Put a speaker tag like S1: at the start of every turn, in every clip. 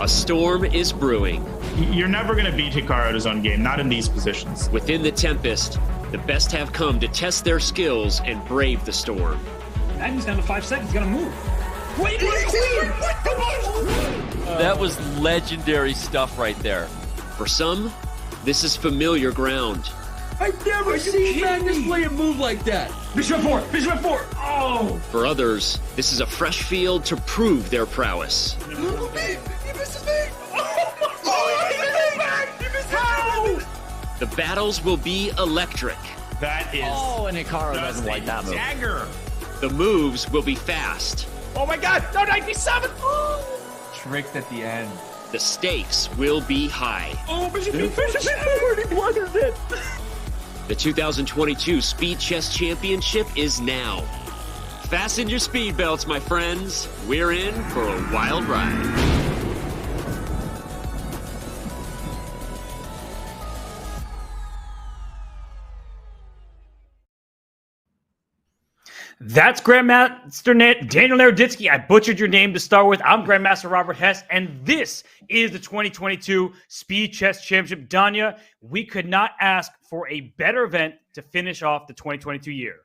S1: A storm is brewing.
S2: You're never going to beat Hikaru at his own game, not in these positions.
S1: Within the tempest, the best have come to test their skills and brave the storm.
S3: Magnus down to 5 seconds, gonna move. Wait,
S4: that was legendary stuff right there.
S1: For some, this is familiar ground.
S5: I've never seen Magnus play a move like that.
S3: Bishop 4, Bishop 4. Oh!
S1: For others, this is a fresh field to prove their prowess.
S5: He missed his name.
S1: The battles will be electric.
S2: That is...
S4: Oh, and Hikaru doesn't like that move.
S2: Dagger.
S1: The moves will be fast.
S3: Oh my god, no, 97!
S5: Tricked at the end.
S1: The stakes will be high.
S3: Oh, Bishop 4, he blunders it.
S1: The 2022 Speed Chess Championship is now. Fasten your speed belts, my friends. We're in for a wild ride.
S3: That's Grandmaster Daniel Naroditsky. I butchered your name to start with. I'm Grandmaster Robert Hess, and this is the 2022 Speed Chess Championship. Danya, we could not ask for a better event to finish off the 2022 year.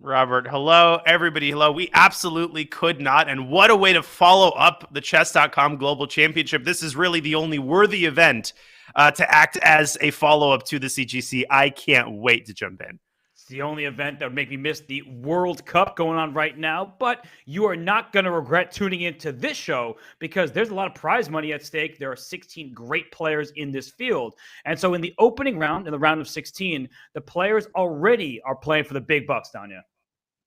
S6: Robert, hello. Everybody, hello. We absolutely could not. And what a way to follow up the Chess.com Global Championship. This is really the only worthy event to act as a follow-up to the CGC. I can't wait to jump in.
S3: The only event that would make me miss the World Cup going on right now, but you are not going to regret tuning into this show because there's a lot of prize money at stake. There are 16 great players in this field. And so in the opening round, in the round of 16, the players already are playing for the big bucks, Danya.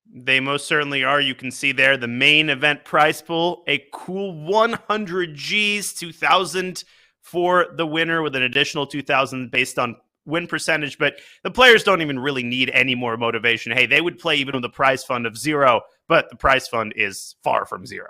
S6: They most certainly are. You can see there the main event prize pool, a cool 100 Gs, 2,000 for the winner with an additional 2,000 based on win percentage, but the players don't even really need any more motivation. Hey, they would play even with a prize fund of 0, but the prize fund is far from 0.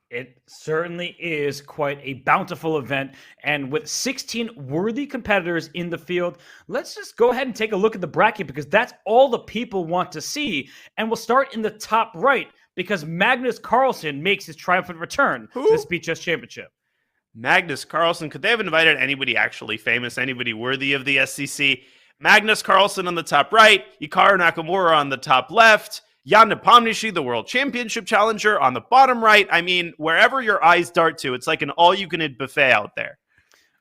S3: It certainly is quite a bountiful event, and with 16 worthy competitors in the field, let's just go ahead and take a look at the bracket because that's all the people want to see, and we'll start in the top right because Magnus Carlsen makes his triumphant return to the Speed Chess Championship.
S6: Magnus Carlsen, could they have invited anybody actually famous, anybody worthy of the SCC? Magnus Carlsen on the top right, Hikaru Nakamura on the top left, Jan Nepomniachtchi, the World Championship challenger, on the bottom right. I mean, wherever your eyes dart to, it's like an all-you-can-eat buffet out there.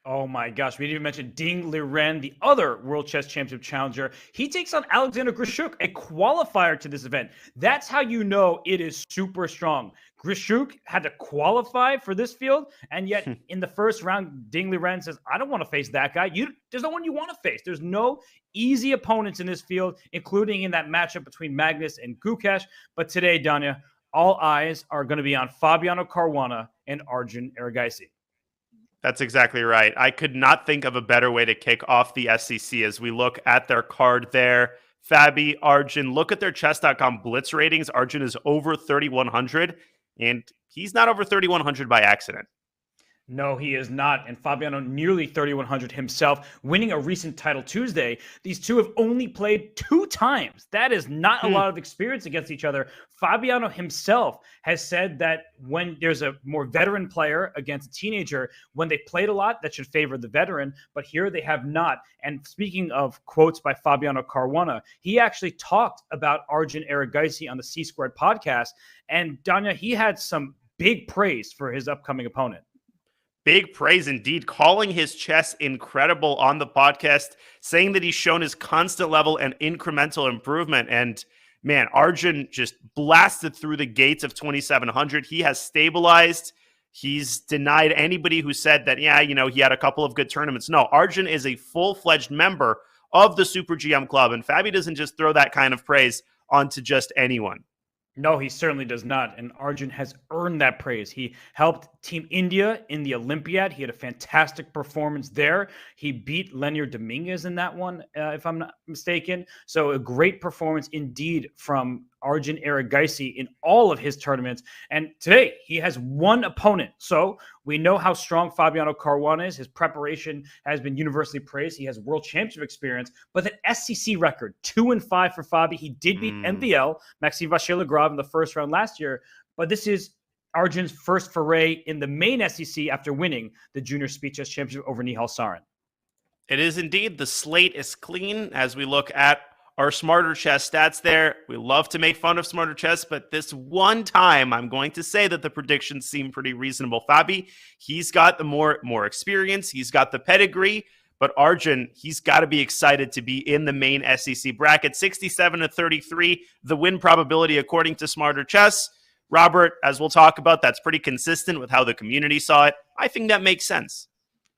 S3: Oh my gosh, we didn't even mention Ding Liren, the other World Chess Championship challenger. He takes on Alexander Grishuk, a qualifier to this event. That's how you know it is super strong. Grishuk had to qualify for this field, and yet in the first round, Ding Liren says, I don't want to face that guy. There's no one you want to face. There's no easy opponents in this field, including in that matchup between Magnus and Gukesh. But today, Danya, all eyes are going to be on Fabiano Caruana and Arjun Erigaisi.
S6: That's exactly right. I could not think of a better way to kick off the SCC as we look at their card there. Fabi, Arjun, look at their chess.com blitz ratings. Arjun is over 3,100, and he's not over 3,100 by accident.
S3: No, he is not. And Fabiano nearly 3,100 himself, winning a recent title Tuesday. These two have only played 2 times. That is not a lot of experience against each other. Fabiano himself has said that when there's a more veteran player against a teenager, when they played a lot, that should favor the veteran. But here they have not. And speaking of quotes by Fabiano Caruana, he actually talked about Arjun Erigaisi on the C-Squared podcast. And Danya, he had some big praise for his upcoming opponent.
S6: Big praise indeed, calling his chess incredible on the podcast, saying that he's shown his constant level and incremental improvement. And man, Arjun just blasted through the gates of 2,700. He has stabilized. He's denied anybody who said that, yeah, you know, he had a couple of good tournaments. No, Arjun is a full-fledged member of the Super GM Club, and Fabi doesn't just throw that kind of praise onto just anyone.
S3: No, he certainly does not. And Arjun has earned that praise. He helped Team India in the Olympiad. He had a fantastic performance there. He beat Lenier Dominguez in that one, if I'm not mistaken. So a great performance indeed from Arjun Erigaisi in all of his tournaments. And today he has one opponent. So we know how strong Fabiano Caruana is. His preparation has been universally praised. He has world championship experience, but that SCC record, 2-5 for Fabi. He did beat MVL, Maxime Vachier-Lagrave, in the first round last year, but this is Arjun's first foray in the main SEC after winning the Junior Speed Chess Championship over Nihal Sarin.
S6: It is indeed. The slate is clean as we look at our Smarter Chess stats there. We love to make fun of Smarter Chess, but this one time I'm going to say that the predictions seem pretty reasonable. Fabi, he's got the more experience. He's got the pedigree, but Arjun, he's got to be excited to be in the main SEC bracket. 67-33, the win probability according to Smarter Chess. Robert, as we'll talk about, that's pretty consistent with how the community saw it. I think that makes sense.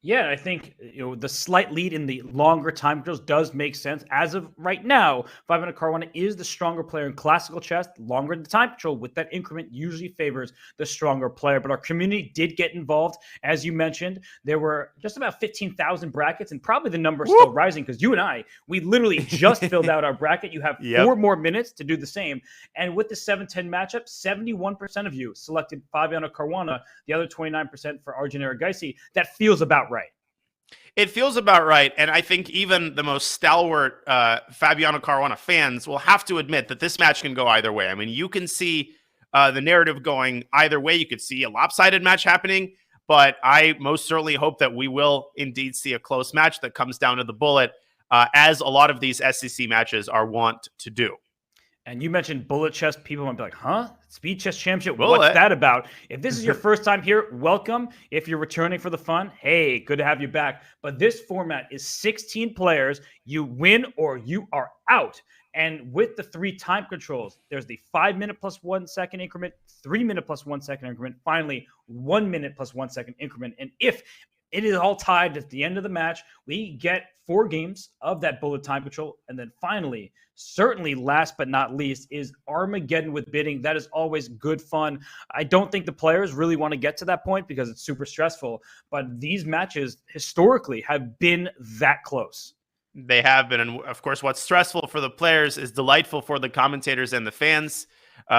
S3: Yeah, I think the slight lead in the longer time controls does make sense. As of right now, Fabiano Caruana is the stronger player in classical chess. Longer in the time control with that increment usually favors the stronger player. But our community did get involved. As you mentioned, there were just about 15,000 brackets, and probably the number is still rising because you and I, we literally just filled out our bracket. You have 4 more minutes to do the same. And with the 7-10 matchup, 71% of you selected Fabiano Caruana, the other 29% for Arjun Erigaisi. That feels about right.
S6: It feels about right, and I think even the most stalwart Fabiano Caruana fans will have to admit that this match can go either way. I mean, you can see the narrative going either way. You could see a lopsided match happening, but I most certainly hope that we will indeed see a close match that comes down to the bullet, as a lot of these SEC matches are wont to do.
S3: And you mentioned bullet chess. People might be like, huh? Speed Chess Championship?
S6: Bullet.
S3: What's that about? If this is your first time here, welcome. If you're returning for the fun, hey, good to have you back. But this format is 16 players. You win or you are out. And with the 3 time controls, there's the 5 minute plus 1 second increment, 3 minute plus 1 second increment, finally 1 minute plus 1 second increment. And if it is all tied at the end of the match, we get 4 games of that bullet time control. And then finally, certainly last but not least, is Armageddon with bidding. That is always good fun. I don't think the players really want to get to that point because it's super stressful. But these matches historically have been that close.
S6: They have been. And of course, what's stressful for the players is delightful for the commentators and the fans.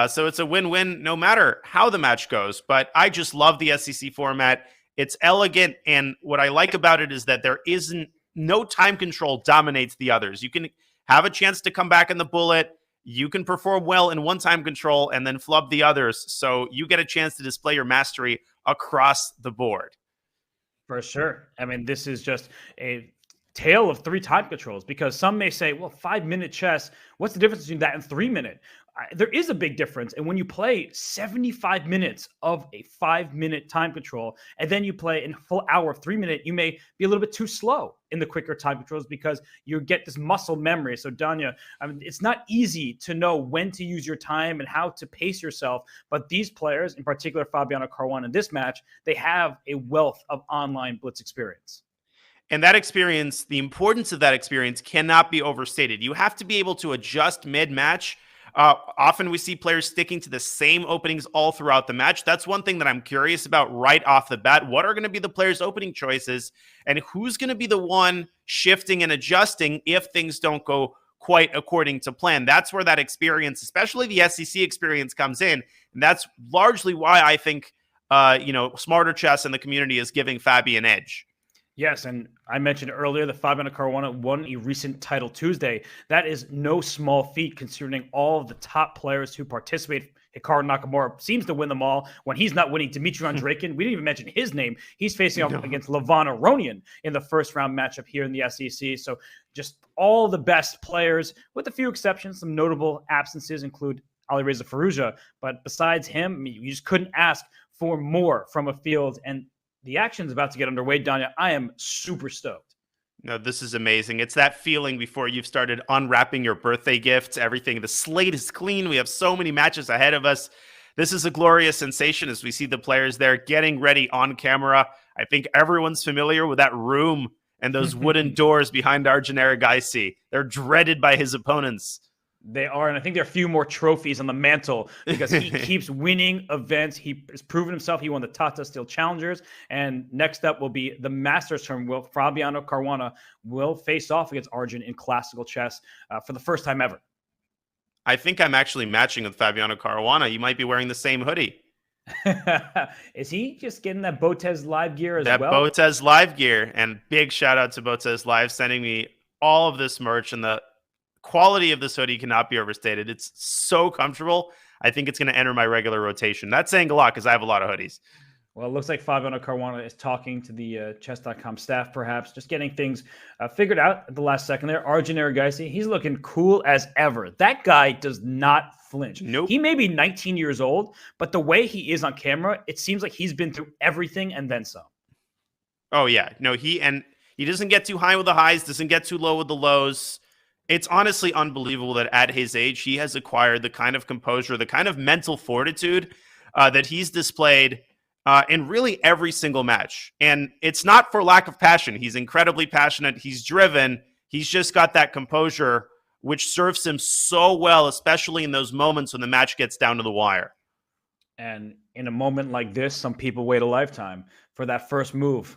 S6: So it's a win-win no matter how the match goes. But I just love the SEC format. It's elegant. And what I like about it is that there isn't no time control dominates the others. You can have a chance to come back in the bullet. You can perform well in one time control and then flub the others. So you get a chance to display your mastery across the board.
S3: For sure. I mean, this is just a tale of 3 time controls because some may say, well, 5 minute chess, what's the difference between that and 3 minute? There is a big difference. And when you play 75 minutes of a 5 minute time control, and then you play in a full hour of 3 minute, you may be a little bit too slow in the quicker time controls because you get this muscle memory. So Danya, I mean, it's not easy to know when to use your time and how to pace yourself. But these players, in particular, Fabiano Caruana in this match, they have a wealth of online blitz experience.
S6: And that experience, the importance of that experience cannot be overstated. You have to be able to adjust mid-match. Often we see players sticking to the same openings all throughout the match. That's one thing that I'm curious about right off the bat. What are going to be the players' opening choices? And who's going to be the one shifting and adjusting if things don't go quite according to plan? That's where that experience, especially the SEC experience, comes in. And that's largely why I think, Smarter Chess and the community is giving Fabi an edge.
S3: Yes, and I mentioned earlier that Fabiano Caruana won a recent Title Tuesday. That is no small feat considering all of the top players who participate. Hikaru Nakamura seems to win them all. When he's not winning, Dmitry Andreikin, we didn't even mention his name. He's facing off against Levon Aronian in the first round matchup here in the SEC. So just all the best players, with a few exceptions. Some notable absences include Alireza Firouzja. But besides him, you just couldn't ask for more from a field. And the action's about to get underway, Danya. I am super stoked.
S6: No, this is amazing. It's that feeling before you've started unwrapping your birthday gifts, everything. The slate is clean. We have so many matches ahead of us. This is a glorious sensation as we see the players there getting ready on camera. I think everyone's familiar with that room and those wooden doors behind Arjun Erigaisi. They're dreaded by his opponents.
S3: They are, and I think there are a few more trophies on the mantle because he keeps winning events. He has proven himself. He won the Tata Steel Challengers, and next up will be the Masters tournament. Fabiano Caruana will face off against Arjun in classical chess for the first time ever.
S6: I think I'm actually matching with Fabiano Caruana. You might be wearing the same hoodie.
S3: Is he just getting that Botez Live gear as well?
S6: That Botez Live gear, and big shout out to Botez Live sending me all of this merch, and the quality of this hoodie cannot be overstated. It's so comfortable. I think it's going to enter my regular rotation. That's saying a lot because I have a lot of hoodies.
S3: Well, it looks like Fabiano Caruana is talking to the chess.com staff, perhaps, just getting things figured out at the last second there. Arjun Erigaisi, he's looking cool as ever. That guy does not flinch.
S6: Nope.
S3: He may be 19 years old, but the way he is on camera, it seems like he's been through everything and then some.
S6: Oh, yeah. No, he doesn't get too high with the highs, doesn't get too low with the lows. It's honestly unbelievable that at his age, he has acquired the kind of composure, the kind of mental fortitude that he's displayed in really every single match. And it's not for lack of passion. He's incredibly passionate. He's driven. He's just got that composure, which serves him so well, especially in those moments when the match gets down to the wire.
S3: And in a moment like this, some people wait a lifetime for that first move.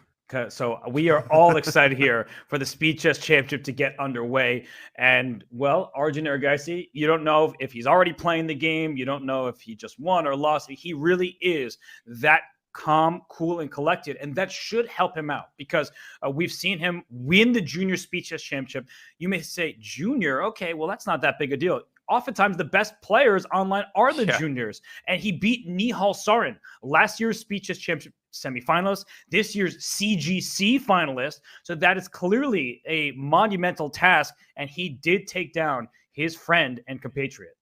S3: So we are all excited here for the Speed Chess Championship to get underway. And, well, Arjun Erigaisi, you don't know if he's already playing the game. You don't know if he just won or lost. He really is that calm, cool, and collected. And that should help him out because we've seen him win the Junior Speed Chess Championship. You may say, Junior? Okay, well, that's not that big a deal. Oftentimes, the best players online are the juniors. And he beat Nihal Sarin, last year's Speed Chess Championship semifinalist, this year's CGC finalist. So that is clearly a monumental task. And he did take down his friend and compatriot.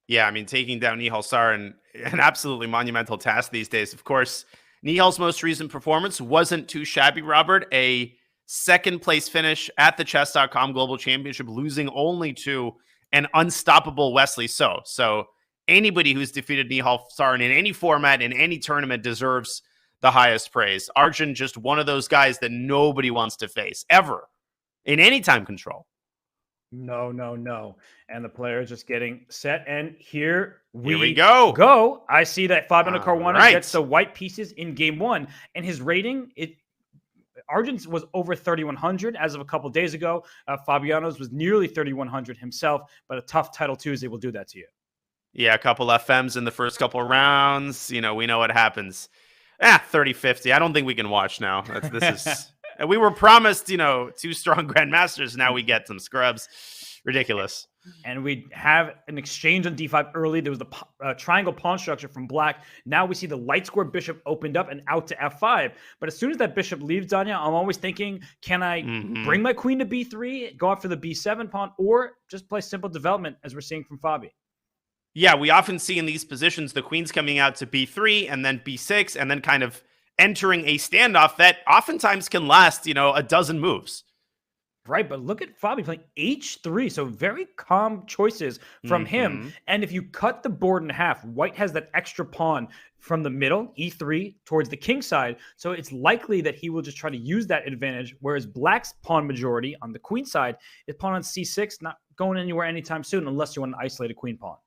S6: Yeah, I mean, taking down Nihal Sarin, an absolutely monumental task these days. Of course, Nihal's most recent performance wasn't too shabby, Robert. A second-place finish at the Chess.com Global Championship, losing only to an unstoppable Wesley So. So anybody who's defeated Nihal Sarin in any format, in any tournament, deserves the highest praise. Arjun, just one of those guys that nobody wants to face, ever, in any time control.
S3: No. And the player is just getting set. And here we
S6: go.
S3: I see that Fabiano Caruana
S6: right.
S3: gets the white pieces in game one. And his rating, Arjun's was over 3,100 as of a couple of days ago. Fabiano's was nearly 3,100 himself. But a tough Title Tuesday will do that to you. Yeah,
S6: a couple FMs in the first couple of rounds. You know, we know what happens. 30-50. I don't think we can watch now. This is... We were promised, two strong grandmasters. Now we get some scrubs. Ridiculous.
S3: And we have an exchange on d5 early. There was the triangle pawn structure from black. Now we see the light square bishop opened up and out to f5. But as soon as that bishop leaves, Danya, I'm always thinking, can I bring my queen to b3, go after the b7 pawn, or just play simple development as we're seeing from Fabi?
S6: Yeah, we often see in these positions the queen's coming out to b3 and then b6 and then kind of entering a standoff that oftentimes can last, a dozen moves.
S3: Right, but look at Fabi playing h3, so very calm choices from him. And if you cut the board in half, white has that extra pawn from the middle, e3, towards the king side. So it's likely that he will just try to use that advantage, whereas black's pawn majority on the queen side is pawn on c6, not going anywhere anytime soon unless you want to isolate a queen pawn.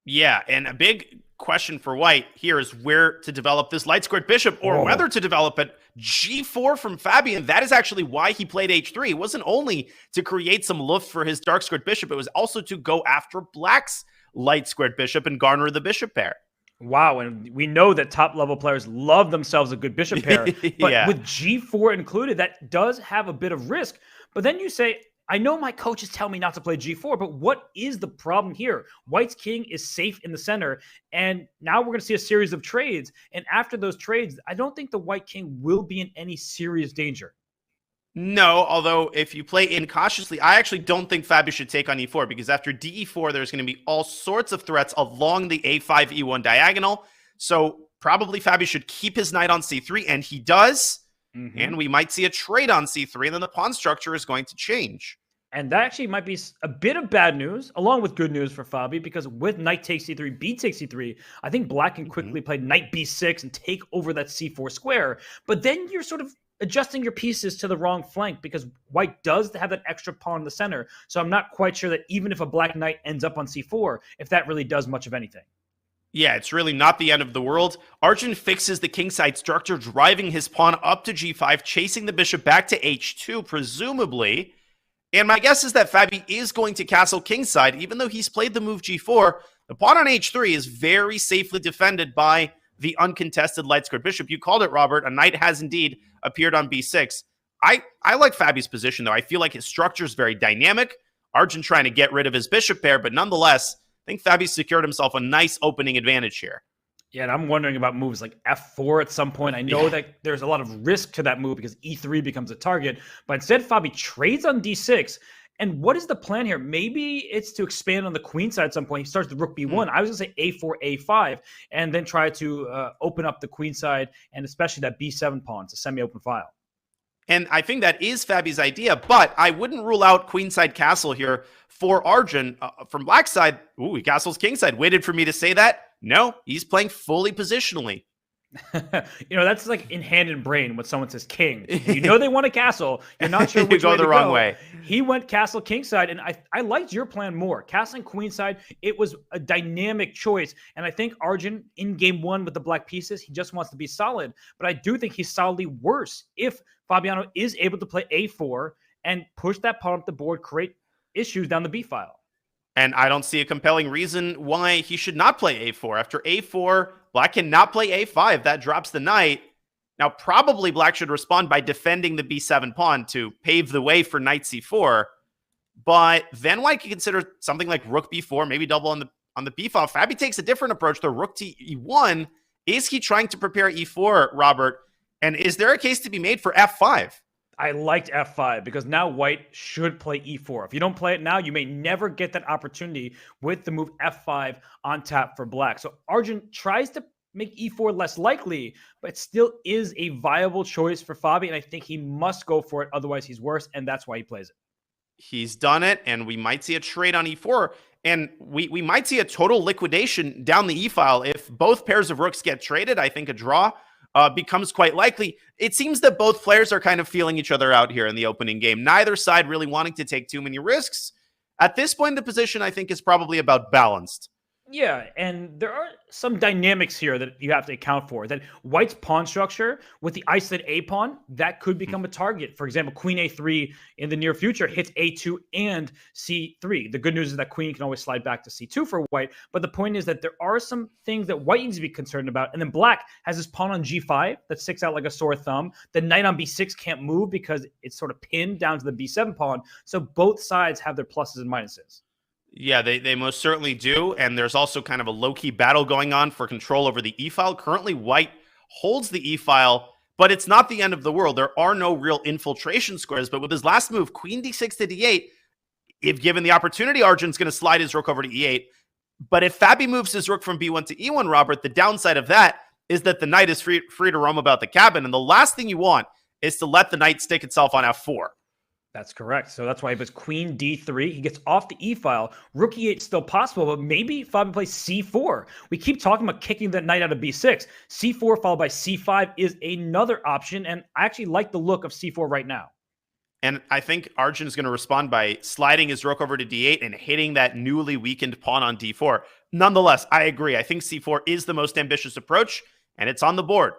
S6: Yeah, and a big question for white here is where to develop this light squared bishop or whether to develop it. G4 from Fabian. That is actually why he played H3. It wasn't only to create some luft for his dark squared bishop. It was also to go after black's light squared bishop and garner the bishop pair.
S3: Wow, and we know that top-level players love themselves a good bishop pair. But with G4 included, that does have a bit of risk. But then you say, I know my coaches tell me not to play G4, but what is the problem here? White's king is safe in the center, and now we're going to see a series of trades. And after those trades, I don't think the white king will be in any serious danger.
S6: No, although if you play incautiously, I actually don't think Fabi should take on E4 because after DE4, there's going to be all sorts of threats along the A5, E1 diagonal. So probably Fabi should keep his knight on C3, and he does. And we might see a trade on C3, and then the pawn structure is going to change.
S3: And that actually might be a bit of bad news, along with good news for Fabi, because with knight takes C3, B takes C3, I think black can quickly play knight B6 and take over that C4 square. But then you're sort of adjusting your pieces to the wrong flank because white does have that extra pawn in the center. So I'm not quite sure that even if a black knight ends up on C4, if that really does much of anything.
S6: Yeah, it's really not the end of the world. Arjun fixes the kingside structure, driving his pawn up to G5, chasing the bishop back to H2, presumably. And my guess is that Fabi is going to castle kingside, even though he's played the move G4. The pawn on H3 is very safely defended by the uncontested light squared bishop. You called it, Robert. A knight has indeed appeared on B6. I like Fabi's position, though. I feel like his structure is very dynamic. Arjun trying to get rid of his bishop pair, but nonetheless, I think Fabi secured himself a nice opening advantage here.
S3: Yeah, and I'm wondering about moves like F4 at some point. I know that there's a lot of risk to that move because E3 becomes a target, but instead Fabi trades on D6. And what is the plan here? Maybe it's to expand on the queen side at some point. He starts the rook B1. I was going to say A4, A5, and then try to open up the queen side and especially that B7 pawn. It's a semi-open file.
S6: And I think that is Fabi's idea, but I wouldn't rule out queenside castle here for Arjun. From black side, ooh, he castles kingside. Waited for me to say that? No, he's playing fully positionally.
S3: That's like in hand and brain when someone says king. They want a castle. You're not sure which
S6: you go
S3: way
S6: the
S3: to
S6: wrong
S3: go.
S6: way.
S3: He went castle kingside, and I liked your plan more. Castling queenside, it was a dynamic choice, and I think Arjun in game one with the black pieces, he just wants to be solid. But I do think he's solidly worse if Fabiano is able to play A4 and push that pawn up the board, create issues down the B file.
S6: And I don't see a compelling reason why he should not play A4. After A4, black cannot play A5. That drops the knight. Now, probably black should respond by defending the B7 pawn to pave the way for knight C4. But then white can consider something like rook B4, maybe double on the B file. Fabi takes a different approach, the rook to E1. Is he trying to prepare E4, Robert? And is there a case to be made for F5?
S3: I liked F5 because now white should play E4. If you don't play it now, you may never get that opportunity with the move F5 on tap for black. So Arjun tries to make E4 less likely, but it still is a viable choice for Fabi, and I think he must go for it. Otherwise, he's worse, and that's why he plays it.
S6: He's done it, and we might see a trade on E4, and we might see a total liquidation down the E file. If both pairs of rooks get traded, I think a draw becomes quite likely. It seems that both players are kind of feeling each other out here in the opening game. Neither side really wanting to take too many risks. At this point, the position, I think, is probably about balanced.
S3: Yeah, and there are some dynamics here that you have to account for. That white's pawn structure with the isolated A pawn, that could become a target. For example, queen A3 in the near future hits A2 and C3. The good news is that queen can always slide back to C2 for white. But the point is that there are some things that white needs to be concerned about. And then black has this pawn on G5 that sticks out like a sore thumb. The knight on B6 can't move because it's sort of pinned down to the B7 pawn. So both sides have their pluses and minuses.
S6: Yeah, they most certainly do. And there's also kind of a low-key battle going on for control over the E-file. Currently, white holds the E-file, but it's not the end of the world. There are no real infiltration squares. But with his last move, queen D6 to D8, if given the opportunity, Arjun's going to slide his rook over to E8. But if Fabi moves his rook from B1 to E1, Robert, the downside of that is that the knight is free to roam about the cabin. And the last thing you want is to let the knight stick itself on F4.
S3: That's correct. So that's why if it's queen D3, he gets off the E file. Rook E8 is still possible, but maybe Fabi plays C4. We keep talking about kicking that knight out of B6. C4 followed by C5 is another option, and I actually like the look of C4 right now.
S6: And I think Arjun is going to respond by sliding his rook over to D8 and hitting that newly weakened pawn on D4. Nonetheless, I agree. I think C4 is the most ambitious approach, and it's on the board.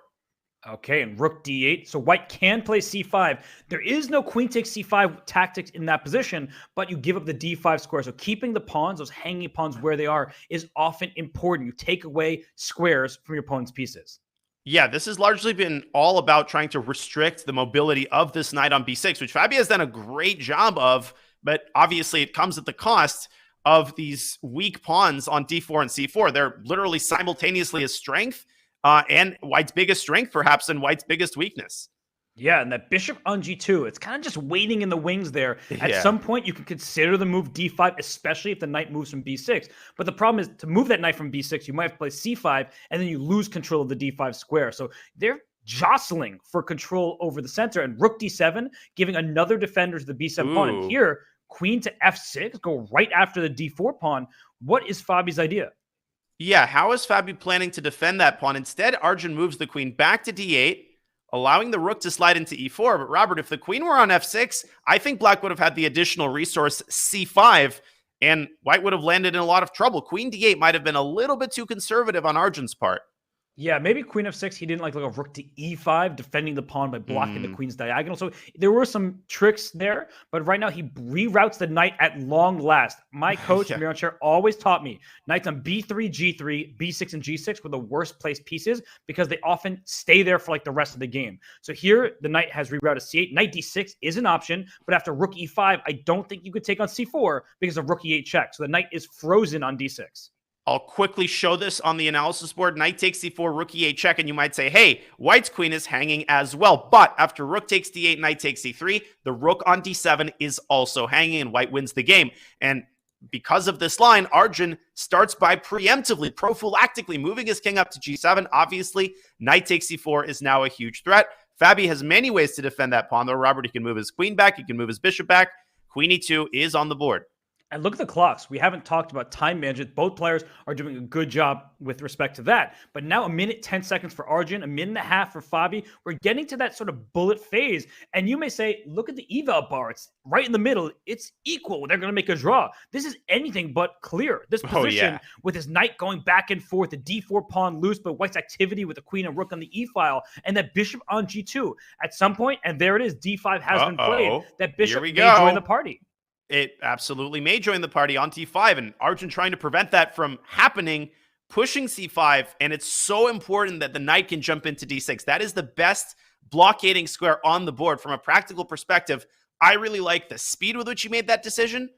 S3: Okay, and rook D8. So white can play C5. There is no queen takes C5 tactics in that position, but you give up the D5 square. So keeping the pawns, those hanging pawns where they are, is often important. You take away squares from your opponent's pieces.
S6: Yeah, this has largely been all about trying to restrict the mobility of this knight on B6, which Fabi has done a great job of, but obviously it comes at the cost of these weak pawns on D4 and C4. They're literally simultaneously a strength, and white's biggest strength, perhaps, and white's biggest weakness.
S3: Yeah, and that bishop on G2, it's kind of just waiting in the wings there. At some point, you can consider the move D5, especially if the knight moves from B6. But the problem is, to move that knight from B6, you might have to play C5, and then you lose control of the D5 square. So they're jostling for control over the center. And rook D7, giving another defender to the B7 pawn. And here, queen to F6, go right after the D4 pawn. What is Fabi's idea?
S6: Yeah, how is Fabi planning to defend that pawn? Instead, Arjun moves the queen back to D8, allowing the rook to slide into E4. But Robert, if the queen were on F6, I think black would have had the additional resource C5, and white would have landed in a lot of trouble. Queen D8 might have been a little bit too conservative on Arjun's part.
S3: Yeah, maybe queen f6. He didn't like a rook to e5, defending the pawn by blocking the queen's diagonal. So there were some tricks there, but right now he reroutes the knight at long last. My coach, Miron Cher, always taught me knights on b3, g3, b6, and g6 were the worst placed pieces because they often stay there for like the rest of the game. So here, the knight has rerouted c8. Knight d6 is an option, but after rook e5, I don't think you could take on c4 because of rook e8 check. So the knight is frozen on d6.
S6: I'll quickly show this on the analysis board. Knight takes c4, rook e8 check, and you might say, hey, white's queen is hanging as well. But after rook takes d8, knight takes c3, the rook on d7 is also hanging, and white wins the game. And because of this line, Arjun starts by preemptively, prophylactically moving his king up to g7. Obviously, knight takes c4 is now a huge threat. Fabi has many ways to defend that pawn, though. Robert, he can move his queen back. He can move his bishop back. Queen e2 is on the board.
S3: And look at the clocks. We haven't talked about time management. Both players are doing a good job with respect to that. But now 1 minute, 10 seconds for Arjun, 1.5 minutes for Fabi. We're getting to that sort of bullet phase. And you may say, look at the eval bar. It's right in the middle. It's equal. They're going to make a draw. This is anything but clear. This position with his knight going back and forth, the d4 pawn loose, but white's activity with the queen and rook on the e-file, and that bishop on g2. At some point, and there it is, d5 has been played. That bishop may join the party.
S6: It absolutely may join the party on t5, and Arjun trying to prevent that from happening, pushing c5, and it's so important that the knight can jump into d6. That is the best blockading square on the board from a practical perspective. I really like the speed with which he made that decision,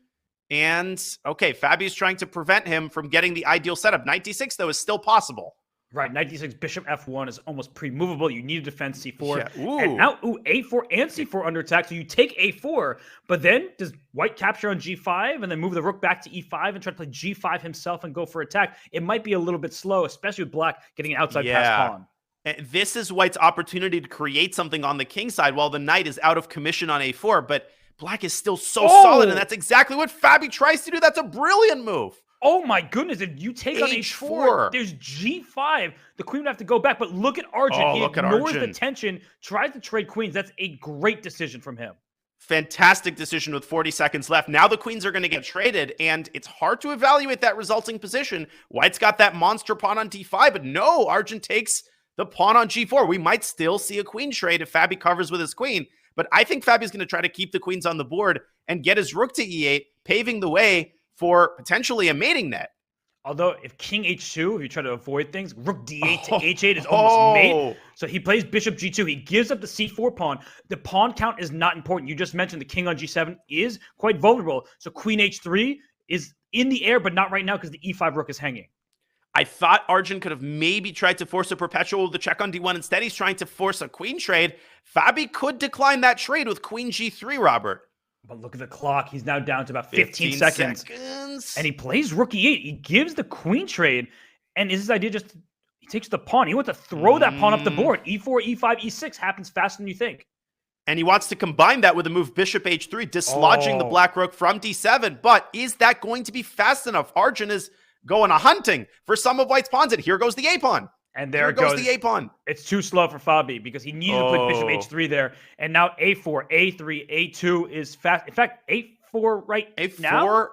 S6: and okay, Fabi's trying to prevent him from getting the ideal setup. Knight d6, though, is still possible.
S3: Right, knight d6, bishop f1 is almost pre-movable. You need to defend c4.
S6: Yeah.
S3: And now, a4 and c4 under attack. So you take a4, but then does white capture on g5 and then move the rook back to e5 and try to play g5 himself and go for attack? It might be a little bit slow, especially with black getting an outside pass pawn.
S6: And this is white's opportunity to create something on the king side while the knight is out of commission on a4, but black is still so solid, and that's exactly what Fabi tries to do. That's a brilliant move.
S3: Oh my goodness, if you take on h4, there's g5. The queen would have to go back, but look at Arjun. He ignores the tension, tries to trade queens. That's a great decision from him.
S6: Fantastic decision with 40 seconds left. Now the queens are going to get traded, and it's hard to evaluate that resulting position. White's got that monster pawn on d5, but no, Arjun takes the pawn on g4. We might still see a queen trade if Fabi covers with his queen, but I think Fabi's going to try to keep the queens on the board and get his rook to e8, paving the way for potentially a mating net.
S3: Although if king h2, if you try to avoid things, rook d8 to h8 is almost mate. So he plays bishop g2. He gives up the c4 pawn. The pawn count is not important. You just mentioned the king on g7 is quite vulnerable. So queen h3 is in the air, but not right now because the e5 rook is hanging.
S6: I thought Arjun could have maybe tried to force a perpetual with the check on d1. Instead, he's trying to force a queen trade. Fabi could decline that trade with queen g3, Robert.
S3: But look at the clock. He's now down to about 15 seconds. And he plays rook e8. He gives the queen trade. And is his idea just, he takes the pawn. He wants to throw that pawn up the board. e4, e5, e6 happens faster than you think.
S6: And he wants to combine that with a move bishop h3, dislodging the black rook from d7. But is that going to be fast enough? Arjun is going a hunting for some of white's pawns. And here goes the a-pawn.
S3: And there goes
S6: the a-pawn.
S3: It's too slow for Fabi because he needed to put bishop h3 there. And now a4, a3, a2 is fast. In fact, a4
S6: a4,
S3: now.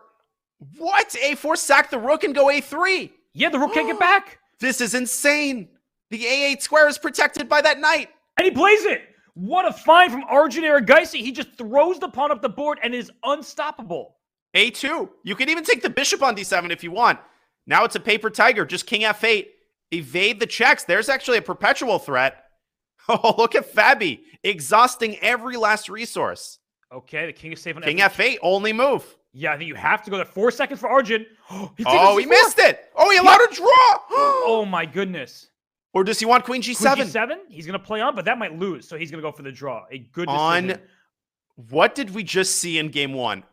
S6: What? a4 sack the rook and go a3.
S3: Yeah, the rook can't get back.
S6: This is insane. The a8 square is protected by that knight.
S3: And he plays it. What a find from Arjun Erigaisi. He just throws the pawn up the board and is unstoppable.
S6: a2. You can even take the bishop on d7 if you want. Now it's a paper tiger. Just king f8. Evade the checks. There's actually a perpetual threat. Oh, look at Fabi. Exhausting every last resource.
S3: Okay, the king is safe on
S6: king f8. Only move.
S3: Yeah, I think you have to go there. 4 seconds for Arjun.
S6: He missed it. Oh, he allowed a draw.
S3: Oh, my goodness.
S6: Or does he want queen g7?
S3: Queen g7? He's going to play on, but that might lose. So he's going to go for the draw. A good decision.
S6: What did we just see in game one?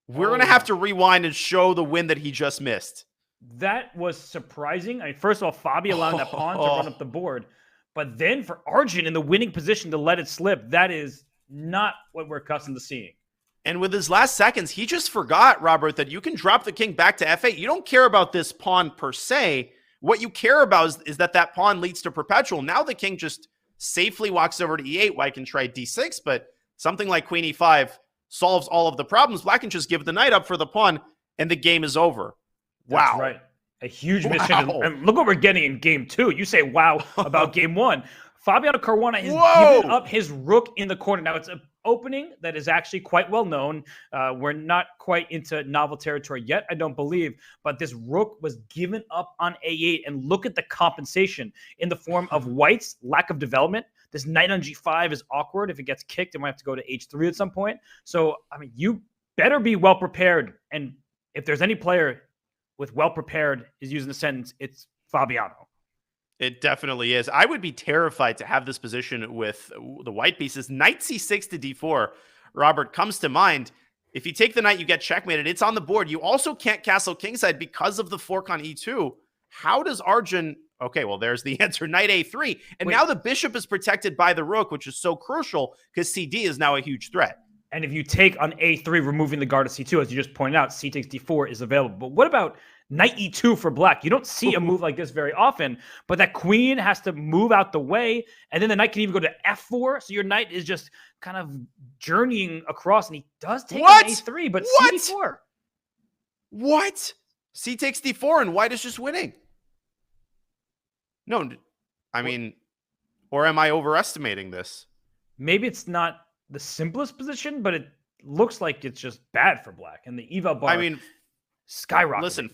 S6: We're going to have to rewind and show the win that he just missed.
S3: That was surprising. I mean, first of all, Fabi allowing that pawn to run up the board. But then for Arjun in the winning position to let it slip, that is not what we're accustomed to seeing.
S6: And with his last seconds, he just forgot, Robert, that you can drop the king back to f8. You don't care about this pawn per se. What you care about is that that pawn leads to perpetual. Now the king just safely walks over to e8. White can try d6, but something like queen e5 solves all of the problems. Black can just give the knight up for the pawn, and the game is over.
S3: That's right. A huge mission. And look what we're getting in game 2. You say wow about game 1. Fabiano Caruana has given up his rook in the corner. Now, it's an opening that is actually quite well known. We're not quite into novel territory yet, I don't believe. But this rook was given up on a8. And look at the compensation in the form of white's lack of development. This knight on g5 is awkward. If it gets kicked, it might have to go to h3 at some point. So, I mean, you better be well prepared. And if there's any player with well prepared is using the sentence, it's Fabiano.
S6: It definitely is. I would be terrified to have this position with the white pieces. Knight c6 to d4, Robert, comes to mind. If you take the knight, you get checkmated. It's on the board. You also can't castle kingside because of the fork on e2. How does Arjun... Okay, well, there's the answer. Knight a3. And now the bishop is protected by the rook, which is so crucial because cd is now a huge threat.
S3: And if you take on a3, removing the guard of c2, as you just pointed out, c takes d4 is available. But what about knight e2 for black? You don't see a move like this very often, but that queen has to move out the way, and then the knight can even go to f4, so your knight is just kind of journeying across, and he does take on a3, but c4.
S6: What? C takes d4, and white is just winning. No, I mean, or am I overestimating this?
S3: Maybe it's not the simplest position, but it looks like it's just bad for black, and the eval bar...
S6: I mean...
S3: Skyrocket.
S6: Listen,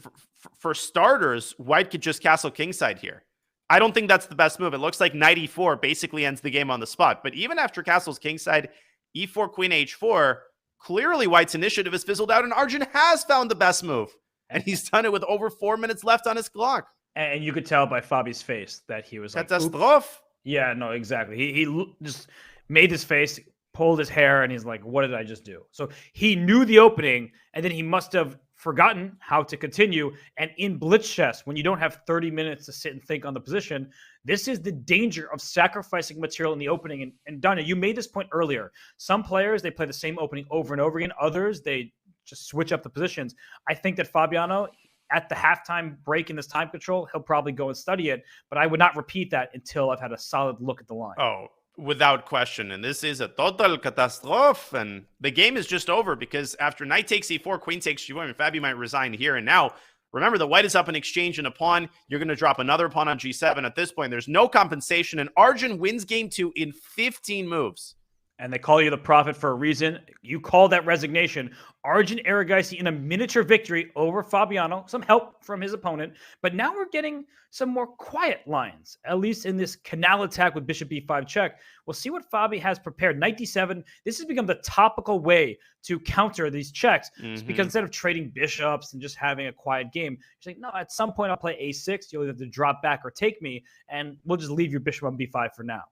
S6: for starters, white could just castle kingside here. I don't think that's the best move. It looks like knight e4 basically ends the game on the spot. But even after castles kingside, e4, queen h4, clearly white's initiative has fizzled out, and Arjun has found the best move. And he's done it with over 4 minutes left on his clock.
S3: And you could tell by Fabi's face that he was like,
S6: catastrophe.
S3: Yeah, no, exactly. He just made his face, pulled his hair, and he's like, what did I just do? So he knew the opening, and then he must have forgotten how to continue. And in blitz chess, when you don't have 30 minutes to sit and think on the position, this is the danger of sacrificing material in the opening. And Danya, you made this point earlier. Some players, they play the same opening over and over again. Others, they just switch up the positions. I think that Fabiano, at the halftime break in this time control, he'll probably go and study it. But I would not repeat that until I've had a solid look at the line.
S6: Oh, without question. And this is a total catastrophe. And the game is just over because after knight takes e4, queen takes g1, and Fabi might resign here. And now, remember, the white is up in exchange and a pawn. You're going to drop another pawn on g7. At this point, there's no compensation. And Arjun wins game 2 in 15 moves.
S3: And they call you the prophet for a reason. You called that resignation. Arjun Erigaisi in a miniature victory over Fabiano. Some help from his opponent. But now we're getting some more quiet lines, at least in this canal attack with bishop b5 check. We'll see what Fabi has prepared. Knight d7. This has become the topical way to counter these checks. It's because instead of trading bishops and just having a quiet game, you're saying, no, at some point I'll play a6. You'll either have to drop back or take me, and we'll just leave your bishop on b5 for now.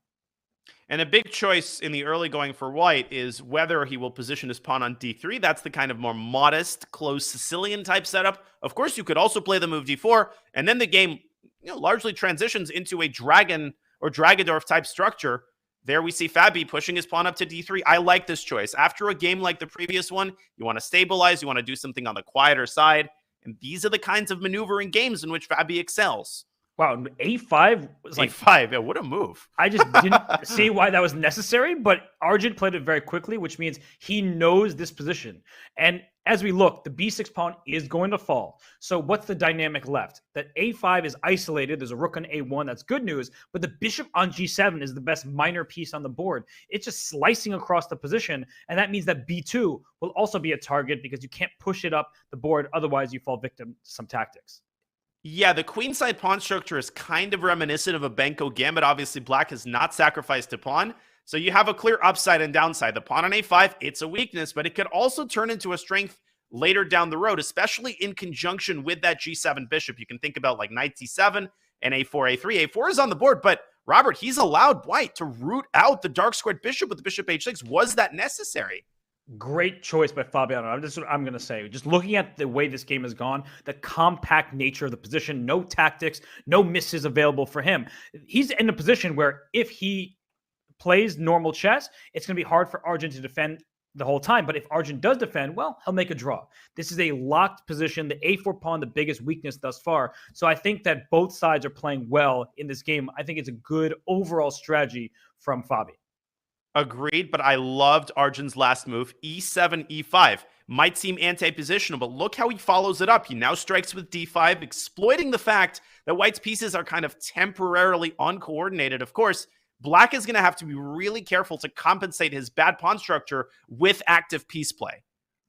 S6: And a big choice in the early going for white is whether he will position his pawn on d3. That's the kind of more modest, closed Sicilian type setup. Of course, you could also play the move d4, and then the game, largely transitions into a dragon or Dragodorf type structure. There we see Fabi pushing his pawn up to d3. I like this choice. After a game like the previous one, you want to stabilize, you want to do something on the quieter side, and these are the kinds of maneuvering games in which Fabi excels.
S3: Wow, a5 was like...
S6: a5, yeah, what a move.
S3: I just didn't see why that was necessary, but Arjun played it very quickly, which means he knows this position. And as we look, the b6 pawn is going to fall. So what's the dynamic left? That a5 is isolated. There's a rook on a1. That's good news. But the bishop on g7 is the best minor piece on the board. It's just slicing across the position, and that means that b2 will also be a target because you can't push it up the board. Otherwise, you fall victim to some tactics.
S6: Yeah, the queenside pawn structure is kind of reminiscent of a Benko gambit. Obviously, black has not sacrificed a pawn, so you have a clear upside and downside. The pawn on a5, it's a weakness, but it could also turn into a strength later down the road, especially in conjunction with that g7 bishop. You can think about like knight c7 and a4, a3. a4 is on the board, but Robert, he's allowed white to root out the dark squared bishop with the bishop h6. Was that necessary?
S3: Great choice by Fabiano. That's what I'm going to say. Just looking at the way this game has gone, the compact nature of the position, no tactics, no misses available for him. He's in a position where if he plays normal chess, it's going to be hard for Arjun to defend the whole time. But if Arjun does defend, well, he'll make a draw. This is a locked position. The a4 pawn, the biggest weakness thus far. So I think that both sides are playing well in this game. I think it's a good overall strategy from Fabi.
S6: Agreed, but I loved Arjun's last move, e7, e5. Might seem anti-positional, but look how he follows it up. He now strikes with d5, exploiting the fact that white's pieces are kind of temporarily uncoordinated. Of course, black is going to have to be really careful to compensate his bad pawn structure with active piece play.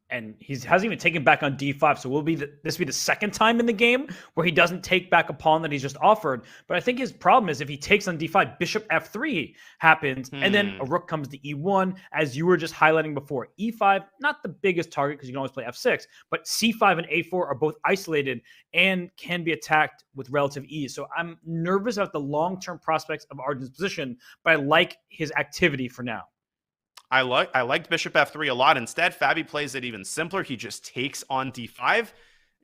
S3: And he hasn't even taken back on d5, so this will be the second time in the game where he doesn't take back a pawn that he's just offered. But I think his problem is if he takes on d5, bishop f3 happens, and then a rook comes to e1, as you were just highlighting before. e5, not the biggest target because you can always play f6, but c5 and a4 are both isolated and can be attacked with relative ease. So I'm nervous about the long-term prospects of Arjun's position, but I like his activity for now.
S6: I liked bishop f3 a lot. Instead, Fabi plays it even simpler. He just takes on d5,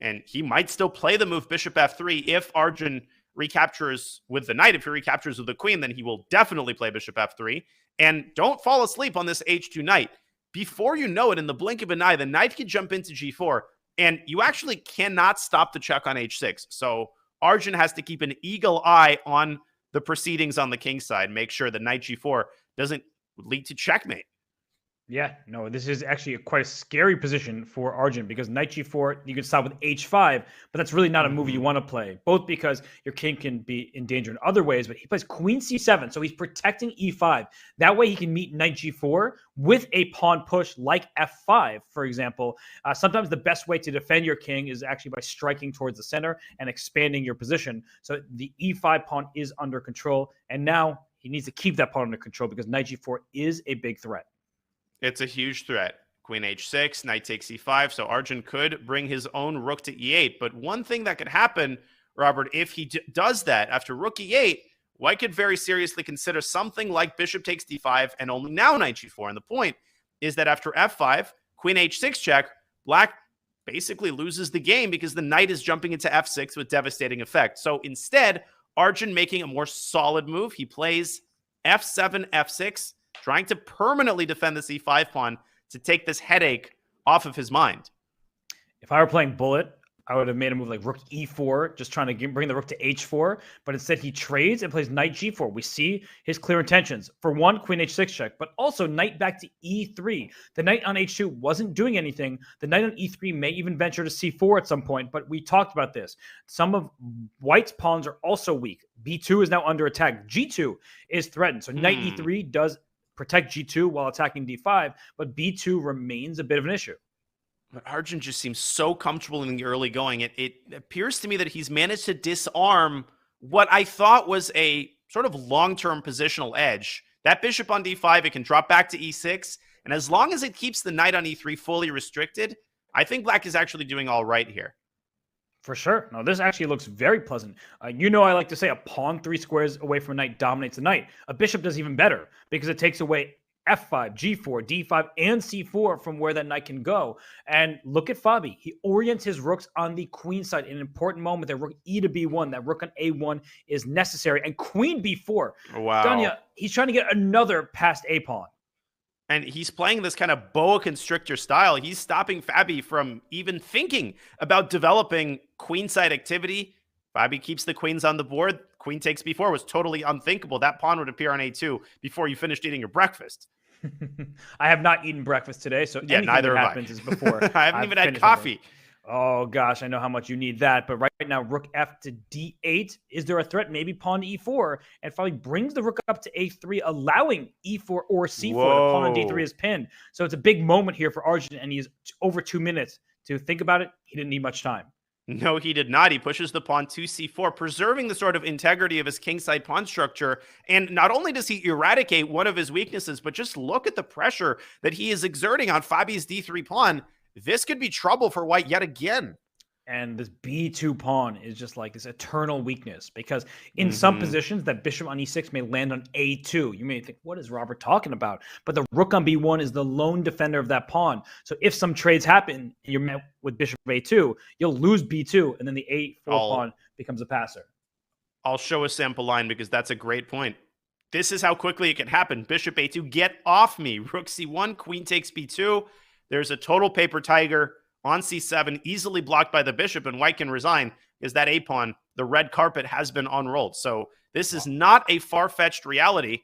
S6: and he might still play the move bishop f3 if Arjun recaptures with the knight. If he recaptures with the queen, then he will definitely play bishop f3. And don't fall asleep on this h2 knight. Before you know it, in the blink of an eye, the knight can jump into g4, and you actually cannot stop the check on h6. So Arjun has to keep an eagle eye on the proceedings on the king side. Make sure the knight g4 doesn't lead to checkmate.
S3: Yeah, no, this is actually quite a scary position for Arjun because knight g4, you can stop with h5, but that's really not a move you want to play, both because your king can be in danger in other ways, but he plays queen c7, so he's protecting e5. That way he can meet knight g4 with a pawn push like f5, for example. Sometimes the best way to defend your king is actually by striking towards the center and expanding your position. So the e5 pawn is under control, and now he needs to keep that pawn under control because knight g4 is a big threat.
S6: It's a huge threat. Queen h6, knight takes e5, so Arjun could bring his own rook to e8. But one thing that could happen, Robert, if he does that after rook e8, white could very seriously consider something like bishop takes d5 and only now knight g4. And the point is that after f5, queen h6 check, black basically loses the game because the knight is jumping into f6 with devastating effect. So instead, Arjun making a more solid move. He plays f7, f6, trying to permanently defend the c5 pawn to take this headache off of his mind.
S3: If I were playing Bullet, I would have made a move like rook e4, just trying to bring the rook to h4. But instead, he trades and plays knight g4. We see his clear intentions. For one, queen h6 check, but also knight back to e3. The knight on h2 wasn't doing anything. The knight on e3 may even venture to c4 at some point, but we talked about this. Some of white's pawns are also weak. b2 is now under attack. g2 is threatened. So knight e3 does protect g2 while attacking d5, but b2 remains a bit of an issue.
S6: But Arjun just seems so comfortable in the early going. It appears to me that he's managed to disarm what I thought was a sort of long-term positional edge. That bishop on d5, it can drop back to e6, and as long as it keeps the knight on e3 fully restricted, I think black is actually doing all right here.
S3: For sure. No, this actually looks very pleasant. You know, I like to say a pawn 3 squares away from a knight dominates the knight. A bishop does even better because it takes away f5, g4, d5, and c4 from where that knight can go. And look at Fabi. He orients his rooks on the queen side in an important moment. That rook e to b1, that rook on a1 is necessary. And queen b4.
S6: Wow.
S3: Danya, he's trying to get another past a pawn.
S6: And he's playing this kind of boa constrictor style. He's stopping Fabi from even thinking about developing queenside activity. Fabi keeps the queens on the board. Queen takes b4 was totally unthinkable. That pawn would appear on a2 before you finished eating your breakfast.
S3: I have not eaten breakfast today, so
S6: yeah, neither
S3: that
S6: have
S3: happens is before.
S6: I haven't even had coffee.
S3: Oh, gosh, I know how much you need that. But right now, rook f to d8. Is there a threat? Maybe pawn to e4. And finally brings the rook up to a3, allowing e4 or c4.
S6: Whoa.
S3: The pawn on d3 is pinned. So it's a big moment here for Arjun, and he's over 2 minutes to think about it. He didn't need much time.
S6: No, he did not. He pushes the pawn to c4, preserving the sort of integrity of his kingside pawn structure. And not only does he eradicate one of his weaknesses, but just look at the pressure that he is exerting on Fabi's d3 pawn. This could be trouble for white yet again.
S3: And this b2 pawn is just like this eternal weakness because in some positions that bishop on e6 may land on a2. You may think, what is Robert talking about? But the rook on b1 is the lone defender of that pawn. So if some trades happen and you're met with bishop a2, you'll lose b2 and then the a4 pawn becomes a passer.
S6: I'll show a sample line because that's a great point. This is how quickly it can happen. Bishop a2, get off me. Rook c1, queen takes b2. There's a total paper tiger on c7, easily blocked by the bishop, and white can resign because that a-pawn, the red carpet, has been unrolled. So this is not a far-fetched reality.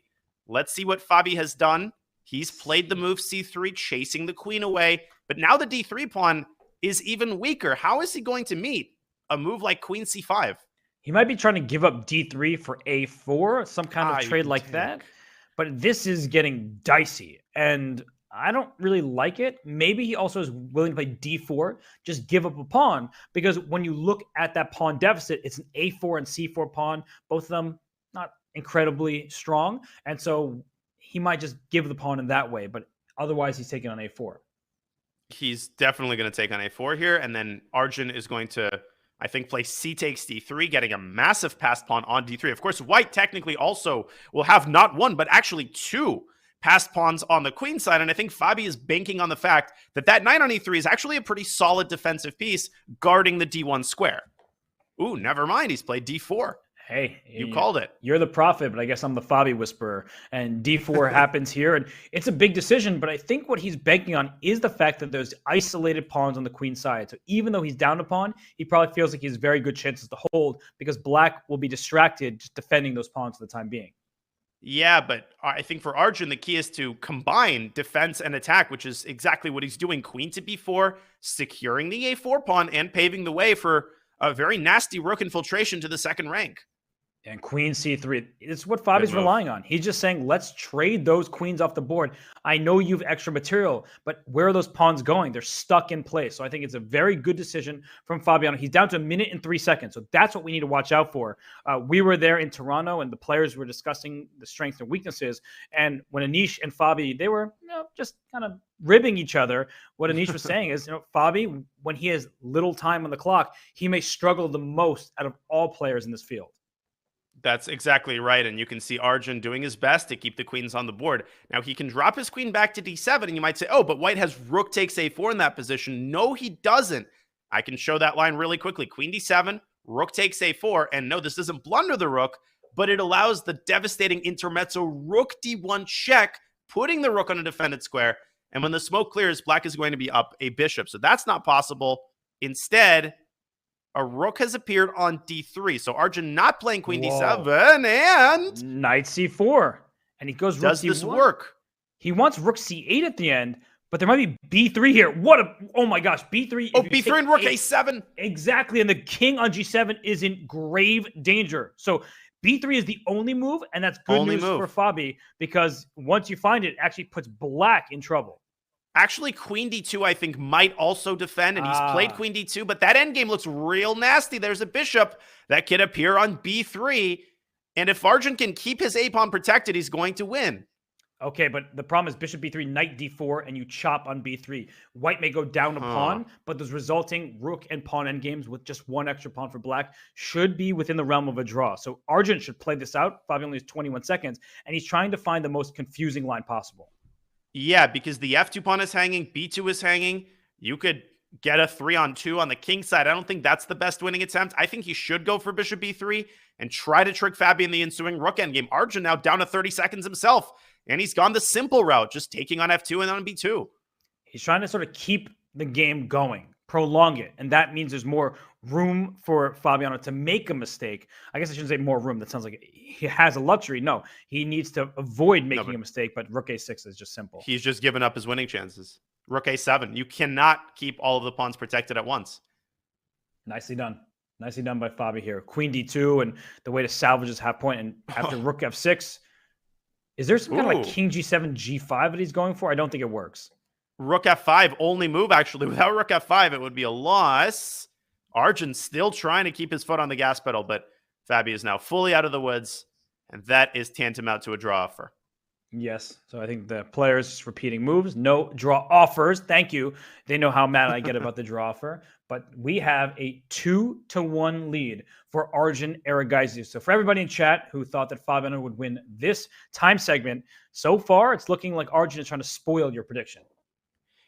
S6: Let's see what Fabi has done He's played the move c3, chasing the queen away, but now the d3 pawn is even weaker. How is he going to meet a move like queen c5?
S3: He might be trying to give up d3 for a4, some kind of trade like that. But this is getting dicey, and I don't really like it. Maybe he also is willing to play d4, just give up a pawn, because when you look at that pawn deficit, it's an a4 and c4 pawn, both of them not incredibly strong, and so he might just give the pawn in that way, but otherwise he's taking on a4.
S6: He's definitely going to take on a4 here, and then Arjun is going to, I think, play c takes d3, getting a massive passed pawn on d3. Of course, white technically also will have not one, but actually two passed pawns on the queen side, and I think Fabi is banking on the fact that that knight on e3 is actually a pretty solid defensive piece guarding the d1 square. Ooh, never mind, he's played d4.
S3: Hey,
S6: you called it.
S3: You're the prophet, but I guess I'm the Fabi whisperer. And d4 happens here, and it's a big decision, but I think what he's banking on is the fact that there's isolated pawns on the queen side. So even though he's down a pawn, he probably feels like he has very good chances to hold, because black will be distracted just defending those pawns for the time being.
S6: Yeah, but I think for Arjun, the key is to combine defense and attack, which is exactly what he's doing. Queen to b4, securing the a4 pawn, and paving the way for a very nasty rook infiltration to the second rank.
S3: And queen c3, it's what Fabi's relying on. He's just saying, let's trade those queens off the board. I know you've extra material, but where are those pawns going? They're stuck in place. So I think it's a very good decision from Fabiano. He's down to 1 minute and 3 seconds. So that's what we need to watch out for. We were there in Toronto, and the players were discussing the strengths and weaknesses. And when Anish and Fabi, they were just kind of ribbing each other. What Anish was saying is, Fabi, when he has little time on the clock, he may struggle the most out of all players in this field.
S6: That's exactly right, and you can see Arjun doing his best to keep the queens on the board. Now, he can drop his queen back to d7, and you might say, oh, but white has rook takes a4 in that position. No, he doesn't. I can show that line really quickly. Queen d7, rook takes a4, and no, this doesn't blunder the rook, but it allows the devastating intermezzo rook d1 check, putting the rook on a defended square, and when the smoke clears, black is going to be up a bishop, so that's not possible. Instead, a rook has appeared on d3. So Arjun not playing queen d7 and
S3: knight c4. And he goes rook
S6: does
S3: d1.
S6: This work?
S3: He wants rook c8 at the end, but there might be b3 here. Oh my gosh, b3.
S6: Oh, b3 and rook a7.
S3: Exactly. And the king on g7 is in grave danger. So b3 is the only move, and that's good news for Fabi, because once you find it, it actually puts black in trouble.
S6: Actually, queen d2, I think, might also defend, and he's played queen d2, but that endgame looks real nasty. There's a bishop that could appear on b3, and if Arjun can keep his a-pawn protected, he's going to win.
S3: Okay, but the problem is bishop b3, knight d4, and you chop on b3. White may go down a pawn, but those resulting rook and pawn endgames with just one extra pawn for black should be within the realm of a draw. So Arjun should play this out. Fabi only has 21 seconds, and he's trying to find the most confusing line possible.
S6: Yeah, because the f2 pawn is hanging, b2 is hanging. You could get a 3-on-2 on the king side. I don't think that's the best winning attempt. I think he should go for bishop b3 and try to trick Fabi in the ensuing rook endgame. Arjun now down to 30 seconds himself, and he's gone the simple route, just taking on f2 and on b2.
S3: He's trying to sort of keep the game going, prolong it, and that means there's more room for Fabiano to make a mistake. I guess I shouldn't say more room. That sounds like he has a luxury. No, he needs to avoid making a mistake, but rook a6 is just simple.
S6: He's just given up his winning chances. Rook a7. You cannot keep all of the pawns protected at once.
S3: Nicely done. Nicely done by Fabi here. Queen d2, and the way to salvage his half point, and after rook f6, is there some kind of like king g7, g5 that he's going for? I don't think it works.
S6: Rook f5, only move, actually. Without rook f5, it would be a loss. Arjun's still trying to keep his foot on the gas pedal, but Fabi is now fully out of the woods, and that is tantamount to a draw offer.
S3: Yes. So I think the players just repeating moves, no draw offers. Thank you. They know how mad I get about the draw offer, but we have a 2-1 lead for Arjun Erigaisi. So for everybody in chat who thought that Fabiano would win this time segment, so far it's looking like Arjun is trying to spoil your prediction.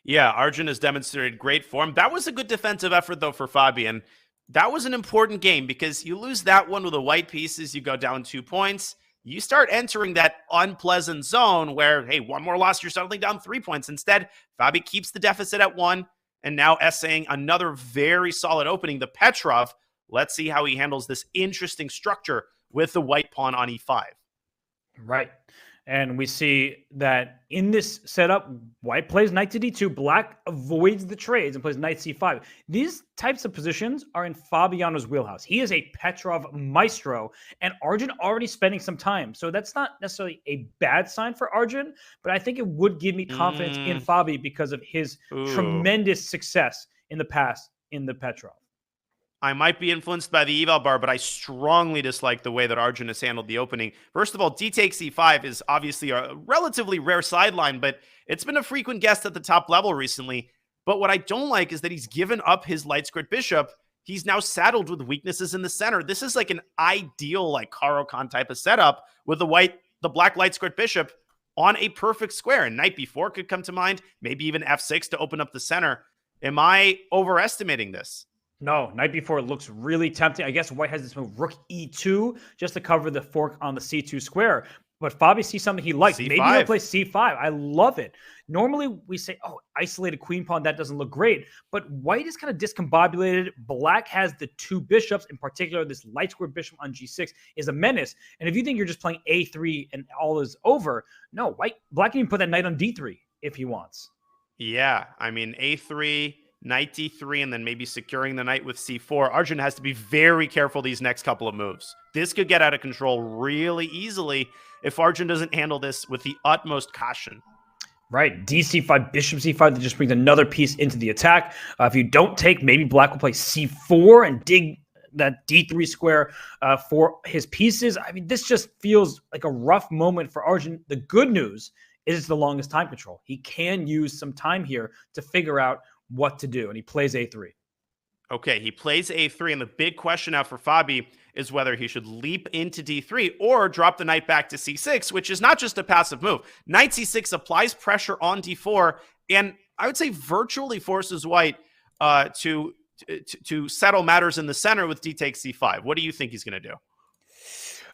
S6: Yeah, Arjun has demonstrated great form. That was a good defensive effort, though, for Fabi, and that was an important game because you lose that one with the white pieces, you go down 2 points. You start entering that unpleasant zone where, hey, one more loss, you're suddenly down 3 points. Instead, Fabi keeps the deficit at 1 and now essaying another very solid opening, the Petrov. Let's see how he handles this interesting structure with the white pawn on e5.
S3: Right. And we see that in this setup, white plays knight to d2, black avoids the trades and plays knight c5. These types of positions are in Fabiano's wheelhouse. He is a Petrov maestro, and Arjun already spending some time. So that's not necessarily a bad sign for Arjun, but I think it would give me confidence in Fabi because of his tremendous success in the past in the Petrov.
S6: I might be influenced by the eval bar, but I strongly dislike the way that Arjun has handled the opening. First of all, d takes e5 is obviously a relatively rare sideline, but it's been a frequent guest at the top level recently. But what I don't like is that he's given up his light squared bishop. He's now saddled with weaknesses in the center. This is like an ideal like Caro-Kann type of setup with the black light squared bishop on a perfect square. And knight b4 could come to mind, maybe even f6 to open up the center. Am I overestimating this?
S3: No, knight b4 looks really tempting. I guess white has this move, rook e2, just to cover the fork on the c2 square. But Fabi sees something he likes.
S6: C5.
S3: Maybe he'll play c5. I love it. Normally, we say, oh, isolated queen pawn, that doesn't look great. But white is kind of discombobulated. Black has the two bishops. In particular, this light squared bishop on g6 is a menace. And if you think you're just playing a3 and all is over, no, black can even put that knight on d3 if he wants.
S6: Yeah, I mean, a3... knight d3, and then maybe securing the knight with c4. Arjun has to be very careful these next couple of moves. This could get out of control really easily if Arjun doesn't handle this with the utmost caution.
S3: Right, dc5, bishop c5, that just brings another piece into the attack. If you don't take, maybe black will play c4 and dig that d3 square for his pieces. I mean, this just feels like a rough moment for Arjun. The good news is it's the longest time control. He can use some time here to figure out what to do, and he plays a3.
S6: Okay, he plays a3, and the big question now for Fabi is whether he should leap into d3 or drop the knight back to c6, which is not just a passive move. Knight c6 applies pressure on d4, and I would say virtually forces white to settle matters in the center with d takes c5. What do you think he's going to do?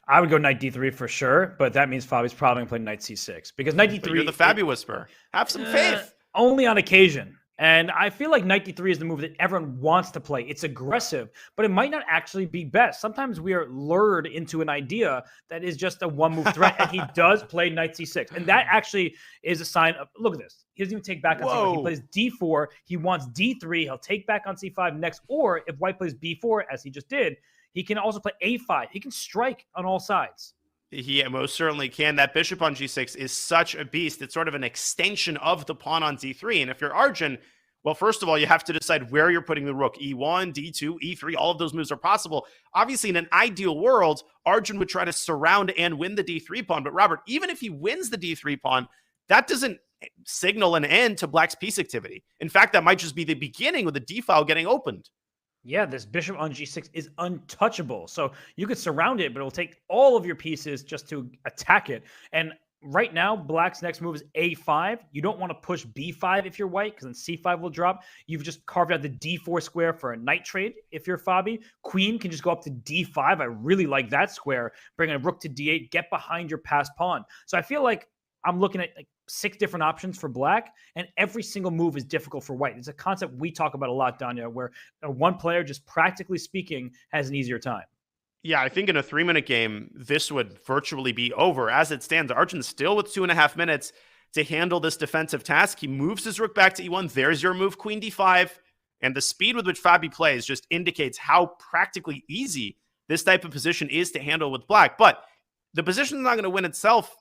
S3: I would go knight d3 for sure, but that means Fabi's probably going to play knight c6 because knight d3.
S6: But you're the Fabi whisperer. Have some faith.
S3: Only on occasion. And I feel like knight d3 is the move that everyone wants to play. It's aggressive, but it might not actually be best. Sometimes we are lured into an idea that is just a one-move threat, and he does play knight c6. And that actually is a sign of, look at this. He doesn't even take back on c4. He plays d4. He wants d3. He'll take back on c5 next. Or if white plays b4, as he just did, he can also play a5. He can strike on all sides.
S6: He most certainly can. That bishop on g6 is such a beast. It's sort of an extension of the pawn on d3. And if you're Arjun, well, first of all, you have to decide where you're putting the rook. e1, d2, e3, all of those moves are possible. Obviously, in an ideal world, Arjun would try to surround and win the d3 pawn. But Robert, even if he wins the d3 pawn, that doesn't signal an end to black's piece activity. In fact, that might just be the beginning with the d file getting opened.
S3: Yeah, this bishop on g6 is untouchable. So you could surround it, but it will take all of your pieces just to attack it. And right now, black's next move is a5. You don't want to push b5 if you're white, because then c5 will drop. You've just carved out the d4 square for a knight trade if you're Fabi. Queen can just go up to d5. I really like that square. Bring a rook to d8, get behind your passed pawn. So I feel like I'm looking at like 6 different options for black, and every single move is difficult for white. It's a concept we talk about a lot, Danya, where one player, just practically speaking, has an easier time.
S6: Yeah, I think in a 3-minute game, this would virtually be over. As it stands, Arjun's still with 2.5 minutes to handle this defensive task. He moves his rook back to e1. There's your move, queen d5. And the speed with which Fabi plays just indicates how practically easy this type of position is to handle with black. But the position is not going to win itself,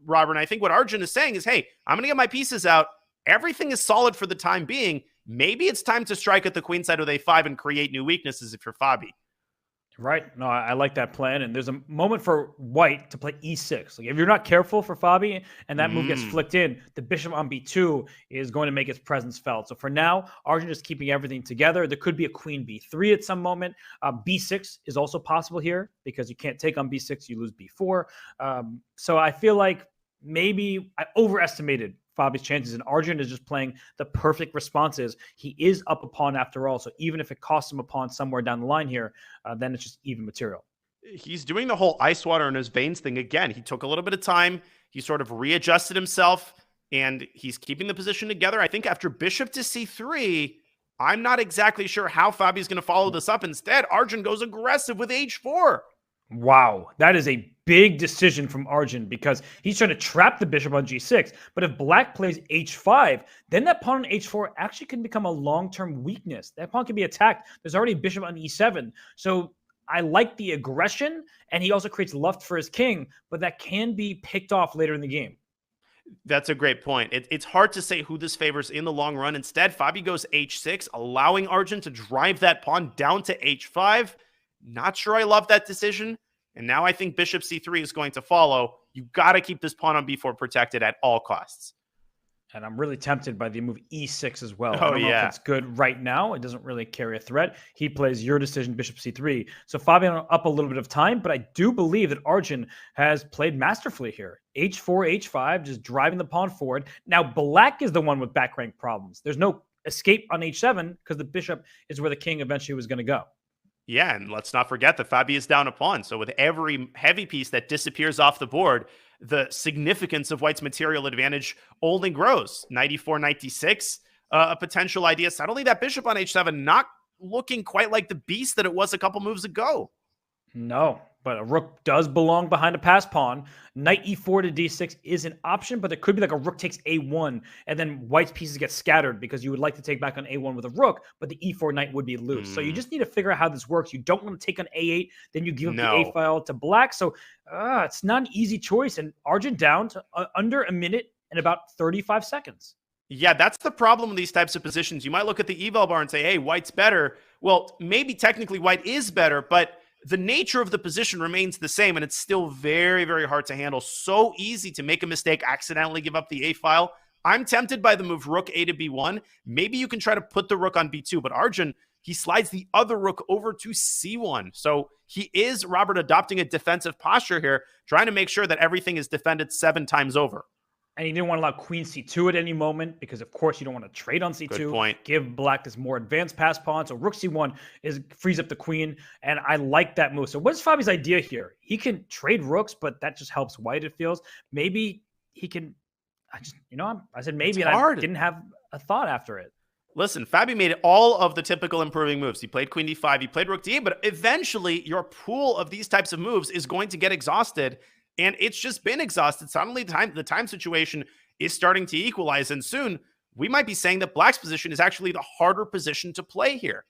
S6: Robert. And I think what Arjun is saying is, hey, I'm going to get my pieces out. Everything is solid for the time being. Maybe it's time to strike at the queen side with a5 and create new weaknesses if you're Fabi.
S3: Right. No, I like that plan. And there's a moment for white to play e6. Like if you're not careful for Fabi and that move gets flicked in, the bishop on b2 is going to make its presence felt. So for now, Arjun is keeping everything together. There could be a queen b3 at some moment. B6 is also possible here because you can't take on b6. You lose b4. So I feel like maybe I overestimated Fabi's chances, and Arjun is just playing the perfect responses. He is up a pawn after all, so even if it costs him a pawn somewhere down the line here, then it's just even material.
S6: He's doing the whole ice water in his veins thing again. He took a little bit of time. He sort of readjusted himself, and he's keeping the position together. I think after bishop to c3, I'm not exactly sure how Fabi's going to follow this up. Instead, Arjun goes aggressive with h4.
S3: Wow, that is a big decision from Arjun because he's trying to trap the bishop on g6. But if black plays h5, then that pawn on h4 actually can become a long-term weakness. That pawn can be attacked. There's already a bishop on e7. So I like the aggression, and he also creates luft for his king, but that can be picked off later in the game.
S6: That's a great point. It's hard to say who this favors in the long run. Instead, Fabi goes h6, allowing Arjun to drive that pawn down to h5. Not sure I love that decision. And now I think bishop c3 is going to follow. You got to keep this pawn on b4 protected at all costs.
S3: And I'm really tempted by the move e6 as well.
S6: Oh,
S3: I don't know if it's good right now. It doesn't really carry a threat. He plays your decision, bishop c3. So Fabian up a little bit of time, but I do believe that Arjun has played masterfully here. h4, h5, just driving the pawn forward. Now, black is the one with back rank problems. There's no escape on h7 because the bishop is where the king eventually was going to go.
S6: Yeah, and let's not forget that Fabi is down a pawn. So with every heavy piece that disappears off the board, the significance of white's material advantage only grows. 94, 96, a potential idea. Suddenly that bishop on h7 not looking quite like the beast that it was a couple moves ago.
S3: No, but a rook does belong behind a pass pawn. Knight e4 to d6 is an option, but it could be like a rook takes a1, and then white's pieces get scattered because you would like to take back on a1 with a rook, but the e4 knight would be loose. So you just need to figure out how this works. You don't want to take on a8, then you give up the a file to black. So it's not an easy choice, and Arjun down to under a minute and about 35 seconds.
S6: Yeah, that's the problem with these types of positions. You might look at the eval bar and say, hey, white's better. Well, maybe technically white is better, but the nature of the position remains the same, and it's still very, very hard to handle. So easy to make a mistake, accidentally give up the A file. I'm tempted by the move rook A to B1. Maybe you can try to put the rook on B2, but Arjun, he slides the other rook over to C1. So he is, Robert, adopting a defensive posture here, trying to make sure that everything is defended 7 times over.
S3: And you didn't want to allow queen c2 at any moment because, of course, you don't want to trade on c2.
S6: Good point.
S3: Give black this more advanced pass pawn. So rook c1 frees up the queen, and I like that move. So what's Fabi's idea here? He can trade rooks, but that just helps white, it feels. Maybe he can – I said maybe, and I didn't have a thought after it.
S6: Listen, Fabi made all of the typical improving moves. He played queen d5, he played rook d8, but eventually your pool of these types of moves is going to get exhausted. And it's just been exhausted. Suddenly, the time situation is starting to equalize. And soon, we might be saying that black's position is actually the harder position to play here.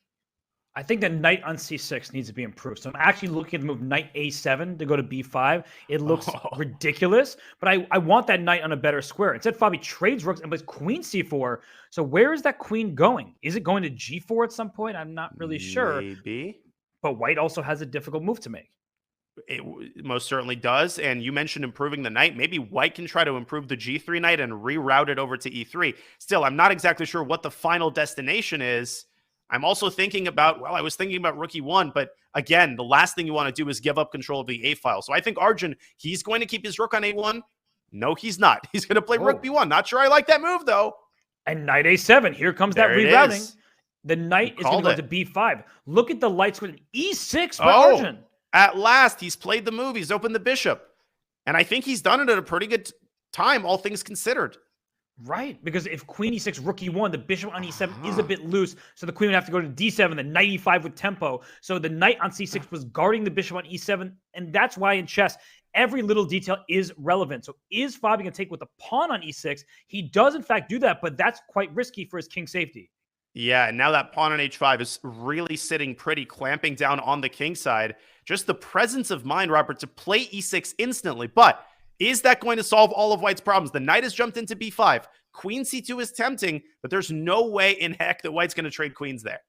S3: I think that knight on c6 needs to be improved. So I'm actually looking at the move knight a7 to go to b5. It looks ridiculous, but I want that knight on a better square. Instead, Fabi trades rooks and plays queen c4. So where is that queen going? Is it going to g4 at some point? I'm not really sure.
S6: Maybe.
S3: But white also has a difficult move to make.
S6: It most certainly does. And you mentioned improving the knight. Maybe white can try to improve the g3 knight and reroute it over to e3. Still, I'm not exactly sure what the final destination is. I'm also thinking about, I was thinking about rook e1, but again, the last thing you want to do is give up control of the a file. So I think Arjun, he's going to keep his rook on a1. No, he's not. He's going to play rook b1. Not sure I like that move, though.
S3: And knight a7. Here comes that rerouting. The knight is going to go to b5. Look at the light square. E6 by Arjun.
S6: At last, he's played the move. He's opened the bishop. And I think he's done it at a pretty good time, all things considered.
S3: Right, because if queen e6, rook e1, the bishop on e7 is a bit loose, so the queen would have to go to d7, the knight e5 with tempo. So the knight on c6 was guarding the bishop on e7, and that's why in chess, every little detail is relevant. So is Fabi going to take with the pawn on e6? He does, in fact, do that, but that's quite risky for his king safety.
S6: Yeah, and now that pawn on h5 is really sitting pretty, clamping down on the king side. Just the presence of mind, Robert, to play e6 instantly. But is that going to solve all of white's problems? The knight has jumped into b5. Queen c2 is tempting, but there's no way in heck that white's going to trade queens there.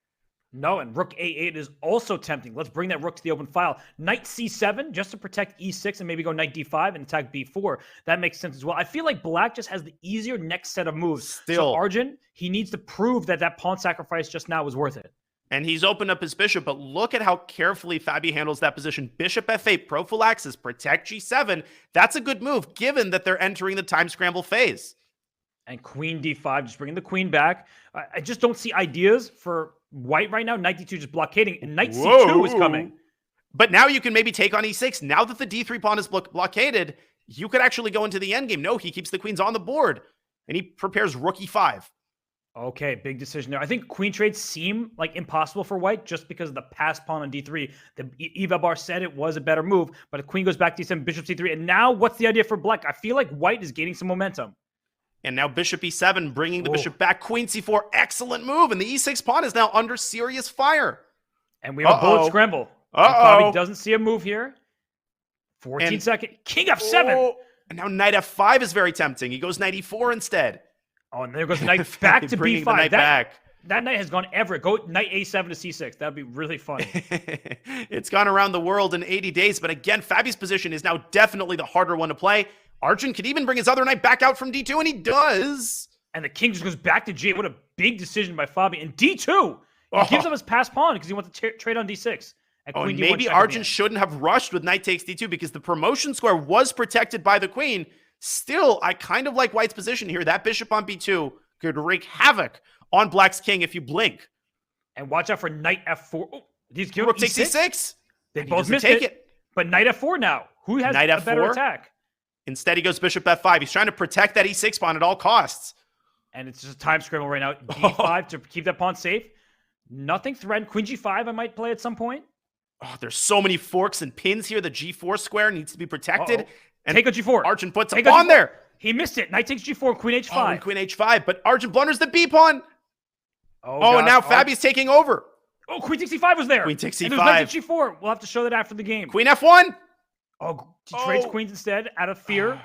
S3: No, and rook a8 is also tempting. Let's bring that rook to the open file. Knight c7 just to protect e6 and maybe go knight d5 and attack b4. That makes sense as well. I feel like black just has the easier next set of moves. So Arjun, he needs to prove that that pawn sacrifice just now was worth it.
S6: And he's opened up his bishop, but look at how carefully Fabi handles that position. Bishop f8, prophylaxis, protect g7. That's a good move, given that they're entering the time scramble phase.
S3: And queen d5, just bringing the queen back. I just don't see ideas for white right now. Knight d2 just blockading, and knight c2 is coming.
S6: But now you can maybe take on e6. Now that the d3 pawn is blockaded, you could actually go into the endgame. No, he keeps the queens on the board, and he prepares rook e5.
S3: Okay, big decision there. I think queen trades seem like impossible for white just because of the pass pawn on d3. The Eva Bar said it was a better move, but if queen goes back to d7, bishop c3, and now what's the idea for black? I feel like white is gaining some momentum.
S6: And now bishop e7, bringing the bishop back. Queen c4, excellent move. And the e6 pawn is now under serious fire.
S3: And we have a bullet scramble. Bobby doesn't see a move here. 14 seconds. King f7.
S6: And now knight f5 is very tempting. He goes knight e4 instead.
S3: Oh, and there goes knight back to b5.
S6: The knight back.
S3: That knight has gone ever. Go knight a7 to c6. That would be really funny.
S6: It's gone around the world in 80 days. But again, Fabi's position is now definitely the harder one to play. Arjun could even bring his other knight back out from d2, and he does.
S3: And the king just goes back to g8. What a big decision by Fabi. And d2. He gives up his pass pawn because he wants to trade on d6.
S6: And maybe Arjun shouldn't have rushed with knight takes d2 because the promotion square was protected by the queen. Still, I kind of like white's position here. That bishop on b2 could wreak havoc on black's king if you blink.
S3: And watch out for knight f4. Oh, he's
S6: Rook takes e6.
S3: They both missed it. But knight f4 now. Who has
S6: knight
S3: a
S6: f4?
S3: better attack?
S6: Instead, he goes bishop f5. He's trying to protect that e6 pawn at all costs.
S3: And it's just a time scramble right now. d5 to keep that pawn safe. Nothing threatened. Queen g5 I might play at some point.
S6: Oh, there's so many forks and pins here. The g4 square needs to be protected. And
S3: take a g4.
S6: Arjun puts a pawn there.
S3: He missed it. Knight takes g4, queen h5.
S6: Oh, and queen h5, but Arjun blunders the b pawn.
S3: Oh,
S6: and now Fabi's taking over.
S3: Oh, queen takes e5 was there.
S6: Queen takes e5.
S3: And knight takes g4. We'll have to show that after the game.
S6: Queen f1.
S3: Oh, he trades queens instead out of fear.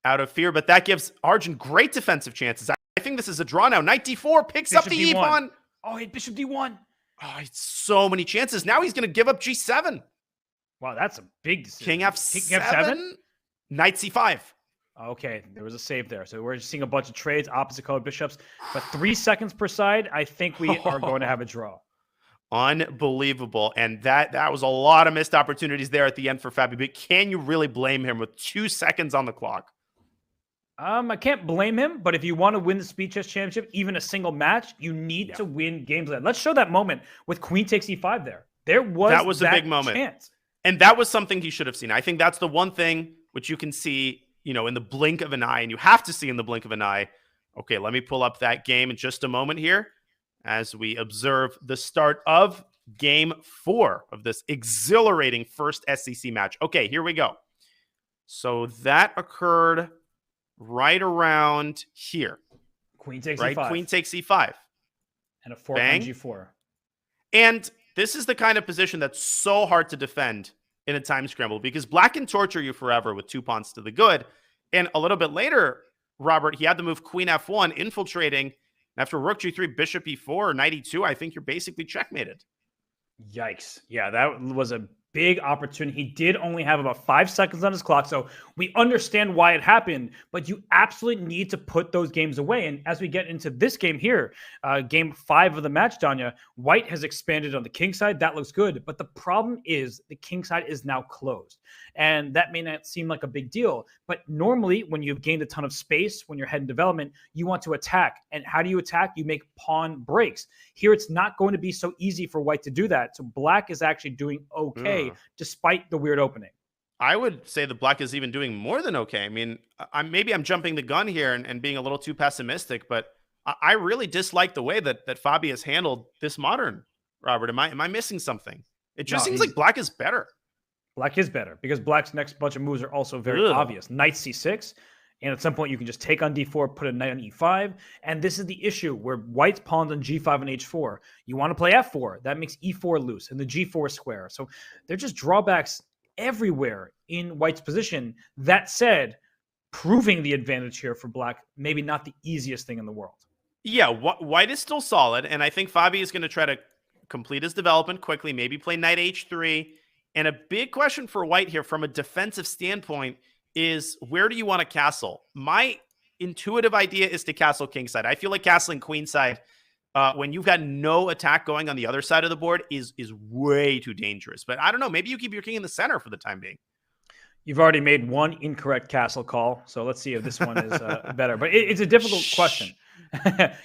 S6: Out of fear, but that gives Arjun great defensive chances. I think this is a draw now. Knight d4 picks up the e pawn.
S3: Oh, he had bishop d1.
S6: Oh, so many chances. Now he's going to give up g7.
S3: Wow, that's a big decision.
S6: King f7. Knight c5.
S3: Okay, there was a save there. So we're just seeing a bunch of trades, opposite colored bishops. But 3 seconds per side, I think we are going to have a draw.
S6: Unbelievable. And that was a lot of missed opportunities there at the end for Fabi. But can you really blame him with 2 seconds on the clock?
S3: I can't blame him, but if you want to win the Speed Chess Championship, even a single match, you need to win games like that. Let's show that moment with queen takes e5 there. That was a big moment. Chance.
S6: And that was something he should have seen. I think that's the one thing which you can see, in the blink of an eye, and you have to see in the blink of an eye. Okay, let me pull up that game in just a moment here as we observe the start of game 4 of this exhilarating first SEC match. Okay, here we go. So that occurred right around here.
S3: Queen takes
S6: e5.
S3: e5.
S6: Queen takes e5.
S3: And a fork on g4.
S6: And this is the kind of position that's so hard to defend in a time scramble because black can torture you forever with 2 pawns to the good. And a little bit later, Robert, he had to move queen f1, infiltrating. After rook g3, bishop e4, or knight e2, I think you're basically checkmated.
S3: Yikes. Yeah, that was a big opportunity. He did only have about 5 seconds on his clock, so we understand why it happened, but you absolutely need to put those games away. And as we get into this game here, game 5 of the match, Danya, white has expanded on the king side. That looks good, but the problem is the king side is now closed. And that may not seem like a big deal, but normally when you've gained a ton of space, when you're head in development, you want to attack. And how do you attack? You make pawn breaks. Here, it's not going to be so easy for white to do that. So black is actually doing okay, despite the weird opening.
S6: I would say the black is even doing more than okay. I mean, maybe I'm jumping the gun here and being a little too pessimistic, but I really dislike the way that Fabi has handled this modern. Robert, am I missing something? It just seems like black is better.
S3: Black is better because black's next bunch of moves are also very obvious. Knight c6, and at some point you can just take on d4, put a knight on e5, and this is the issue where white's pawns on g5 and h4. You want to play f4, that makes e4 loose, and the g4 square. So they're just drawbacks everywhere in white's position. That said, proving the advantage here for black, maybe not the easiest thing in the world.
S6: Yeah, white is still solid, and I think Fabi is going to try to complete his development quickly, maybe play knight h3. And a big question for white here from a defensive standpoint is, where do you want to castle? My intuitive idea is to castle kingside. I feel like castling queenside when you've got no attack going on the other side of the board is way too dangerous. But I don't know. Maybe you keep your king in the center for the time being.
S3: You've already made one incorrect castle call, so let's see if this one is better. But it's a difficult question.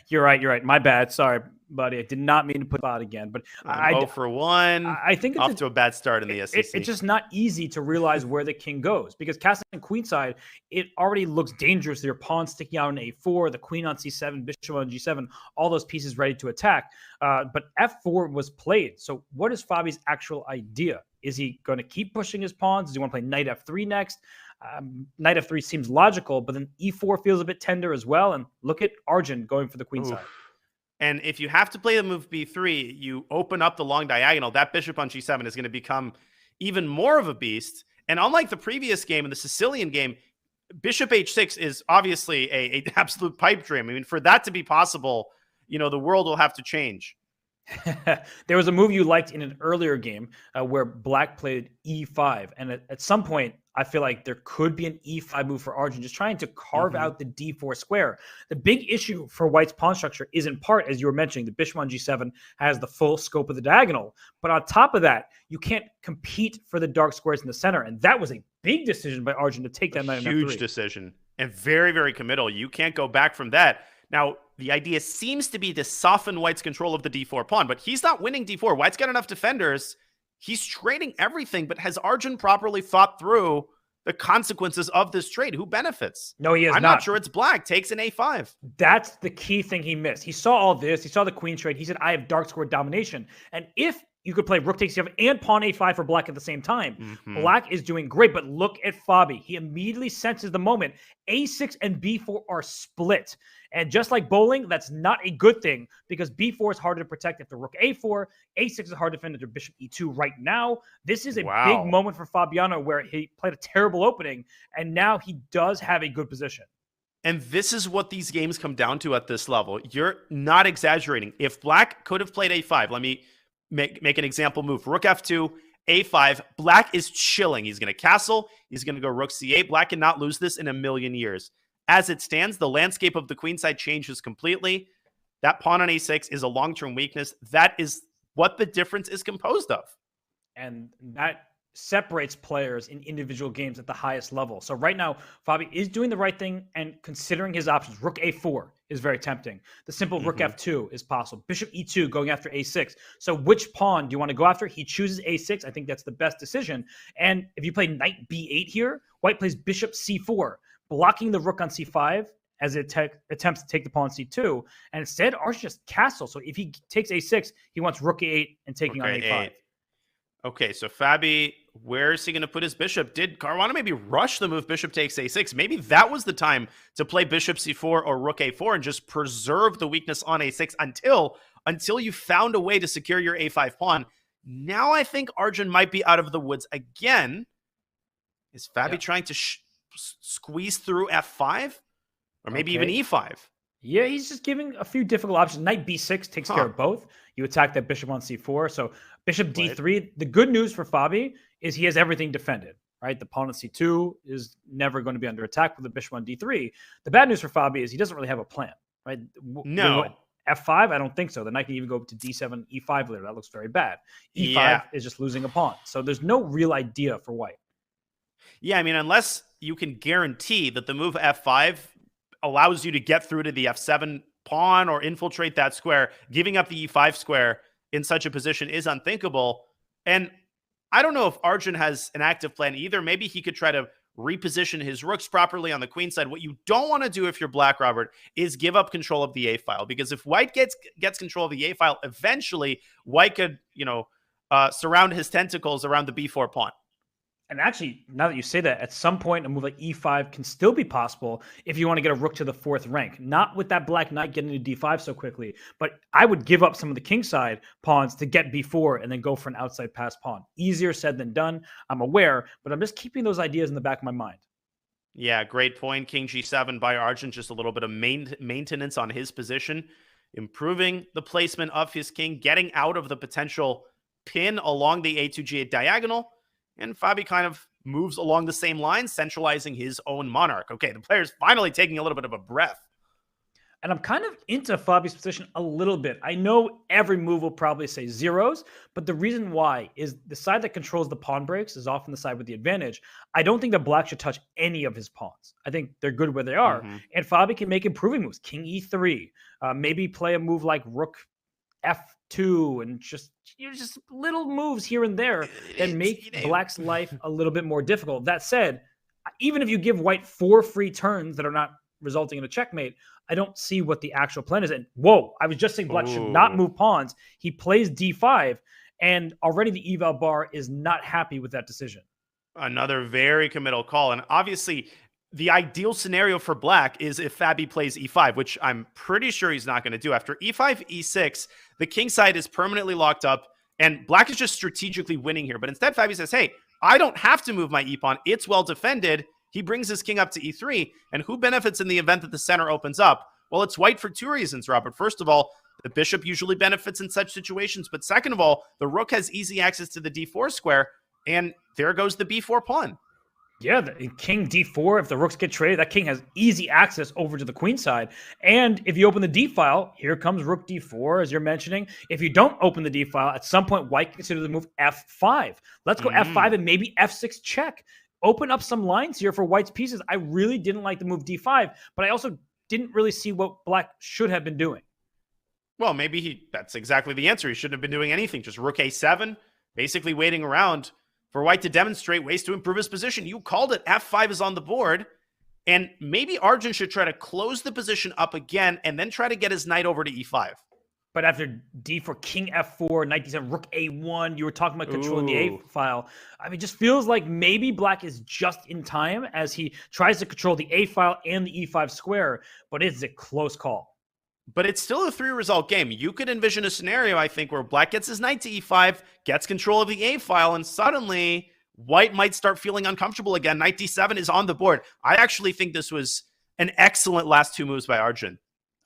S3: You're right. My bad. Sorry. buddy. I did not mean to put spot again, but
S6: I 0 for 1.
S3: I think it's
S6: off to a bad start in the SEC.
S3: It's just not easy to realize where the king goes because castling queenside, it already looks dangerous. Your pawn sticking out on A4, the queen on C7, bishop on G7, all those pieces ready to attack. But F4 was played. So what is Fabi's actual idea? Is he going to keep pushing his pawns? Does he want to play knight F3 next? Knight F3 seems logical, but then E4 feels a bit tender as well. And look at Arjun going for the queenside.
S6: And if you have to play the move B3, you open up the long diagonal. That bishop on G7 is going to become even more of a beast. And unlike the previous game, in the Sicilian game, bishop H6 is obviously an absolute pipe dream. I mean, for that to be possible, the world will have to change.
S3: There was a move you liked in an earlier game where Black played E5. And at some point, I feel like there could be an E5 move for Arjun, just trying to carve out the D4 square. The big issue for White's pawn structure is in part, as you were mentioning, the bishop on G7 has the full scope of the diagonal. But on top of that, you can't compete for the dark squares in the center. And that was a big decision by Arjun to take that knight on F3.
S6: Huge decision. And very, very committal. You can't go back from that. Now, the idea seems to be to soften White's control of the D4 pawn, but he's not winning D4. White's got enough defenders. He's trading everything, but has Arjun properly thought through the consequences of this trade? Who benefits?
S3: No, he has
S6: I'm not sure it's Black. Takes an A5.
S3: That's the key thing he missed. He saw all this. He saw the queen trade. He said, I have dark square domination. And if you could play rook takes C7 and pawn A5 for Black at the same time, Black is doing great. But look at Fabi. He immediately senses the moment. A6 and B4 are split. And just like bowling, that's not a good thing because B4 is harder to protect after rook A4. A6 is hard to defend after bishop E2 right now. This is a big moment for Fabiano where he played a terrible opening, and now he does have a good position.
S6: And this is what these games come down to at this level. You're not exaggerating. If Black could have played A5, let me make an example move. Rook F2, A5. Black is chilling. He's going to castle. He's going to go rook C8. Black cannot lose this in a million years. As it stands, the landscape of the queenside changes completely. That pawn on A6 is a long-term weakness. That is what the difference is composed of.
S3: And that separates players in individual games at the highest level. So right now, Fabi is doing the right thing and considering his options. Rook A4 is very tempting. The simple rook F2 is possible. Bishop E2 going after A6. So which pawn do you want to go after? He chooses A6. I think that's the best decision. And if you play knight B8 here, White plays bishop C4, blocking the rook on C5 as it attempts to take the pawn on C2. And instead, Arjun just castle. So if he takes A6, he wants rook A8 and taking on A5.
S6: Okay, so Fabi, where is he going to put his bishop? Did Caruana maybe rush the move bishop takes A6? Maybe that was the time to play bishop C4 or rook A4 and just preserve the weakness on A6 until you found a way to secure your A5 pawn. Now I think Arjun might be out of the woods again. Is Fabi trying to squeeze through F5? Or maybe even E5?
S3: Yeah, he's just giving a few difficult options. Knight B6 takes care of both. You attack that bishop on C4. So bishop D3. The good news for Fabi is he has everything defended, right? The pawn on C2 is never going to be under attack with the bishop on D3. The bad news for Fabi is he doesn't really have a plan, right?
S6: No.
S3: F5? I don't think so. The knight can even go to D7, E5 later. That looks very bad. E5 is just losing a pawn. So there's no real idea for White.
S6: Yeah, I mean, unless you can guarantee that the move F5 allows you to get through to the F7 pawn or infiltrate that square, giving up the E5 square in such a position is unthinkable. And I don't know if Arjun has an active plan either. Maybe he could try to reposition his rooks properly on the queen side. What you don't want to do if you're Black, Robert, is give up control of the A file, because if White gets control of the A file, eventually White could, surround his tentacles around the B4 pawn.
S3: And actually, now that you say that, at some point, a move like E5 can still be possible if you want to get a rook to the 4th rank. Not with that Black knight getting to D5 so quickly, but I would give up some of the kingside pawns to get B4 and then go for an outside pass pawn. Easier said than done, I'm aware, but I'm just keeping those ideas in the back of my mind.
S6: Yeah, great point. King G7 by Arjun, just a little bit of maintenance on his position, improving the placement of his king, getting out of the potential pin along the A2G8 diagonal. And Fabi kind of moves along the same line, centralizing his own monarch. Okay, the player's finally taking a little bit of a breath.
S3: And I'm kind of into Fabi's position a little bit. I know every move will probably say zeros, but the reason why is the side that controls the pawn breaks is often the side with the advantage. I don't think that Black should touch any of his pawns. I think they're good where they are. And Fabi can make improving moves. King E3, maybe play a move like Rook F2 and just little moves here and there that make Black's life a little bit more difficult. That said, even if you give White 4 free turns that are not resulting in a checkmate, I don't see what the actual plan is. And I was just saying Black should not move pawns. He plays D5, and already the eval bar is not happy with that decision.
S6: Another very committal call. And obviously, the ideal scenario for Black is if Fabi plays E5, which I'm pretty sure he's not going to do. After E5, E6, the king side is permanently locked up, and Black is just strategically winning here. But instead, Fabi says, hey, I don't have to move my E-pawn. It's well defended. He brings his king up to E3, and who benefits in the event that the center opens up? Well, it's White for 2 reasons, Robert. First of all, the bishop usually benefits in such situations, but second of all, the rook has easy access to the D4 square, and there goes the B4 pawn.
S3: Yeah, the king D4, if the rooks get traded, that king has easy access over to the queen side. And if you open the D file, here comes rook D4, as you're mentioning. If you don't open the D file, at some point, White can consider the move F5. Let's go F5 and maybe F6 check. Open up some lines here for White's pieces. I really didn't like the move D5, but I also didn't really see what Black should have been doing.
S6: Well, maybe that's exactly the answer. He shouldn't have been doing anything. Just rook A7, basically waiting around for White to demonstrate ways to improve his position. You called it. F5 is on the board. And maybe Arjun should try to close the position up again and then try to get his knight over to E5.
S3: But after D4, king F4, knight D7, rook A1, you were talking about controlling the A file. I mean, it just feels like maybe Black is just in time as he tries to control the A file and the E5 square, but it's a close call.
S6: But it's still a 3-result game. You could envision a scenario, I think, where Black gets his knight to E5, gets control of the A file, and suddenly White might start feeling uncomfortable again. Knight D7 is on the board. I actually think this was an excellent last 2 moves by Arjun.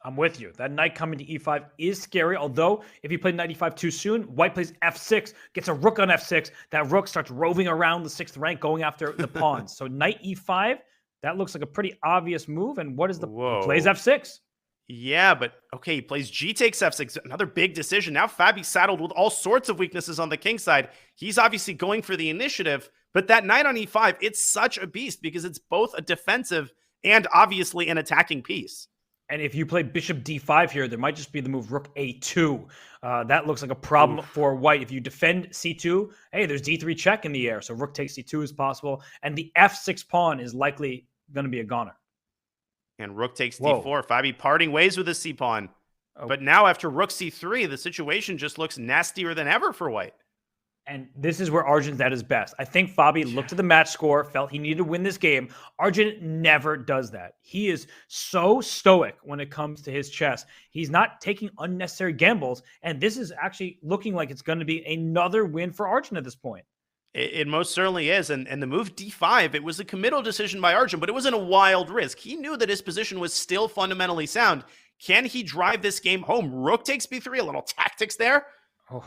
S3: I'm with you. That knight coming to E5 is scary, although if you play knight E5 too soon, White plays F6, gets a rook on F6. That rook starts roving around the 6th rank, going after the pawns. So knight E5, that looks like a pretty obvious move. And what is the plays F6?
S6: Yeah, but okay, he plays G takes F6, another big decision. Now Fabi's saddled with all sorts of weaknesses on the king side. He's obviously going for the initiative, but that knight on E5, it's such a beast because it's both a defensive and obviously an attacking piece.
S3: And if you play bishop D5 here, there might just be the move rook A2. That looks like a problem for White. If you defend C2, hey, there's D3 check in the air, so rook takes C2 is possible. And the F6 pawn is likely going to be a goner.
S6: And rook takes D4. Fabi parting ways with his C-pawn. But now after rook C3, the situation just looks nastier than ever for White.
S3: And this is where Arjun's at his best. I think Fabi looked at the match score, felt he needed to win this game. Arjun never does that. He is so stoic when it comes to his chess. He's not taking unnecessary gambles. And this is actually looking like it's going to be another win for Arjun at this point.
S6: It most certainly is. And the move D5, it was a committal decision by Arjun, but it wasn't a wild risk. He knew that his position was still fundamentally sound. Can he drive this game home? Rook takes B3, a little tactics there.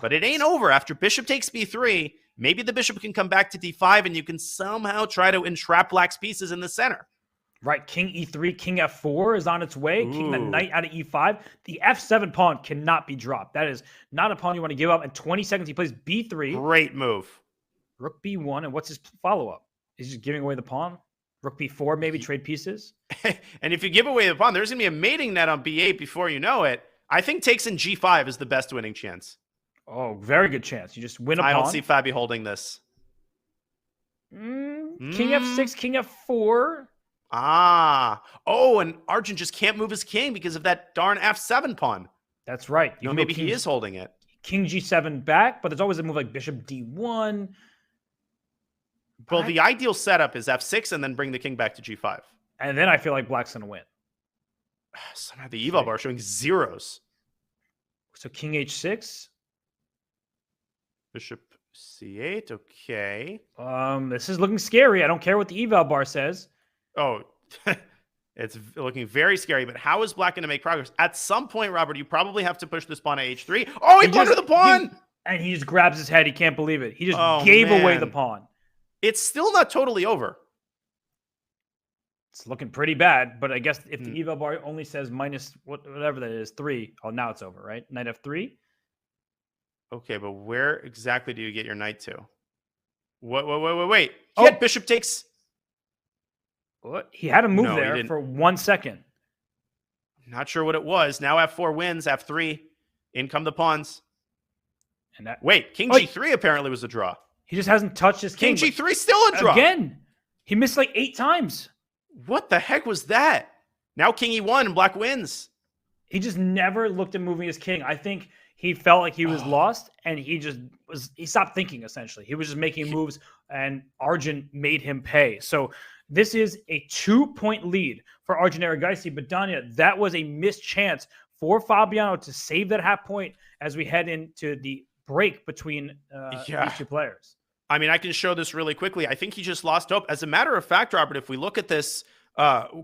S6: But it ain't over. After bishop takes B3, maybe the bishop can come back to D5 and you can somehow try to entrap Black's pieces in the center.
S3: Right, king E3, king F4 is on its way. Kicking the knight out of E5. The F7 pawn cannot be dropped. That is not a pawn you want to give up. In 20 seconds, he plays B3.
S6: Great move.
S3: Rook B1, and what's his follow-up? Is he just giving away the pawn? Rook B4, maybe trade pieces?
S6: And if you give away the pawn, there's going to be a mating net on B8 before you know it. I think takes in G5 is the best winning chance.
S3: Oh, very good chance. You just win a pawn.
S6: I don't see Fabi holding this.
S3: King F6, king F4.
S6: Oh, and Arjun just can't move his king because of that darn F7 pawn.
S3: That's right.
S6: No, maybe he is holding it.
S3: King G7 back, but there's always a move like bishop D1.
S6: Well, the ideal setup is F6 and then bring the king back to G5.
S3: And then I feel like Black's going to win.
S6: Somehow the eval bar showing zeros.
S3: So king H6.
S6: Bishop C8, okay.
S3: This is looking scary. I don't care what the eval bar says.
S6: Oh, it's looking very scary, but how is Black going to make progress? At some point, Robert, you probably have to push this pawn to H3. Oh, he blundered the pawn!
S3: And he just grabs his head. He can't believe it. He just gave away the pawn.
S6: It's still not totally over.
S3: It's looking pretty bad, but I guess if the eval bar only says minus whatever that is, 3, now it's over, right? Knight F3?
S6: Okay, but where exactly do you get your knight to? Wait. He had bishop takes...
S3: What? He had a move there for 1 second.
S6: Not sure what it was. Now F4 wins, F3. In come the pawns.
S3: And that,
S6: Wait, King G3 apparently was a draw.
S3: he just hasn't touched his king.
S6: King G3 still a draw.
S3: Again, he missed like 8 times.
S6: What the heck was that? Now King E1 and black wins.
S3: He just never looked at moving his king. I think he felt like he was lost, and he stopped thinking, essentially. He was just making moves, and Arjun made him pay. So this is a 2-point lead for Arjun Erigaisi. But Danya, that was a missed chance for Fabiano to save that half point as we head into the break between these two players.
S6: I mean, I can show this really quickly. I think he just lost hope. As a matter of fact, Robert, if we look at this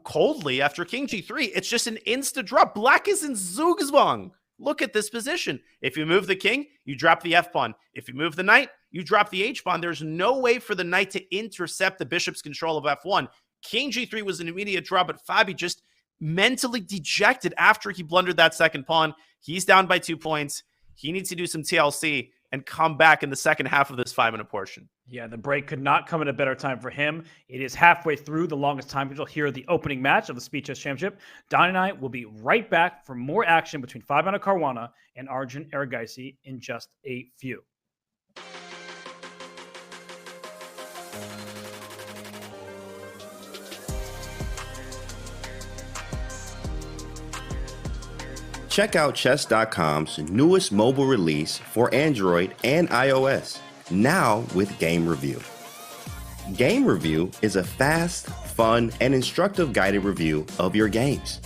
S6: coldly after King G3, it's just an insta drop. Black is in Zugzwang. Look at this position. If you move the king, you drop the F pawn. If you move the knight, you drop the H pawn. There's no way for the knight to intercept the bishop's control of F1. King G3 was an immediate draw, but Fabi just mentally dejected after he blundered that second pawn. He's down by 2 points. He needs to do some TLC and come back in the second half of this 5-minute portion.
S3: Yeah, the break could not come at a better time for him. It is halfway through the longest time schedule here at the opening match of the Speed Chess Championship. Don and I will be right back for more action between Fabiano Caruana and Arjun Erigaisi in just a few.
S7: Check out Chess.com's newest mobile release for Android and iOS, now with Game Review. Game Review is a fast, fun, and instructive guided review of your games.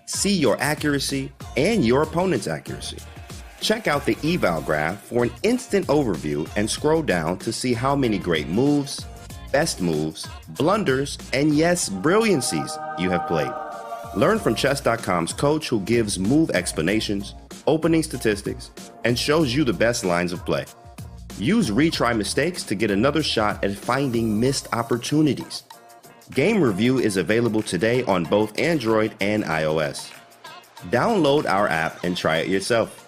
S7: See your accuracy and your opponent's accuracy. Check out the eval graph for an instant overview and scroll down to see how many great moves, best moves, blunders, and yes, brilliancies you have played. Learn from Chess.com's coach who gives move explanations, opening statistics, and shows you the best lines of play. Use retry mistakes to get another shot at finding missed opportunities. Game Review is available today on both Android and iOS. Download our app and try it yourself.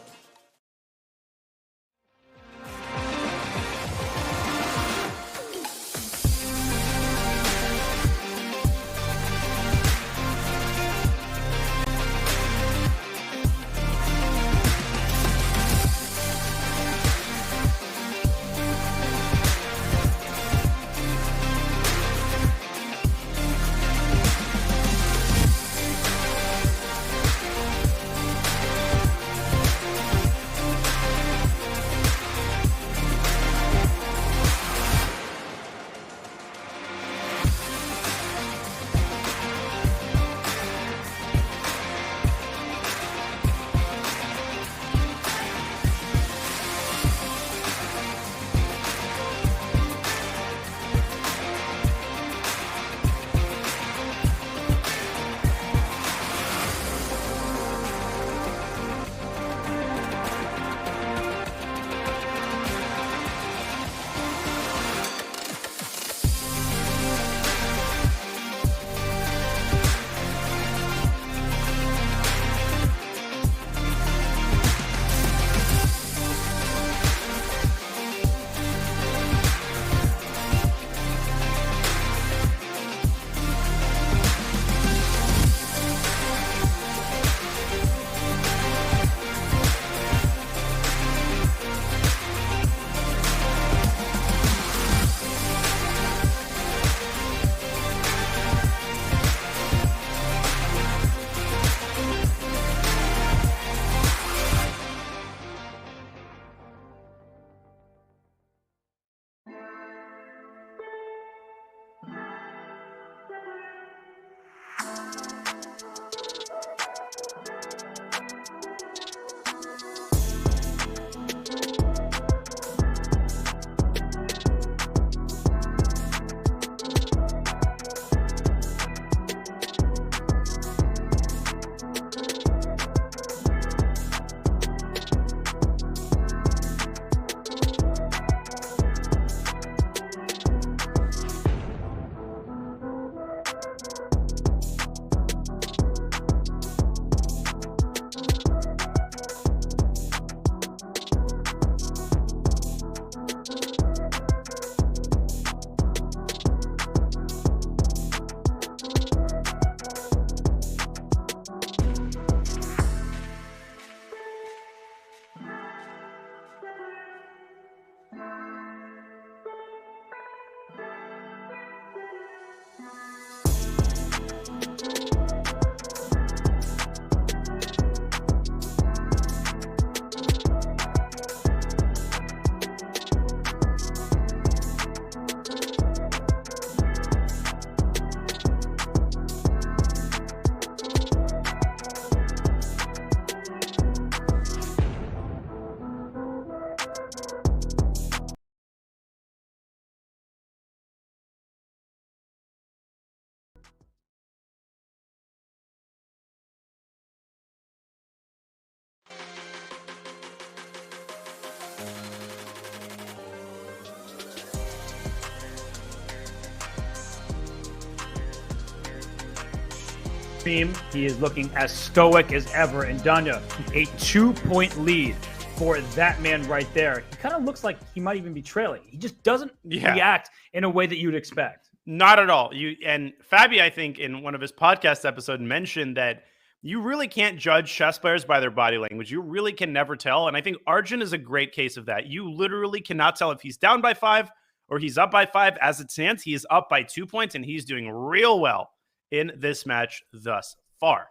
S3: stream, he is looking as stoic as ever. And Danya, a 2-point lead for that man right there. He kind of looks like he might even be trailing. He just doesn't react in a way that you'd expect.
S6: Not at all. And Fabi, I think, in one of his podcast episodes, mentioned that you really can't judge chess players by their body language. You really can never tell. And I think Arjun is a great case of that. You literally cannot tell if he's down by 5 or he's up by 5. As it stands, he is up by 2 points, and he's doing real well in this match thus far.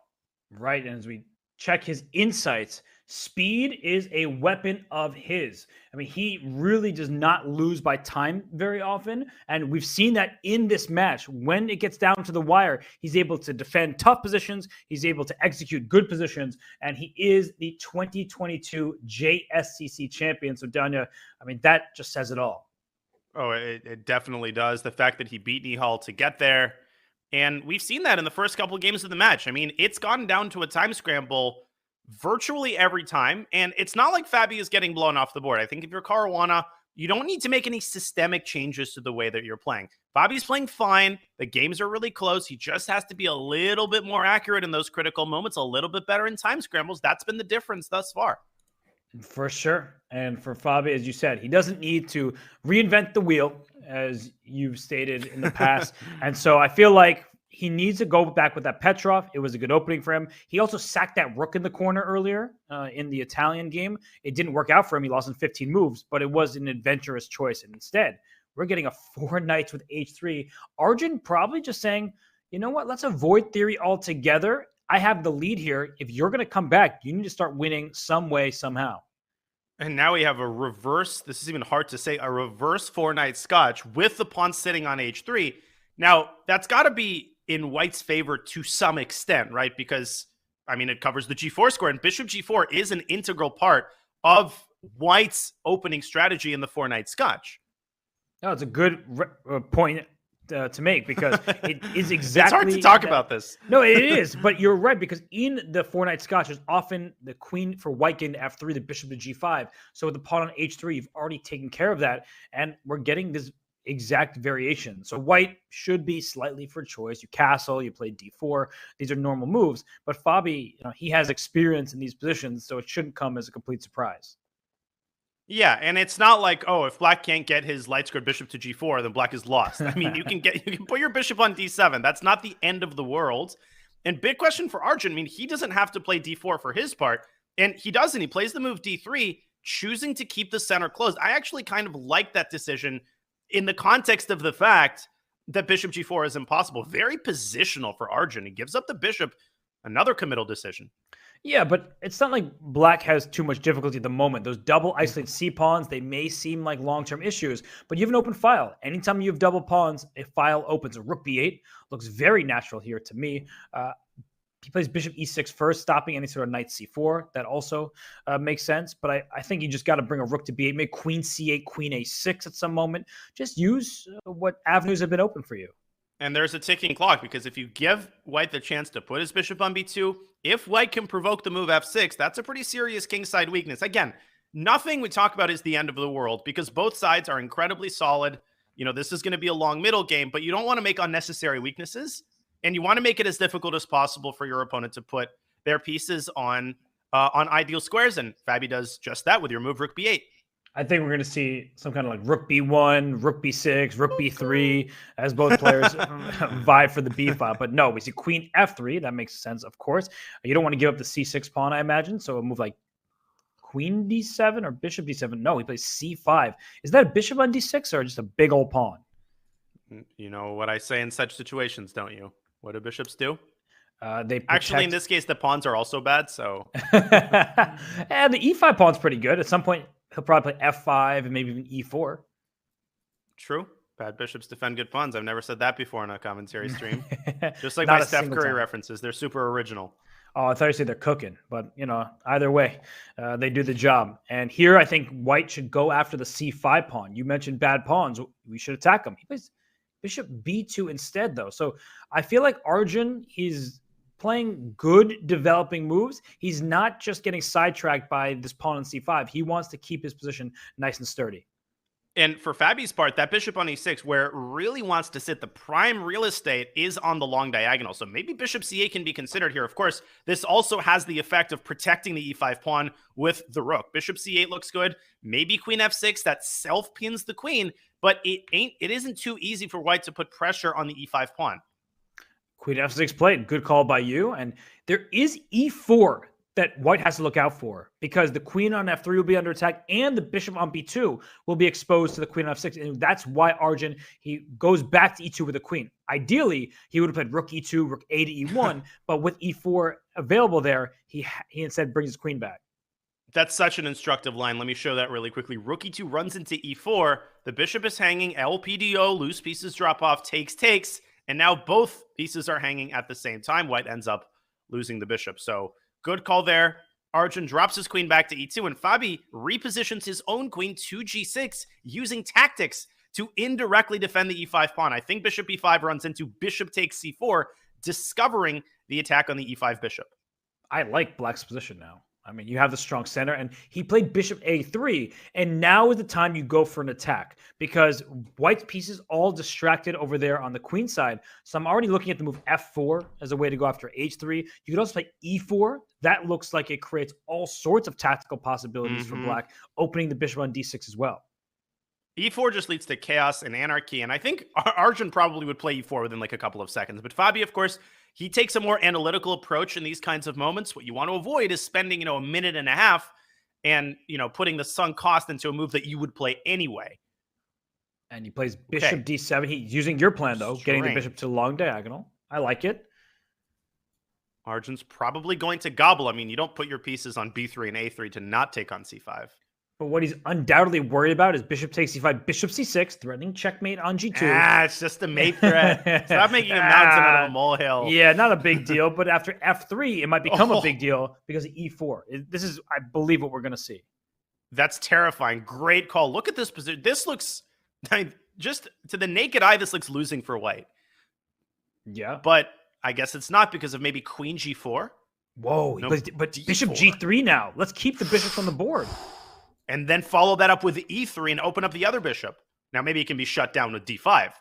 S3: Right. And as we check his insights, speed is a weapon of his. I mean, he really does not lose by time very often. And we've seen that in this match. When it gets down to the wire, he's able to defend tough positions. He's able to execute good positions. And he is the 2022 JSCC champion. So, Danya, I mean, that just says it all.
S6: Oh, it definitely does. The fact that he beat Nihal to get there. And we've seen that in the first couple of games of the match. I mean, it's gone down to a time scramble virtually every time. And it's not like Fabi is getting blown off the board. I think if you're Caruana, you don't need to make any systemic changes to the way that you're playing. Fabi's playing fine. The games are really close. He just has to be a little bit more accurate in those critical moments, a little bit better in time scrambles. That's been the difference thus far.
S3: For sure. And for Fabi, as you said, he doesn't need to reinvent the wheel, as you've stated in the past. And so I feel like he needs to go back with that Petrov. It was a good opening for him. He also sacked that rook in the corner earlier in the Italian game. It didn't work out for him. He lost in 15 moves, but it was an adventurous choice. And instead, we're getting a 4 knights with h3. Arjun probably just saying, you know what? Let's avoid theory altogether. I have the lead here. If you're going to come back, you need to start winning some way, somehow.
S6: And now we have a reverse, this is even hard to say, a reverse 4-knight scotch with the pawn sitting on h3. Now, that's got to be in White's favor to some extent, right? Because, I mean, it covers the g4 square, and bishop g4 is an integral part of White's opening strategy in the 4-knight scotch.
S3: No, it's a good point to make, because it is exactly...
S6: It's hard to talk about this.
S3: No, it is, but you're right, because in the 4-knight scotch, there's often the queen for White getting to f3, the bishop to g5. So with the pawn on h3, you've already taken care of that, and we're getting this exact variation. So White should be slightly for choice. You castle, you play d4. These are normal moves, but Fabi, he has experience in these positions, so it shouldn't come as a complete surprise.
S6: Yeah, and it's not like, oh, if Black can't get his light squared bishop to g4, then Black is lost. I mean, you can put your bishop on d7. That's not the end of the world. And big question for Arjun. I mean, he doesn't have to play d4 for his part, and he doesn't. He plays the move d3, choosing to keep the center closed. I actually kind of like that decision in the context of the fact that bishop g4 is impossible. Very positional for Arjun. He gives up the bishop, another committal decision.
S3: Yeah, but it's not like Black has too much difficulty at the moment. Those double isolated c-pawns, they may seem like long-term issues, but you have an open file. Anytime you have double pawns, a file opens. A rook b8 looks very natural here to me. He plays bishop e6 first, stopping any sort of knight c4. That also makes sense, but I think you just got to bring a rook to b8, make queen c8, queen a6 at some moment. Just use what avenues have been open for you.
S6: And there's a ticking clock, because if you give White the chance to put his bishop on b2, if White can provoke the move f6, that's a pretty serious kingside weakness. Again, nothing we talk about is the end of the world, because both sides are incredibly solid. This is going to be a long middle game, but you don't want to make unnecessary weaknesses, and you want to make it as difficult as possible for your opponent to put their pieces on ideal squares, and Fabi does just that with your move rook b8.
S3: I think we're going to see some kind of like rook b1, rook b6, rook b3 as both players vie for the b file. But no, we see queen f3. That makes sense, of course. You don't want to give up the c6 pawn, I imagine. So a move like queen d7 or bishop d7. No, he plays c5. Is that a bishop on d6 or just a big old pawn?
S6: You know what I say in such situations, don't you? What do bishops do?
S3: They
S6: Actually, in this case, the pawns are also bad. So,
S3: and the e5 pawn's pretty good. At some point, he'll probably play f5 and maybe even e4.
S6: True. Bad bishops defend good pawns. I've never said that before on a commentary stream. Just like
S3: Not
S6: my
S3: a
S6: Steph
S3: single
S6: Curry
S3: time.
S6: references. They're super original.
S3: Oh, I thought you said they're cooking, but either way, they do the job. And here, I think White should go after the c5 pawn. You mentioned bad pawns. We should attack him. He plays bishop b2 instead, though. So I feel like Arjun, he's playing good developing moves. He's not just getting sidetracked by this pawn on c5. He wants to keep his position nice and sturdy.
S6: And for Fabi's part, that bishop on e6, where it really wants to sit, the prime real estate is on the long diagonal. So maybe bishop c8 can be considered here. Of course, this also has the effect of protecting the e5 pawn with the rook. Bishop c8 looks good. Maybe queen f6, that self-pins the queen, but it isn't too easy for white to put pressure on the e5 pawn.
S3: Queen f6 played. Good call by you. And there is e4 that white has to look out for, because the queen on f3 will be under attack and the bishop on b2 will be exposed to the queen on f6. And that's why Arjun, he goes back to e2 with the queen. Ideally, he would have played rook e2, rook a to e1, but with e4 available there, he instead brings his queen back.
S6: That's such an instructive line. Let me show that really quickly. Rook e2 runs into e4. The bishop is hanging. LPDO, loose pieces drop off, takes. And now both pieces are hanging at the same time. White ends up losing the bishop. So good call there. Arjun drops his queen back to e2, and Fabi repositions his own queen to g6 using tactics to indirectly defend the e5 pawn. I think bishop e5 runs into bishop takes c4, discovering the attack on the e5 bishop.
S3: I like black's position now. I mean, you have the strong center, and he played bishop a3, and now is the time you go for an attack, because white's pieces all distracted over there on the queen side. So I'm already looking at the move f4 as a way to go after h3. You could also play e4. That looks like it creates all sorts of tactical possibilities for black, opening the bishop on d6 as well.
S6: E4 just leads to chaos and anarchy, and I think Arjun probably would play e4 within like a couple of seconds. But Fabi, of course, he takes a more analytical approach in these kinds of moments. What you want to avoid is spending, a minute and a half and, putting the sunk cost into a move that you would play anyway.
S3: And he plays bishop d7. He's using your plan, though, getting the bishop to the long diagonal. I like it.
S6: Arjun's probably going to gobble. I mean, you don't put your pieces on b3 and a3 to not take on c5.
S3: But what he's undoubtedly worried about is bishop takes c5, bishop c6, threatening checkmate on g2.
S6: It's just a mate threat. Stop making a mountain out of a molehill.
S3: Yeah, not a big deal. But after f3, it might become a big deal because of e4. This is, I believe, what we're going to see.
S6: That's terrifying. Great call. Look at this position. This looks, just to the naked eye, this looks losing for white.
S3: Yeah.
S6: But I guess it's not because of maybe queen g4.
S3: Whoa.
S6: No,
S3: but bishop g3 now. Let's keep the bishops on the board.
S6: And then follow that up with e3 and open up the other bishop. Now maybe it can be shut down with d5.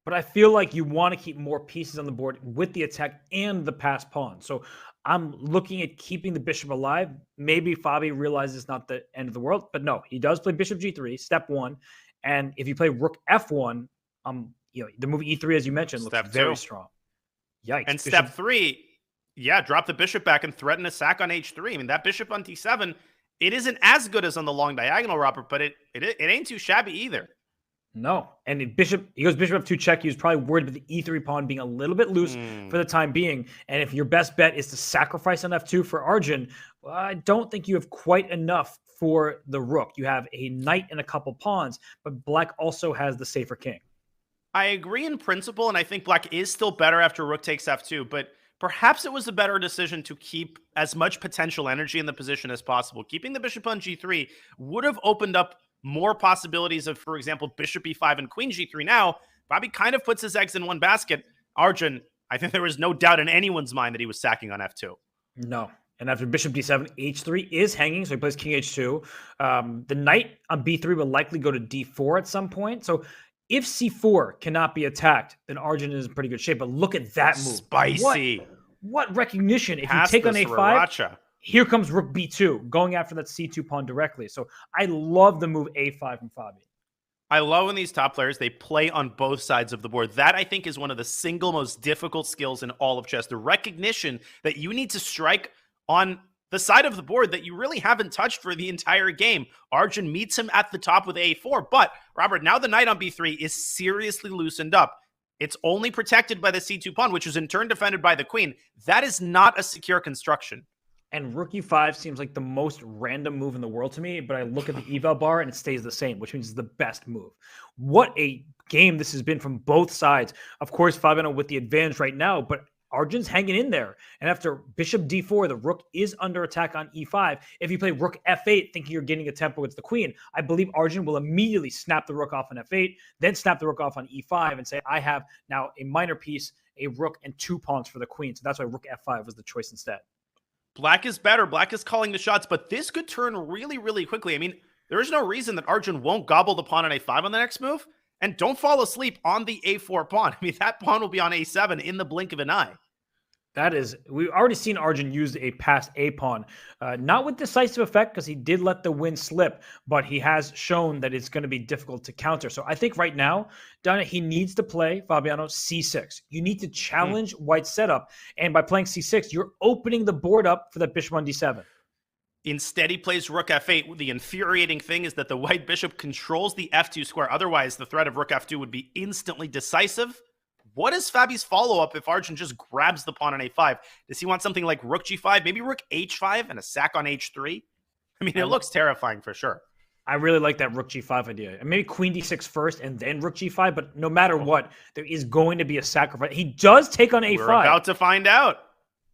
S3: But I feel like you want to keep more pieces on the board with the attack and the passed pawn. So I'm looking at keeping the bishop alive. Maybe Fabi realizes it's not the end of the world. But no, he does play bishop g3, step one. And if you play rook f1, the move e3, as you mentioned, looks very strong. Yikes.
S6: And step three, drop the bishop back and threaten a sack on h3. I mean, that bishop on d7... it isn't as good as on the long diagonal, Robert, but it ain't too shabby either.
S3: No. And he goes bishop f2 check. He was probably worried about the e3 pawn being a little bit loose for the time being. And if your best bet is to sacrifice on f2 for Arjun, well, I don't think you have quite enough for the rook. You have a knight and a couple pawns, but black also has the safer king.
S6: I agree in principle, and I think black is still better after rook takes f2, but perhaps it was a better decision to keep as much potential energy in the position as possible. Keeping the bishop on g3 would have opened up more possibilities of, for example, bishop e5 and queen g3. Now, Bobby kind of puts his eggs in one basket. Arjun, I think there was no doubt in anyone's mind that he was sacking on f2.
S3: No. And after bishop d7, h3 is hanging, so he plays king h2. The knight on b3 will likely go to d4 at some point. So if c4 cannot be attacked, then Arjun is in pretty good shape. But look at that move.
S6: Spicy.
S3: What recognition. If you take on a5, here comes rook b2, going after that c2 pawn directly. So I love the move a5 from Fabi.
S6: I love when these top players, they play on both sides of the board. That, I think, is one of the single most difficult skills in all of chess. The recognition that you need to strike on the side of the board that you really haven't touched for the entire game. Arjun meets him at the top with a4. But, Robert, now the knight on b3 is seriously loosened up. It's only protected by the c2 pawn, which is in turn defended by the queen. That is not a secure construction.
S3: And rook e5 seems like the most random move in the world to me, but I look at the eval bar and it stays the same, which means it's the best move. What a game this has been from both sides. Of course, Fabiano with the advantage right now, but Arjun's hanging in there. And after bishop d4, the rook is under attack on e5. If you play rook f8, thinking you're getting a tempo against the queen, I believe Arjun will immediately snap the rook off on f8, then snap the rook off on e5 and say, I have now a minor piece, a rook, and 2 pawns for the queen. So that's why rook f5 was the choice instead.
S6: Black is better. Black is calling the shots, but this could turn really, really quickly. I mean, There is no reason that Arjun won't gobble the pawn on a5 on the next move. And don't fall asleep on the a4 pawn. I mean, that pawn will be on a7 in the blink of an eye.
S3: We've already seen Arjun use a passed a pawn, not with decisive effect because he did let the win slip, but he has shown that it's going to be difficult to counter. So I think right now, Donna, he needs to play Fabiano c6. You need to challenge White's setup, and by playing c6, you're opening the board up for that bishop on d7.
S6: Instead, he plays rook f8. The infuriating thing is that the white bishop controls the f2 square. Otherwise, the threat of rook f2 would be instantly decisive. What is Fabi's follow-up if Arjun just grabs the pawn on a5? Does he want something like rook g5, maybe rook h5 and a sack on h3? I mean, it looks terrifying for sure.
S3: I really like that rook g5 idea. And maybe queen d6 first and then rook g5, but no matter what, there is going to be a sacrifice. He does take on a5.
S6: We're about to find out.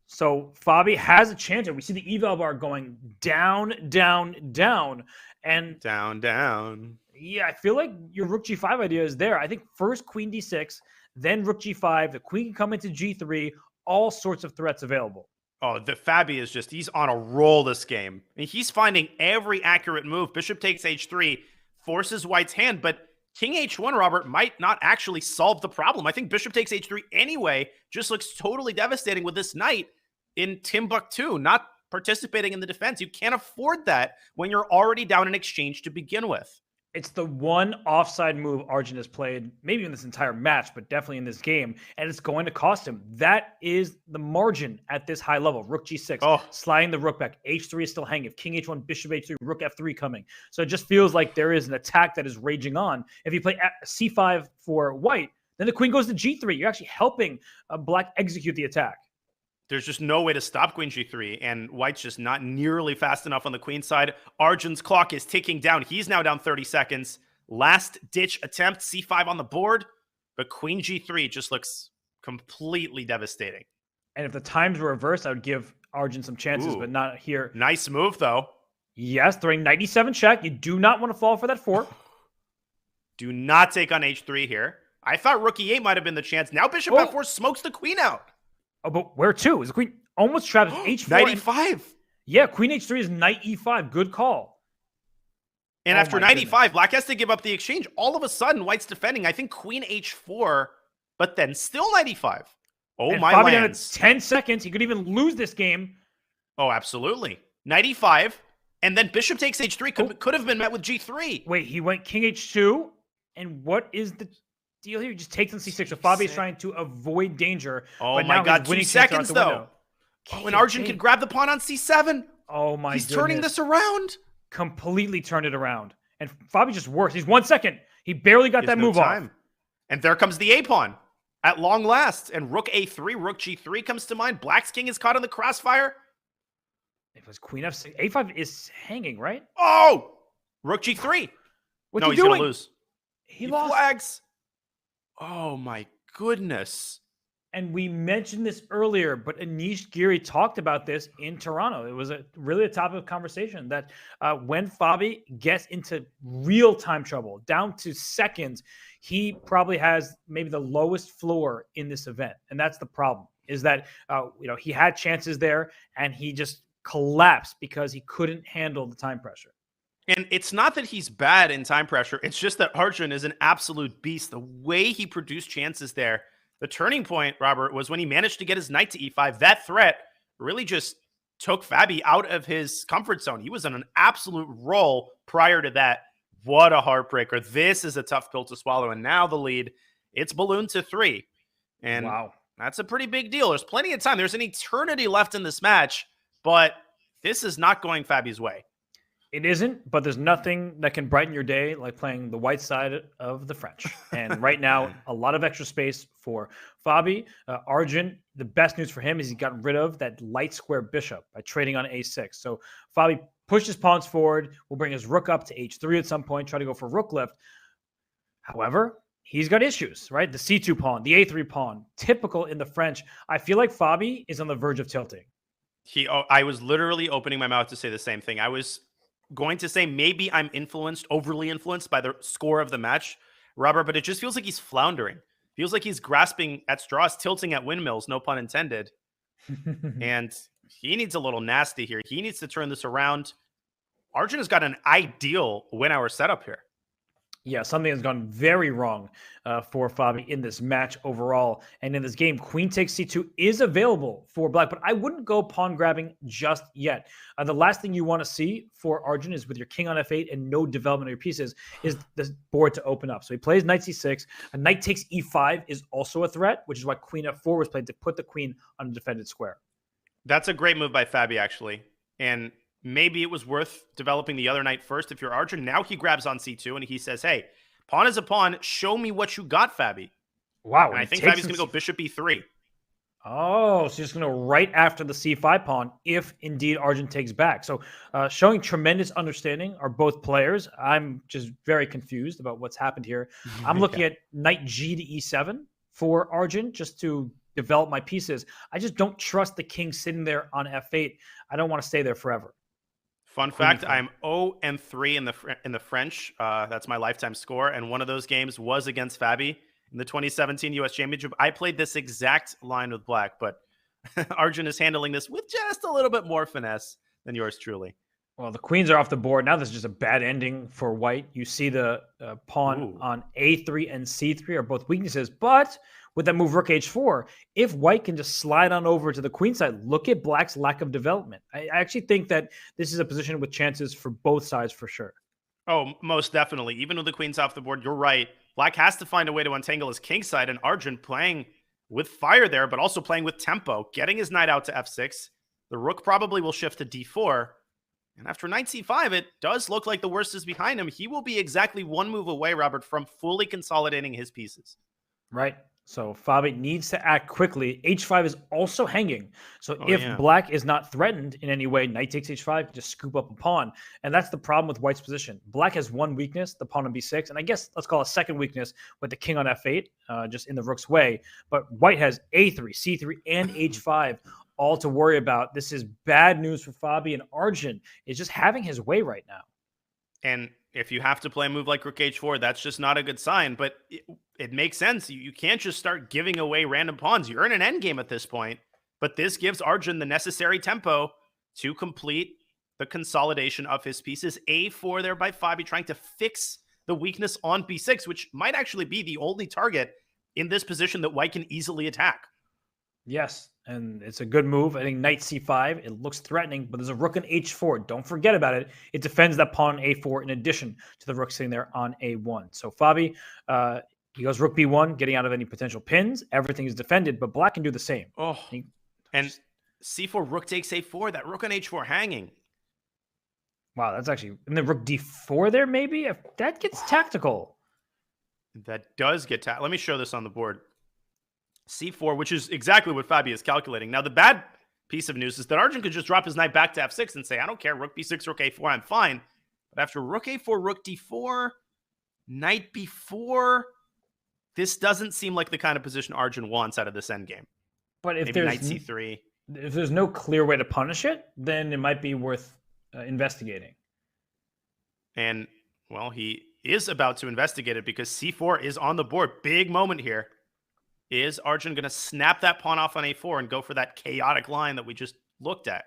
S3: So Fabi has a chance here. We see the eval bar going down, down, down. And
S6: down.
S3: Yeah, I feel like your rook g5 idea is there. I think first queen d6, then rook g5, the queen can come into g3, all sorts of threats available.
S6: Oh, the Fabi is just, he's on a roll this game. I mean, he's finding every accurate move. Bishop takes h3, forces White's hand, but king h1, Robert, might not actually solve the problem. I think bishop takes h3 anyway just looks totally devastating with this knight in Timbuktu, not participating in the defense. You can't afford that when you're already down an exchange to begin with.
S3: It's the one offside move Arjun has played, maybe in this entire match, but definitely in this game, and it's going to cost him. That is the margin at this high level. Rook g6, sliding the rook back. h3 is still hanging. If king h1, bishop h3, rook f3 coming. So it just feels like there is an attack that is raging on. If you play c5 for White, then the queen goes to g3. You're actually helping Black execute the attack.
S6: There's just no way to stop queen g3, and White's just not nearly fast enough on the queen side. Arjun's clock is ticking down. He's now down 30 seconds. Last-ditch attempt, c5 on the board, but queen g3 just looks completely devastating.
S3: And if the times were reversed, I would give Arjun some chances, but not here.
S6: Nice move, though.
S3: Yes, throwing 97 check. You do not want to fall for that fork.
S6: Do not take on h3 here. I thought rook e8 might have been the chance. Now bishop f4 smokes the queen out.
S3: Oh, but where to? Is the queen almost trapped h4?
S6: 95.
S3: Yeah, queen h3 is knight e5. Good call.
S6: And after 95, Black has to give up the exchange. All of a sudden, White's defending. I think queen h4, but then still 95. Oh, and my lands.
S3: 10 seconds. He could even lose this game.
S6: Oh, absolutely. 95. And then bishop takes h3 could have been met with g3.
S3: Wait, he went king h2. And what is the deal here? He just takes on c6. So Fabi is trying to avoid danger.
S6: Oh
S3: but
S6: my
S3: now
S6: God, 2 seconds though. When Arjun can grab the pawn on c7.
S3: Oh my
S6: He's turning this around.
S3: Completely turned it around. And Fabi just works. He's 1 second. He barely got that move off.
S6: And there comes the a-pawn at long last. And rook a3, rook g3 comes to mind. Black's king is caught in the crossfire.
S3: It was queen f6. a5 is hanging, right?
S6: Oh! Rook g3.
S3: What's
S6: no,
S3: he
S6: he's
S3: doing?
S6: going to lose.
S3: He lost.
S6: Flags. Oh my goodness.
S3: And we mentioned this earlier, but Anish Giri talked about this in Toronto. It was really a topic of conversation that when Fabi gets into real-time trouble, down to seconds, he probably has maybe the lowest floor in this event. And that's the problem, is that he had chances there, and he just collapsed because he couldn't handle the time pressure.
S6: And it's not that he's bad in time pressure. It's just that Arjun is an absolute beast. The way he produced chances there, the turning point, Robert, was when he managed to get his knight to e5. That threat really just took Fabi out of his comfort zone. He was on an absolute roll prior to that. What a heartbreaker. This is a tough pill to swallow. And now the lead, it's ballooned to 3. And
S3: wow,
S6: that's a pretty big deal. There's plenty of time. There's an eternity left in this match, but this is not going Fabi's way.
S3: It isn't, but there's nothing that can brighten your day like playing the white side of the French. And right now, a lot of extra space for Fabi. Arjun, the best news for him is he got rid of that light square bishop by trading on a6. So Fabi pushed his pawns forward, will bring his rook up to h3 at some point, try to go for rook lift. However, he's got issues, right? The c2 pawn, the a3 pawn, typical in the French. I feel like Fabi is on the verge of tilting.
S6: I was literally opening my mouth to say the same thing. I was going to say maybe I'm overly influenced by the score of the match, Robert, but it just feels like he's floundering. Feels like he's grasping at straws, tilting at windmills, no pun intended. And he needs a little nasty here. He needs to turn this around. Arjun has got an ideal win-hour setup here.
S3: Yeah, something has gone very wrong for Fabi in this match overall. And in this game, queen takes c2 is available for black, but I wouldn't go pawn grabbing just yet. The last thing you want to see for Arjun is with your king on f8 and no development of your pieces is the board to open up. So he plays knight c6. A knight takes e5 is also a threat, which is why queen f4 was played to put the queen on a defended square.
S6: That's a great move by Fabi, actually. And maybe it was worth developing the other knight first if you're Arjun. Now he grabs on c2 and he says, hey, pawn is a pawn. Show me what you got, Fabi.
S3: Wow.
S6: And I think Fabi's going to go bishop e3.
S3: Oh, so he's going to right after the c5 pawn if indeed Arjun takes back. So showing tremendous understanding are both players. I'm just very confused about what's happened here. I'm looking at knight g to e7 for Arjun just to develop my pieces. I just don't trust the king sitting there on f8. I don't want to stay there forever.
S6: Fun fact, I'm 0-3 in the French. That's my lifetime score. And one of those games was against Fabi in the 2017 U.S. Championship. I played this exact line with black, but Arjun is handling this with just a little bit more finesse than yours truly.
S3: Well, the queens are off the board. Now this is just a bad ending for white. You see the pawn on a3 and c3 are both weaknesses, but with that move rook h4, if white can just slide on over to the queen side, look at black's lack of development. I actually think that this is a position with chances for both sides for sure.
S6: Oh, most definitely. Even with the queens off the board, you're right. Black has to find a way to untangle his king side, and Arjun playing with fire there, but also playing with tempo, getting his knight out to f6. The rook probably will shift to d4. And after knight c5, it does look like the worst is behind him. He will be exactly one move away, Robert, from fully consolidating his pieces.
S3: Right. So Fabi needs to act quickly. h5 is also hanging. So if black is not threatened in any way, knight takes h5, just scoop up a pawn. And that's the problem with white's position. Black has one weakness, the pawn on b6. And I guess let's call a second weakness with the king on f8, just in the rook's way. But white has a3, c3, and h5 all to worry about. This is bad news for Fabi, and Arjun is just having his way right now.
S6: And if you have to play a move like rook h4, that's just not a good sign. But it makes sense. You can't just start giving away random pawns. You're in an endgame at this point. But this gives Arjun the necessary tempo to complete the consolidation of his pieces. a4 there by Fabi, trying to fix the weakness on b6, which might actually be the only target in this position that white can easily attack.
S3: Yes, and it's a good move. I think knight c5, it looks threatening, but there's a rook on h4. Don't forget about it. It defends that pawn on a4 in addition to the rook sitting there on a1. So Fabi, he goes rook b1, getting out of any potential pins. Everything is defended, but black can do the same.
S6: And c4, rook takes a4, that rook on h4 hanging.
S3: Wow, that's actually... And then rook d4 there, maybe? If that gets tactical.
S6: That does get tactical. Let me show this on the board. c4, which is exactly what Fabi is calculating. Now, the bad piece of news is that Arjun could just drop his knight back to f6 and say, I don't care, rook b6, rook a4, I'm fine. But after rook a4, rook d4, knight b4, this doesn't seem like the kind of position Arjun wants out of this endgame.
S3: But if
S6: maybe
S3: there's
S6: knight c3.
S3: If there's no clear way to punish it, then it might be worth investigating.
S6: And, well, he is about to investigate it because c4 is on the board. Big moment here. Is Arjun going to snap that pawn off on a4 and go for that chaotic line that we just looked at?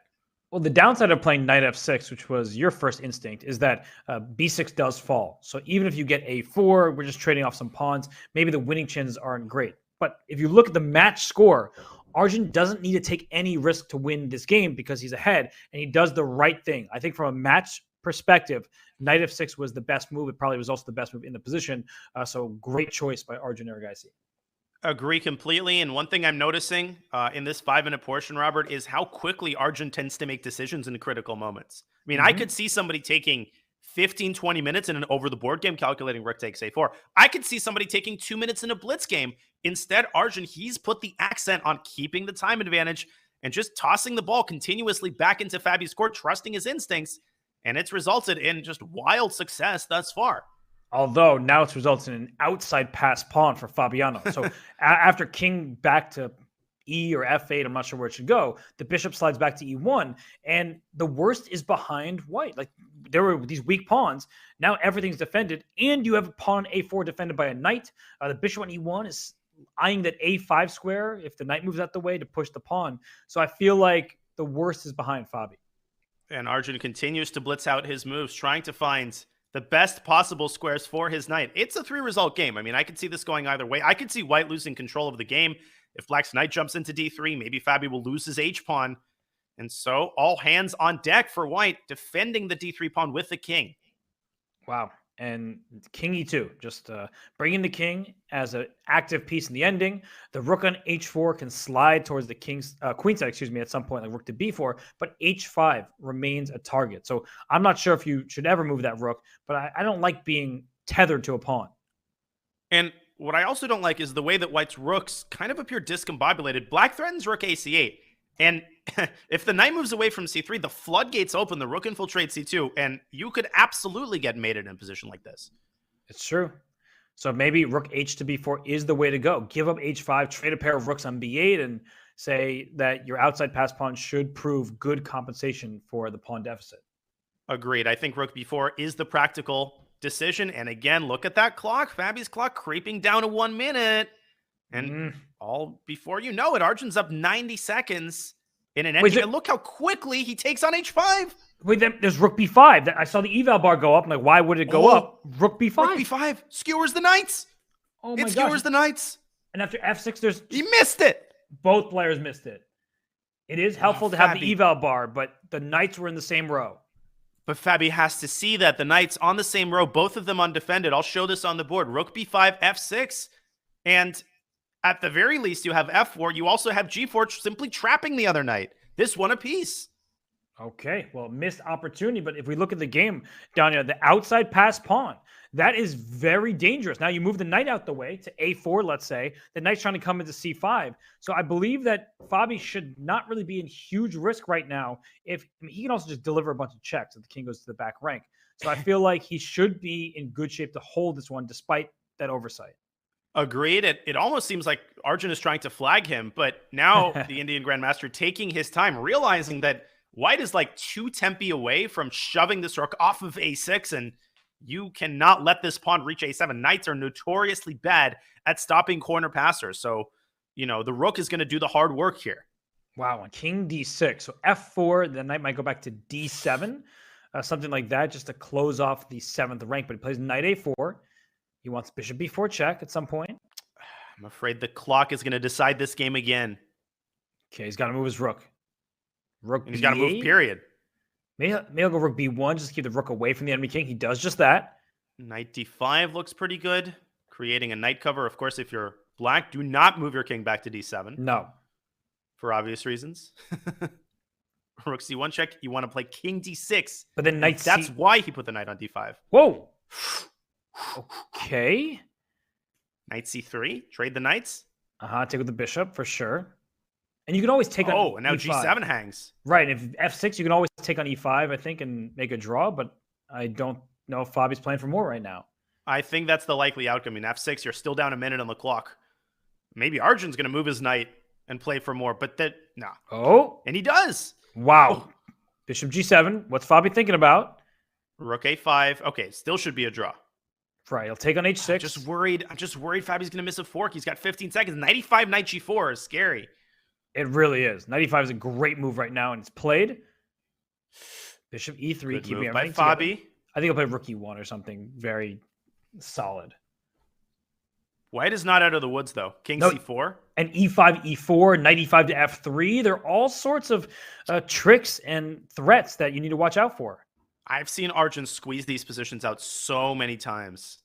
S3: Well, the downside of playing knight f6, which was your first instinct, is that b6 does fall. So even if you get a4, we're just trading off some pawns. Maybe the winning chances aren't great. But if you look at the match score, Arjun doesn't need to take any risk to win this game because he's ahead, and he does the right thing. I think from a match perspective, knight f6 was the best move. It probably was also the best move in the position. So great choice by Arjun Erigaisi.
S6: Agree completely. And one thing I'm noticing in this 5-minute portion, Robert, is how quickly Arjun tends to make decisions in critical moments. I mean, I could see somebody taking 15, 20 minutes in an over-the-board game calculating rook takes a4. I could see somebody taking 2 minutes in a blitz game. Instead, Arjun, he's put the accent on keeping the time advantage and just tossing the ball continuously back into Fabi's court, trusting his instincts. And it's resulted in just wild success thus far.
S3: Although now it's resulted in an outside pass pawn for Fabiano. So after king back to E or f8, I'm not sure where it should go, the bishop slides back to e1, and the worst is behind white. Like, there were these weak pawns. Now everything's defended, and you have a pawn a4 defended by a knight. The bishop on e1 is eyeing that a5 square if the knight moves out the way to push the pawn. So I feel like the worst is behind Fabi.
S6: And Arjun continues to blitz out his moves, trying to find the best possible squares for his knight. It's a 3-result game. I mean, I could see this going either way. I could see white losing control of the game. If black's knight jumps into d3, maybe Fabi will lose his h-pawn. And so all hands on deck for white, defending the d3 pawn with the king.
S3: Wow. And king e2, just bringing the king as an active piece in the ending. The rook on h4 can slide towards the king's queen side, at some point, like rook to b4, but h5 remains a target. So I'm not sure if you should ever move that rook, but I don't like being tethered to a pawn.
S6: And what I also don't like is the way that white's rooks kind of appear discombobulated. Black threatens rook ac8. And if the knight moves away from c3, the floodgates open, the rook infiltrates c2, and you could absolutely get mated in a position like this.
S3: It's true. So maybe rook h to b4 is the way to go. Give up h5, trade a pair of rooks on b8, and say that your outside pass pawn should prove good compensation for the pawn deficit.
S6: Agreed. I think rook b4 is the practical decision. And again, look at that clock. Fabi's clock creeping down to 1 minute. And all before you know it, Arjun's up 90 seconds in an ending. And look how quickly he takes on h5.
S3: Wait, there's rook b5. I saw the eval bar go up. I'm like, why would it go up? Rook b5.
S6: Rook b5 skewers the knights.
S3: Oh my gosh.
S6: It skewers the knights.
S3: And after f6,
S6: he missed it.
S3: Both players missed it. It is helpful to have the eval bar, but the knights were in the same row.
S6: But Fabi has to see that the knights on the same row, both of them undefended. I'll show this on the board. Rook b5, f6, and at the very least, you have f4. You also have g4 simply trapping the other knight. This one apiece.
S3: Okay, well, missed opportunity. But if we look at the game, Danya, the outside pass pawn, that is very dangerous. Now you move the knight out the way to a4, let's say. The knight's trying to come into c5. So I believe that Fabi should not really be in huge risk right now. He can also just deliver a bunch of checks if the king goes to the back rank. So I feel like he should be in good shape to hold this one despite that oversight.
S6: Agreed. It almost seems like Arjun is trying to flag him, but now the Indian Grandmaster taking his time, realizing that white is like 2 tempi away from shoving this rook off of a6, and you cannot let this pawn reach a7. Knights are notoriously bad at stopping corner passers, so, the rook is going to do the hard work here.
S3: Wow, and king d6. So f4, the knight might go back to d7, something like that, just to close off the 7th rank, but he plays knight a4. He wants bishop b4 check at some point.
S6: I'm afraid the clock is going to decide this game again.
S3: Okay, he's got to move his rook. Rook
S6: he's got to move, period.
S3: Maybe he'll go rook b1 just to keep the rook away from the enemy king. He does just that.
S6: Knight d5 looks pretty good. Creating a knight cover. Of course, if you're black, do not move your king back to d7.
S3: No.
S6: For obvious reasons. Rook c1 check. You want to play king d6.
S3: But then knight
S6: That's why he put the knight on d5.
S3: Whoa. Okay.
S6: Knight c3. Trade the knights.
S3: Take with the bishop for sure. And you can always take on
S6: Oh, and now
S3: e5.
S6: g7 hangs.
S3: Right. If f6, you can always take on e5, I think, and make a draw. But I don't know if Fabi's playing for more right now.
S6: I think that's the likely outcome. In f6, you're still down a minute on the clock. Maybe Arjun's going to move his knight and play for more, but no.
S3: Oh.
S6: And he does.
S3: Wow. Oh. Bishop g7. What's Fabi thinking about?
S6: Rook a5. Okay, still should be a draw.
S3: Right, he'll take on h6.
S6: I'm just worried Fabi's going to miss a fork. He's got 15 seconds. Knight e5, knight g4 is scary.
S3: It really is. Knight e5 is a great move right now, and it's played. Bishop e3,
S6: Good
S3: keeping
S6: move by
S3: everything
S6: Fabi.
S3: together. I think he'll play rook e1 or something very solid.
S6: White is not out of the woods, though. King c4.
S3: And e5, e4, knight e5 to f3. There are all sorts of tricks and threats that you need to watch out for.
S6: I've seen Arjun squeeze these positions out so many times.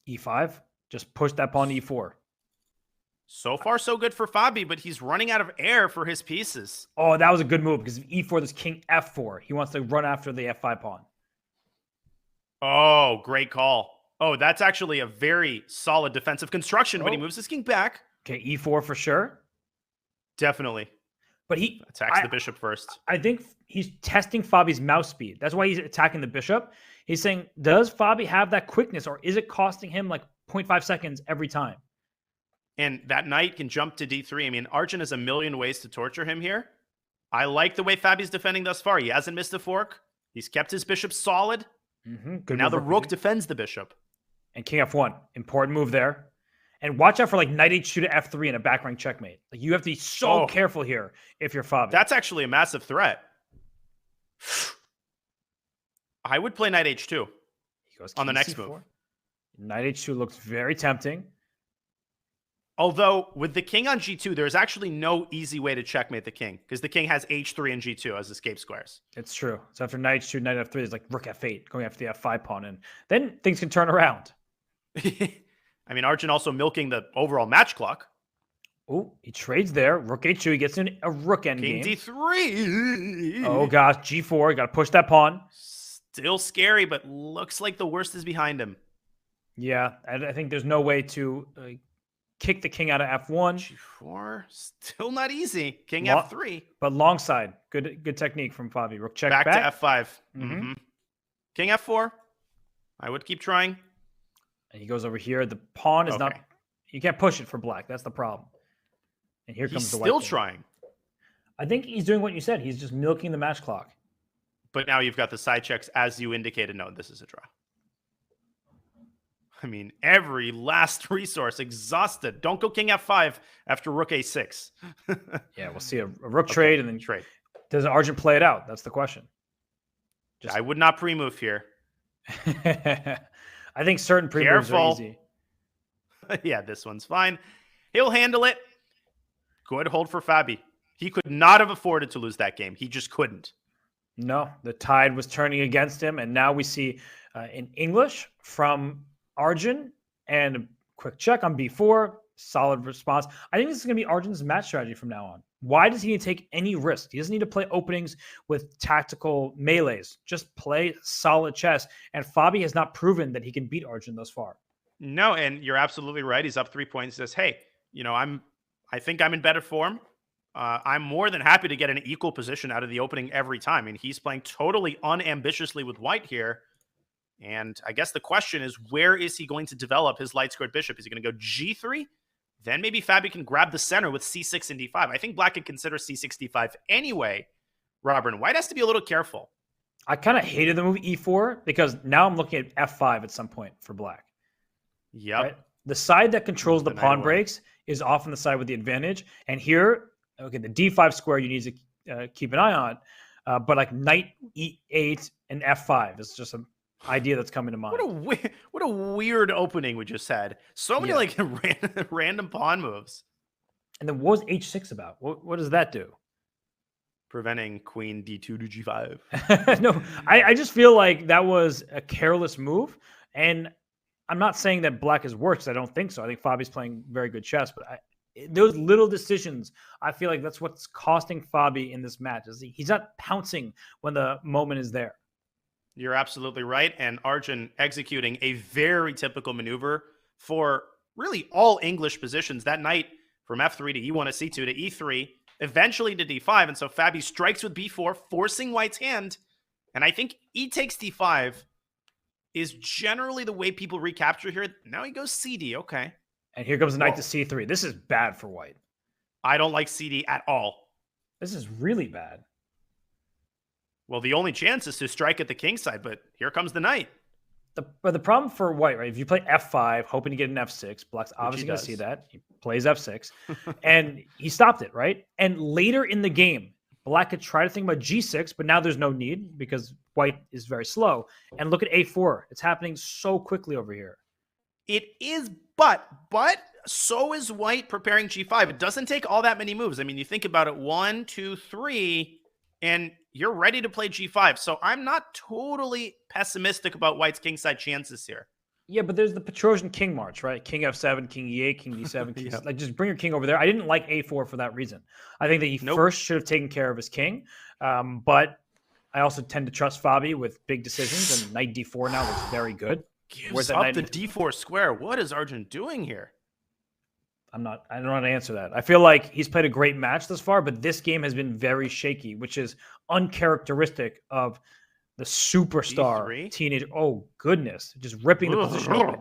S3: e5, just push that pawn to e4.
S6: So far, so good for Fabi, but he's running out of air for his pieces.
S3: Oh, that was a good move because if e4, there's king f4. He wants to run after the f5 pawn.
S6: Oh, great call. Oh, that's actually a very solid defensive construction, but he moves his king back.
S3: Okay, e4 for sure.
S6: Definitely.
S3: But he
S6: attacks the bishop first.
S3: I think he's testing Fabi's mouse speed. That's why he's attacking the bishop. He's saying, does Fabi have that quickness, or is it costing him like 0.5 seconds every time?
S6: And that knight can jump to d3. I mean, Arjun has a million ways to torture him here. I like the way Fabi's defending thus far. He hasn't missed a fork. He's kept his bishop solid.
S3: Good
S6: now the
S3: move,
S6: rook defends the bishop.
S3: And king f1. Important move there. And watch out for like knight h2 to f3 and a back rank checkmate. Like you have to be so careful here if you're Fabi.
S6: That's actually a massive threat. I would play knight h2
S3: He goes
S6: on the
S3: king
S6: next
S3: c4.
S6: move.
S3: Knight h2 looks very tempting.
S6: Although with the king on g2, there's actually no easy way to checkmate the king because the king has h3 and g2 as escape squares.
S3: It's true. So after knight h2, knight f3 is like rook f8, going after the f5 pawn, and then things can turn around.
S6: I mean, Arjun also milking the overall match clock.
S3: Oh, he trades there. Rook h2, he gets in a rook endgame.
S6: King d3.
S3: Oh gosh, g4, you got to push that pawn.
S6: Still scary, but looks like the worst is behind him.
S3: Yeah, I think there's no way to kick the king out of f1.
S6: G4, still not easy. King f3.
S3: But long side. Good technique from Fabi. Rook check
S6: back.
S3: back.
S6: To f5. Mm-hmm. King f4. I would keep trying.
S3: And he goes over here. The pawn is not... You can't push it for black. That's the problem. And here comes the white.
S6: He's still trying.
S3: I think he's doing what you said. He's just milking the match clock.
S6: But now you've got the side checks as you indicated. No, this is a draw. I mean, every last resource exhausted. Don't go king f5 after rook a6.
S3: Yeah, we'll see a rook trade and then
S6: trade.
S3: Does Arjun play it out? That's the question.
S6: I would not pre-move here.
S3: I think certain pre-moves are easy.
S6: Yeah, this one's fine. He'll handle it. Good hold for Fabi. He could not have afforded to lose that game. He just couldn't.
S3: No, the tide was turning against him. And now we see in English from Arjun and a quick check on b4. Solid response. I think this is going to be Arjun's match strategy from now on. Why does he need to take any risk? He doesn't need to play openings with tactical melees. Just play solid chess. And Fabi has not proven that he can beat Arjun thus far.
S6: No, and you're absolutely right. He's up 3 points. He says, hey, I think I'm in better form. I'm more than happy to get an equal position out of the opening every time. I mean, he's playing totally unambitiously with white here. And I guess the question is, where is he going to develop his light squared bishop? Is he going to go g3? Then maybe Fabi can grab the center with c6 and d5. I think black could consider c6, d5 anyway, Robert. And white has to be a little careful.
S3: I kind of hated the move e4 because now I'm looking at f5 at some point for black.
S6: Yep.
S3: Right? The side that controls the pawn breaks is often the side with the advantage. And here, okay, the d5 square you need to keep an eye on. But like knight e8 and f5 is just an idea that's coming to mind.
S6: What a weird opening we just had. So many like random pawn moves.
S3: And then what was h6 about? What does that do?
S6: Preventing queen d2 to g5.
S3: No, I just feel like that was a careless move. And I'm not saying that black is worse. I don't think so. I think Fabi's playing very good chess. But those little decisions, I feel like that's what's costing Fabi in this match. Is he's not pouncing when the moment is there.
S6: You're absolutely right. And Arjun executing a very typical maneuver for really all English positions. That knight from f3 to e1 to c2 to e3, eventually to d5. And so Fabi strikes with b4, forcing white's hand. And I think e takes d5 is generally the way people recapture here. Now he goes cd. Okay.
S3: And here comes the knight to c3. This is bad for white.
S6: I don't like cd at all.
S3: This is really bad.
S6: Well, the only chance is to strike at the king side, but here comes the knight.
S3: But the problem for white, right? If you play f5, hoping to get an f6, black's obviously going to see that. He plays f6, and he stopped it, right? And later in the game, black could try to think about g6, but now there's no need because white is very slow. And look at a4. It's happening so quickly over here.
S6: It is, but so is white preparing g5. It doesn't take all that many moves. I mean, you think about it, 1, 2, 3, and you're ready to play g5. So I'm not totally pessimistic about white's kingside chances here.
S3: Yeah, but there's the Petrosian king march, right? King f7, king e8, king d7. King like just bring your king over there. I didn't like a4 for that reason. I think that he first should have taken care of his king. But I also tend to trust Fabi with big decisions, and knight d4 now looks very good.
S6: Gives up the d4 square. What is Arjun doing here?
S3: I don't know how to answer that. I feel like he's played a great match thus far, but this game has been very shaky, which is uncharacteristic of the superstar
S6: D3?
S3: teenager. Oh, goodness. Just ripping the position open.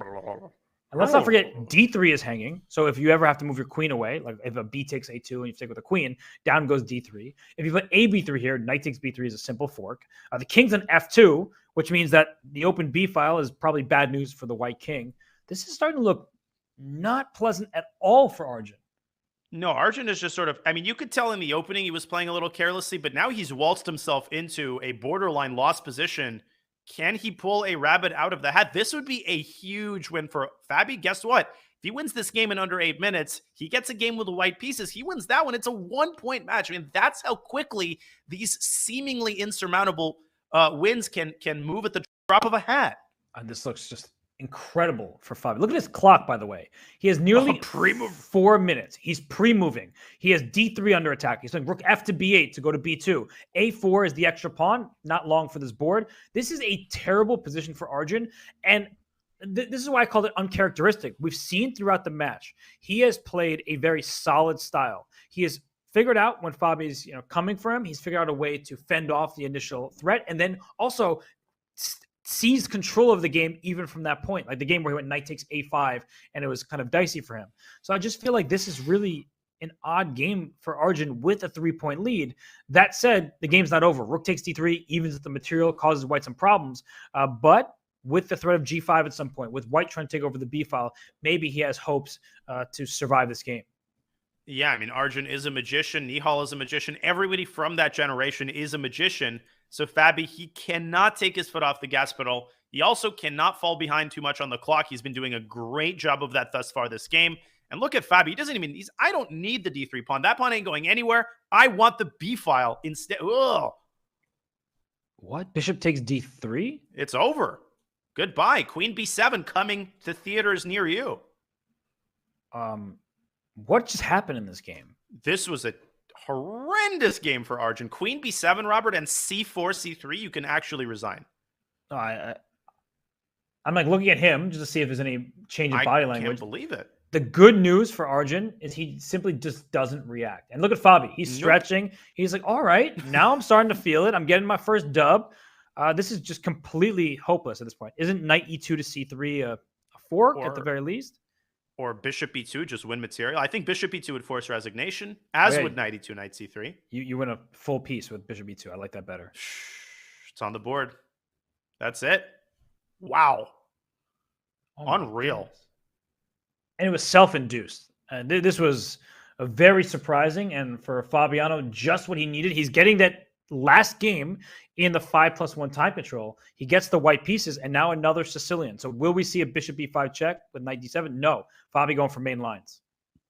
S3: And let's not forget, d3 is hanging. So if you ever have to move your queen away, like if a b takes a2 and you stick with a queen, down goes d3. If you put a b3 here, knight takes b3 is a simple fork. The king's on f2, which means that the open b file is probably bad news for the white king. This is starting to look not pleasant at all for Arjun.
S6: No, Arjun is just sort of, I mean, you could tell in the opening he was playing a little carelessly, but now he's waltzed himself into a borderline lost position. Can he pull a rabbit out of the hat? This would be a huge win for Fabi. Guess what? If he wins this game in under 8 minutes, he gets a game with the white pieces. He wins that one. It's a 1-point match. I mean, that's how quickly these seemingly insurmountable wins can move at the drop of a hat.
S3: And this looks just incredible for Fabi. Look at his clock, by the way. He has nearly 4 minutes. He's pre-moving. He has D3 under attack. He's doing rook F to B8 to go to B2. A4 is the extra pawn. Not long for this board. This is a terrible position for Arjun. And this is why I called it uncharacteristic. We've seen throughout the match, he has played a very solid style. He has figured out when Fabi's coming for him. He's figured out a way to fend off the initial threat, and then also seized control of the game even from that point. Like the game where he went knight takes A5, and it was kind of dicey for him. So I just feel like this is really an odd game for Arjun with a 3-point lead. That said, the game's not over. Rook takes D3, evens the material, causes white some problems, but with the threat of G5 at some point, with white trying to take over the B file, maybe he has hopes to survive this game.
S6: Yeah, I mean, Arjun is a magician. Nihal is a magician. Everybody from that generation is a magician. So Fabi, he cannot take his foot off the gas pedal. He also cannot fall behind too much on the clock. He's been doing a great job of that thus far this game. And look at Fabi. He doesn't even, I don't need the D3 pawn. That pawn ain't going anywhere. I want the B file instead. Ugh.
S3: What? Bishop takes D3?
S6: It's over. Goodbye. Queen B7 coming to theaters near you.
S3: What just happened in this game?
S6: This was a horrendous game for Arjun. Queen B7, Robert, and C4, C3, you can actually resign.
S3: I'm like looking at him just to see if there's any change in body language.
S6: I can't believe it.
S3: The good news for Arjun is he simply just doesn't react. And look at Fabi. He's stretching. He's like, all right, now I'm starting to feel it. I'm getting my first dub. This is just completely hopeless at this point. Isn't knight E2 to C3 a fork at the very least?
S6: Or bishop B2, just win material. I think bishop B2 would force resignation, as would knight E2, knight C3.
S3: You win a full piece with bishop B2. I like that better.
S6: It's on the board. That's it. Wow. Unreal.
S3: And it was self-induced. This was a very surprising, and for Fabiano, just what he needed. He's getting that last game in the 5+1 time control. He gets the white pieces, and now another Sicilian. So will we see a bishop b5 check with knight d7? No. Fabi going for main lines.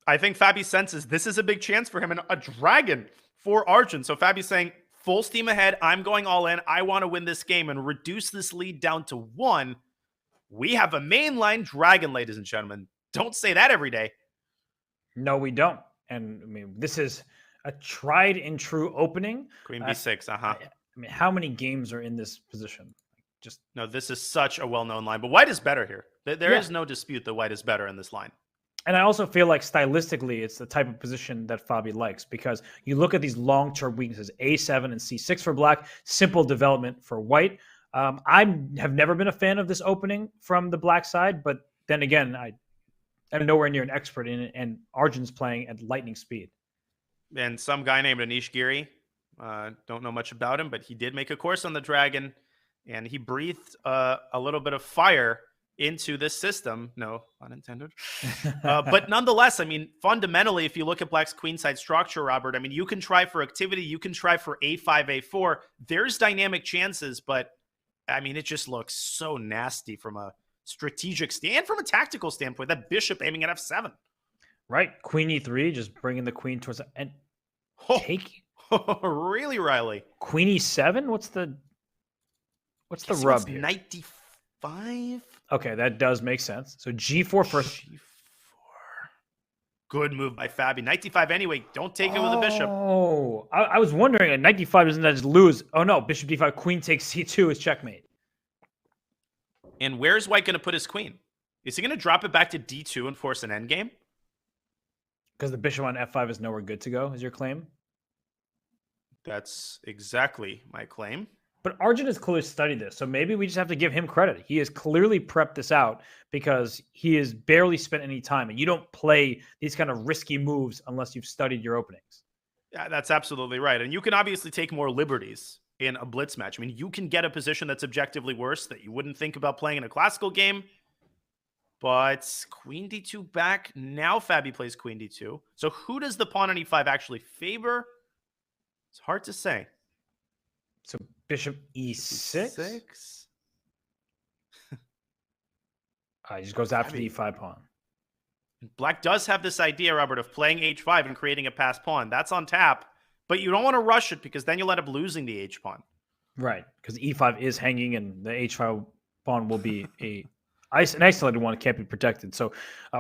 S6: I think Fabi senses this is a big chance for him and a dragon for Arjun. So Fabi's saying, full steam ahead. I'm going all in. I want to win this game and reduce this lead down to 1. We have a mainline dragon, ladies and gentlemen. Don't say that every day.
S3: No, we don't. And I mean, this is a tried and true opening.
S6: Queen b6,
S3: I mean, how many games are in this position?
S6: No, this is such a well-known line. But white is better here. There is no dispute that white is better in this line.
S3: And I also feel like stylistically, it's the type of position that Fabi likes, because you look at these long-term weaknesses, A7 and C6 for black, simple development for white. I have never been a fan of this opening from the black side, but then again, I'm nowhere near an expert in it, and Arjun's playing at lightning speed.
S6: And some guy named Anish Giri, don't know much about him, but he did make a course on the dragon, and he breathed a little bit of fire into this system. No, unintended. But nonetheless, I mean, fundamentally, if you look at black's queenside structure, Robert, I mean, you can try for activity. You can try for A5, A4. There's dynamic chances, but I mean, it just looks so nasty from a strategic stand, from a tactical standpoint. That bishop aiming at F7. Right.
S3: Queen E3, just bringing the queen towards and take.
S6: Really, Riley?
S3: Queen E7? What's the rub here?
S6: Knight D5?
S3: Okay, that does make sense. So G4 first.
S6: G4. Good move by Fabi. Knight D5 anyway. Don't take it with a bishop.
S3: Oh, I was wondering, Knight D5 doesn't that just lose? Oh no, bishop D5, queen takes C2 is checkmate.
S6: And where's white going to put his queen? Is he going to drop it back to D2 and force an endgame?
S3: Because the bishop on F5 is nowhere good to go, is your claim?
S6: That's exactly my claim.
S3: But Arjun has clearly studied this, so maybe we just have to give him credit. He has clearly prepped this out because he has barely spent any time, and you don't play these kind of risky moves unless you've studied your openings.
S6: Yeah, that's absolutely right. And you can obviously take more liberties in a blitz match. I mean, you can get a position that's objectively worse that you wouldn't think about playing in a classical game. But queen d2 back. Now Fabi plays queen d2. So who does the pawn on e5 actually favor? It's hard to say.
S3: So bishop e6? He just goes after the e5 pawn.
S6: Black does have this idea, Robert, of playing h5 and creating a passed pawn. That's on tap, but you don't want to rush it because then you'll end up losing the h pawn.
S3: Right, because e5 is hanging and the h5 pawn will be an isolated one. It can't be protected. So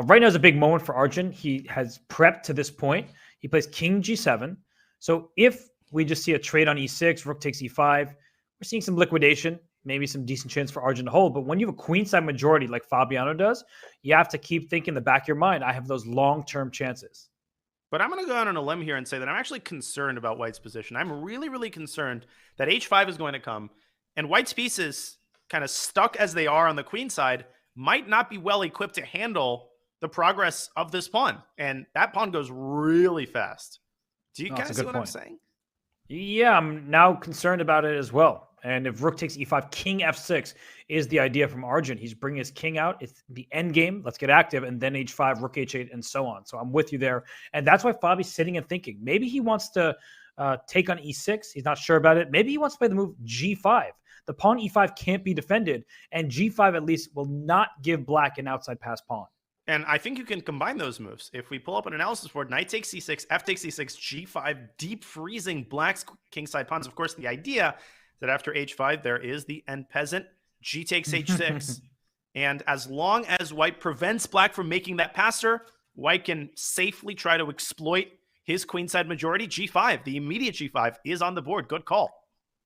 S3: right now is a big moment for Arjun. He has prepped to this point. He plays king g7. So if we just see a trade on e6, rook takes e5, we're seeing some liquidation, maybe some decent chance for Arjun to hold. But when you have a queenside majority like Fabiano does, you have to keep thinking in the back of your mind, I have those long-term chances.
S6: But I'm going to go out on a limb here and say that I'm actually concerned about White's position. I'm really, really concerned that h5 is going to come, and White's pieces, kind of stuck as they are on the queen side, might not be well equipped to handle the progress of this pawn. And that pawn goes really fast. Do you kind of see what I'm saying?
S3: Yeah, I'm now concerned about it as well. And if rook takes e5, king f6 is the idea from Arjun. He's bringing his king out. It's the end game. Let's get active. And then h5, rook h8, and so on. So I'm with you there. And that's why Fabi's sitting and thinking. Maybe he wants to take on e6. He's not sure about it. Maybe he wants to play the move g5. The pawn e5 can't be defended. And g5 at least will not give black an outside pass pawn.
S6: And I think you can combine those moves. If we pull up an analysis board, knight takes c6, f takes c6, g5, deep freezing black's kingside pawns. Of course, the idea that after h5, there is the end peasant, g takes h6. And as long as white prevents black from making that passer, white can safely try to exploit his queenside majority. g5, the immediate g5, is on the board. Good call.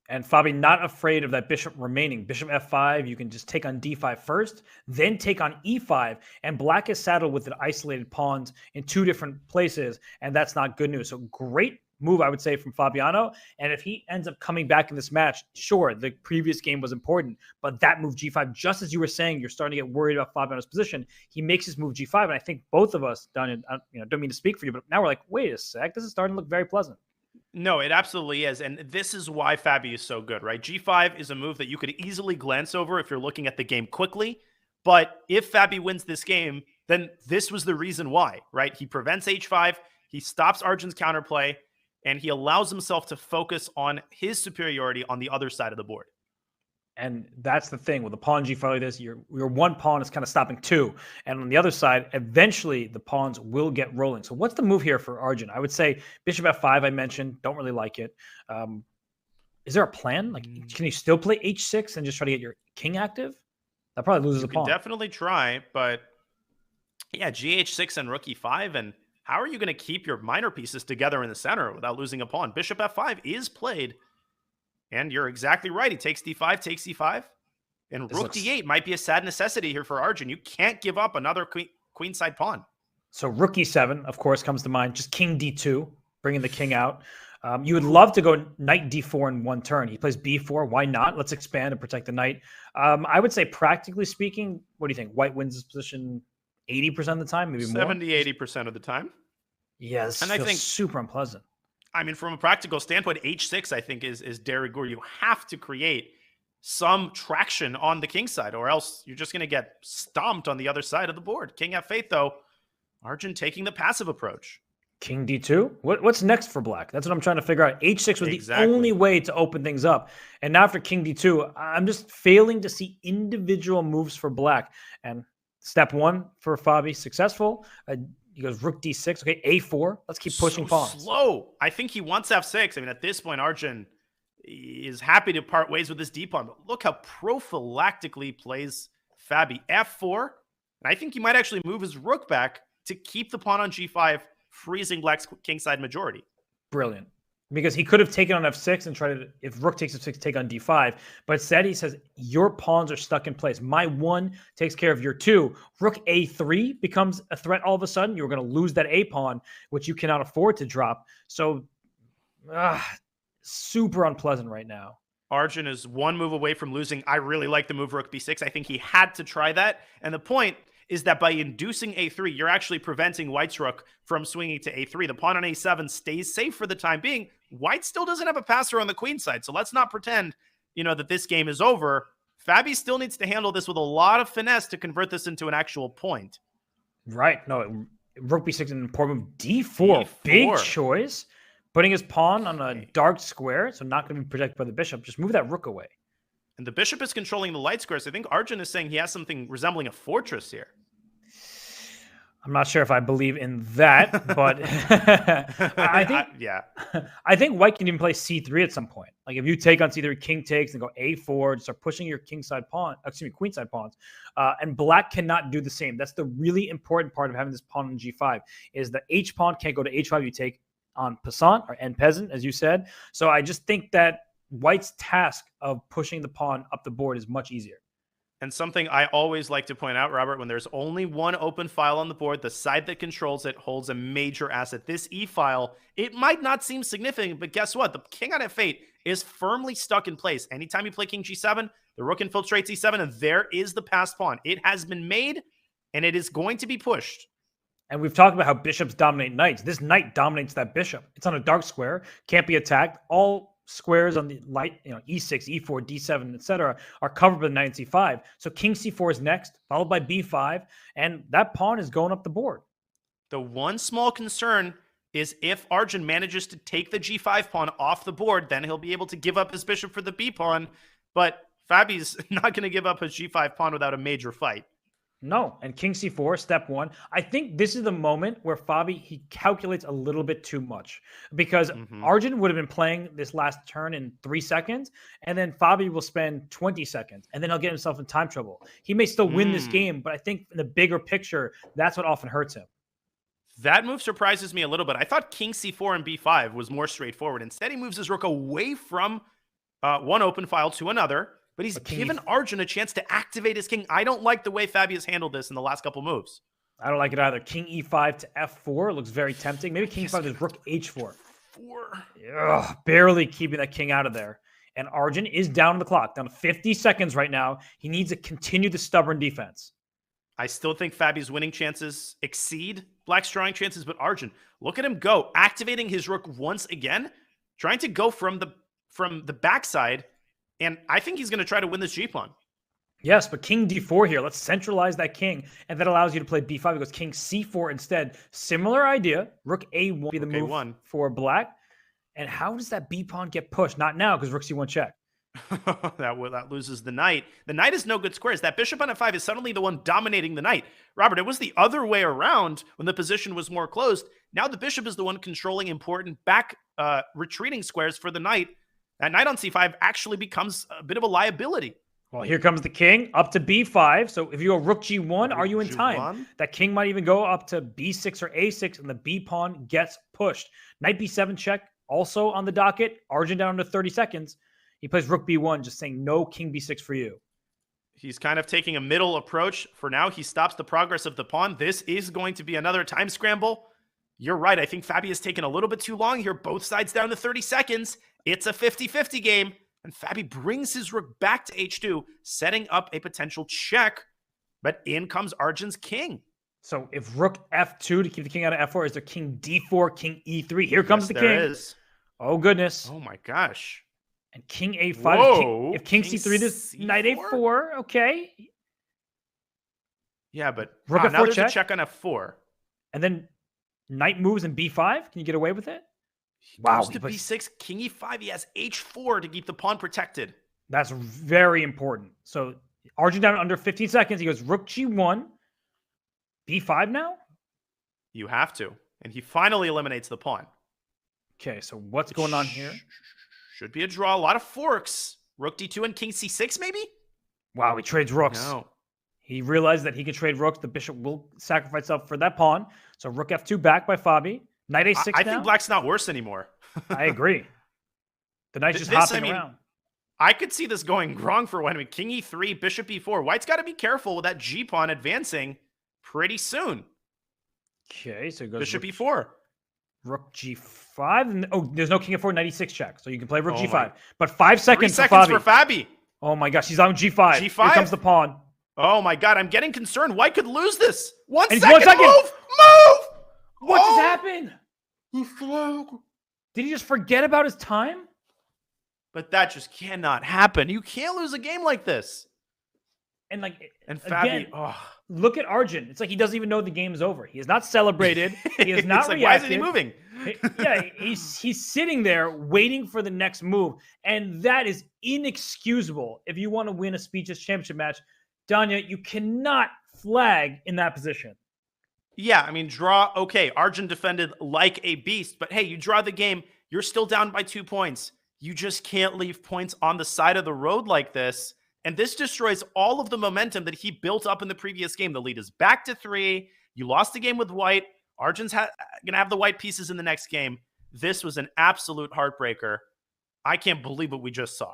S3: And Fabi, not afraid of that bishop remaining. Bishop f5, you can just take on d5 first, then take on e5, and black is saddled with an isolated pawns in two different places, and that's not good news. So great move, I would say, from Fabiano. And if he ends up coming back in this match, sure, the previous game was important, but that move g5, just as you were saying, you're starting to get worried about Fabiano's position. He makes his move g5, and I think both of us, don't mean to speak for you, but now we're like, wait a sec, this is starting to look very pleasant.
S6: No, it absolutely is. And this is why Fabi is so good, right? G5 is a move that you could easily glance over if you're looking at the game quickly. But if Fabi wins this game, then this was the reason why, right? He prevents h5, he stops Arjun's counterplay, and he allows himself to focus on his superiority on the other side of the board.
S3: And that's the thing with the pawn g5 like this, your one pawn is kind of stopping two. And on the other side, eventually the pawns will get rolling. So what's the move here for Arjun? I would say bishop f5, I mentioned, don't really like it. Is there a plan? Like, can you still play h6 and just try to get your king active? That probably loses a pawn.
S6: Definitely try, but yeah, gh6 and rook e5. And how are you going to keep your minor pieces together in the center without losing a pawn? Bishop f5 is played. And you're exactly right. He takes d5, takes e5. And rook d8 might be a sad necessity here for Arjun. You can't give up another queenside pawn.
S3: So rook e7, of course, comes to mind. Just king d2, bringing the king out. You would love to go knight d4 in one turn. He plays b4. Why not? Let's expand and protect the knight. I would say, practically speaking, what do you think? White wins this position 80% of the time, maybe
S6: 70, 80% of the time.
S3: Yes, and I think super unpleasant.
S6: I mean, from a practical standpoint, h6, I think, is de rigueur. You have to create some traction on the king side, or else you're just going to get stomped on the other side of the board. King f8, though, Arjun taking the passive approach.
S3: King d2? What's next for black? That's what I'm trying to figure out. h6 was the only way to open things up. And now after king d2, I'm just failing to see individual moves for black. And step one for Fabi, successful. He goes rook d6. Okay, a4. Let's keep pushing pawns.
S6: Slow. I think he wants f6. I mean, at this point, Arjun is happy to part ways with this d pawn. But look how prophylactically plays Fabi. f4. And I think he might actually move his rook back to keep the pawn on g5, freezing black's kingside majority.
S3: Brilliant. Because he could have taken on f6 and tried to, if rook takes f6, take on d5. But instead, he says, your pawns are stuck in place. My one takes care of your two. Rook a3 becomes a threat all of a sudden. You're going to lose that a pawn, which you cannot afford to drop. So, super unpleasant right now.
S6: Arjun is one move away from losing. I really like the move rook b6. I think he had to try that. And the point is that by inducing a3, you're actually preventing white's rook from swinging to a3. The pawn on a7 stays safe for the time being. White still doesn't have a passer on the queen side, so let's not pretend, that this game is over. Fabi still needs to handle this with a lot of finesse to convert this into an actual point.
S3: Right. No, rook b6 is an important move. D4, big choice. Putting his pawn on a dark square, so not going to be protected by the bishop. Just move that rook away.
S6: And the bishop is controlling the light squares. I think Arjun is saying he has something resembling a fortress here.
S3: I'm not sure if I believe in that, but I think I think white can even play c3 at some point. Like if you take on c3, king takes, and go a4, start pushing your queenside pawns, and black cannot do the same. That's the really important part of having this pawn on g5 is the h pawn can't go to h5. You take on passant or en peasant, as you said. So I just think that white's task of pushing the pawn up the board is much easier.
S6: And something I always like to point out, Robert, when there's only one open file on the board, the side that controls it holds a major asset. This E file, it might not seem significant, but guess what? The king on f8 is firmly stuck in place. Anytime you play king g7, the rook infiltrates e7, and there is the passed pawn. It has been made, and it is going to be pushed.
S3: And we've talked about how bishops dominate knights. This knight dominates that bishop. It's on a dark square, can't be attacked. All squares on the light, e6, e4, d7, etc., are covered by the knight and c5. So king c4 is next, followed by b5, and that pawn is going up the board.
S6: The one small concern is if Arjun manages to take the g5 pawn off the board, then he'll be able to give up his bishop for the b pawn. But Fabi's not going to give up his g5 pawn without a major fight.
S3: No, and king c4, step one. I think this is the moment where Fabi, he calculates a little bit too much because Arjun would have been playing this last turn in 3 seconds, and then Fabi will spend 20 seconds, and then he'll get himself in time trouble. He may still win this game, but I think in the bigger picture, that's what often hurts him.
S6: That move surprises me a little bit. I thought king c4 and b5 was more straightforward. Instead, he moves his rook away from one open file to another. But he's given Arjun a chance to activate his king. I don't like the way Fabi has handled this in the last couple moves.
S3: I don't like it either. King e5 to f4 looks very tempting. Maybe king e5 is rook h4. Ugh, barely keeping that king out of there. And Arjun is down on the clock, down to 50 seconds right now. He needs to continue the stubborn defense.
S6: I still think Fabi's winning chances exceed Black's drawing chances, but Arjun, look at him go, activating his rook once again, trying to go from the backside. And I think he's going to try to win this g-pawn.
S3: Yes, but king d4 here. Let's centralize that king. And that allows you to play b5 because king c4 instead. Similar idea. Rook a1 will be the move for black. And how does that b-pawn get pushed? Not now because rook c1 check.
S6: that loses the knight. The knight is no good squares. That bishop on f5 is suddenly the one dominating the knight. Robert, it was the other way around when the position was more closed. Now the bishop is the one controlling important back retreating squares for the knight. That knight on c5 actually becomes a bit of a liability.
S3: Well, here comes the king up to b5. So if you go rook g1, are you in time? That king might even go up to b6 or a6, and the b pawn gets pushed. Knight b7 check also on the docket. Arjun down to 30 seconds. He plays rook b1, just saying no king b6 for you.
S6: He's kind of taking a middle approach. For now, he stops the progress of the pawn. This is going to be another time scramble. You're right. I think Fabi has taken a little bit too long here. Both sides down to 30 seconds. It's a 50-50 game. And Fabi brings his rook back to h2, setting up a potential check. But in comes Arjun's king.
S3: So if rook f2 to keep the king out of f4, is there king d4, king e3? Here comes the king. There is. Oh, goodness.
S6: Oh, my gosh.
S3: And king a5. Whoa. If king c3, this knight a4. Okay.
S6: Yeah, but
S3: rook f4
S6: now there's
S3: check.
S6: A check on f4.
S3: And then knight moves in b5. Can you get away with it?
S6: Wow. Goes to b6, king e5. He has h4 to keep the pawn protected.
S3: That's very important. So Arjun down under 15 seconds. He goes rook g1. b5 now?
S6: You have to. And he finally eliminates the pawn.
S3: Okay, so what's going on here?
S6: Should be a draw. A lot of forks. Rook d2 and king c6 maybe?
S3: Wow, he trades rooks.
S6: No.
S3: He realized that he can trade rooks. The bishop will sacrifice itself for that pawn. So rook f2 back by Fabi. Knight a6
S6: I think black's not worse anymore.
S3: I agree. The knight's just hopping around.
S6: I could see this going wrong for white. I mean, king e3, bishop e4. White's got to be careful with that g-pawn advancing pretty soon.
S3: Okay, so it goes
S6: bishop e4.
S3: Rook g5. And, oh, there's no king f4, knight e6 check. So you can play rook g5. But 5 seconds,
S6: 3 seconds for Fabi.
S3: Oh my gosh, he's on g5. Here comes the pawn.
S6: Oh my god, I'm getting concerned. White could lose this. One second.
S3: Move! What just happened?
S6: He flew.
S3: Did he just forget about his time?
S6: But that just cannot happen. You can't lose a game like this.
S3: And
S6: Fabi,
S3: look at Arjun. It's like he doesn't even know the game's over. He has not celebrated. He has not reacted.
S6: Why isn't he moving?
S3: Yeah, he's sitting there waiting for the next move, and that is inexcusable. If you want to win a Speed Chess Championship match, Danya, you cannot flag in that position.
S6: Yeah, I mean, draw. Okay, Arjun defended like a beast, but hey, you draw the game. You're still down by 2 points. You just can't leave points on the side of the road like this. And this destroys all of the momentum that he built up in the previous game. The lead is back to 3. You lost the game with white. Arjun's going to have the white pieces in the next game. This was an absolute heartbreaker. I can't believe what we just saw.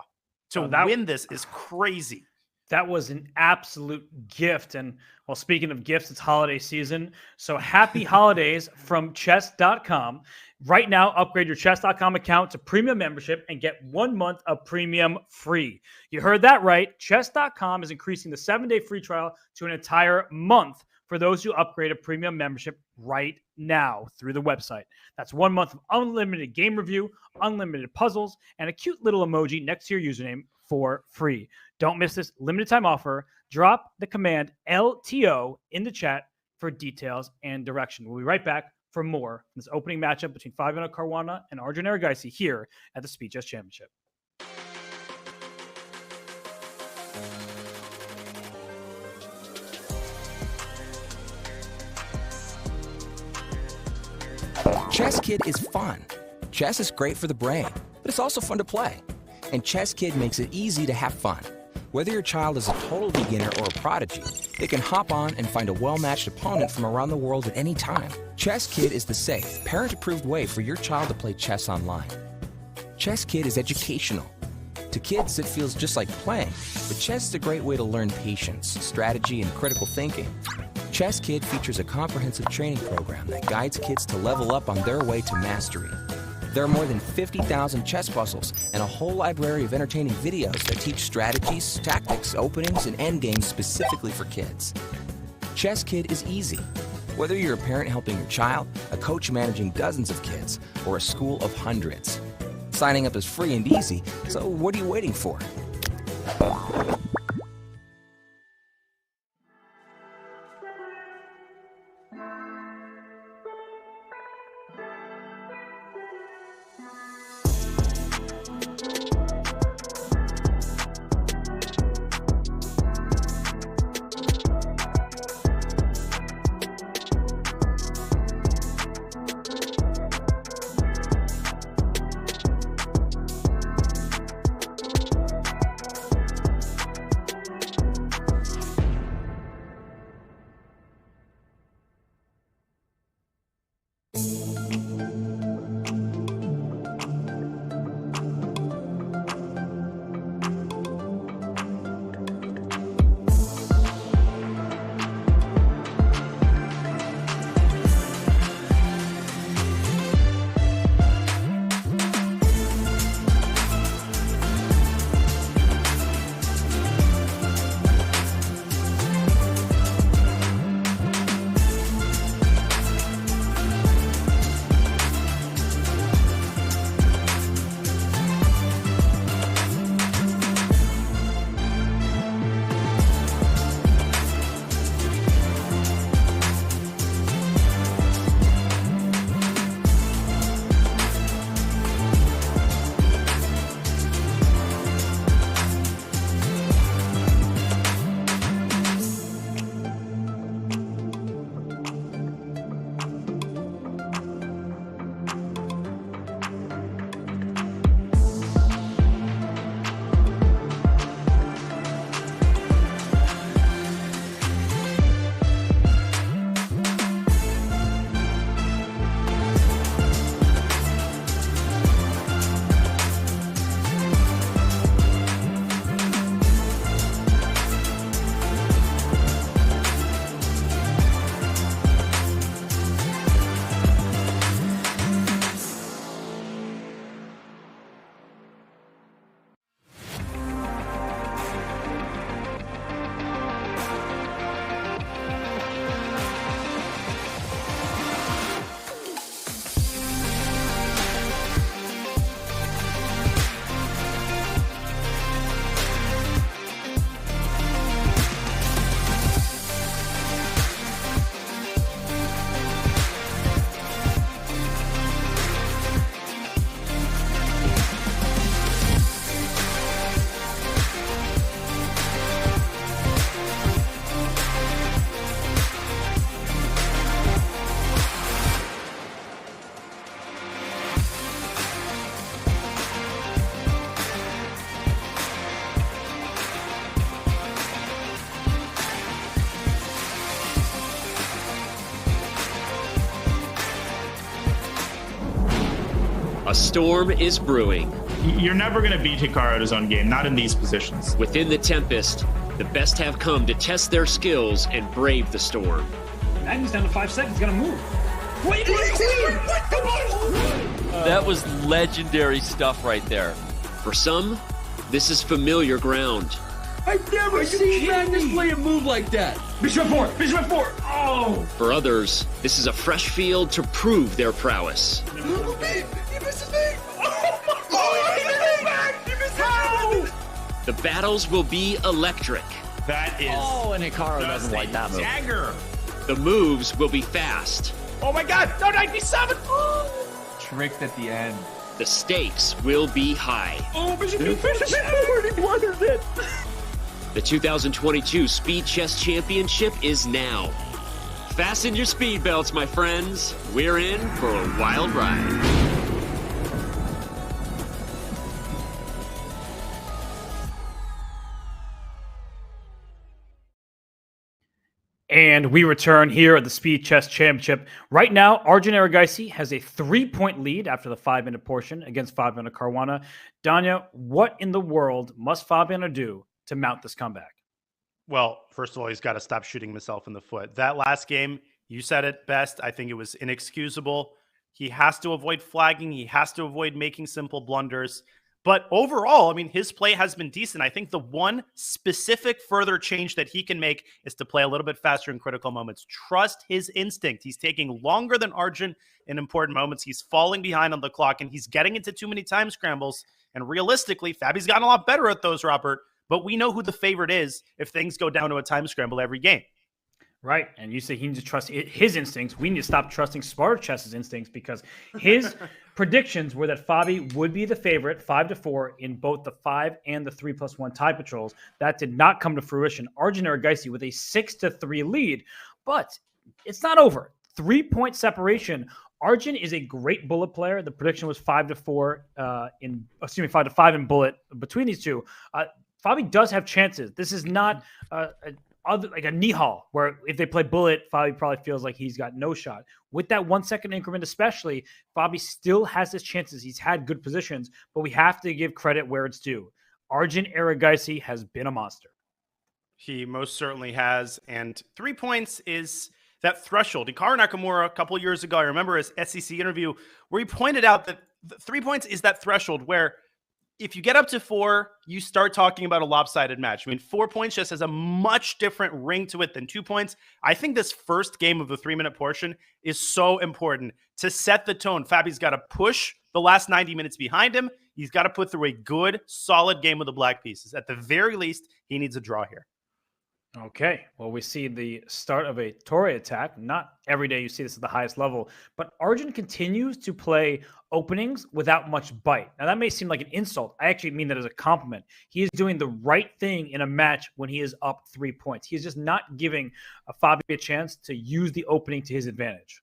S6: To win this is crazy.
S3: That was an absolute gift. And well, speaking of gifts, it's holiday season. So happy holidays from chess.com. Right now, upgrade your chess.com account to premium membership and get 1 month of premium free. You heard that right. Chess.com is increasing the 7-day free trial to an entire month for those who upgrade a premium membership right now through the website. That's 1 month of unlimited game review, unlimited puzzles, and a cute little emoji next to your username for free. Don't miss this limited time offer. Drop the command LTO in the chat for details and direction. We'll be right back for more from this opening matchup between Fabiano Caruana and Arjun Erigaisi here at the Speed Chess Championship.
S8: Chess Kid is fun. Chess is great for the brain, but it's also fun to play. And Chess Kid makes it easy to have fun. Whether your child is a total beginner or a prodigy, they can hop on and find a well-matched opponent from around the world at any time. Chess Kid is the safe, parent-approved way for your child to play chess online. Chess Kid is educational. To kids, it feels just like playing, but chess is a great way to learn patience, strategy, and critical thinking. Chess Kid features a comprehensive training program that guides kids to level up on their way to mastery. There are more than 50,000 chess puzzles and a whole library of entertaining videos that teach strategies, tactics, openings, and endgames specifically for kids. Chess Kid is easy. Whether you're a parent helping your child, a coach managing dozens of kids, or a school of hundreds. Signing up is free and easy, so what are you waiting for?
S1: A storm is brewing.
S2: You're never going to beat Hikaru at his own game, not in these positions.
S1: Within the Tempest, the best have come to test their skills and brave the storm.
S3: Magnus down to 5 seconds, gonna move. Wait,
S4: That was legendary stuff right there.
S1: For some, this is familiar ground.
S5: I've never seen Magnus play a move like that.
S3: Bishop F4, Bishop F4. Oh!
S1: For others, this is a fresh field to prove their prowess.
S5: He misses me.
S1: The battles will be electric.
S2: That is.
S4: Oh, and Hikaru doesn't like that move.
S2: Dagger.
S1: The moves will be fast.
S2: Oh my God! No, 97.
S9: Tricked at the end.
S1: The stakes will be high.
S3: Oh, Bishop F4, he blunders it.
S1: The 2022 Speed Chess Championship is now. Fasten your speed belts, my friends. We're in for a wild ride.
S3: And we return here at the Speed Chess Championship. Right now, Arjun Erigaisi has a 3-point lead after the 5-minute portion against Fabiano Caruana. Danya, what in the world must Fabiano do to mount this comeback?
S6: Well, first of all, he's got to stop shooting himself in the foot. That last game, you said it best. I think it was inexcusable. He has to avoid flagging. He has to avoid making simple blunders. But overall, I mean, his play has been decent. I think the one specific further change that he can make is to play a little bit faster in critical moments. Trust his instinct. He's taking longer than Arjun in important moments. He's falling behind on the clock, and he's getting into too many time scrambles. And realistically, Fabi's gotten a lot better at those, Robert. But we know who the favorite is if things go down to a time scramble every game.
S3: Right. And you say he needs to trust his instincts. We need to stop trusting Sparta Chess's instincts because his predictions were that Fabi would be the favorite 5-4 in both the 5 and the 3+1 tie patrols. That did not come to fruition. Arjun Erigaisi with a 6-3 lead, but it's not over. 3-point separation. Arjun is a great bullet player. The prediction was 5-4 5-5 in bullet between these two. Fabi does have chances. This is not like a Nihal, where if they play bullet, Fabi probably feels like he's got no shot. With that 1 second increment especially, Fabi still has his chances. He's had good positions, but we have to give credit where it's due. Arjun Erigaisi has been a monster.
S6: He most certainly has. And 3 points is that threshold. Hikaru Nakamura, a couple of years ago, I remember his SEC interview where he pointed out that 3 points is that threshold where if you get up to 4, you start talking about a lopsided match. I mean, 4 points just has a much different ring to it than 2 points. I think this first game of the 3-minute portion is so important to set the tone. Fabi's got to push the last 90 minutes behind him. He's got to put through a good, solid game with the black pieces. At the very least, he needs a draw here.
S3: Okay, well, we see the start of a Torre attack. Not every day you see this at the highest level, but Arjun continues to play openings without much bite. Now, that may seem like an insult. I actually mean that as a compliment. He is doing the right thing in a match when he is up 3 points. He's just not giving Fabi a chance to use the opening to his advantage.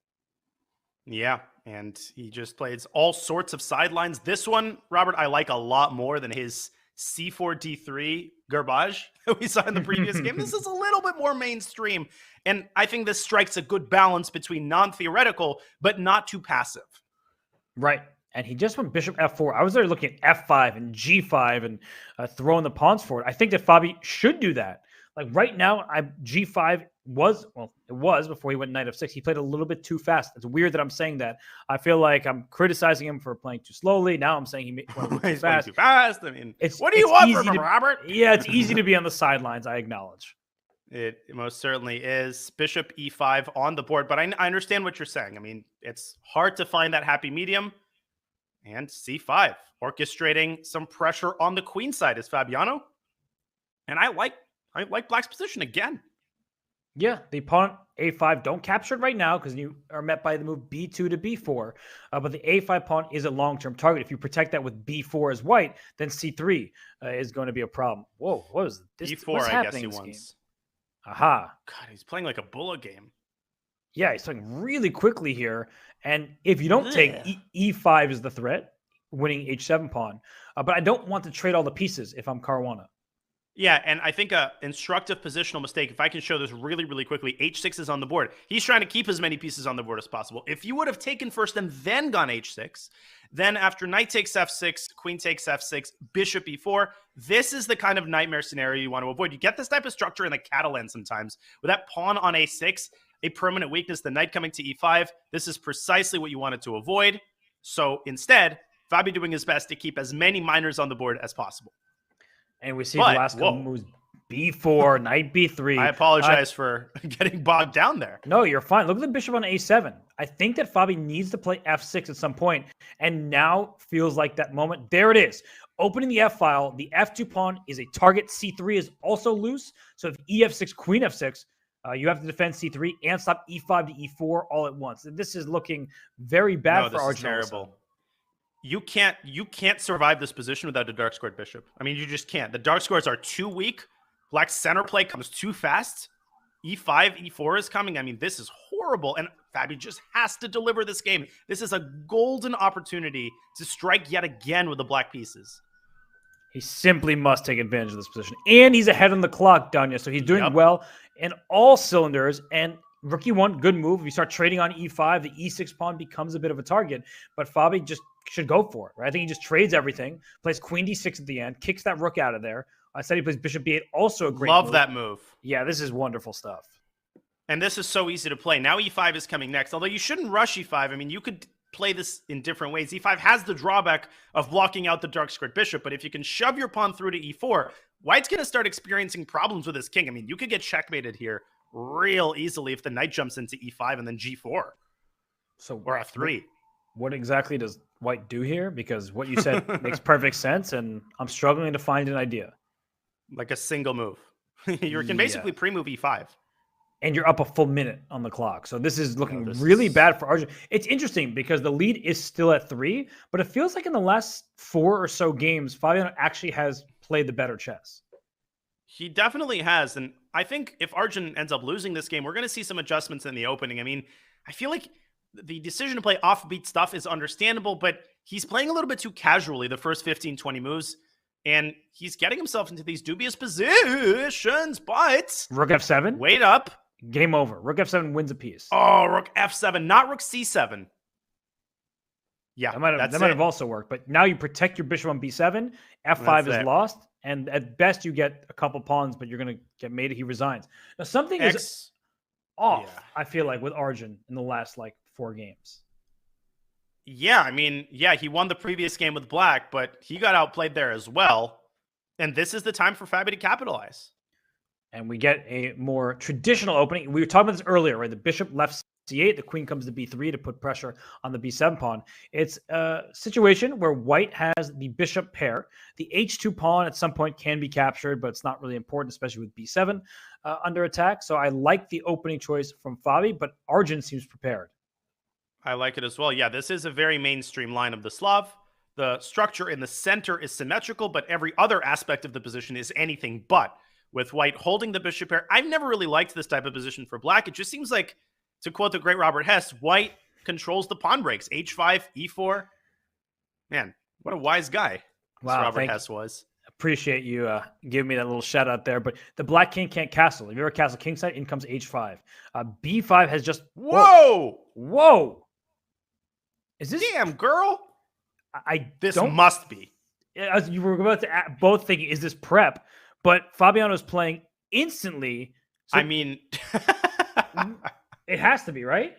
S6: Yeah, and he just plays all sorts of sidelines. This one, Robert, I like a lot more than his C4 D3 garbage that we saw in the previous game. This is a little bit more mainstream, and I think this strikes a good balance between non-theoretical but not too passive.
S3: Right, and he just went Bishop F4. I was there looking at F5 and G5 and throwing the pawns forward. I think that Fabi should do that. Like right now, G5 it was before he went Knight F6. He played a little bit too fast. It's weird that I'm saying that. I feel like I'm criticizing him for playing too slowly. Now I'm saying he went too fast.
S6: Too fast. I mean, what do you want from him, Robert?
S3: Yeah, it's easy to be on the sidelines. I acknowledge.
S6: It most certainly is. Bishop E5 on the board, but I understand what you're saying. I mean, it's hard to find that happy medium. And C5, orchestrating some pressure on the queen side is Fabiano. And I like Black's position again.
S3: Yeah, the opponent A5 don't capture it right now because you are met by the move B2 to B4. But the A5 pawn is a long-term target. If you protect that with B4 as white, then C3 is going to be a problem. Whoa, what is this?
S6: B4, I guess he wants.
S3: Aha.
S6: God, he's playing like a bullet game.
S3: Yeah, he's playing really quickly here. And if you don't take E5 is the threat, winning H7 pawn. But I don't want to trade all the pieces if I'm Caruana.
S6: Yeah, and I think a instructive positional mistake, if I can show this really, really quickly, h6 is on the board. He's trying to keep as many pieces on the board as possible. If you would have taken first and then gone h6, then after knight takes f6, queen takes f6, bishop e4, this is the kind of nightmare scenario you want to avoid. You get this type of structure in the Catalan sometimes. With that pawn on a6, a permanent weakness, the knight coming to e5, this is precisely what you wanted to avoid. So instead, Fabi doing his best to keep as many minors on the board as possible.
S3: And we see the last couple moves, b4, knight b3.
S6: I apologize for getting bogged down there.
S3: No, you're fine. Look at the bishop on a7. I think that Fabi needs to play f6 at some point, and now feels like that moment. There it is. Opening the f-file, the f2 pawn is a target. c3 is also loose. So if ef6, queen f6, you have to defend c3 and stop e5 to e4 all at once. And this is looking very bad for Arjun.
S6: Terrible. You can't survive this position without a dark squared bishop. I mean, you just can't. The dark squares are too weak. Black's center play comes too fast. E5, E4 is coming. I mean, this is horrible. And Fabi just has to deliver this game. This is a golden opportunity to strike yet again with the black pieces.
S3: He simply must take advantage of this position. And he's ahead on the clock, Danya. So he's doing well in all cylinders. And Rook E1, good move. If you start trading on E5, the E6 pawn becomes a bit of a target. But Fabi just should go for it, right? I think he just trades everything, plays Queen D6 at the end, kicks that Rook out of there. I said he plays Bishop B8, also a great move.
S6: That move.
S3: Yeah, this is wonderful stuff.
S6: And this is so easy to play. Now E5 is coming next, although you shouldn't rush E5. I mean, you could play this in different ways. E5 has the drawback of blocking out the dark squared bishop, but if you can shove your pawn through to E4, White's going to start experiencing problems with his king. I mean, you could get checkmated here real easily if the knight jumps into E5 and then G4. Or F3.
S3: What exactly does White do here? Because what you said makes perfect sense, and I'm struggling to find an idea.
S6: Like a single move. You can basically pre-move E5.
S3: And you're up a full minute on the clock. So this is looking really bad for Arjun. It's interesting because the lead is still at 3, but it feels like in the last 4 or so games, Fabiano actually has played the better chess.
S6: He definitely has. And I think if Arjun ends up losing this game, we're going to see some adjustments in the opening. I mean, I feel like the decision to play offbeat stuff is understandable, but he's playing a little bit too casually the first 15, 20 moves. And he's getting himself into these dubious positions, but...
S3: Rook F7?
S6: Wait up.
S3: Game over. Rook F7 wins a piece.
S6: Oh, Rook F7, not Rook C7. Yeah,
S3: that might have also worked. But now you protect your bishop on B7. F5 is lost. And at best, you get a couple pawns, but you're going to get made. He resigns. Now, something is off, I feel like, with Arjun in the last, 4 games.
S6: Yeah, I mean, he won the previous game with Black, but he got outplayed there as well. And this is the time for Fabi to capitalize.
S3: And we get a more traditional opening. We were talking about this earlier, right? The bishop left c8, the queen comes to b3 to put pressure on the b7 pawn. It's a situation where White has the bishop pair. The h2 pawn at some point can be captured, but it's not really important, especially with b7 under attack. So I like the opening choice from Fabi, but Arjun seems prepared.
S6: I like it as well. Yeah, this is a very mainstream line of the Slav. The structure in the center is symmetrical, but every other aspect of the position is anything but. With White holding the bishop pair, I've never really liked this type of position for Black. It just seems like, to quote the great Robert Hess, White controls the pawn breaks. H5, E4. Man, what a wise guy Robert Hess was.
S3: Appreciate you giving me that little shout out there. But the Black king can't castle. If you're a castle kingside, in comes H5. B5 has just... Whoa! Is this...
S6: Damn, girl! This
S3: don't...
S6: must be.
S3: As you were about to both thinking, is this prep? But Fabiano's playing instantly. So
S6: I mean...
S3: it has to be, right?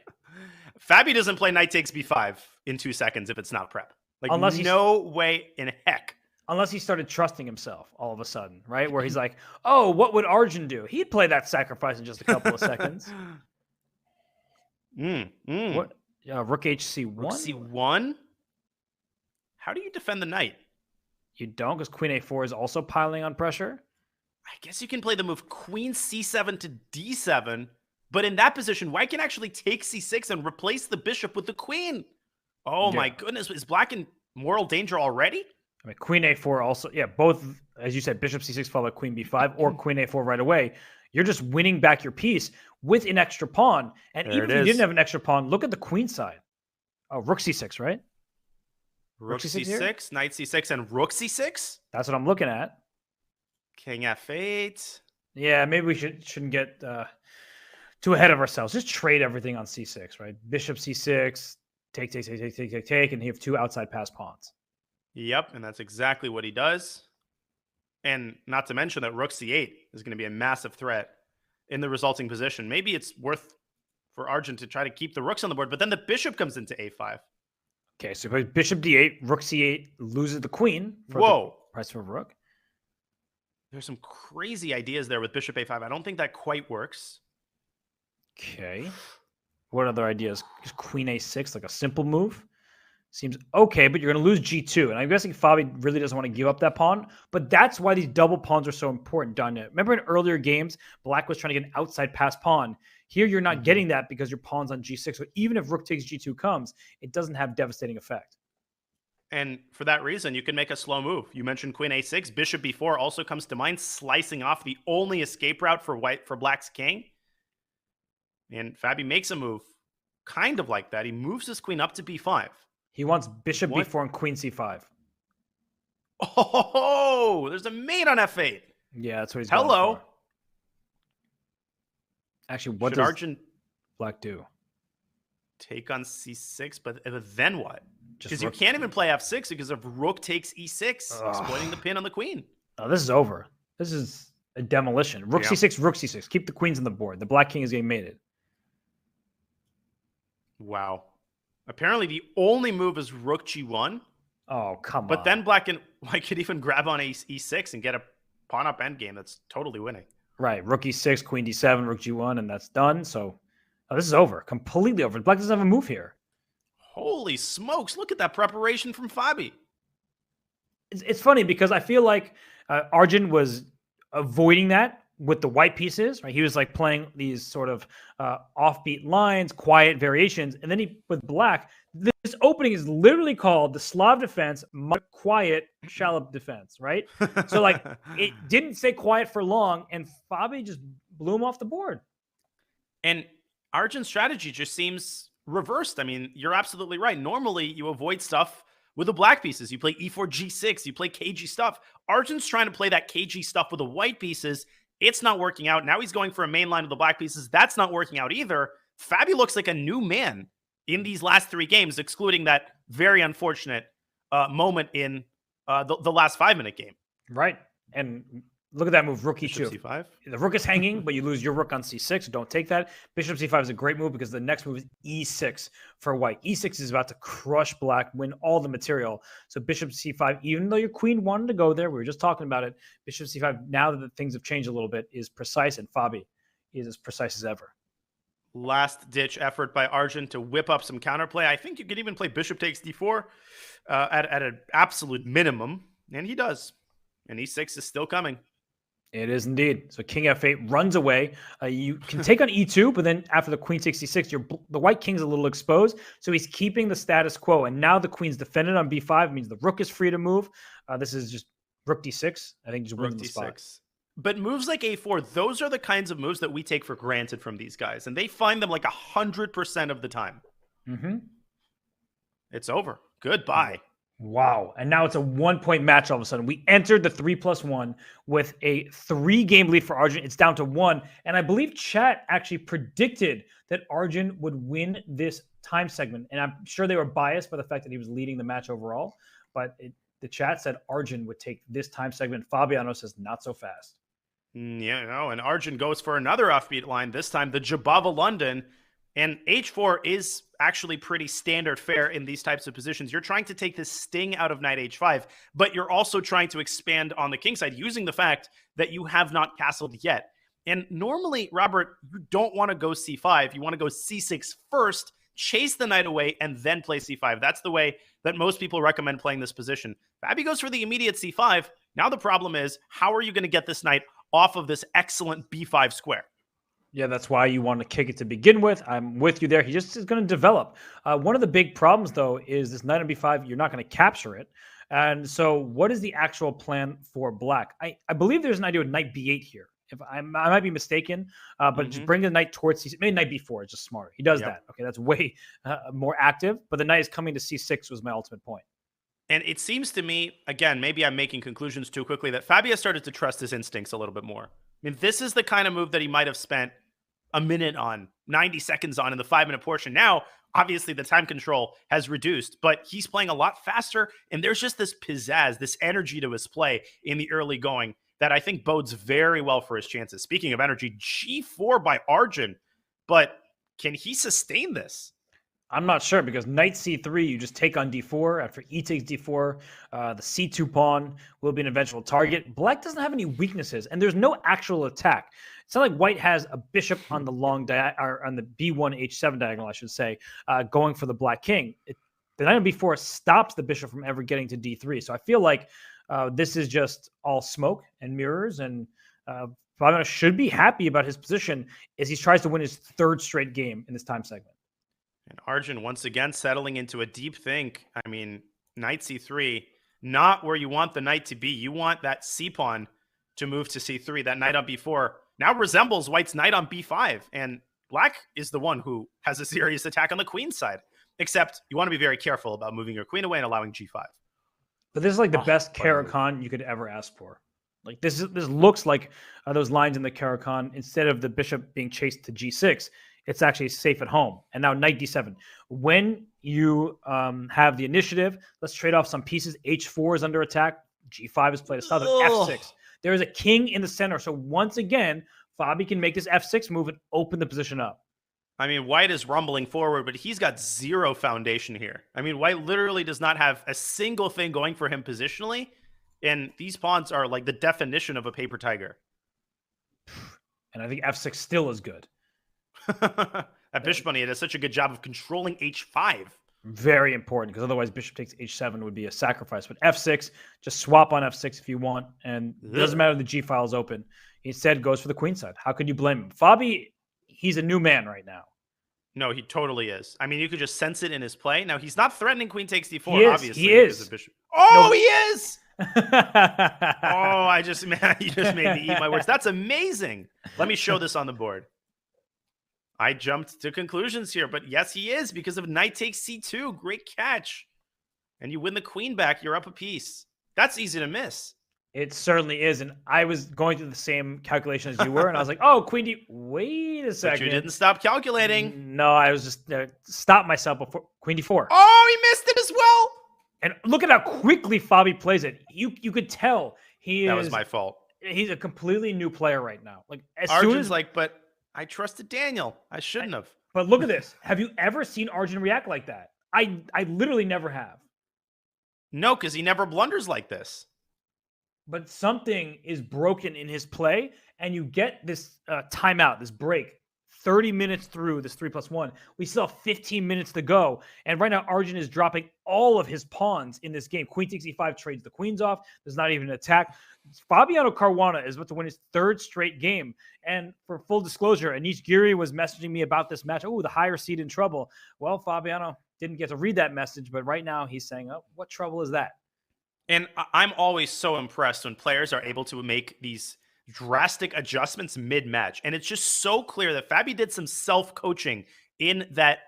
S6: Fabi doesn't play knight takes b5 in 2 seconds if it's not prep. No way in heck.
S3: Unless he started trusting himself all of a sudden, right? Where he's like, oh, what would Arjun do? He'd play that sacrifice in just a couple of seconds. What? Rook HC1?
S6: Rook C1? How do you defend the knight?
S3: You don't, because Queen A4 is also piling on pressure.
S6: I guess you can play the move Queen C7 to D7, but in that position, White can actually take C6 and replace the bishop with the queen. Oh my goodness, is Black in moral danger already?
S3: I mean, Queen A4 also, both, as you said, Bishop C6 followed by Queen B5 or Queen A4 right away. You're just winning back your piece with an extra pawn. And even if you didn't have an extra pawn, look at the queen side. Oh, Rook C6, right?
S6: Rook C6, Knight C6, and Rook C6?
S3: That's what I'm looking at.
S6: King F8.
S3: Yeah, maybe we shouldn't get too ahead of ourselves. Just trade everything on C6, right? Bishop C6, take, and you have 2 outside pass pawns.
S6: Yep, and that's exactly what he does. And not to mention that rook C8 is going to be a massive threat in the resulting position. Maybe it's worth for Arjun to try to keep the rooks on the board, but then the bishop comes into A5.
S3: Okay, so bishop D8, rook C8 loses the queen for
S6: the
S3: price of a rook.
S6: There's some crazy ideas there with bishop A5. I don't think that quite works.
S3: Okay. What other ideas? Is queen A6 like a simple move? Seems okay, but you're going to lose G2. And I'm guessing Fabi really doesn't want to give up that pawn. But that's why these double pawns are so important, Danya. Remember in earlier games, Black was trying to get an outside pass pawn. Here, you're not getting that because your pawn's on G6. So even if rook takes G2 comes, it doesn't have devastating effect.
S6: And for that reason, you can make a slow move. You mentioned queen A6. Bishop B4 also comes to mind, slicing off the only escape route for Black's king. And Fabi makes a move kind of like that. He moves his queen up to B5.
S3: He wants bishop B4 and queen C5.
S6: Oh, there's a mate on F8.
S3: Yeah, that's what he's going for. Actually, what does
S6: Arjun
S3: Black do?
S6: Take on C6, but then what? Because you
S3: rook.
S6: can't even play F6 because if rook takes E6, exploiting the pin on the queen.
S3: Oh, this is over. This is a demolition. Rook C6, rook C6. Keep the queens on the board. The Black king is getting mated.
S6: Wow. Apparently, the only move is rook G1.
S3: Oh, come on.
S6: But then Black could even grab on E6 and get a pawn up endgame. That's totally winning.
S3: Right. Rook E6, queen D7, rook G1, and that's done. So this is over. Completely over. Black doesn't have a move here.
S6: Holy smokes. Look at that preparation from Fabi.
S3: It's funny because I feel like Arjun was avoiding that with the white pieces, right? He was like playing these sort of offbeat lines, quiet variations. And then with Black, this opening is literally called the Slav defense, quiet, shallow defense, right? So like it didn't stay quiet for long and Fabi just blew him off the board.
S6: And Arjun's strategy just seems reversed. I mean, you're absolutely right. Normally you avoid stuff with the black pieces. You play E4, G6, you play KG stuff. Arjun's trying to play that KG stuff with the white pieces. It's not working out. Now he's going for a main line of the black pieces. That's not working out either. Fabi looks like a new man in these last 3 games, excluding that very unfortunate moment in the last 5-minute game.
S3: Right. And look at that move, rook E2.
S6: Bishop C5.
S3: The rook is hanging, but you lose your rook on C6. So don't take that. Bishop C5 is a great move because the next move is E6 for white. E6 is about to crush Black, win all the material. So Bishop C5, even though your queen wanted to go there, we were just talking about it, Bishop C5, now that things have changed a little bit, is precise, and Fabi is as precise as ever.
S6: Last-ditch effort by Arjun to whip up some counterplay. I think you could even play Bishop takes D4 at an absolute minimum, and he does. And E6 is still coming.
S3: It is indeed. So King F8 runs away. You can take on E2, but then after the queen takes E6, the white king's a little exposed. So he's keeping the status quo. And now the queen's defended on B5. It means the rook is free to move. This is just rook D6. I think just wins the spot.
S6: But moves like A4, those are the kinds of moves that we take for granted from these guys. And they find them like 100% of the time.
S3: Mm-hmm.
S6: It's over. Goodbye.
S3: Wow. And now it's a 1-point match all of a sudden. We entered the 3+1 with a 3-game lead for Arjun. It's down to 1. And I believe chat actually predicted that Arjun would win this time segment. And I'm sure they were biased by the fact that he was leading the match overall. But the chat said Arjun would take this time segment. Fabiano says not so fast.
S6: Yeah, no. And Arjun goes for another offbeat line, this time the Jabava London. And H4 is actually pretty standard fare in these types of positions. You're trying to take this sting out of knight H5, but you're also trying to expand on the king side using the fact that you have not castled yet. And normally, Robert, you don't want to go C5. You want to go C6 first, chase the knight away, and then play C5. That's the way that most people recommend playing this position. Fabi goes for the immediate C5. Now the problem is, how are you going to get this knight off of this excellent B5 square?
S3: Yeah, that's why you want to kick it to begin with. I'm with you there. He just is going to develop. One of the big problems, though, is this knight on b5, you're not going to capture it. And so what is the actual plan for Black? I believe there's an idea with knight b8 here. If I might be mistaken, but just bring the knight towards C6. Maybe knight b4 is just smarter. He does that. Okay, that's way more active. But the knight is coming to C6 was my ultimate point.
S6: And it seems to me, again, maybe I'm making conclusions too quickly, that Fabio started to trust his instincts a little bit more. I mean, this is the kind of move that he might have spent a minute on, 90 seconds on in the 5-minute portion. Now, obviously, the time control has reduced, but he's playing a lot faster, and there's just this pizzazz, this energy to his play in the early going that I think bodes very well for his chances. Speaking of energy, G4 by Arjun, but can he sustain this?
S3: I'm not sure, because knight c3, you just take on d4. After e takes d4, the c2 pawn will be an eventual target. Black doesn't have any weaknesses, and there's no actual attack. It's not like white has a bishop on the or on the b1 h7 diagonal, I should say, going for the black king. The knight on b4 stops the bishop from ever getting to d3. So I feel like this is just all smoke and mirrors, and Fabiano should be happy about his position as he tries to win his 3rd straight game in this time segment.
S6: And Arjun once again settling into a deep think. I mean, knight c3, not where you want the knight to be. You want that c-pawn to move to c3. That knight on b4 now resembles white's knight on b5. And black is the one who has a serious attack on the queen side. Except you want to be very careful about moving your queen away and allowing g5.
S3: But this is like the best Caro-Kann you could ever ask for. Like this looks like those lines in the Caro-Kann. Instead of the bishop being chased to g6, it's actually safe at home. And now knight d7. When you have the initiative, let's trade off some pieces. h4 is under attack. g5 is played a southern. f6. There is a king in the center. So once again, Fabi can make this f6 move and open the position up.
S6: I mean, white is rumbling forward, but he's got zero foundation here. I mean, white literally does not have a single thing going for him positionally. And these pawns are like the definition of a paper tiger.
S3: And I think f6 still is good.
S6: That bishop on it does such a good job of controlling h5.
S3: Very important, because otherwise bishop takes h7 would be a sacrifice. But f6, just swap on f6 if you want, and it doesn't matter if the g file is open. He instead goes for the queen side. How could you blame him? Fabi, he's a new man right now.
S6: No, he totally is. I mean, you could just sense it in his play. Now, he's not threatening queen takes d4, obviously.
S3: He is.
S6: Bishop. Oh, no. He is! You just made me eat my words. That's amazing. Let me show this on the board. I jumped to conclusions here, but yes, he is, because of knight takes c2. Great catch. And you win the queen back. You're up a piece. That's easy to miss.
S3: It certainly is. And I was going through the same calculation as you were, and I was like, oh, queen d... Wait a second.
S6: But you didn't stop calculating.
S3: No, I was just stopped myself before queen d4.
S6: Oh, he missed it as well.
S3: And look at how quickly Fabi plays it. You could tell
S6: that was my fault.
S3: He's a completely new player right now. Like as
S6: Arjun's
S3: soon as
S6: like, but I trusted Daniel. I shouldn't have.
S3: But look at this. Have you ever seen Arjun react like that? I literally never have.
S6: No, because he never blunders like this.
S3: But something is broken in his play, and you get this timeout, this break, 30 minutes through this 3+1. We still have 15 minutes to go. And right now, Arjun is dropping all of his pawns in this game. Queen takes e5, trades the queens off. There's not even an attack. Fabiano Caruana is about to win his 3rd straight game. And for full disclosure, Anish Giri was messaging me about this match. Oh, the higher seed in trouble. Well, Fabiano didn't get to read that message, but right now he's saying, oh, what trouble is that?
S6: And I'm always so impressed when players are able to make these drastic adjustments mid-match. And it's just so clear that Fabi did some self-coaching in that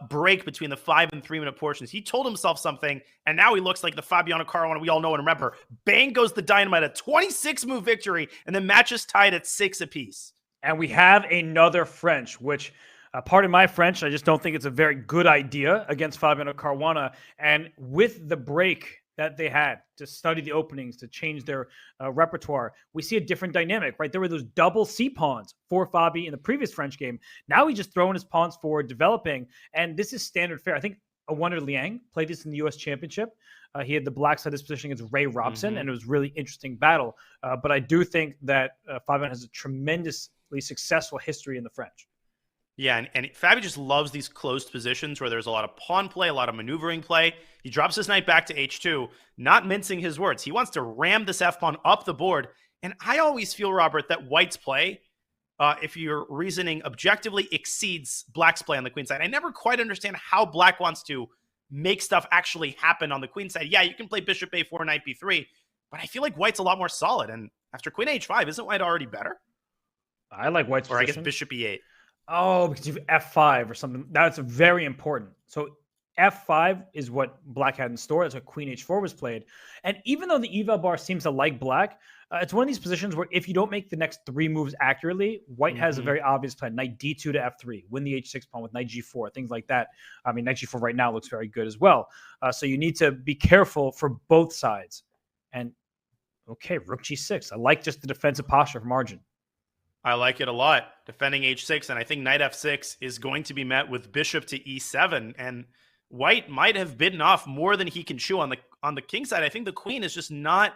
S6: break between the 5 and 3 minute portions. He told himself something, and now he looks like the Fabiano Caruana we all know and remember. Bang goes the dynamite, a 26-move victory, and the match is tied at 6 apiece.
S3: And we have another French, which, pardon my French, I just don't think it's a very good idea against Fabiano Caruana. And with the break that they had to study the openings, to change their repertoire, we see a different dynamic, right? There were those double C pawns for Fabi in the previous French game. Now he's just throwing his pawns forward, developing, and this is standard fare. I think Wonder Liang played this in the U.S. Championship. He had the black side this position against Ray Robson, and it was a really interesting battle. But I do think that Fabian has a tremendously successful history in the French.
S6: Yeah, and Fabi just loves these closed positions where there's a lot of pawn play, a lot of maneuvering play. He drops his knight back to h2, not mincing his words. He wants to ram this f-pawn up the board. And I always feel, Robert, that white's play, if you're reasoning objectively, exceeds black's play on the queen side. I never quite understand how black wants to make stuff actually happen on the queen side. Yeah, you can play bishop a4, knight b3, but I feel like white's a lot more solid. And after queen h5, isn't white already better?
S3: I like white's position.
S6: I guess bishop e8.
S3: Oh, because you have f5 or something. That's very important. So F5 is what black had in store. That's what queen h4 was played. And even though the eval bar seems to like black, it's one of these positions where if you don't make the next 3 moves accurately, white has a very obvious plan. Knight d2 to f3, win the h6 pawn with knight g4, things like that. I mean, knight g4 right now looks very good as well. So you need to be careful for both sides. And okay, rook g6. I like just the defensive posture from Arjun.
S6: I like it a lot. Defending h6, and I think knight f6 is going to be met with bishop to e7, and white might have bitten off more than he can chew on the king side. I think the queen is just not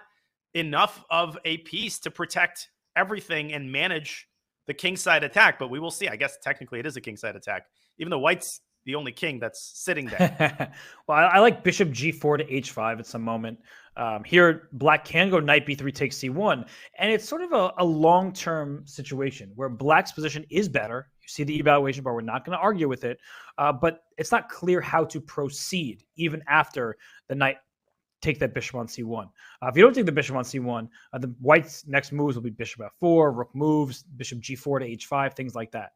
S6: enough of a piece to protect everything and manage the king side attack, but we will see. I guess technically it is a king side attack, even though white's the only king that's sitting there.
S3: Well, I like bishop g4 to h5 at some moment. Here, black can go knight b3 takes c1, and it's sort of a long-term situation where black's position is better. You see the evaluation bar. We're not going to argue with it, but it's not clear how to proceed even after the knight take that bishop on c1. If you don't take the bishop on c1, the white's next moves will be bishop f4, rook moves, bishop g4 to h5, things like that.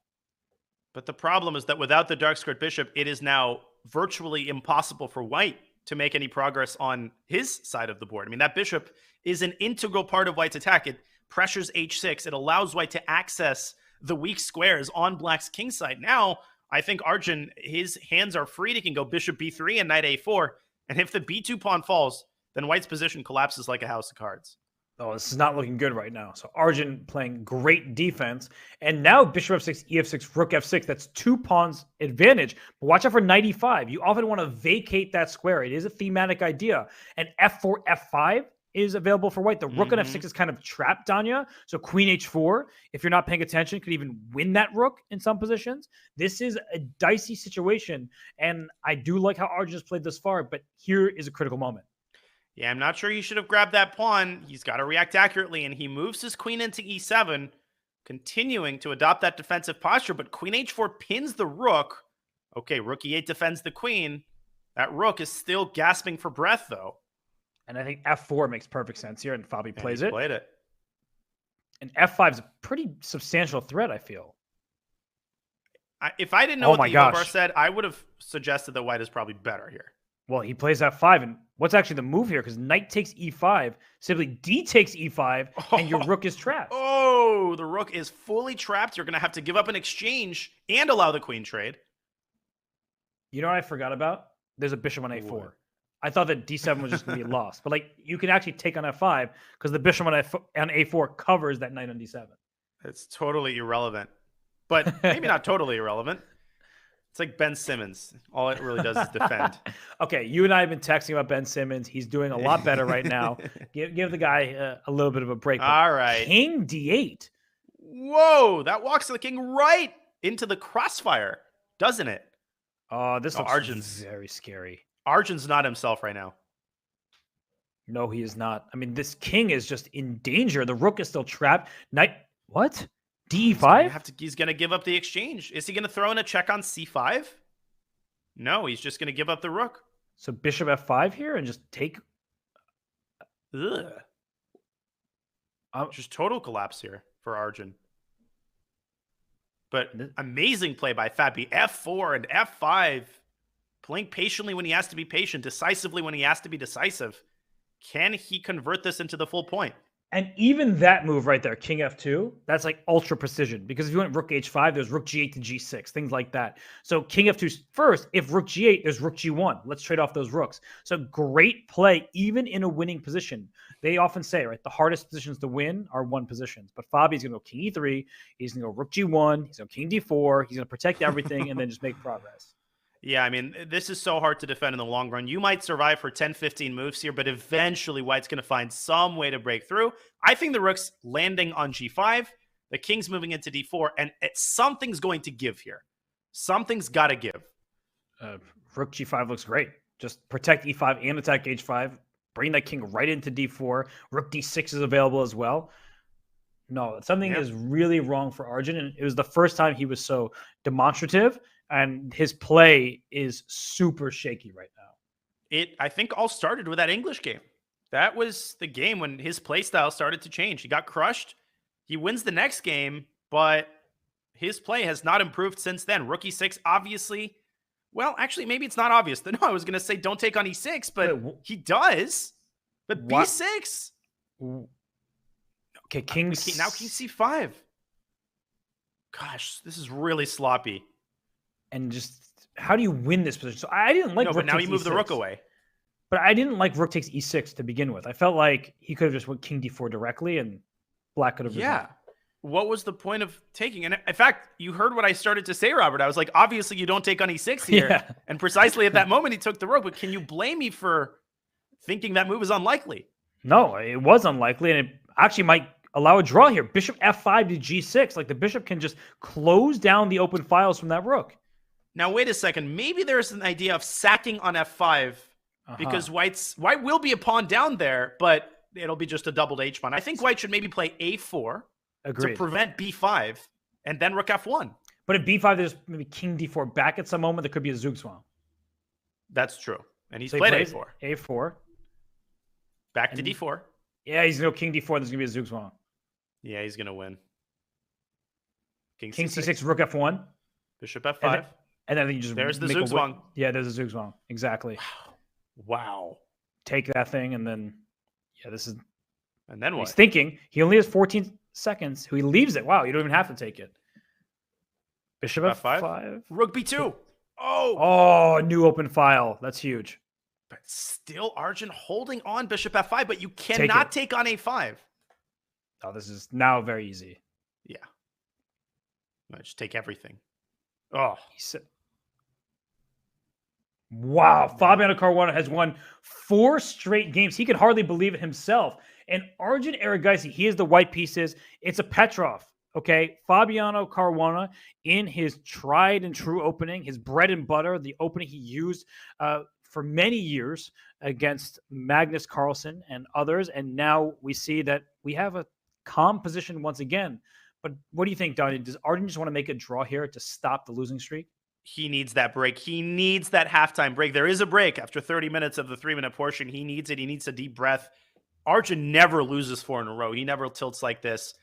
S6: But the problem is that without the dark squared bishop, it is now virtually impossible for white to make any progress on his side of the board. I mean, that bishop is an integral part of white's attack. It pressures h6. It allows white to access the weak squares on black's king side. Now, I think Arjun, his hands are free. He can go bishop b3 and knight a4. And if the b2 pawn falls, then white's position collapses like a house of cards.
S3: Oh, this is not looking good right now. So Arjun playing great defense. And now bishop f6, ef6, rook f6. That's 2 pawns advantage. But watch out for knight e5. You often want to vacate that square. It is a thematic idea. And f4, f5 is available for white. The rook on f6 is kind of trapped, Danya. So queen h4, if you're not paying attention, could even win that rook in some positions. This is a dicey situation. And I do like how Arjun has played this far. But here is a critical moment.
S6: Yeah, I'm not sure he should have grabbed that pawn. He's got to react accurately, and he moves his queen into e7, continuing to adopt that defensive posture, but queen h4 pins the rook. Okay, rook e8 defends the queen. That rook is still gasping for breath, though.
S3: And I think f4 makes perfect sense here, and Fabi plays it.
S6: Played it.
S3: And f5 is a pretty substantial threat, I feel.
S6: If I didn't know what the bar said, I would have suggested that white is probably better here.
S3: Well, he plays f5, and what's actually the move here? Because knight takes e5, simply d takes e5, and your rook is trapped.
S6: Oh, the rook is fully trapped. You're going to have to give up an exchange and allow the queen trade.
S3: You know what I forgot about? There's a bishop on a4. Ooh. I thought that d7 was just going to be lost. But like, you can actually take on f5 because the bishop on a4 covers that knight on d7.
S6: It's totally irrelevant. But maybe not totally irrelevant. It's like Ben Simmons. All it really does is defend.
S3: Okay, you and I have been texting about Ben Simmons. He's doing a lot better right now. Give the guy a little bit of a break.
S6: All right.
S3: King d8.
S6: Whoa, that walks the king right into the crossfire, doesn't it?
S3: Oh, this looks Arjun's very scary.
S6: Arjun's not himself right now.
S3: No, he is not. I mean, this king is just in danger. The rook is still trapped. Knight, what? D5?
S6: He's going to give up the exchange. Is he going to throw in a check on c5? No, he's just going to give up the rook.
S3: So bishop f5 here and just take.
S6: Ugh. Just total collapse here for Arjun. But amazing play by Fabi. F4 and F5. Playing patiently when he has to be patient. Decisively when he has to be decisive. Can he convert this into the full point?
S3: And even that move right there, king f2, that's like ultra precision. Because if you went rook h5, there's rook g8 to g6, things like that. So king f2 first. If rook g8, there's rook g1. Let's trade off those rooks. So great play, even in a winning position. They often say, right, the hardest positions to win are one positions. But Fabi's going to go king e3. He's going to go rook g1. He's going to go king d4. He's going to protect everything and then just make progress.
S6: Yeah, I mean, this is so hard to defend in the long run. You might survive for 10, 15 moves here, but eventually White's going to find some way to break through. I think the rook's landing on g5. The king's moving into d4, and something's going to give here. Something's got to give.
S3: Rook g5 looks great. Just protect e5 and attack h5. Bring that king right into d4. Rook d6 is available as well. No, something is really wrong for Arjun, and it was the first time he was so demonstrative. And his play is super shaky right now.
S6: I think, all started with that English game. That was the game when his play style started to change. He got crushed. He wins the next game, but his play has not improved since then. Rook e6, obviously, Well, actually, maybe it's not obvious. No, I was going to say don't take on e6, but he does. But
S3: what?
S6: b6.
S3: Okay, king.
S6: Now king c5. Gosh, this is really sloppy.
S3: And just how do you win this position? So I didn't like.
S6: No, but now you move the rook away.
S3: But I didn't like rook takes e6 to begin with. I felt like he could have just went king d4 directly, and black could have.
S6: Yeah. What was the point of taking? And in fact, you heard what I started to say, Robert. I was like, obviously you don't take on e6 here.
S3: Yeah.
S6: And precisely at that moment, he took the rook. But can you blame me for thinking that move is unlikely?
S3: No, it was unlikely, and it actually might allow a draw here. Bishop f5 to g6. Like the bishop can just close down the open files from that rook.
S6: Now, wait a second. Maybe there's an idea of sacking on f5 because white will be a pawn down there, but it'll be just a doubled h pawn. I think white should maybe play a4 to prevent b5 and then rook f1.
S3: But at b5, there's maybe king d4 back at some moment. There could be a Zugzwang.
S6: That's true. And he's played a4.
S3: a4.
S6: Back to d4.
S3: Yeah, he's going to go king d4. There's going to be a Zugzwang.
S6: Yeah, he's going to win. King
S3: c6, rook f1.
S6: Bishop f5.
S3: And then you just
S6: there's the Zugzwang.
S3: Yeah, there's a Zugzwang. Exactly.
S6: Wow.
S3: Take that thing, and then this is.
S6: And then what?
S3: He's thinking. He only has 14 seconds. He leaves it. Wow, you don't even have to take it. Bishop f5.
S6: Rook b2.
S3: Oh, new open file. That's huge.
S6: But still, Arjun holding on bishop f5, but you cannot take on a5.
S3: Oh, this is now very easy.
S6: Yeah. Just take everything. Oh.
S3: Wow. Fabiano Caruana has won 4 straight games. He can hardly believe it himself. And Arjun Erigaisi, he is the white pieces. It's a Petrov. Okay. Fabiano Caruana, in his tried and true opening, his bread and butter, the opening he used for many years against Magnus Carlsen and others. And now we see that we have a calm position once again. But what do you think, Donnie? Does Arjun just want to make a draw here to stop the losing streak?
S6: He needs that break. He needs that halftime break. There is a break after 30 minutes of the 3-minute portion. He needs it. He needs a deep breath. Arjun never loses 4 in a row. He never tilts like this.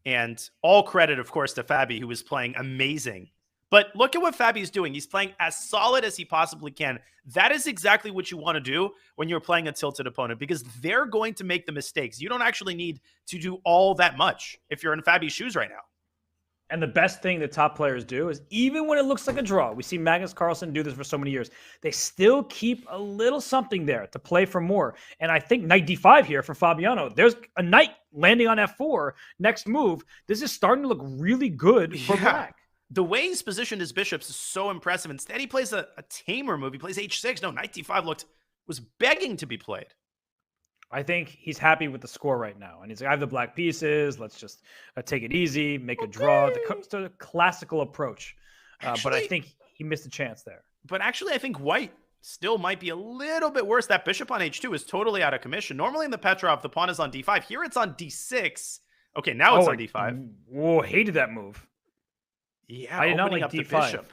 S6: And all credit, of course, to Fabi, who was playing amazing. But look at what Fabi's doing. He's playing as solid as he possibly can. That is exactly what you want to do when you're playing a tilted opponent, because they're going to make the mistakes. You don't actually need to do all that much if you're in Fabi's shoes right now.
S3: And the best thing that top players do is, even when it looks like a draw, we see Magnus Carlsen do this for so many years, they still keep a little something there to play for more. And I think knight d5 here for Fabiano, there's a knight landing on f4. Next move, this is starting to look really good for black.
S6: The way he's positioned his bishops is so impressive. Instead, he plays a tamer move. He plays h6. No, knight d5 was begging to be played.
S3: I think he's happy with the score right now. And he's like, I have the black pieces. Let's just take it easy, make a draw. The classical approach. But I think he missed a chance there.
S6: But actually, I think white still might be a little bit worse. That bishop on h2 is totally out of commission. Normally in the Petrov, the pawn is on d5. Here it's on d6. Okay, now it's on d5.
S3: Whoa, hated that move.
S6: Yeah,
S3: I did not like
S6: up
S3: d5.
S6: The bishop.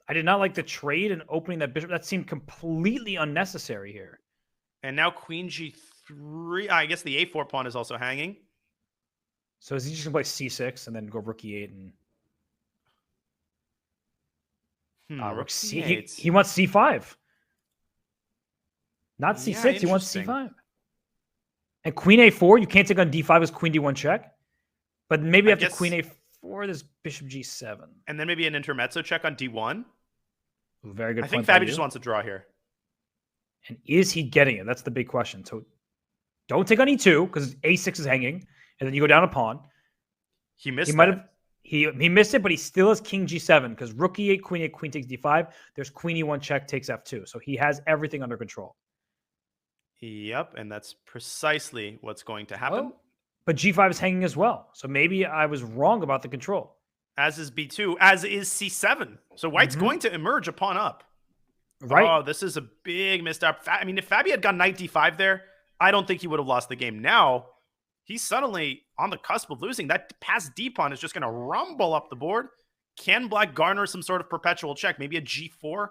S3: I did not like the trade and opening that bishop. That seemed completely unnecessary here.
S6: And now queen g3. I guess the a4 pawn is also hanging.
S3: So is he just going to play c6 and then go rook e8 and
S6: rook c8?
S3: He wants c5. Not c6. He wants c5. And queen a4. You can't take on d5 as queen d1 check. But maybe after queen a4, there's bishop g7.
S6: And then maybe an intermezzo check on d1.
S3: Ooh, very good.
S6: I think Fabi just wants a draw here.
S3: And is he getting it? That's the big question. So don't take on e2 because a6 is hanging, and then you go down a pawn.
S6: He missed.
S3: He missed it, but he still has king g7 because rook e8, queen takes d5. There's queen e1 check takes f2. So he has everything under control.
S6: Yep, and that's precisely what's going to happen.
S3: Well, but g5 is hanging as well. So maybe I was wrong about the control.
S6: As is b2, as is c7. So white's going to emerge a pawn up.
S3: Right.
S6: Oh, this is a big missed up. I mean, if Fabi had gone knight d5 there, I don't think he would have lost the game. Now, he's suddenly on the cusp of losing. That passed d pawn is just going to rumble up the board. Can black garner some sort of perpetual check? Maybe a g4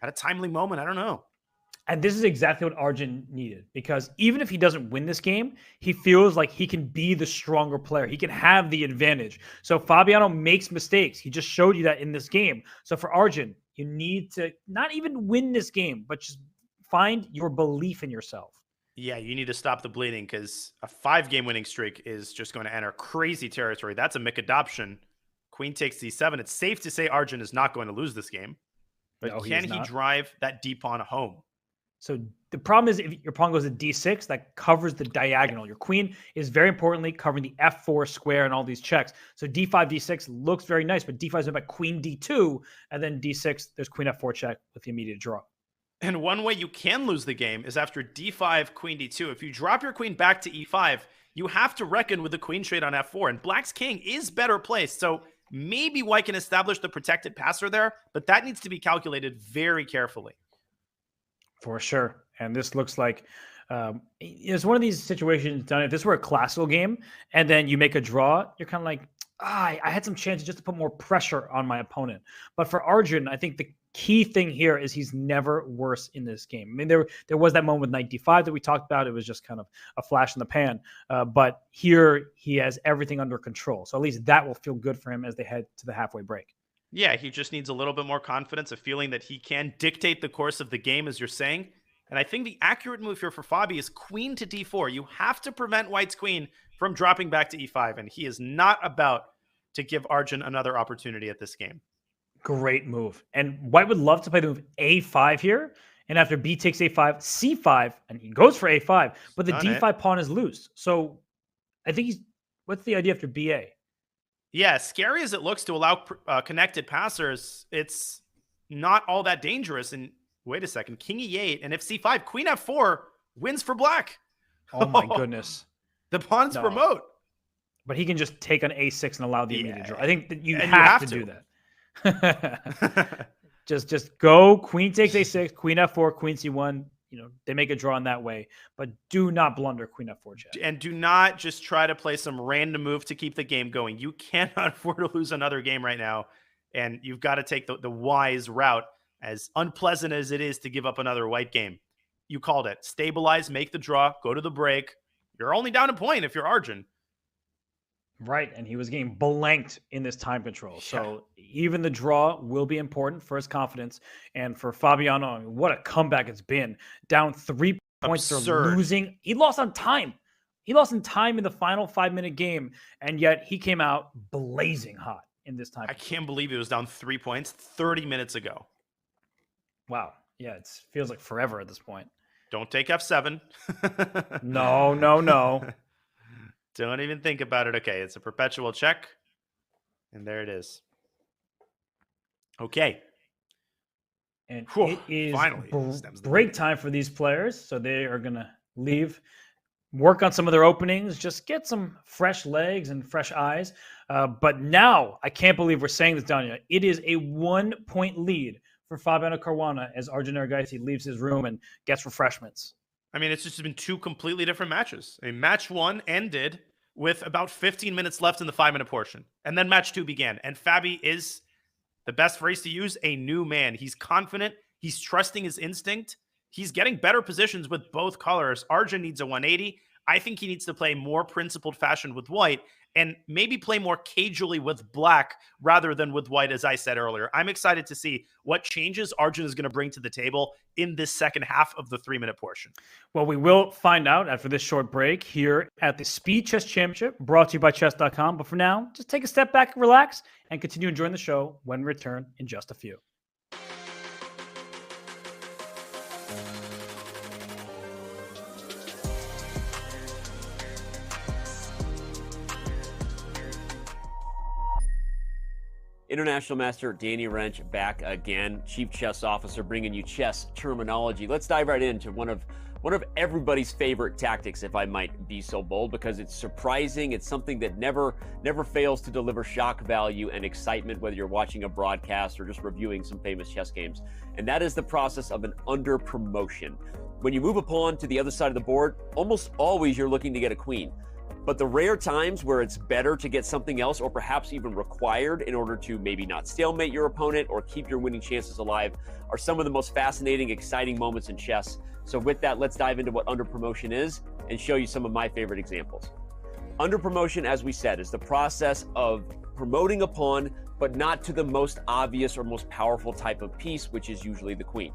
S6: at a timely moment? I don't know.
S3: And this is exactly what Arjun needed, because even if he doesn't win this game, he feels like he can be the stronger player. He can have the advantage. So Fabiano makes mistakes. He just showed you that in this game. So for Arjun, You need to not even win this game, but just find your belief in yourself.
S6: Yeah, you need to stop the bleeding because a 5-game winning streak is just going to enter crazy territory. That's a Mick adoption. Queen takes c7. It's safe to say Arjun is not going to lose this game. But
S3: No,
S6: can he drive that d pawn home?
S3: So the problem is if your pawn goes to d6, that covers the diagonal. Your queen is very importantly covering the f4 square and all these checks. So d5, d6 looks very nice, but d5 is by queen d2, and then d6, there's queen f4 check with the immediate draw.
S6: And one way you can lose the game is after d5, queen d2. If you drop your queen back to e5, you have to reckon with the queen trade on f4. And Black's king is better placed. So maybe White can establish the protected passer there, but that needs to be calculated very carefully.
S3: For sure. And this looks like it's one of these situations done. If this were a classical game and then you make a draw, you're kind of like, I had some chances just to put more pressure on my opponent. But for Arjun, I think the key thing here is he's never worse in this game. I mean, there was that moment with knight d5 that we talked about. It was just kind of a flash in the pan. But here he has everything under control. So at least that will feel good for him as they head to the halfway break.
S6: Yeah, he just needs a little bit more confidence, a feeling that he can dictate the course of the game, as you're saying. And I think the accurate move here for Fabi is queen to d4. You have to prevent White's queen from dropping back to e5, and he is not about to give Arjun another opportunity at this game.
S3: Great move. And White would love to play the move a5 here. And after b takes a5, c5, and he goes for a5, but the d5 pawn is loose. So I think what's the idea after ba?
S6: Yeah, scary as it looks to allow connected passers, it's not all that dangerous. And wait a second, king e8, and if c5, queen f4 wins for Black.
S3: Oh my goodness.
S6: The pawn's remote.
S3: But he can just take on a6 and allow the immediate draw. I think that you have to do that. just go queen takes a6, queen f4, queen c1. They make a draw in that way, but do not blunder queen f4 check.
S6: And do not just try to play some random move to keep the game going. You cannot afford to lose another game right now, and you've got to take the wise route, as unpleasant as it is to give up another White game. You called it. Stabilize, make the draw, go to the break. You're only down a point if you're Arjun.
S3: Right, and he was getting blanked in this time control. So even the draw will be important for his confidence. And for Fabiano, what a comeback it's been. Down 3 points, they're losing. He lost on time. He lost in time in the final 5-minute game, and yet he came out blazing hot in this time.
S6: I can't believe he was down 3 points 30 minutes ago.
S3: Wow. Yeah, it feels like forever at this point.
S6: Don't take f7.
S3: No.
S6: Don't even think about it. Okay, it's a perpetual check. And there it is. Okay.
S3: And it is finally break time for these players. So they are going to leave, work on some of their openings, just get some fresh legs and fresh eyes. But now, I can't believe we're saying this, Danya. It is a 1-point lead for Fabiano Caruana as Arjun Erigaisi leaves his room and gets refreshments.
S6: I mean, it's just been two completely different matches. I mean, match 1 ended with about 15 minutes left in the 5-minute portion. And then match 2 began. And Fabi is, the best phrase to use, a new man. He's confident. He's trusting his instinct. He's getting better positions with both colors. Arjun needs a 180. I think he needs to play more principled fashion with White and maybe play more cagely with Black rather than with White, as I said earlier. I'm excited to see what changes Arjun is going to bring to the table in this second half of the 3-minute portion.
S3: Well, we will find out after this short break here at the Speed Chess Championship, brought to you by Chess.com. But for now, just take a step back, relax, and continue enjoying the show when we return in just a few.
S1: International Master Danny Wrench back again, Chief Chess Officer, bringing you chess terminology. Let's dive right into one of everybody's favorite tactics, if I might be so bold, because it's surprising. It's something that never fails to deliver shock value and excitement, whether you're watching a broadcast or just reviewing some famous chess games. And that is the process of an under promotion. When you move a pawn to the other side of the board, almost always you're looking to get a queen. But the rare times where it's better to get something else, or perhaps even required in order to maybe not stalemate your opponent or keep your winning chances alive, are some of the most fascinating, exciting moments in chess. So with that, let's dive into what under promotion is and show you some of my favorite examples. Under promotion, as we said, is the process of promoting a pawn, but not to the most obvious or most powerful type of piece, which is usually the queen.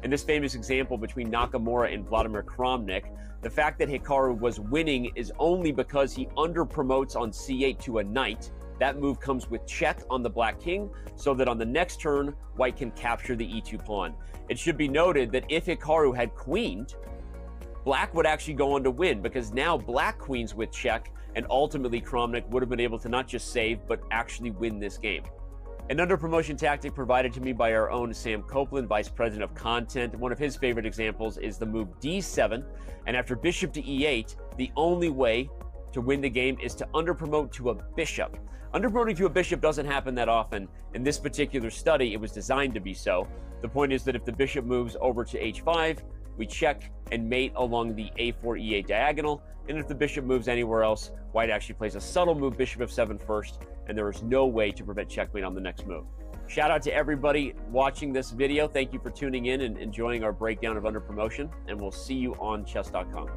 S1: In this famous example between Nakamura and Vladimir Kramnik, the fact that Hikaru was winning is only because he under-promotes on c8 to a knight. That move comes with check on the black king, so that on the next turn, white can capture the e2 pawn. It should be noted that if Hikaru had queened, black would actually go on to win, because now black queens with check, and ultimately Kramnik would have been able to not just save, but actually win this game. An under-promotion tactic provided to me by our own Sam Copeland, Vice President of Content. One of his favorite examples is the move d7, and after bishop to e8, the only way to win the game is to under-promote to a bishop. Under-promoting to a bishop doesn't happen that often. In this particular study, it was designed to be so. The point is that if the bishop moves over to h5, we check and mate along the a4 e8 diagonal, and if the bishop moves anywhere else, white actually plays a subtle move, bishop f7 first, and there is no way to prevent checkmate on the next move. Shout out to everybody watching this video. Thank you for tuning in and enjoying our breakdown of under promotion, and we'll see you on chess.com.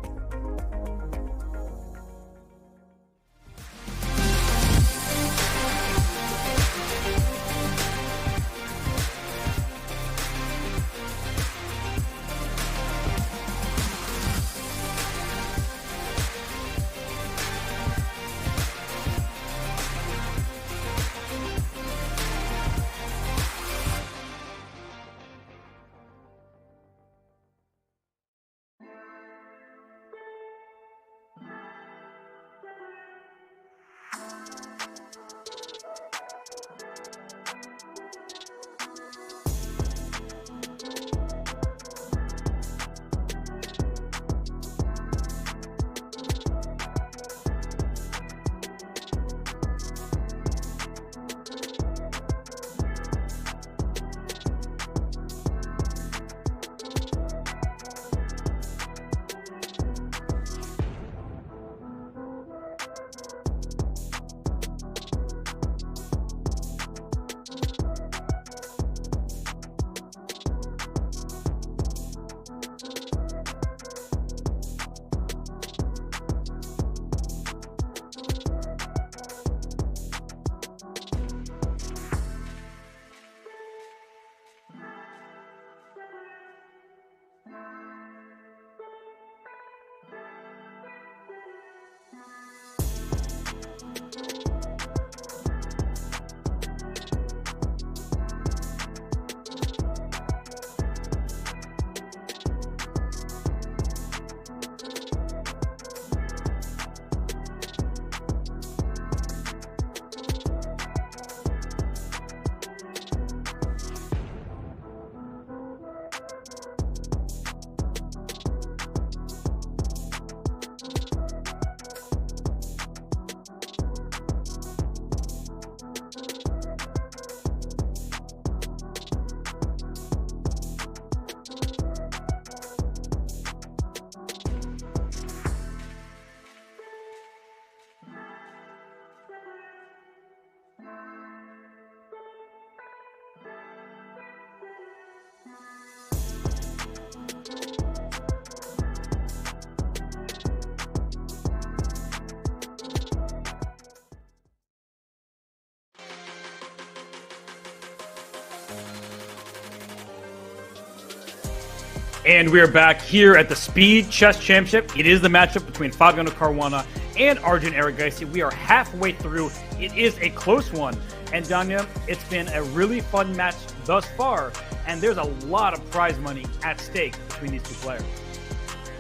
S3: And we are back here at the Speed Chess Championship. It is the matchup between Fabiano Caruana and Arjun Erigaisi. We are halfway through. It is a close one. And Danya, it's been a really fun match thus far, and there's a lot of prize money at stake between these two players.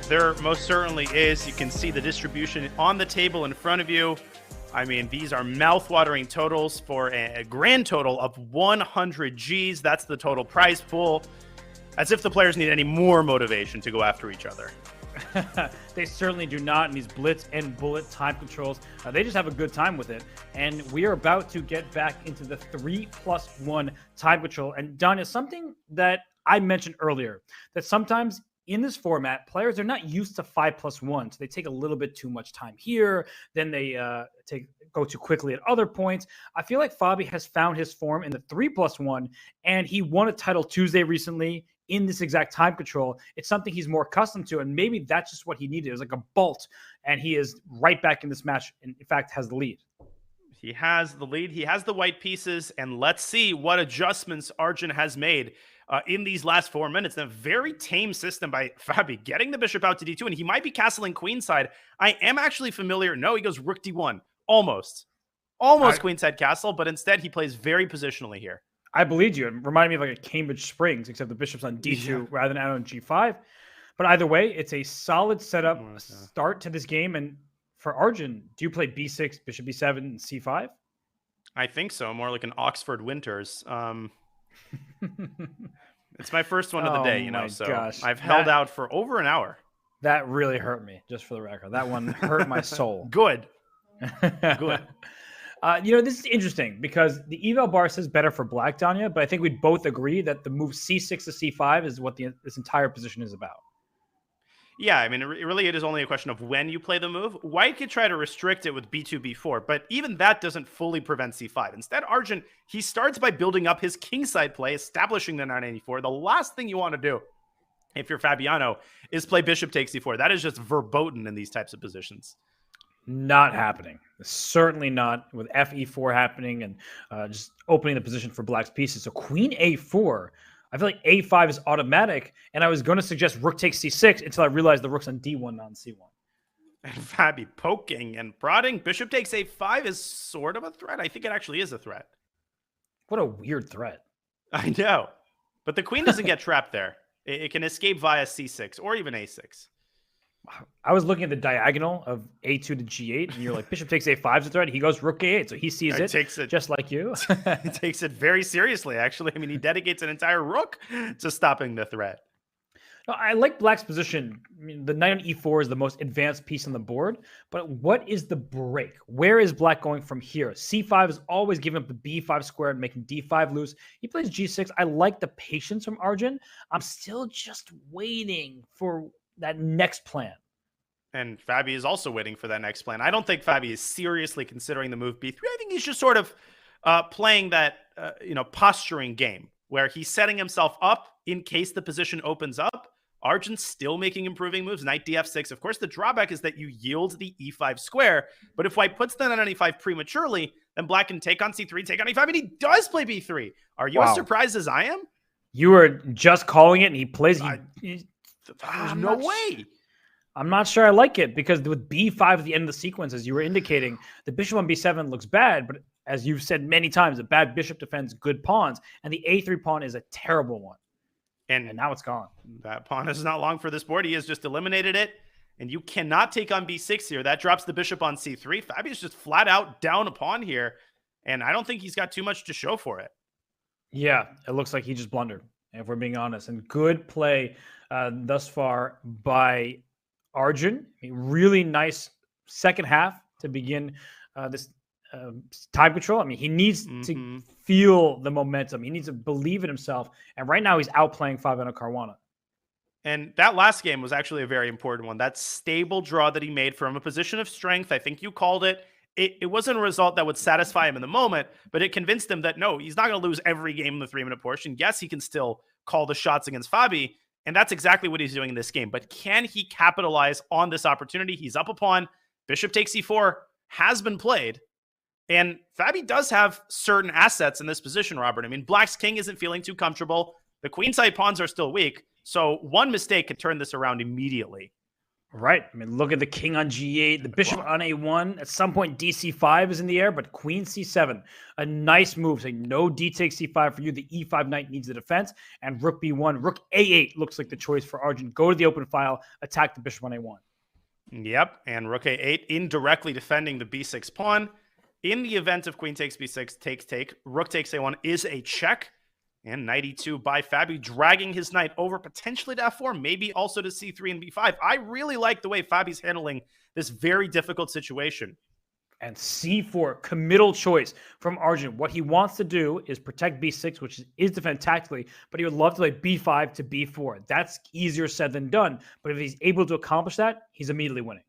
S6: There most certainly is. You can see the distribution on the table in front of you. I mean, these are mouth-watering totals for a grand total of 100 Gs. That's the total prize pool. As if the players need any more motivation to go after each other.
S3: They certainly do not in these blitz and bullet time controls. They just have a good time with it. And we are about to get back into the 3+1 time control. And Danya, something that I mentioned earlier, that sometimes in this format, players are not used to 5+1. So they take a little bit too much time here. Then they go too quickly at other points. I feel like Fabi has found his form in the 3+1, and he won a title Tuesday recently in this exact time control. It's something he's more accustomed to, and maybe that's just what he needed. It was like a bolt, and he is right back in this match, and in fact has the lead.
S6: He has the lead. He has the white pieces. And let's see what adjustments Arjun has made in these last 4 minutes. A very tame system by Fabi, getting the bishop out to d2. And he might be castling queenside. I am actually familiar. No, he goes rook d1. Almost queenside castle. But instead, he plays very positionally here.
S3: I believed you. It reminded me of like a Cambridge Springs, except the bishop's on d2 rather than out on g5. But either way, it's a solid setup, start to this game. And for Arjun, do you play b6, bishop b7, and c5?
S6: I think so. More like an Oxford Winters. It's my first one of the day, so gosh. I've held out for over an hour.
S3: That really hurt me, just for the record. That one hurt my soul.
S6: Good.
S3: This is interesting because the eval bar says better for black, Danya, but I think we'd both agree that the move c6 to c5 is what this entire position is about.
S6: Yeah, I mean, it is only a question of when you play the move. White could try to restrict it with b2, b4, but even that doesn't fully prevent c5. Instead, Arjun, he starts by building up his kingside play, establishing the knight e4. The last thing you want to do, if you're Fabiano, is play bishop takes c4. That is just verboten in these types of positions.
S3: Not happening. Certainly not with fe4 happening and just opening the position for black's pieces. So queen a4. I feel like a5 is automatic, and I was going to suggest rook takes c6 until I realized the rook's on d1, not on c1.
S6: And Fabi poking and prodding. Bishop takes a5 is sort of a threat. I think it actually is a threat.
S3: What a weird threat.
S6: I know. But the queen doesn't get trapped there. It can escape via c6 or even a6.
S3: I was looking at the diagonal of a2 to g8, and you're like, bishop takes a5 is a threat. He goes rook a8, so he sees it just like you.
S6: He takes it very seriously, actually. I mean, he dedicates an entire rook to stopping the threat.
S3: No, I like black's position. I mean, the knight on e4 is the most advanced piece on the board, but what is the break? Where is black going from here? c5 is always giving up the b5 square and making d5 loose. He plays g6. I like the patience from Arjun. I'm still just waiting for that next plan.
S6: And Fabi is also waiting for that next plan. I don't think Fabi is seriously considering the move b3. I think he's just sort of playing that, posturing game where he's setting himself up in case the position opens up. Arjun's still making improving moves. Knight df6. Of course, the drawback is that you yield the e5 square. But if white puts the knight on e5 prematurely, then black can take on c3, take on e5, and he does play b3. Are you as surprised as I am?
S3: You were just calling it, and he plays...
S6: There's no way.
S3: I'm not sure I like it because with b5 at the end of the sequence, as you were indicating, the bishop on b7 looks bad, but as you've said many times, a bad bishop defends good pawns, and the a3 pawn is a terrible one. And now it's gone.
S6: That pawn is not long for this board. He has just eliminated it, and you cannot take on b6 here. That drops the bishop on c3. Fabi's just flat out down a pawn here, and I don't think he's got too much to show for it.
S3: Yeah, it looks like he just blundered, if we're being honest. And good play thus far by Arjun. Really nice second half to begin this time control. I mean, he needs to feel the momentum. He needs to believe in himself. And right now he's outplaying Fabiano Caruana.
S6: And that last game was actually a very important one. That stable draw that he made from a position of strength, I think you called it. It wasn't a result that would satisfy him in the moment, but it convinced him that, no, he's not going to lose every game in the 3-minute portion. Yes, he can still call the shots against Fabi, and that's exactly what he's doing in this game. But can he capitalize on this opportunity? He's up a pawn. Bishop takes e4 has been played. And Fabi does have certain assets in this position, Robert. I mean, black's king isn't feeling too comfortable. The queenside pawns are still weak. So one mistake could turn this around immediately.
S3: Right. I mean, look at the king on g8, the bishop on a1. At some point, dc5 is in the air, but queen c7. A nice move. Say no d takes c5 for you. The e5 knight needs the defense. And rook b1. Rook a8 looks like the choice for Arjun. Go to the open file, attack the bishop on a1.
S6: Yep. And rook a8 indirectly defending the b6 pawn. In the event of queen takes b6, take, rook takes a1 is a check. And knight e2 by Fabi, dragging his knight over potentially to f4, maybe also to c3 and b5. I really like the way Fabi's handling this very difficult situation.
S3: And c4, committal choice from Arjun. What he wants to do is protect b6, which is defend tactically, but he would love to play b5 to b4. That's easier said than done. But if he's able to accomplish that, he's immediately winning.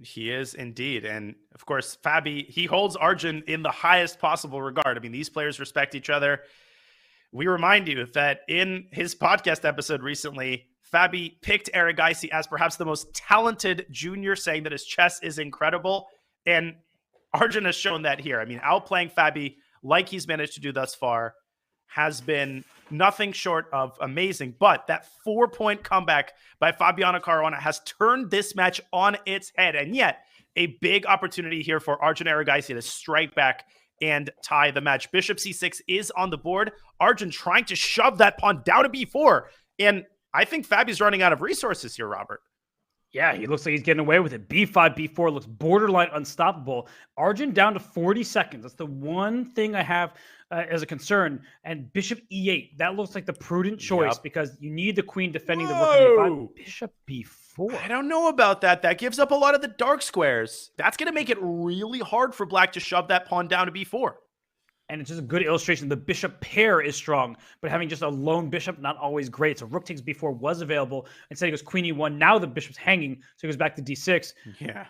S6: He is indeed. And of course, Fabi, he holds Arjun in the highest possible regard. I mean, these players respect each other. We remind you that in his podcast episode recently, Fabi picked Erigaisi as perhaps the most talented junior, saying that his chess is incredible. And Arjun has shown that here. I mean, outplaying Fabi like he's managed to do thus far has been nothing short of amazing. But that 4-point comeback by Fabiano Caruana has turned this match on its head. And yet, a big opportunity here for Arjun Erigaisi to strike back and tie the match. Bishop c6 is on the board. Arjun trying to shove that pawn down to b4. And I think Fabi's running out of resources here, Robert.
S3: Yeah, he looks like he's getting away with it. B5, B4 looks borderline unstoppable. Arjun down to 40 seconds. That's the one thing I have as a concern. And Bishop E8, that looks like the prudent choice because you need the queen defending the rook on E5. Bishop B4.
S6: I don't know about that. That gives up a lot of the dark squares. That's going to make it really hard for black to shove that pawn down to B4.
S3: And it's just a good illustration. The bishop pair is strong, but having just a lone bishop, not always great. So rook takes b4 was available. Instead, he goes queen e1. Now the bishop's hanging, so he goes back to d6.
S6: Yeah.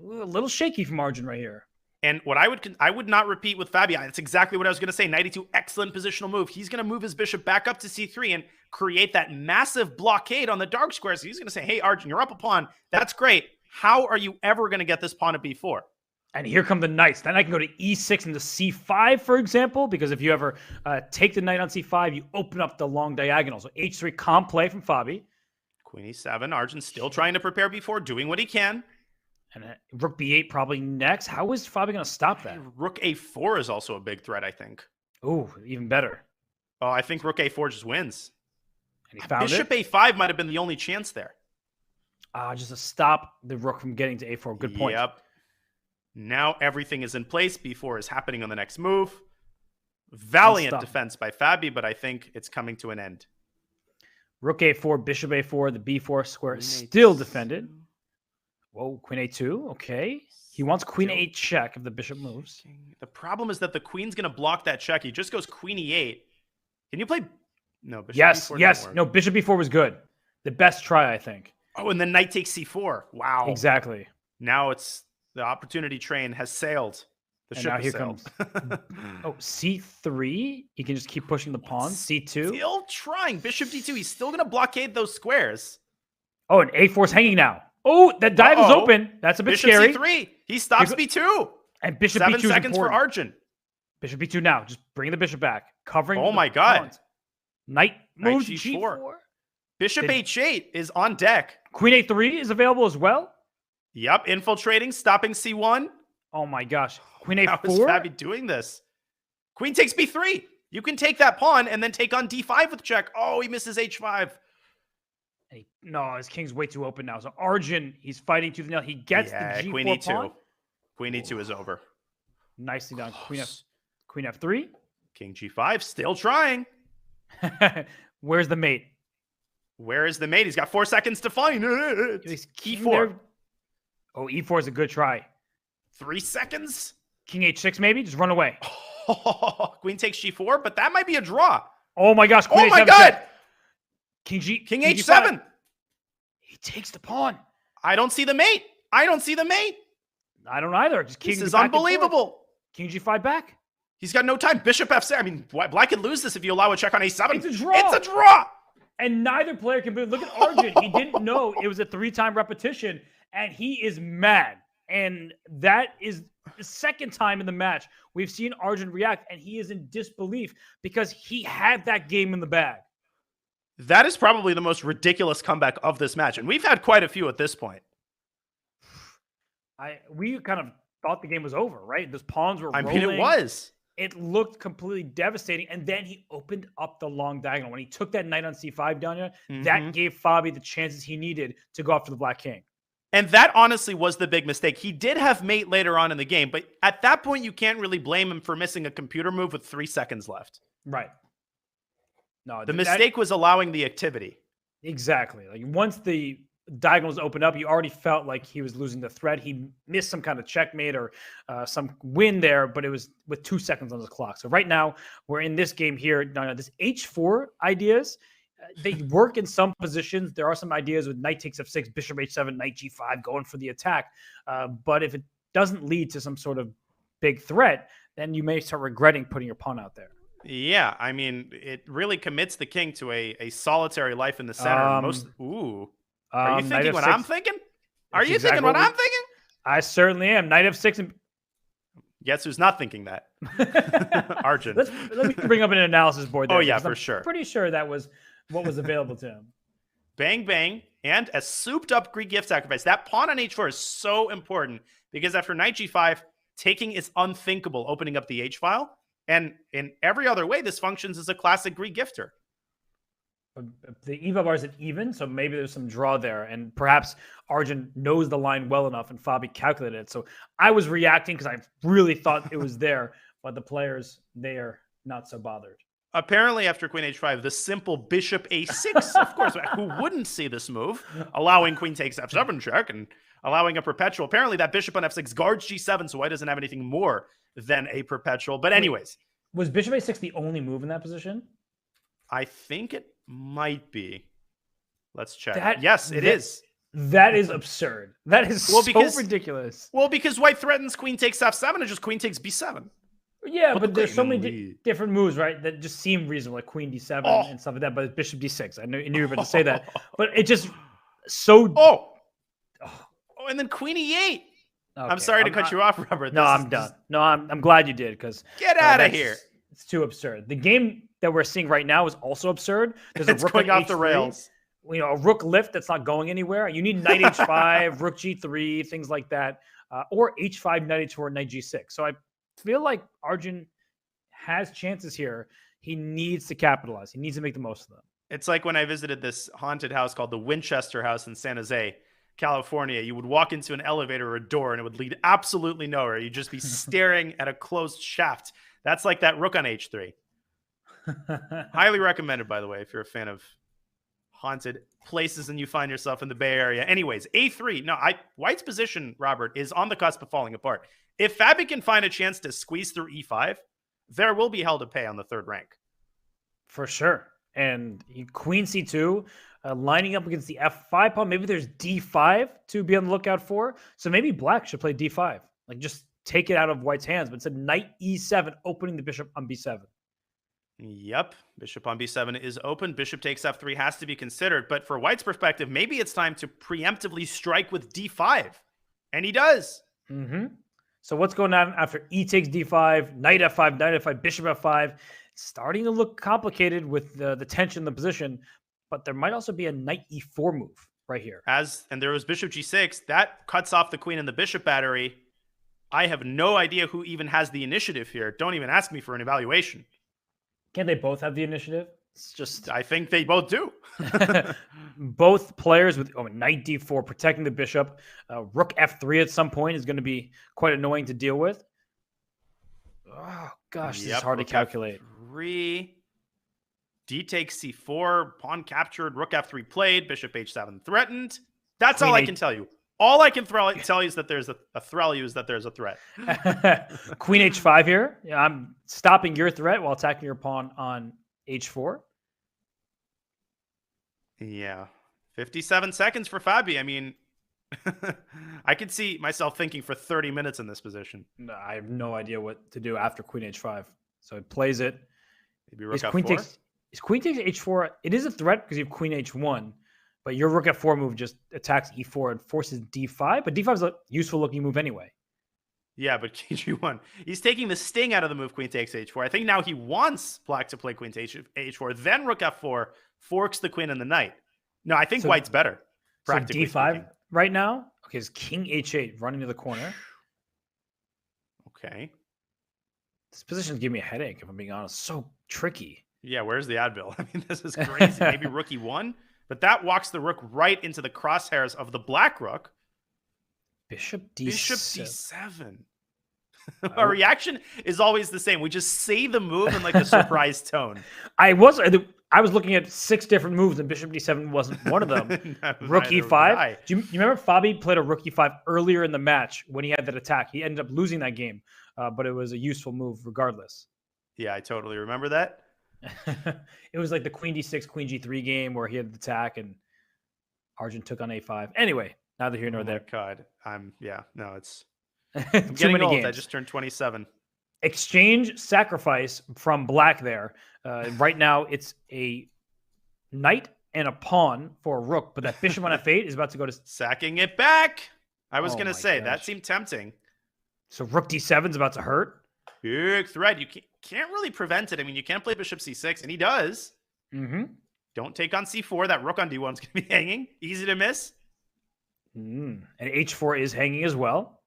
S3: A little shaky from Arjun right here.
S6: And what I would not repeat with Fabi. That's exactly what I was going to say. Knight e2, excellent positional move. He's going to move his bishop back up to c3 and create that massive blockade on the dark squares. He's going to say, hey, Arjun, you're up a pawn. That's great. How are you ever going to get this pawn to b4?
S3: And here come the knights. Then I can go to e6 into c5, for example, because if you ever take the knight on c5, you open up the long diagonal. So h3, calm play from Fabi.
S6: Queen e7. Arjun still trying to prepare b4, doing what he can.
S3: And rook b8 probably next. How is Fabi going to stop that?
S6: Rook a4 is also a big threat, I think.
S3: Oh, even better.
S6: Oh, I think rook a4 just wins.
S3: And he found
S6: Bishop a5 might have been the only chance there.
S3: Just to stop the rook from getting to a4. Good point.
S6: Yep. Now everything is in place. b4 is happening on the next move. Valiant defense by Fabi, but I think it's coming to an end.
S3: Rook a4, bishop a4, the b4 square is still defended. Whoa, queen a2, okay. He wants queen a8 check if the bishop moves.
S6: The problem is that the queen's going to block that check. He just goes queen e8. Can you play? No, bishop
S3: b4
S6: yes.
S3: No, bishop b4 was good. The best try, I think.
S6: Oh, and then knight takes c4. Wow.
S3: Exactly.
S6: Now it's the opportunity train has sailed. The ship has sailed.
S3: Oh, c3. You can just keep pushing the pawn. c2.
S6: Still trying. Bishop d2. He's still going to blockade those squares.
S3: Oh, and a4 is hanging now. Oh, that dive is open. That's a bit
S6: Bishop
S3: scary.
S6: c3. He stops b2.
S3: And bishop
S6: 7
S3: b2 is
S6: seconds
S3: important.
S6: for Arjun.
S3: Bishop b2 now. Just bring the bishop back. Covering.
S6: Oh my God.
S3: Pawns. Knight moves
S6: g4.
S3: g4.
S6: Bishop h8 is on deck.
S3: Queen a3 is available as well.
S6: Yep, infiltrating, stopping c1.
S3: Oh my gosh. Queen a4.
S6: How is Fabi doing this? Queen takes b3. You can take that pawn and then take on d5 with check. Oh, he misses h5.
S3: No, his king's way too open now. So Arjun, he's fighting tooth and nail. He gets the g4
S6: queen e2.
S3: pawn.
S6: Queen e2 is over.
S3: Nicely done. Queen f3.
S6: King g5, still trying.
S3: Where's the mate?
S6: Where is the mate? He's got 4 seconds to find it.
S3: e4. Oh, e4 is a good try.
S6: 3 seconds.
S3: King h6 maybe? Just run away.
S6: Queen takes g4, but that might be a draw.
S3: Oh my gosh.
S6: Queen h7 God. King h7.
S3: G5. He takes the pawn.
S6: I don't see the mate. I don't
S3: either. Just king.
S6: This is unbelievable.
S3: King g5 back.
S6: He's got no time. Bishop f6. I mean, black could lose this if you allow a check on a7.
S3: It's a draw.
S6: It's a draw.
S3: And neither player can look at Arjun. He didn't know it was a 3-time repetition, and he is mad. And that is the second time in the match we've seen Arjun react, and he is in disbelief because he had that game in the bag.
S6: That is probably the most ridiculous comeback of this match, and we've had quite a few at this point.
S3: We kind of thought the game was over, right? Those pawns were rolling.
S6: I mean, it was.
S3: It looked completely devastating, and then he opened up the long diagonal. When he took that knight on c5 down here, that gave Fabi the chances he needed to go after the black king.
S6: And that honestly was the big mistake. He did have mate later on in the game, but at that point, you can't really blame him for missing a computer move with 3 seconds left.
S3: Right. No,
S6: the mistake was allowing the activity.
S3: Exactly. Like once the diagonals opened up, you already felt like he was losing the thread. He missed some kind of checkmate or some win there, but it was with 2 seconds on the clock. So right now, we're in this game here. This h4 ideas, they work in some positions. There are some ideas with knight takes f6, bishop h7, knight g5, going for the attack. But if it doesn't lead to some sort of big threat, then you may start regretting putting your pawn out there.
S6: Yeah, I mean, it really commits the king to a solitary life in the center. Are you thinking what I'm thinking? Are you thinking what I'm thinking?
S3: I certainly am. Knight f6 and
S6: Guess who's not thinking that? Arjun.
S3: Let me bring up an analysis board there.
S6: Oh, yeah,
S3: because
S6: for
S3: I'm
S6: sure.
S3: pretty sure that was what was available to him.
S6: Bang, bang, and a souped-up Greek gift sacrifice. That pawn on h4 is so important because after knight g5, taking is unthinkable, opening up the h-file. And in every other way, this functions as a classic Greek gifter.
S3: The EVA bar is at even, so maybe there's some draw there, and perhaps Arjun knows the line well enough, and Fabi calculated it. So I was reacting because I really thought it was there, but the players, they are not so bothered.
S6: Apparently, after queen h5, the simple bishop a6, of course, who wouldn't see this move, allowing queen takes f7 check and allowing a perpetual. Apparently, that bishop on f6 guards g7, so white doesn't have anything more than a perpetual. But anyways.
S3: Was bishop a6 the only move in that position?
S6: I think it might be. Let's check. Yes, it is.
S3: That is absurd. That is so ridiculous.
S6: Well, because white threatens queen takes f7 and just queen takes b7.
S3: Yeah, but there's so many different moves, right, that just seem reasonable, like queen d7 and stuff like that. But bishop d6. I knew you were about to say that, but it just so.
S6: And then queen e8. Okay, I'm sorry to cut you off, Robert.
S3: No, I'm done. No, I'm glad you did because
S6: get out of here.
S3: It's too absurd. The game that we're seeing right now is also absurd. There's
S6: it's
S3: a rook
S6: going off
S3: H3,
S6: the rails.
S3: You know, a rook lift that's not going anywhere. You need knight h5, rook g3, things like that, or h5, knight h4, knight g6. So I feel like Arjun has chances here. He needs to capitalize. He needs to make the most of them.
S6: It's like when I visited this haunted house called the Winchester House in San Jose, California. You would walk into an elevator or a door and it would lead absolutely nowhere. You'd just be staring at a closed shaft. That's like that rook on h3. Highly recommended, by the way, if you're a fan of haunted places and you find yourself in the Bay Area. Anyways, a3. No, White's position, Robert, is on the cusp of falling apart. If Fabi can find a chance to squeeze through e5, there will be hell to pay on the third rank.
S3: For sure. And queen c2, lining up against the f5 pawn. Maybe there's d5 to be on the lookout for. So maybe black should play d5. Like just take it out of White's hands. But instead, knight e7, opening the bishop on b7.
S6: Yep. Bishop on b7 is open. Bishop takes f3 has to be considered. But for White's perspective, maybe it's time to preemptively strike with d5. And he does.
S3: Mm-hmm. So what's going on after e takes d5, knight f5, bishop f5? Starting to look complicated with the tension in the position. But there might also be a knight e4 move right here.
S6: And there was bishop g6. That cuts off the queen and the bishop battery. I have no idea who even has the initiative here. Don't even ask me for an evaluation.
S3: Can't they both have the initiative? It's just
S6: I think they both do.
S3: Both players with knight d4 protecting the bishop. Rook f3 at some point is going to be quite annoying to deal with. Oh gosh, this is hard to calculate.
S6: F3. D takes c4, pawn captured, rook f3 played, bishop h7 threatened. That's all I can tell you. All I can tell you is that there's a threat.
S3: Queen h5 here. Yeah, I'm stopping your threat while attacking your pawn on h4.
S6: Yeah. 57 seconds for Fabi. I mean, I could see myself thinking for 30 minutes in this position.
S3: I have no idea what to do after queen h5. So it plays it.
S6: Maybe rook f4?
S3: Is queen takes h4? It is a threat because you have queen h1. But your rook f4 move just attacks e4 and forces d5. But d5 is a useful looking move anyway.
S6: Yeah, but kg1. He's taking the sting out of the move queen takes h4. I think now he wants black to play queen takes h4. Then rook f4 forks the queen and the knight. No, I think White's better. Practically
S3: so d5
S6: speaking.
S3: Right now? Okay, it's king h8 running to the corner.
S6: Okay.
S3: This position's giving me a headache, if I'm being honest. So tricky.
S6: Yeah, where's the Advil? I mean, this is crazy. Maybe rook e1? But that walks the rook right into the crosshairs of the black rook.
S3: Bishop d7.
S6: Bishop d7. Our reaction is always the same. We just say the move in like a surprise tone.
S3: I was looking at 6 different moves, and bishop d7 wasn't one of them. Rook e5. Do you remember Fabi played a rook e5 earlier in the match when he had that attack? He ended up losing that game, but it was a useful move regardless.
S6: Yeah, I totally remember that.
S3: It was like the queen d6, queen g3 game where he had the attack and Arjun took on a5. Anyway, neither here nor there.
S6: God, I'm
S3: I'm
S6: getting many old. Games. I just turned 27.
S3: Exchange sacrifice from black there. Right now, it's a knight and a pawn for a rook, but that bishop on f8 is about to go to
S6: sacking it back. I was going to say that seemed tempting.
S3: So rook d7 is about to hurt.
S6: Big threat. You can't really prevent it. I mean, you can't play bishop c6, and he does.
S3: Mm-hmm.
S6: Don't take on c4. That rook on d1 is going to be hanging. Easy to miss.
S3: And h4 is hanging as well.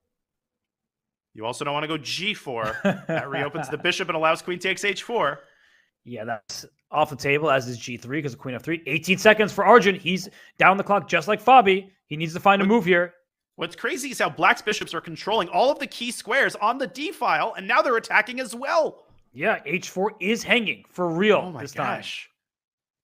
S6: You also don't want to go g4. That reopens the bishop and allows queen takes h4.
S3: Yeah, that's off the table, as is g3 because of queen f3. 18 seconds for Arjun. He's down the clock just like Fabi. He needs to find a move here.
S6: What's crazy is how black's bishops are controlling all of the key squares on the d file, and now they're attacking as well.
S3: Yeah, h4 is hanging for real
S6: Oh my
S3: this time.
S6: gosh.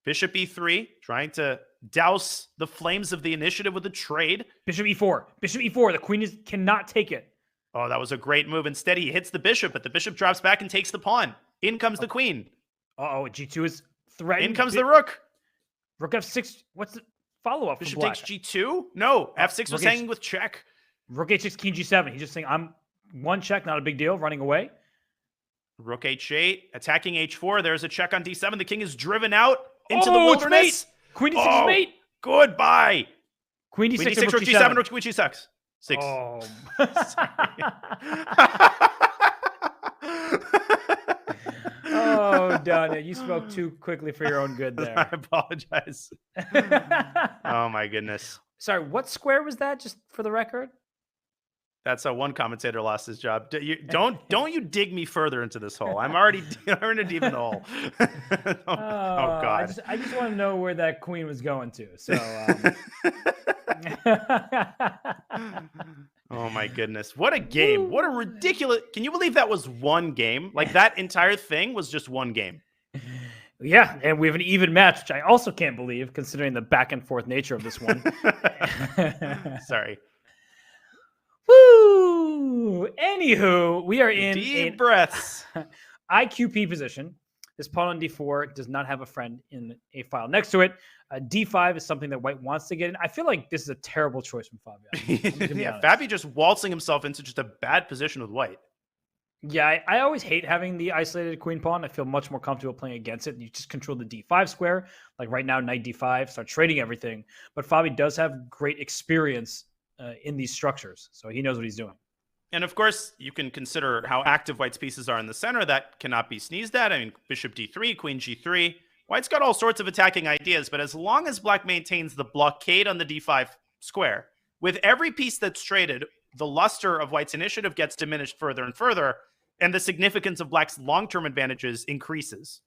S6: Bishop e3, trying to douse the flames of the initiative with a trade.
S3: Bishop e4. Bishop e4. The queen cannot take it.
S6: Oh, that was a great move. Instead, he hits the bishop, but the bishop drops back and takes the pawn. In comes the queen.
S3: Uh-oh, g2 is threatened.
S6: In comes the rook.
S3: Rook f6. What's the follow-up?
S6: Bishop takes g2? No, f6 was hanging with check.
S3: Rook h6, king g7. He's just saying, I'm one check, not a big deal, running away.
S6: Rook h8, attacking h4. There's a check on d7. The king is driven out into the wilderness.
S3: Queen d6 is mate.
S6: Goodbye.
S3: Queen d6,
S6: Queen d6, rook g7, rook queen g6. 6.
S3: Oh. Oh, Donna, you spoke too quickly for your own good there.
S6: I apologize. Oh my goodness.
S3: Sorry, what square was that, just for the record?
S6: That's how one commentator lost his job. Don't you dig me further into this hole. I'm already deep in the hole. Oh God.
S3: I just want to know where that queen was going to. So.
S6: Oh my goodness. What a game. What a ridiculous. Can you believe that was one game? Like that entire thing was just one game.
S3: Yeah, and we have an even match, which I also can't believe considering the back and forth nature of this one.
S6: Sorry.
S3: Woo! Anywho, we are in
S6: deep breaths.
S3: IQP position. This pawn on d4 does not have a friend in a file next to it. D5 is something that white wants to get in. I feel like this is a terrible choice from Fabian.
S6: Yeah, Fabi just waltzing himself into just a bad position with white.
S3: Yeah, I always hate having the isolated queen pawn. I feel much more comfortable playing against it. You just control the d5 square. Like right now, knight d5, start trading everything. But Fabi does have great experience in these structures, so he knows what he's doing.
S6: And of course, you can consider how active white's pieces are in the center. That cannot be sneezed at. I mean, bishop d3, queen g3. White's got all sorts of attacking ideas, but as long as black maintains the blockade on the d5 square, with every piece that's traded, the luster of white's initiative gets diminished further and further, and the significance of black's long-term advantages increases.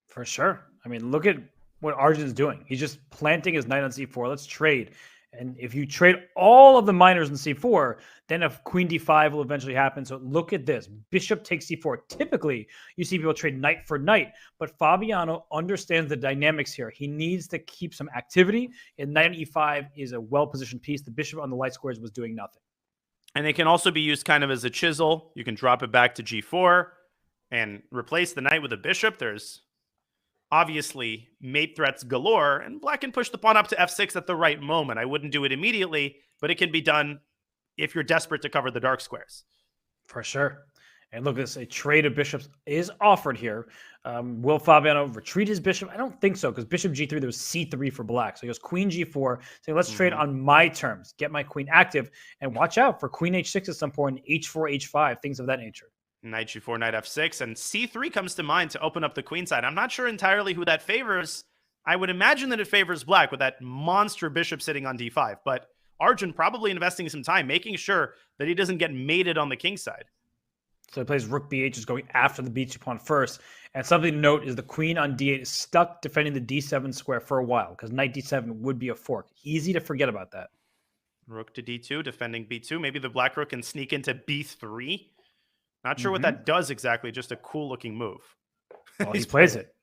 S3: For sure. I mean, look at what Arjun's doing. He's just planting his knight on c4. Let's trade. And if you trade all of the minors in c4, then a queen d5 will eventually happen. So look at this. Bishop takes c4. Typically, you see people trade knight for knight, but Fabiano understands the dynamics here. He needs to keep some activity, and knight on e5 is a well-positioned piece. The bishop on the light squares was doing nothing.
S6: And it can also be used kind of as a chisel. You can drop it back to g4 and replace the knight with a bishop. There's obviously mate threats galore, and black can push the pawn up to f6 at the right moment. I wouldn't do it immediately, but it can be done if you're desperate to cover the dark squares.
S3: For sure. And look at this, a trade of bishops is offered here. Will Fabiano retreat his bishop? I don't think so, because bishop g3, there was c3 for black. So he goes queen g4, saying let's trade on my terms, get my queen active, and watch out for queen h6 at some point, h4, h5, things of that nature.
S6: Knight g4, knight f6, and c3 comes to mind to open up the queen side. I'm not sure entirely who that favors. I would imagine that it favors black with that monster bishop sitting on d5, but Arjun probably investing some time, making sure that he doesn't get mated on the king side.
S3: So he plays rook b8, just going after the b2 pawn first. And something to note is the queen on d8 is stuck defending the d7 square for a while, because knight d7 would be a fork. Easy to forget about that.
S6: Rook to d2, defending b2. Maybe the black rook can sneak into b3. Not sure what that does exactly, just a cool-looking move.
S3: Well, he plays it.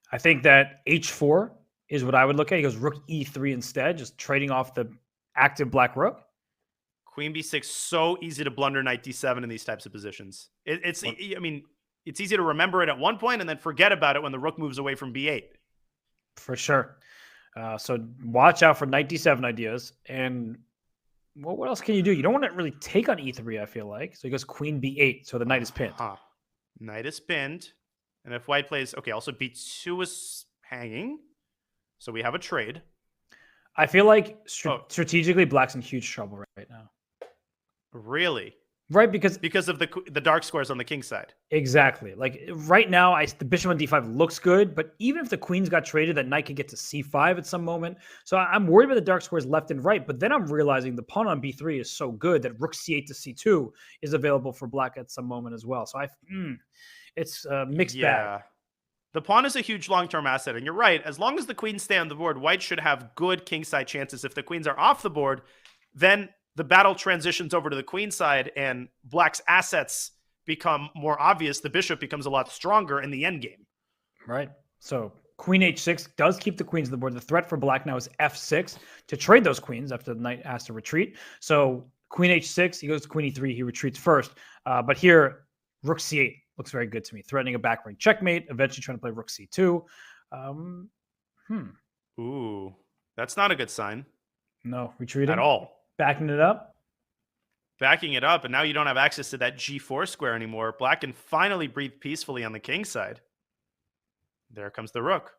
S3: I think that h4 is what I would look at. He goes rook e3 instead, just trading off the active black rook.
S6: Queen b6, so easy to blunder knight d7 in these types of positions. It's easy to remember it at one point and then forget about it when the rook moves away from b8.
S3: For sure. So watch out for knight d7 ideas. And well, what else can you do? You don't want to really take on e3, I feel like. So he goes queen b8, so the knight is pinned.
S6: Knight is pinned. And if white plays... Okay, also b2 is hanging. So we have a trade.
S3: I feel like strategically, black's in huge trouble right now.
S6: Really?
S3: Right, because
S6: of the dark squares on the king side.
S3: exactly. Like right now, the bishop on d5 looks good, but even if the queens got traded, that knight could get to c5 at some moment. So I'm worried about the dark squares left and right. But then I'm realizing the pawn on b3 is so good that rook c8 to c2 is available for black at some moment as well. So it's a mixed bag.
S6: The pawn is a huge long-term asset, and you're right. As long as the queens stay on the board, white should have good kingside chances. If the queens are off the board, then the battle transitions over to the queen side, and black's assets become more obvious. The bishop becomes a lot stronger in the endgame.
S3: Right. So queen h6 does keep the queens on the board. The threat for black now is f6 to trade those queens after the knight has to retreat. So queen h6, he goes to queen e3, he retreats first. But here, rook c8 looks very good to me, threatening a back rank checkmate, eventually trying to play rook c2.
S6: Ooh, that's not a good sign.
S3: No, retreating.
S6: At all.
S3: Backing it up.
S6: Backing it up, and now you don't have access to that g4 square anymore. Black can finally breathe peacefully on the king side. There comes the rook.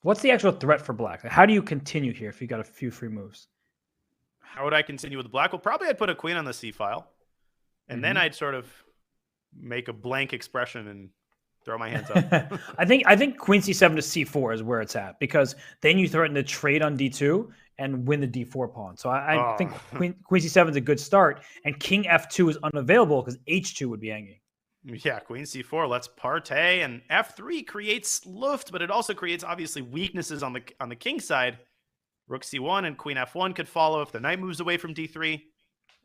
S3: What's the actual threat for black? How do you continue here if you got a few free moves?
S6: How would I continue with black? Well, probably I'd put a queen on the c file, and then I'd sort of make a blank expression and throw my hands up.
S3: I think queen c7 to c4 is where it's at, because then you threaten to trade on d2 and win the d4 pawn. So I think queen c7 is a good start, and king f2 is unavailable because h2 would be hanging.
S6: Yeah, queen c4, let's partay, and f3 creates luft, but it also creates obviously weaknesses on the king side. Rook c1 and queen f1 could follow if the knight moves away from d3.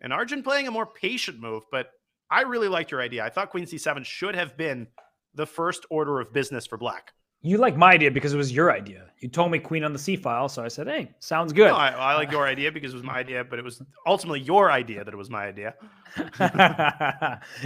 S6: And Arjun playing a more patient move, but I really liked your idea. I thought queen c7 should have been the first order of business for black.
S3: You like my idea because it was your idea. You told me queen on the c file, so I said, hey, sounds good.
S6: No, I like your idea because it was my idea, but it was ultimately your idea that it was my idea.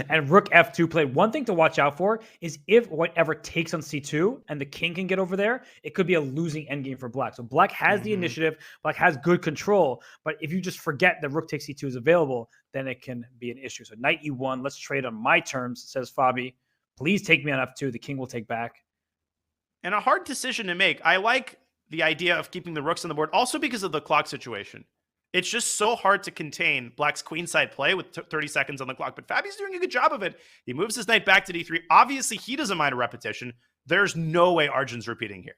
S3: And rook f2 play. One thing to watch out for is if whatever takes on c2 and the king can get over there, it could be a losing endgame for black. So black has the initiative, black has good control, but if you just forget that rook takes c2 is available, then it can be an issue. So knight e1, let's trade on my terms, says Fabi. Please take me on f2. The king will take back.
S6: And a hard decision to make. I like the idea of keeping the rooks on the board, also because of the clock situation. It's just so hard to contain black's queenside play with 30 seconds on the clock. But Fabi's doing a good job of it. He moves his knight back to d3. Obviously, he doesn't mind a repetition. There's no way Arjun's repeating here.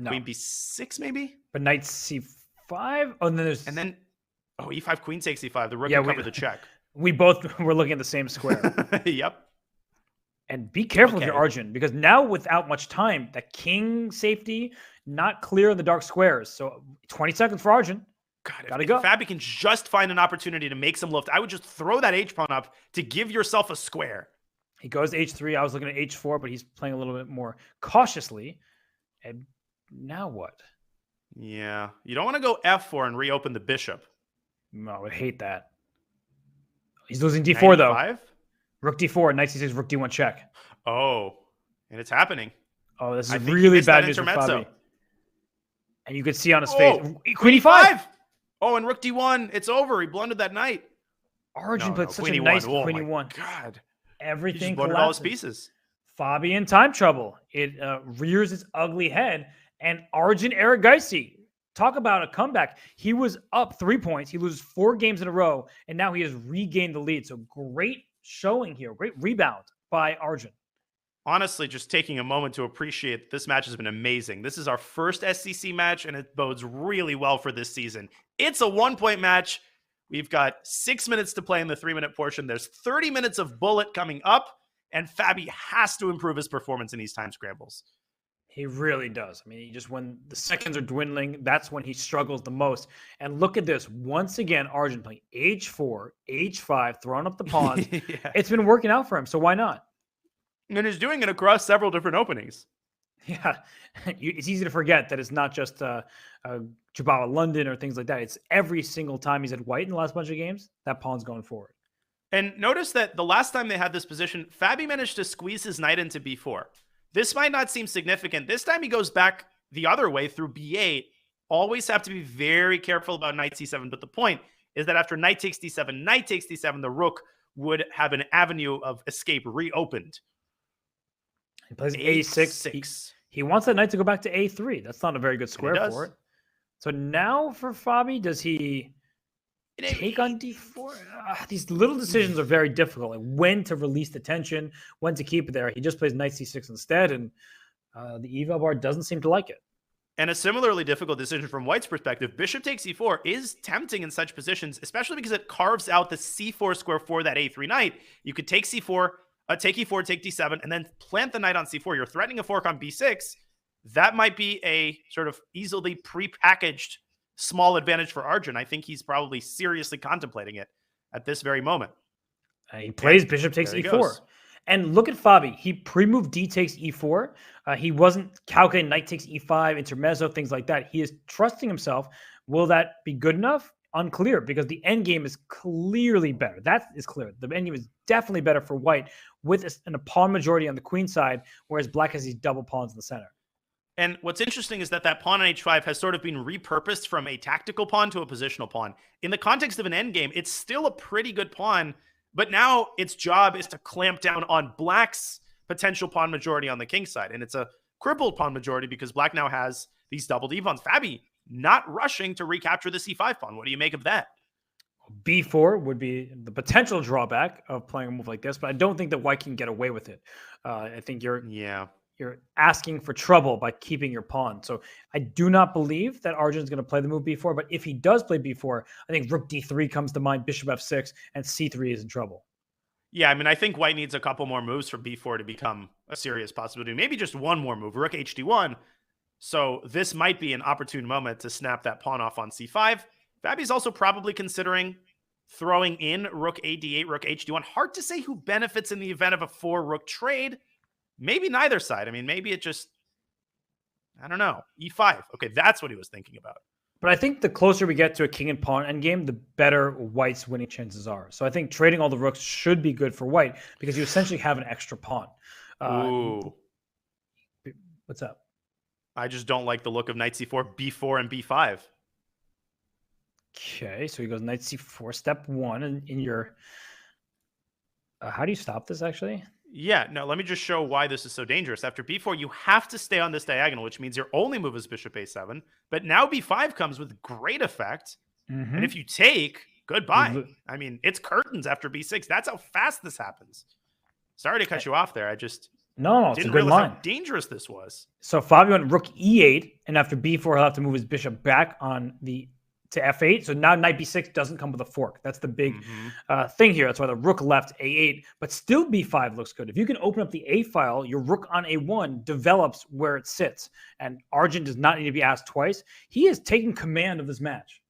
S6: No. Queen b6, maybe?
S3: But knight c5? Oh, and then there's...
S6: And then, e5, queen takes e5. The rook can cover the check.
S3: We both were looking at the same square.
S6: Yep.
S3: And be careful with your Arjun, because now without much time, the king safety, not clear in the dark squares. So 20 seconds for Arjun. Gotta go.
S6: If Fabi can just find an opportunity to make some lift, I would just throw that h-pawn up to give yourself a square.
S3: He goes to h3. I was looking at h4, but he's playing a little bit more cautiously. And now what?
S6: Yeah. You don't want to go f4 and reopen the bishop.
S3: No, I would hate that. He's losing d4, though.
S6: 95?
S3: Rook d4, knight c6, rook d1 check.
S6: Oh, and it's happening.
S3: Oh, this is really bad news for Fabi. And you could see on his face.
S6: Queen e5! Oh, and rook d1. It's over. He blundered that knight.
S3: Arjun played such a nice queen e1.
S6: God.
S3: Everything
S6: he just blundered all his pieces.
S3: Fabi in time trouble. It rears its ugly head. And Arjun Erigaisi, talk about a comeback. He was up 3 points. He loses 4 games in a row. And now he has regained the lead. So great showing here. Great rebound by Arjun.
S6: Honestly, just taking a moment to appreciate this match has been amazing. This is our first SCC match, and it bodes really well for this season. It's a 1-point match. We've got 6 minutes to play in the 3-minute portion. There's 30 minutes of bullet coming up, and Fabi has to improve his performance in these time scrambles.
S3: He really does. I mean, when the seconds are dwindling, that's when he struggles the most. And look at this. Once again, Arjun playing h4, h5, throwing up the pawns. Yeah. It's been working out for him, so why not?
S6: And he's doing it across several different openings.
S3: Yeah. It's easy to forget that it's not just Jabala London or things like that. It's every single time he's at white in the last bunch of games, that pawn's going forward.
S6: And notice that the last time they had this position, Fabi managed to squeeze his knight into b4. This might not seem significant. This time he goes back the other way through b8. Always have to be very careful about knight c7. But the point is that after knight takes d7, the rook would have an avenue of escape reopened.
S3: He plays a6. He wants that knight to go back to a3. That's not a very good square for it. So now for Fabi, does he Take on d4. These little decisions are very difficult. Like when to release the tension, when to keep it there. He just plays knight c6 instead, and the eval bar doesn't seem to like it.
S6: And a similarly difficult decision from White's perspective, bishop takes e4 is tempting in such positions, especially because it carves out the c4 square for that a3 knight. You could take c4, take e4, take d7, and then plant the knight on c4. You're threatening a fork on b6. That might be a sort of easily prepackaged small advantage for Arjun. I think he's probably seriously contemplating it at this very moment.
S3: He plays bishop takes e4.
S6: Goes.
S3: And look at Fabi. He pre-moved d takes e4. He wasn't calculating knight takes e5, intermezzo, things like that. He is trusting himself. Will that be good enough? Unclear, because the endgame is clearly better. That is clear. The endgame is definitely better for White with a pawn majority on the queen side, whereas Black has these double pawns in the center.
S6: And what's interesting is that pawn on h5 has sort of been repurposed from a tactical pawn to a positional pawn. In the context of an endgame, it's still a pretty good pawn, but now its job is to clamp down on Black's potential pawn majority on the king side. And it's a crippled pawn majority because Black now has these doubled e-pawns. Fabi not rushing to recapture the c5 pawn. What do you make of that?
S3: b4 would be the potential drawback of playing a move like this, but I don't think that White can get away with it. I think you're asking for trouble by keeping your pawn. So I do not believe that Arjun's going to play the move b4, but if he does play b4, I think rook d3 comes to mind, bishop f6, and c3 is in trouble.
S6: Yeah, I mean, I think White needs a couple more moves from b4 to become a serious possibility. Maybe just one more move, rook hd1. So this might be an opportune moment to snap that pawn off on c5. Fabi's also probably considering throwing in rook ad8, rook hd1. Hard to say who benefits in the event of a 4-rook trade. Maybe neither side. I mean, maybe it just, I don't know, e5. Okay, that's what he was thinking about.
S3: But I think the closer we get to a king and pawn endgame, the better White's winning chances are. So I think trading all the rooks should be good for White because you essentially have an extra pawn.
S6: Ooh.
S3: What's up?
S6: I just don't like the look of knight c4, b4, and b5.
S3: Okay, so he goes knight c4, step one in your... how do you stop this, actually?
S6: Yeah, no, let me just show why this is so dangerous. After b4, you have to stay on this diagonal, which means your only move is bishop a7. But now b5 comes with great effect. Mm-hmm. And if you take, goodbye. I mean, it's curtains after b6. That's how fast this happens. Sorry to cut you off there. I just didn't realize how dangerous this was.
S3: So Fabio went rook e8, and after b4, he'll have to move his bishop back on to f8. So now knight b6 doesn't come with a fork. That's the big thing here. That's why the rook left a8, but still b5 looks good. If you can open up the a file, your rook on a1 develops where it sits. And Arjun does not need to be asked twice. He is taking command of this match.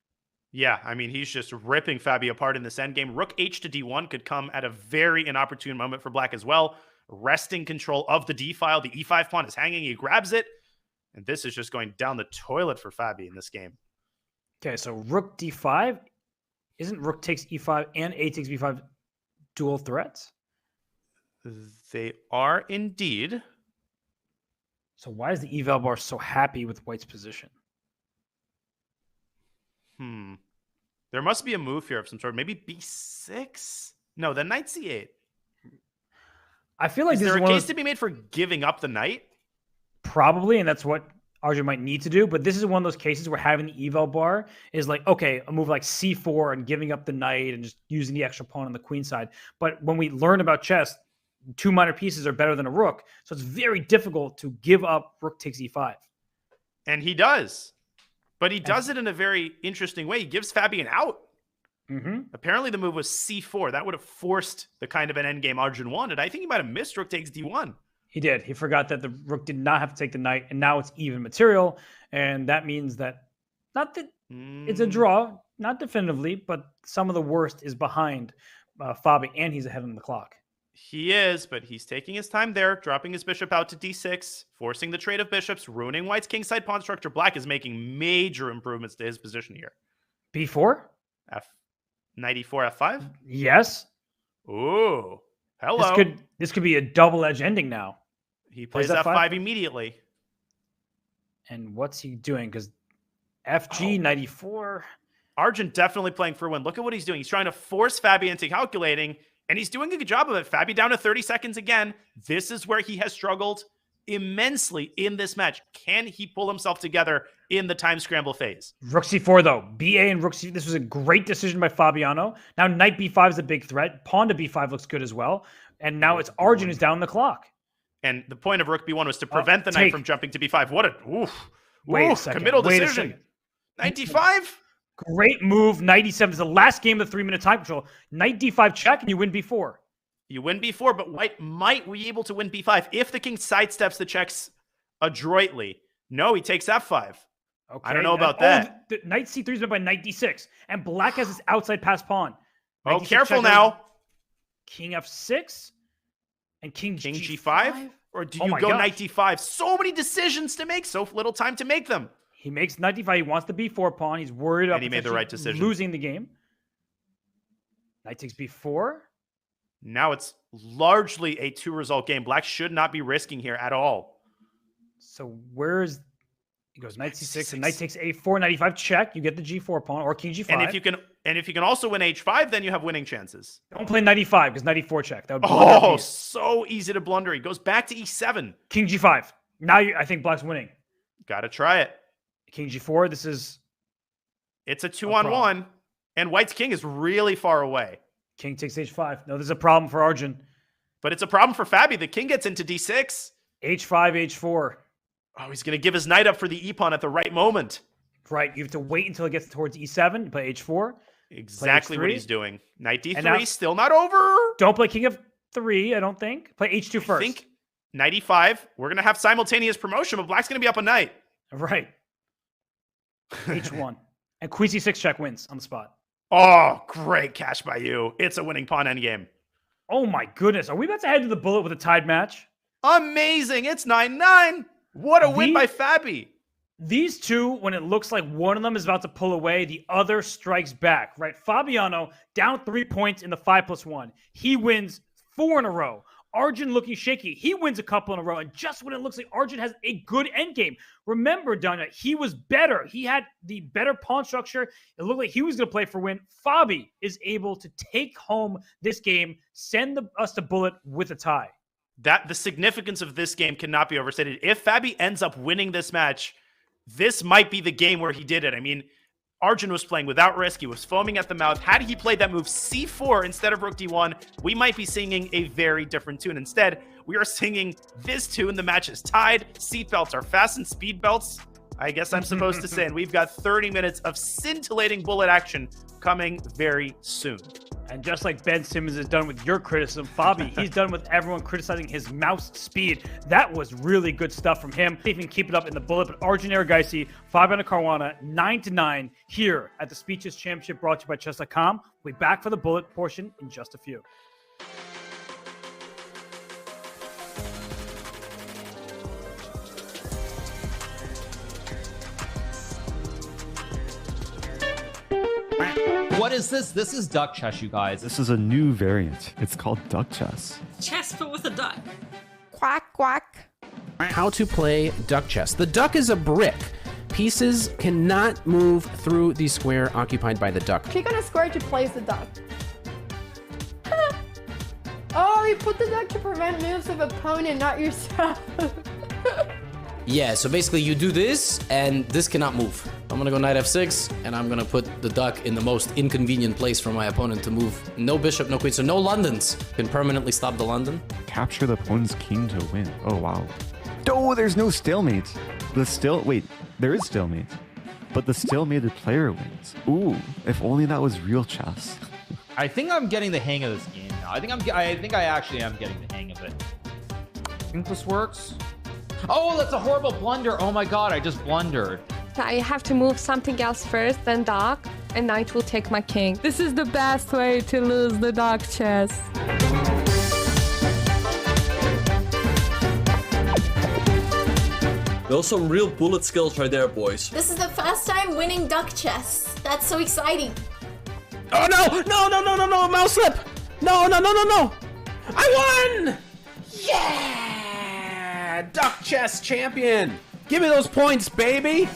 S6: Yeah, I mean, he's just ripping Fabi apart in this endgame. Rook h to d1 could come at a very inopportune moment for Black as well. Wresting control of the d file. The e5 pawn is hanging. He grabs it. And this is just going down the toilet for Fabi in this game.
S3: Okay, so rook d5, isn't rook takes e5 and a takes b5 dual threats?
S6: They are indeed.
S3: So why is the eval bar so happy with White's position?
S6: There must be a move here of some sort. Maybe b6? No, then knight c8.
S3: I feel like
S6: is there a case to be made for giving up the knight?
S3: Probably, and that's what Arjun might need to do, but this is one of those cases where having the eval bar is like, okay, a move like c4 and giving up the knight and just using the extra pawn on the queen side. But when we learn about chess, 2 minor pieces are better than a rook, so it's very difficult to give up rook takes e5.
S6: And he does, but he does it in a very interesting way. He gives Fabi an out. Apparently the move was c4. That would have forced the kind of an endgame Arjun wanted. I think he might have missed rook takes d1.
S3: He did. He forgot that the rook did not have to take the knight, and now it's even material. And that means that, not that it's a draw, not definitively, but some of the worst is behind Fabi, and he's ahead on the clock.
S6: He is, but he's taking his time there, dropping his bishop out to d6, forcing the trade of bishops, ruining White's kingside pawn structure. Black is making major improvements to his position here.
S3: b4?
S6: Knight e4, f5?
S3: Yes.
S6: Ooh. Hello.
S3: This could be a double-edged ending now.
S6: He plays f5 immediately.
S3: And what's he doing? Because FG, knight e4.
S6: Arjun definitely playing for a win. Look at what he's doing. He's trying to force Fabi into calculating, and he's doing a good job of it. Fabi down to 30 seconds again. This is where he has struggled immensely in this match. Can he pull himself together in the time scramble phase?
S3: Rook c4, though. BA and rook c4. This was a great decision by Fabiano. Now knight b5 is a big threat. Pawn to b5 looks good as well. And now it's Arjun who's down the clock.
S6: And the point of rook b1 was to prevent the knight from jumping to b5. What a
S3: Wait a second.
S6: Committal decision. Knight d5.
S3: Great move. Knight e7 is the last game of the 3-minute time control. Knight d5 check, and you win b4.
S6: You win b4, but white might be able to win b5 if the king sidesteps the checks adroitly. No, he takes f5. Okay. I don't know about that.
S3: The knight c3 is won by knight d6, and black has his outside pass pawn.
S6: Knight D6 careful now.
S3: King f6 and king
S6: g5? Or do you go knight d5? So many decisions to make, so little time to make them.
S3: He makes knight d5. He wants the b4 pawn. He's worried about
S6: he made the right decision.
S3: Losing the game. Knight takes b4.
S6: Now it's largely a 2-result game. Black should not be risking here at all.
S3: So where's... He goes knight c6 and knight takes a4, knight e5 check. You get the g4 pawn or king g5.
S6: And if you can also win h5, then you have winning chances.
S3: Don't play knight e5 because knight e4 check. That
S6: would be so easy to blunder. He goes back to e7.
S3: King g5. Now I think black's winning.
S6: Got to try it.
S3: King g4. This is...
S6: It's a 2-on-1, and white's king is really far away.
S3: King takes h5. No, there's a problem for Arjun.
S6: But it's a problem for Fabi. The king gets into d6.
S3: h5, h4.
S6: Oh, he's going to give his knight up for the e-pawn at the right moment.
S3: Right. You have to wait until it gets towards e7. Play h4.
S6: Exactly what he's doing. Knight d3, still not over.
S3: Don't play king f3, I don't think. Play h2 first.
S6: I think knight e5. We're going to have simultaneous promotion, but black's going to be up a knight.
S3: Right. h1. And queen c6 check wins on the spot.
S6: Oh, great cash by you. It's a winning pawn endgame.
S3: Oh my goodness. Are we about to head to the bullet with a tied match?
S6: Amazing. It's 9-9. What a win by Fabi.
S3: These two, when it looks like one of them is about to pull away, the other strikes back, right? Fabiano down 3 points in the 5+1. He wins 4 in a row. Arjun looking shaky. He wins a couple in a row. And just when it looks like Arjun has a good endgame, remember, Danya, he was better. He had the better pawn structure. It looked like he was going to play for win. Fabi is able to take home this game, send us to bullet with a tie.
S6: The significance of this game cannot be overstated. If Fabi ends up winning this match, this might be the game where he did it. I mean, Arjun was playing without risk. He was foaming at the mouth. Had he played that move c4 instead of rook d1, we might be singing a very different tune. Instead, we are singing this tune. The match is tied. Seatbelts are fastened. Speed belts, I guess I'm supposed to say. And we've got 30 minutes of scintillating bullet action coming very soon.
S3: And just like Ben Simmons is done with your criticism, Fabi, he's done with everyone criticizing his mouse speed. That was really good stuff from him. He can keep it up in the bullet, but Arjun Erigaisi, Fabiano Caruana, 9-9 here at the Speeches Championship brought to you by Chesscom. We'll be back for the bullet portion in just a few.
S4: What is this? This is duck chess, you guys.
S10: This is a new variant. It's called duck chess.
S11: Chess, but with a duck.
S12: Quack, quack. How to play duck chess. The duck is a brick. Pieces cannot move through the square occupied by the duck.
S13: Click on a square to place the duck. Oh, you put the duck to prevent moves of opponent, not yourself.
S14: Yeah, so basically you do this, and this cannot move. I'm gonna go knight f6, and I'm gonna put the duck in the most inconvenient place for my opponent to move. No bishop, no queen, so no Londons. Can permanently stop the London.
S10: Capture the opponent's king to win. Oh, wow. Oh, there's no stalemate. Wait, there is stalemate. But the stalemated player wins. Ooh, if only that was real chess.
S4: I think I'm getting the hang of this game now. I think I actually am getting the hang of it. I think this works. Oh, that's a horrible blunder. Oh my god, I just blundered.
S15: I have to move something else first, then dock, and knight will take my king. This is the best way to lose the duck chess.
S5: Those some real bullet skills right there, boys.
S16: This is the first time winning duck chess. That's so exciting.
S12: Oh no! No! Mouse slip! No! I won! Yeah! Duck chess champion! Give me those points, baby!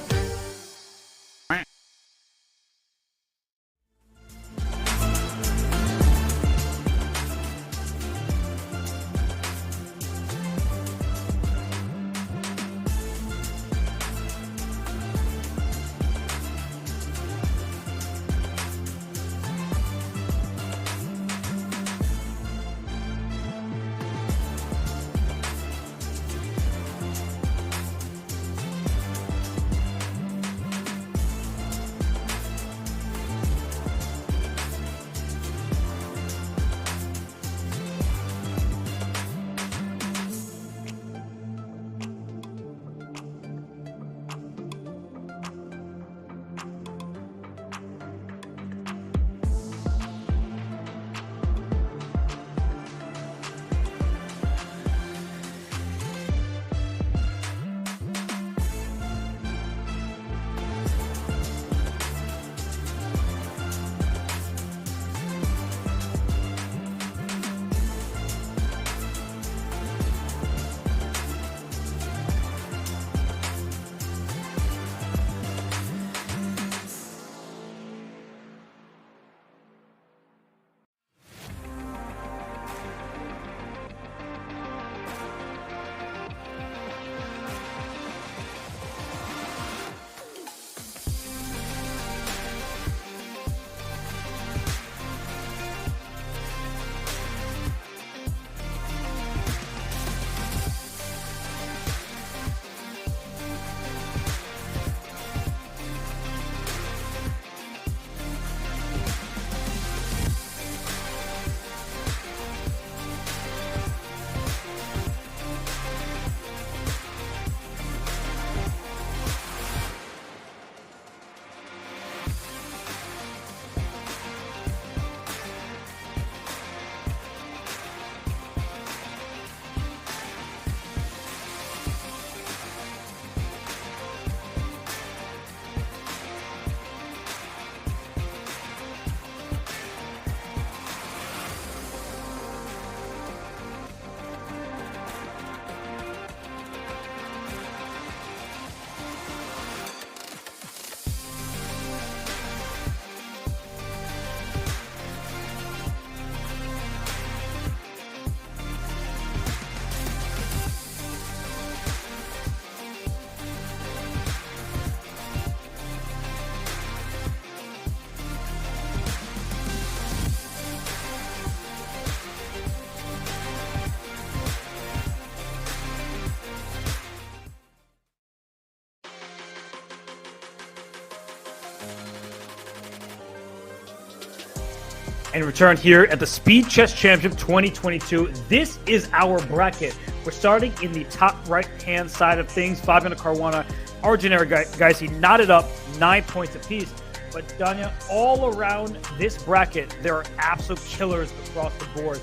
S3: And return here at the Speed Chess Championship 2022. This is our bracket. We're starting in the top right-hand side of things. Fabiano Caruana, Arjun Erigaisi knotted up 9 points apiece. But Danya, all around this bracket, there are absolute killers across the board.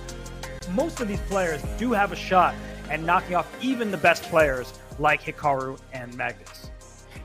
S3: Most of these players do have a shot at knocking off even the best players like Hikaru and Magnus.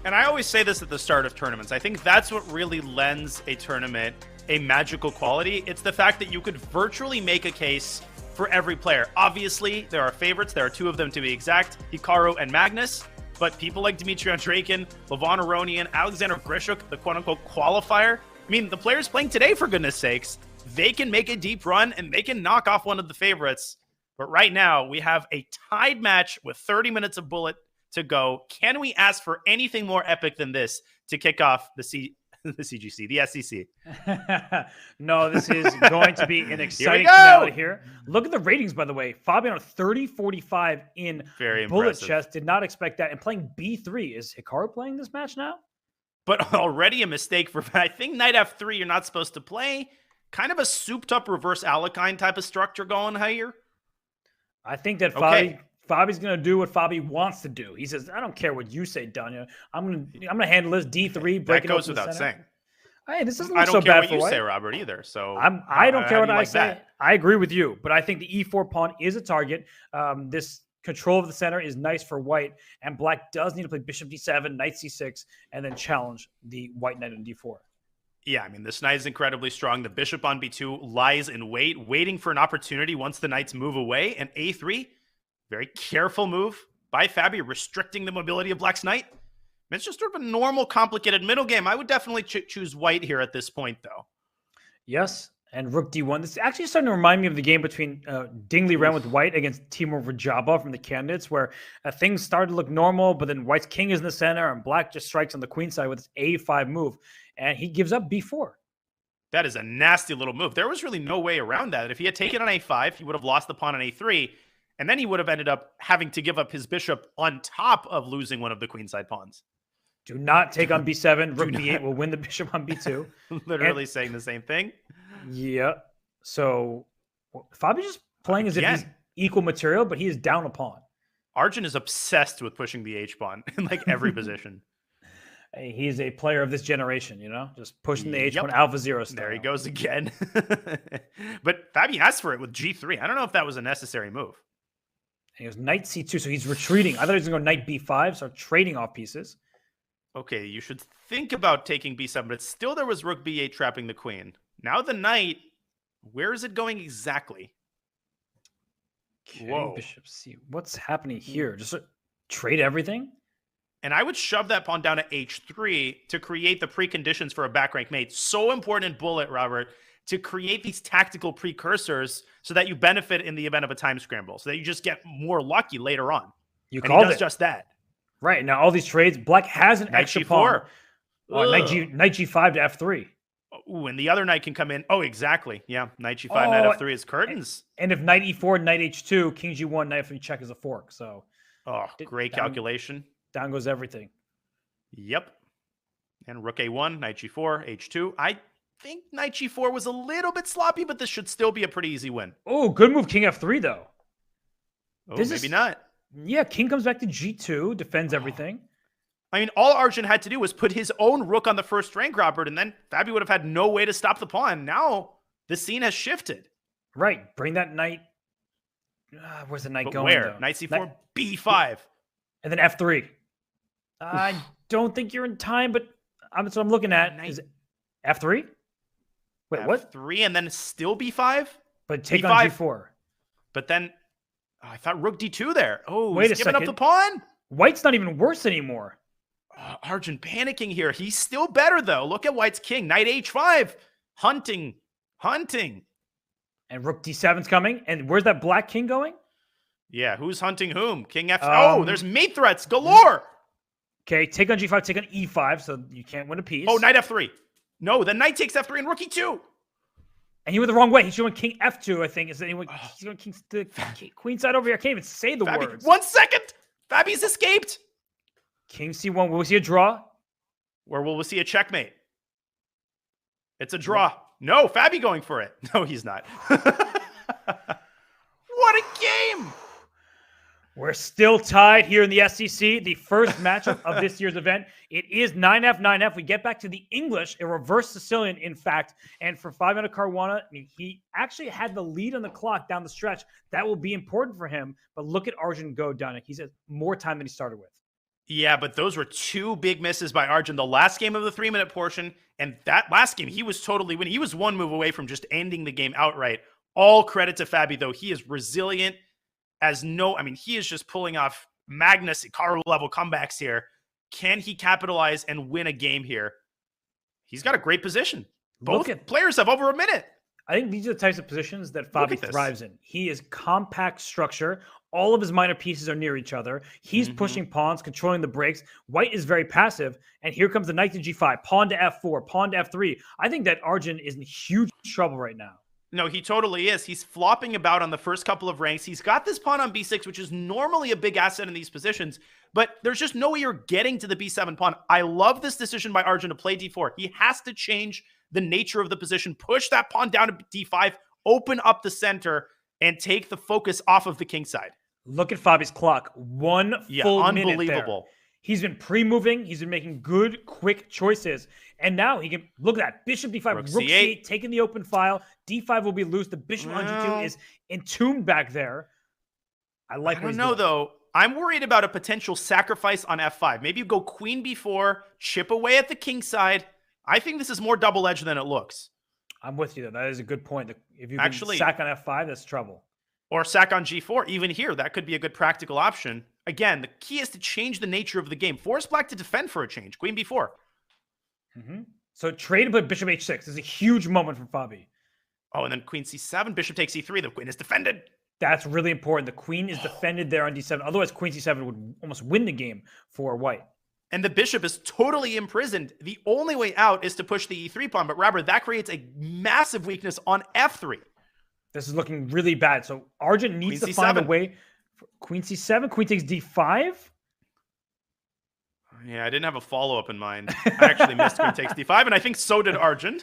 S6: And I always say this at the start of tournaments. I think that's what really lends a tournament a magical quality. It's the fact that you could virtually make a case for every player. Obviously, there are favorites. There are two of them to be exact, Hikaru and Magnus. But people like Dmitry Andreikin, Levon Aronian, Alexander Grishuk, the quote-unquote qualifier. I mean, the players playing today, for goodness sakes, they can make a deep run and they can knock off one of the favorites. But right now, we have a tied match with 30 minutes of bullet to go. Can we ask for anything more epic than this to kick off the CGC, the SEC?
S3: No, this is going to be an exciting finale here. Look at the ratings, by the way. Fabiano 30-45 in
S6: Very
S3: bullet
S6: impressive.
S3: chess. Did not expect that. And playing B3. Is Hikaru playing this match now?
S6: But already a mistake for, I think, knight F3 you're not supposed to play. Kind of a souped-up reverse Alekhine type of structure going here.
S3: I think that Fabi's going to do what Fabi wants to do. He says, I don't care what you say, Danya. I'm going to handle this D3.
S6: That goes without saying.
S3: Hey, this doesn't
S6: I
S3: look
S6: don't
S3: so
S6: care
S3: bad
S6: what
S3: for
S6: you
S3: White.
S6: say, Robert, either. So
S3: I don't care what I say.
S6: That?
S3: I agree with you, but I think the E4 pawn is a target. This control of the center is nice for White, and Black does need to play Bishop D7, Knight C6, and then challenge the White Knight on D4.
S6: Yeah, I mean, this knight is incredibly strong. The bishop on B2 lies in wait, waiting for an opportunity once the knights move away. And A3, very careful move by Fabi, restricting the mobility of Black's knight. It's just sort of a normal, complicated middle game. I would definitely choose White here at this point, though.
S3: Yes, and Rook D1. This is actually starting to remind me of the game between Ding Liren with White against Timur Rajaba from the candidates, where things started to look normal, but then White's king is in the center, and Black just strikes on the queen side with his A5 move, and he gives up B4.
S6: That is a nasty little move. There was really no way around that. If he had taken on A5, he would have lost the pawn on A3, and then he would have ended up having to give up his bishop on top of losing one of the queenside pawns.
S3: Do not take on B7. Rook B8 will win the bishop on B2.
S6: Literally saying the same thing.
S3: Yeah. So Fabi's just playing as if he's equal material, but he is down a pawn.
S6: Arjun is obsessed with pushing the H pawn in like every position.
S3: Hey, he's a player of this generation, just pushing the H pawn Alpha Zero style.
S6: There he goes again. But Fabi asked for it with G3. I don't know if that was a necessary move.
S3: And he goes Knight C2, so he's retreating. I thought he was going to go Knight B5, start trading off pieces.
S6: Okay, you should think about taking B7, but still there was Rook B8 trapping the queen. Now the knight, where is it going exactly?
S3: Okay,
S6: Whoa.
S3: Bishop C. What's happening here? Just trade everything?
S6: And I would shove that pawn down to H3 to create the preconditions for a back rank mate. So important in bullet, Robert, to create these tactical precursors so that you benefit in the event of a time scramble, so that you just get more lucky later on.
S3: You
S6: and
S3: called
S6: he does
S3: it.
S6: just that.
S3: Right, now all these trades, Black has an
S6: Knight
S3: extra
S6: G4.
S3: pawn. Knight G5 to F3.
S6: Ooh, and the other knight can come in. Oh, exactly. Yeah, Knight G5, Knight F3 is curtains.
S3: And if Knight E4, Knight H2, King G1, Knight F3 check is a fork. So,
S6: great calculation.
S3: Down goes everything.
S6: Yep. And Rook A1, Knight G4, H2. I think Knight G4 was a little bit sloppy, but this should still be a pretty easy win.
S3: Oh, good move, King F3, though.
S6: Oh, maybe not.
S3: Yeah, King comes back to G2, defends everything.
S6: I mean, all Arjun had to do was put his own rook on the first rank, Robert, and then Fabi would have had no way to stop the pawn. Now, the scene has shifted.
S3: Right. Bring that knight. Where's the knight
S6: But
S3: going,
S6: where?
S3: though?
S6: Knight C4, B5.
S3: And then F3. I don't think you're in time, but that's what I'm looking at. Is F3? Wait, what?
S6: F3 and then still B5?
S3: But take
S6: B5.
S3: on G4.
S6: But then, I thought Rook D2 there. Oh,
S3: Wait
S6: he's
S3: a
S6: giving up
S3: second.
S6: the pawn?
S3: White's not even worse anymore.
S6: Arjun panicking here. He's still better, though. Look at White's king. Knight H5. Hunting.
S3: And Rook D7's coming. And where's that Black king going?
S6: Yeah, who's hunting whom? King F. There's mate threats galore.
S3: Okay, take on G5, take on E5, so you can't win a piece.
S6: Oh, Knight F3. No, the knight takes F3 and Rook E2.
S3: And he went the wrong way. He should have went King F2, I think. He's going queen side over here. I can't even say the words.
S6: 1 second. Fabi's escaped.
S3: King C1. Will we see a draw?
S6: Where will we see a checkmate? It's a draw. no, Fabi going for it. No, he's not. What a game!
S3: We're still tied here in the SEC, the first matchup of this year's event. It is 9F, 9F. We get back to the English, a reverse Sicilian, in fact. And for Fabiano Caruana, I mean, he actually had the lead on the clock down the stretch. That will be important for him. But look at Arjun go down. He's had more time than he started with.
S6: Yeah, but those were two big misses by Arjun. The last game of the 3-minute portion, and that last game, he was totally winning. He was one move away from just ending the game outright. All credit to Fabi, though. He is resilient he is just pulling off Magnus Hikaru level comebacks here. Can he capitalize and win a game here? He's got a great position. Both players have over a minute.
S3: I think these are the types of positions that Fabi thrives in. He is compact structure. All of his minor pieces are near each other. He's pushing pawns, controlling the breaks. White is very passive. And here comes the knight to g5, pawn to f4, pawn to f3. I think that Arjun is in huge trouble right now.
S6: No, he totally is. He's flopping about on the first couple of ranks. He's got this pawn on b6, which is normally a big asset in these positions, but there's just no way you're getting to the b7 pawn. I love this decision by Arjun to play d4. He has to change the nature of the position, push that pawn down to d5, open up the center, and take the focus off of the king side.
S3: Look at Fabi's clock. One full minute there.
S6: Unbelievable.
S3: He's been pre-moving. He's been making good, quick choices. And now he can, look at that. Bishop d5, rook c8, taking the open file. d5 will be loose. The bishop on g2 is entombed back there. I don't
S6: know, though. I'm worried about a potential sacrifice on f5. Maybe you go queen b4, chip away at the king side. I think this is more double-edged than it looks.
S3: I'm with you, though. That is a good point. If you can sack on f5, that's trouble.
S6: Or sack on g4. Even here, that could be a good practical option. Again, the key is to change the nature of the game. Force black to defend for a change. Queen b4.
S3: So trade but bishop h6. This is a huge moment for Fabi.
S6: Oh, and then queen c7, bishop takes e3. The queen is defended.
S3: That's really important. The queen is defended there on d7. Otherwise, queen c7 would almost win the game for white.
S6: And the bishop is totally imprisoned. The only way out is to push the e3 pawn, but rather that creates a massive weakness on f3.
S3: This is looking really bad. So Arjun needs to find a way. Queen c7, queen takes d5.
S6: Yeah, I didn't have a follow-up in mind. I actually missed queen takes d5, and I think so did Arjun.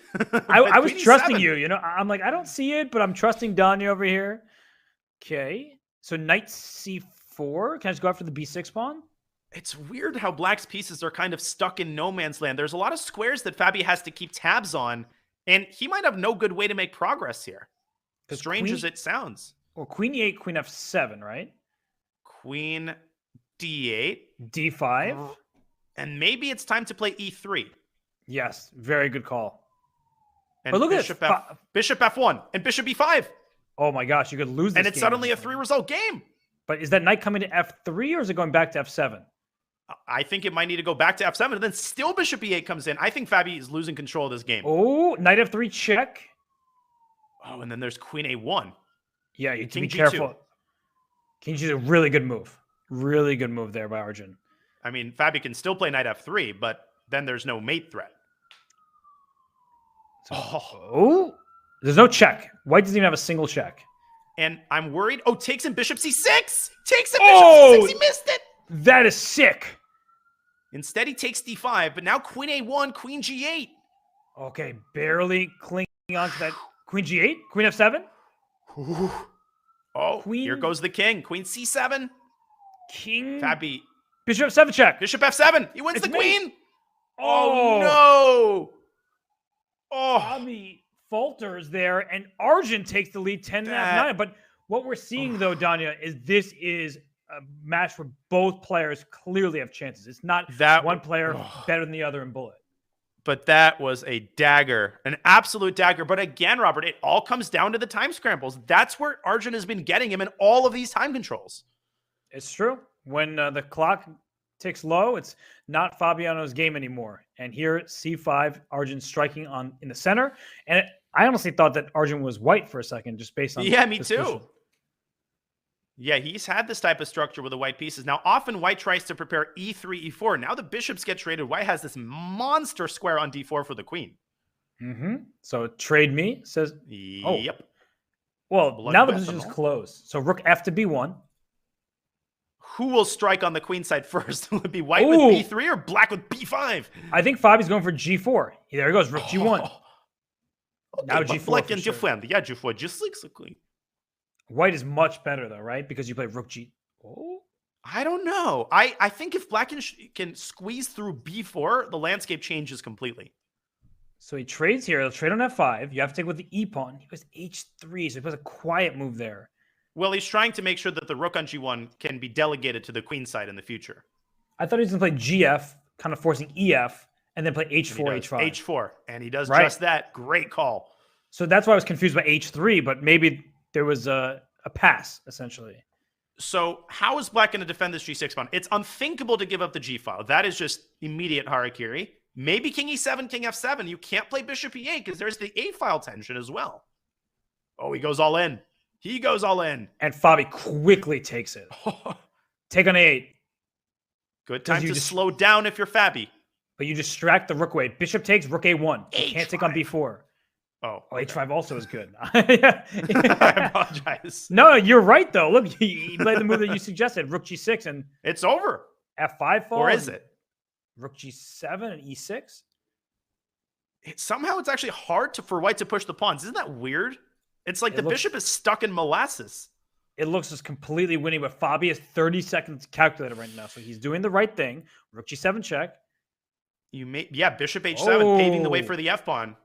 S3: I was trusting you. You know, I'm like, I don't see it, but I'm trusting Danya over here. Okay. So knight c4. Can I just go after the b6 pawn?
S6: It's weird how black's pieces are kind of stuck in no man's land. There's a lot of squares that Fabi has to keep tabs on, and he might have no good way to make progress here. Strange as it sounds.
S3: Well, queen e8, queen f7, right?
S6: Queen d8.
S3: d5.
S6: And maybe it's time to play e3.
S3: Yes, very good call.
S6: And
S3: but look
S6: bishop
S3: at
S6: bishop f1 and bishop e5.
S3: Oh my gosh, you could lose this
S6: and it's suddenly a 3-result game.
S3: But is that knight coming to f3 or is it going back to f7?
S6: I think it might need to go back to f7 and then still bishop e8 comes in. I think Fabi is losing control of this game.
S3: Oh, knight f3 check.
S6: Oh, and then there's queen a1.
S3: Yeah, you have to be careful. King g2 is a really good move. Really good move there by Arjun.
S6: I mean, Fabi can still play knight f3, but then there's no mate threat.
S3: Oh, there's no check. White doesn't even have a single check.
S6: And I'm worried. Oh, takes him bishop c6. Takes him bishop c6. He missed it.
S3: That is sick.
S6: Instead, he takes d5, but now queen a1, queen g8.
S3: Okay, barely clinging on to that. Queen g8, queen f7.
S6: Ooh. Oh, here goes the king. Queen c7.
S3: King.
S6: Fabi.
S3: Bishop f7 check.
S6: Bishop f7. He wins the queen.
S3: Oh,
S6: no. Oh.
S3: Fabi falters there, and Arjun takes the lead 10-9. But what we're seeing, though, Danya, is this is a match where both players clearly have chances. It's not that one player better than the other in bullet.
S6: But that was a dagger, an absolute dagger. But again, Robert, it all comes down to the time scrambles. That's where Arjun has been getting him in all of these time controls.
S3: It's true. When the clock ticks low, it's not Fabiano's game anymore. And here, c5, Arjun striking in the center. And I honestly thought that Arjun was white for a second, just based on
S6: me too. Yeah, he's had this type of structure with the white pieces. Now, often white tries to prepare e3, e4. Now the bishops get traded. White has this monster square on d4 for the queen.
S3: So trade me, says.
S6: Yep.
S3: Well, now the position is closed. So rook f to b1.
S6: Who will strike on the queen side first? Will it be white with b3 or black with b5?
S3: I think Fabi's going for g4. There he goes, rook g1. Now
S6: but
S3: G4
S6: black
S3: for
S6: can
S3: sure.
S6: defend. Yeah, G4, G6 queen.
S3: White is much better though, right? Because you play rook G. Oh,
S6: I don't know. I think if black can squeeze through b4, the landscape changes completely.
S3: so he trades here. He'll trade on f5. You have to take with the e pawn. He plays h3, so he plays a quiet move there.
S6: Well, he's trying to make sure that the rook on g1 can be delegated to the queen side in the future.
S3: I thought he was going to play gf, kind of forcing ef, and then play h4, h5.
S6: H4, and he does
S3: Right.
S6: just that. Great call.
S3: So that's why I was confused by h3, but maybe there was a pass, essentially.
S6: So how is black going to defend this g6 pawn? It's unthinkable to give up the g file. That is just immediate harakiri. Maybe king e7, king f7. You can't play bishop e8 because there's the a file tension as well. Oh, he goes all in. He goes all in.
S3: And Fabi quickly takes it. Take on a8.
S6: Good time to slow down if you're Fabi.
S3: But you distract the rook away. Bishop takes, rook a1. You can't take on b4.
S6: Oh,
S3: h5 also is good.
S6: I apologize.
S3: No, you're right, though. Look, he played the move that you suggested, rook g6, and
S6: it's over.
S3: f5 fall.
S6: Or is it?
S3: Rook g7 and e6?
S6: Somehow it's actually hard for white to push the pawns. Isn't that weird? It's like the bishop is stuck in molasses.
S3: It looks just completely winning, but Fabi has 30 seconds calculated right now, so he's doing the right thing. Rook g7 check.
S6: Bishop h7, paving the way for the f-pawn.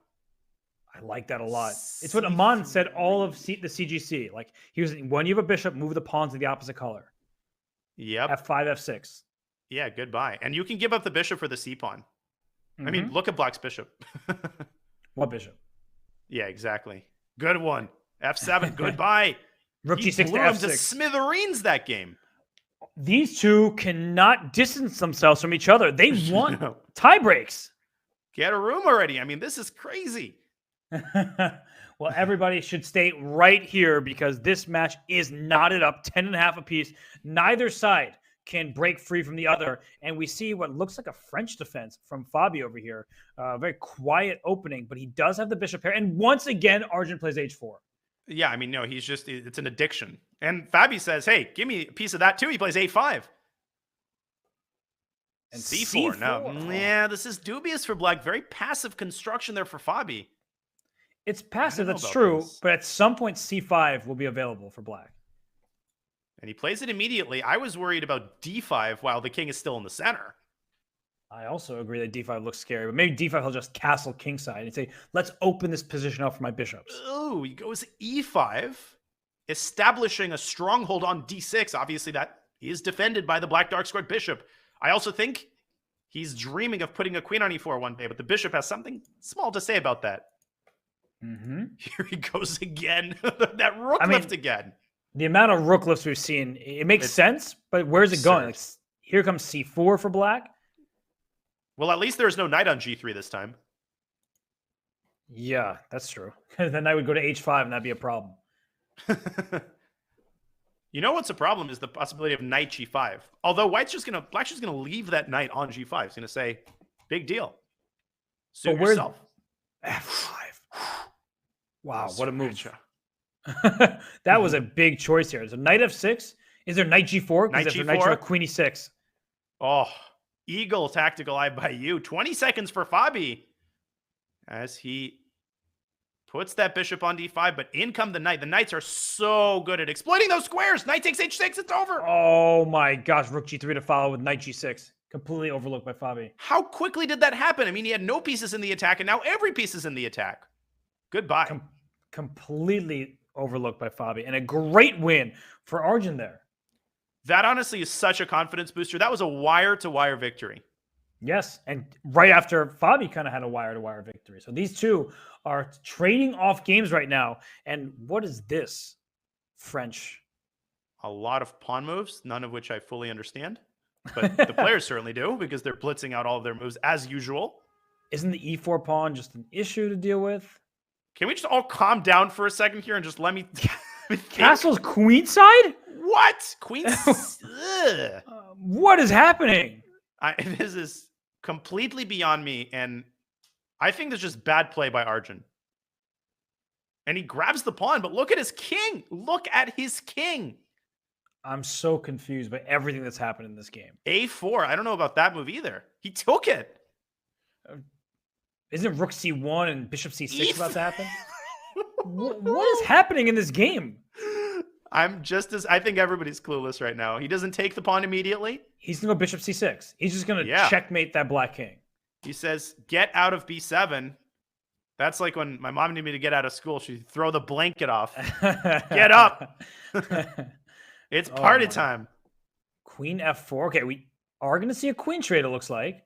S3: I like that a lot. It's what Aman said all of the CGC. Like, he was, when you have a bishop, move the pawns in the opposite color.
S6: Yep.
S3: f5, f6.
S6: Yeah, goodbye. And you can give up the bishop for the c-pawn. I mean, look at black's bishop.
S3: What bishop?
S6: Yeah, exactly. Good one. f7, goodbye.
S3: Rook
S6: He
S3: g6 to
S6: blew him
S3: f6.
S6: to smithereens that game.
S3: These two cannot distance themselves from each other. They want tie breaks.
S6: Get a room already. I mean, this is crazy.
S3: Well, everybody should stay right here because this match is knotted up 10.5 apiece. Neither side can break free from the other. And we see what looks like a French defense from Fabi over here. Very quiet opening, but he does have the bishop pair. And once again, Arjun plays h4.
S6: Yeah, I mean, no, it's an addiction. And Fabi says, hey, give me a piece of that too. He plays a5. And c4. No, yeah, this is dubious for black. Very passive construction there for Fabi.
S3: It's passive, that's true. But at some point, c5 will be available for black.
S6: And he plays it immediately. I was worried about d5 while the king is still in the center.
S3: I also agree that d5 looks scary, but maybe d5 he'll just castle kingside and say, let's open this position up for my bishops.
S6: Oh, he goes e5, establishing a stronghold on d6. Obviously, that is defended by the black dark squared bishop. I also think he's dreaming of putting a queen on e4 one day, but the bishop has something small to say about that. Here he goes again. That rook lift again.
S3: The amount of rook lifts we've seen, it makes sense, but where's it going? Like, here comes c4 for black.
S6: Well, at least there's no knight on g3 this time.
S3: Yeah, that's true. Then I would go to h5 and that'd be a problem.
S6: You know what's a problem is the possibility of knight g5. Although black's just gonna leave that knight on g5. He's gonna say, big deal. Suit yourself.
S3: f5. Wow, what a move. That was a big choice here. So knight f6. Is there knight g4?
S6: Knight
S3: Because if
S6: g4?
S3: there's knight queen e6.
S6: Oh, eagle tactical eye by you. 20 seconds for Fabi. As he puts that bishop on d5, but in come the knight. The knights are so good at exploiting those squares. Knight takes h6, it's over.
S3: Oh my gosh, rook g3 to follow with knight g6. Completely overlooked by Fabi.
S6: How quickly did that happen? I mean, he had no pieces in the attack, and now every piece is in the attack. Goodbye.
S3: Completely overlooked by Fabi. And a great win for Arjun there.
S6: That honestly is such a confidence booster. That was a wire-to-wire victory.
S3: Yes, and right after Fabi kind of had a wire-to-wire victory. So these two are trading off games right now. And what is this? French.
S6: A lot of pawn moves, none of which I fully understand. But the players certainly do, because they're blitzing out all of their moves as usual.
S3: Isn't the e4 pawn just an issue to deal with?
S6: Can we just all calm down for a second here and just let me...
S3: Castle's queenside?
S6: What? Queen?
S3: What is happening?
S6: This is completely beyond me, and I think that's just bad play by Arjun. And he grabs the pawn, but look at his king. Look at his king.
S3: I'm so confused by everything that's happened in this game.
S6: A4. I don't know about that move either. He took it.
S3: Isn't rook c1 and bishop c6 about to happen? What is happening in this game?
S6: I think everybody's clueless right now. He doesn't take the pawn immediately.
S3: He's going to go bishop c6. He's just going to checkmate that black king.
S6: He says, get out of b7. That's like when my mom needed me to get out of school. She'd throw the blanket off. Get up. It's party time.
S3: Queen f4. Okay, we are going to see a queen trade, it looks like.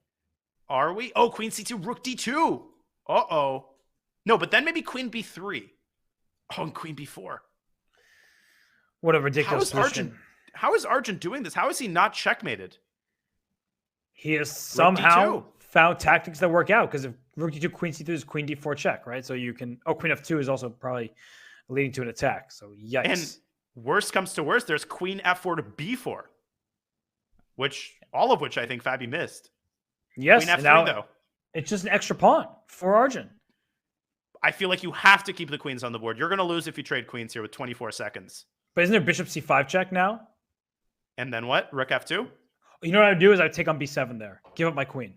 S6: Are we? Oh, queen c2, rook d2. Uh-oh. No, but then maybe queen b3. Oh, and queen b4.
S3: What a ridiculous position.
S6: How is Arjun doing this? How is he not checkmated?
S3: He has somehow found tactics that work out, because if rook d2, queen c3 is queen d4 check, right? So you can... Oh, queen f2 is also probably leading to an attack. So yikes.
S6: And worst comes to worst, there's queen f4 to b4, all of which I think Fabi missed.
S3: Yes,
S6: queen f3
S3: now
S6: though.
S3: It's just an extra pawn for Arjun.
S6: I feel like you have to keep the queens on the board. You're going to lose if you trade queens here with 24 seconds.
S3: But isn't there bishop c5 check now?
S6: And then what? Rook f2?
S3: You know what I would do is I'd take on b7 there. Give up my queen.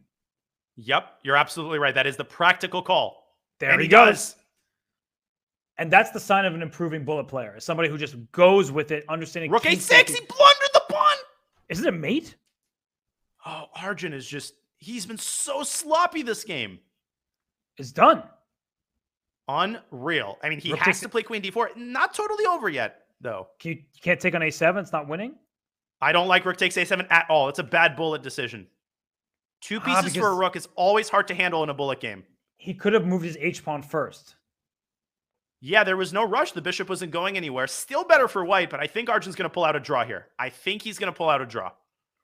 S6: Yep, you're absolutely right. That is the practical call.
S3: There he goes. And that's the sign of an improving bullet player. Somebody who just goes with it, understanding...
S6: Rook a6! He blundered the pawn!
S3: Is it a mate?
S6: Oh, Arjun is just... He's been so sloppy this game.
S3: It's done.
S6: Unreal. I mean, he has to play queen d4. Not totally over yet, though.
S3: You can't take on a7? It's not winning?
S6: I don't like rook takes a7 at all. It's a bad bullet decision. Two pieces for a rook is always hard to handle in a bullet game.
S3: He could have moved his h-pawn first.
S6: Yeah, there was no rush. The bishop wasn't going anywhere. Still better for white, but I think Arjun's going to pull out a draw here. I think he's going to pull out a draw.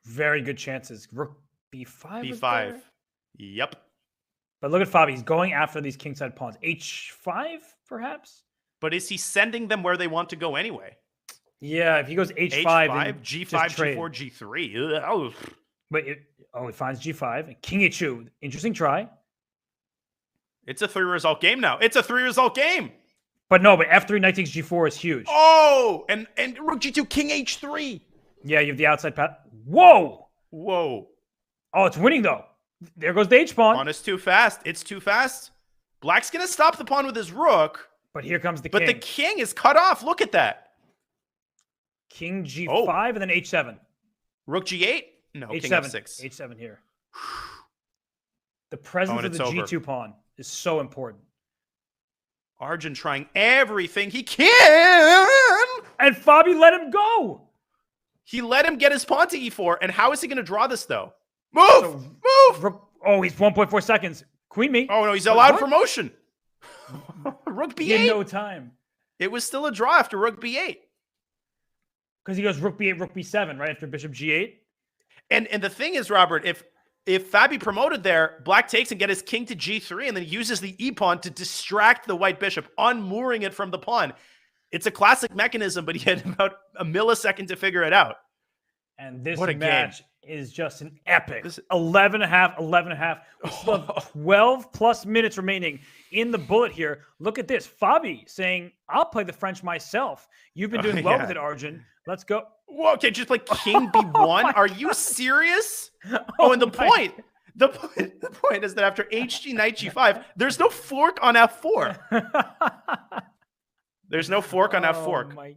S3: Very good chances. Rook b5?
S6: b5. Yep.
S3: But look at Fabi. He's going after these kingside pawns. h5, perhaps?
S6: But is he sending them where they want to go anyway?
S3: Yeah, if he goes h5...
S6: h5, g5, g4, g3. Oh.
S3: But he finds g5. King h2. Interesting try.
S6: It's a 3-result game now. It's a 3-result game.
S3: But no, but f3, knight takes g4 is huge.
S6: Oh, and rook g2, king h3.
S3: Yeah, you have the outside path. Whoa!
S6: Whoa.
S3: Oh, it's winning, though. There goes the h-pawn.
S6: Pawn is too fast. It's too fast. Black's going to stop the pawn with his rook.
S3: But here comes the king.
S6: But the king is cut off. Look at that.
S3: King g5 and then h7.
S6: Rook g8? No,
S3: h7.
S6: king f6.
S3: h7 here. The presence of the g2 pawn is so important.
S6: Arjun trying everything he can.
S3: And Fabi let him go.
S6: He let him get his pawn to e4. And how is he going to draw this, though? Move! Move!
S3: Oh, he's 1.4 seconds. Queen me.
S6: Oh, no, he's allowed promotion. Rook b8.
S3: In no time.
S6: It was still a draw after rook b8.
S3: Because he goes rook b8, rook b7, right after bishop g8.
S6: And the thing is, Robert, if Fabi promoted there, black takes and get his king to g3 and then uses the e-pawn to distract the white bishop, unmooring it from the pawn. It's a classic mechanism, but he had about a millisecond to figure it out.
S3: And this match is just an epic. 11.5. We still have 12 plus minutes remaining in the bullet here. Look at this. Fabi saying, I'll play the French myself. You've been doing well with it, Arjun. Let's go.
S6: Whoa, okay, just play king b1? Are you serious? Oh, and the point is that after hg knight g5, there's no fork on f4. There's no fork on f4.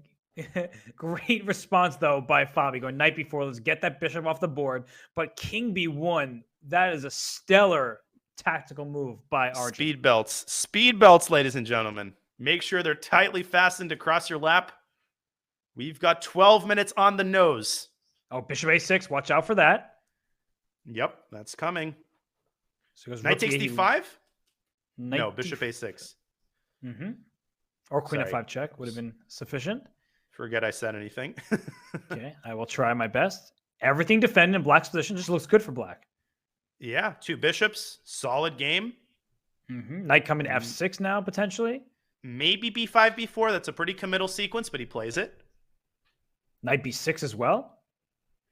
S3: Great response, though, by Fabi. Going knight b4. Let's get that bishop off the board. But king b1, that is a stellar tactical move by Arjun.
S6: Speed belts. Speed belts, ladies and gentlemen. Make sure they're tightly fastened across your lap. We've got 12 minutes on the nose.
S3: Oh, bishop a6. Watch out for that.
S6: Yep, that's coming.
S3: So
S6: knight takes d5? No, bishop a6.
S3: Mm-hmm. Or queen f5 check would have been sufficient.
S6: Forget I said anything.
S3: Okay, I will try my best. Everything defended in black's position just looks good for black.
S6: Yeah, 2 bishops. Solid game.
S3: Mm-hmm. Knight coming to f6 now, potentially.
S6: Maybe b5, b4. That's a pretty committal sequence, but he plays it.
S3: Knight b6 as well.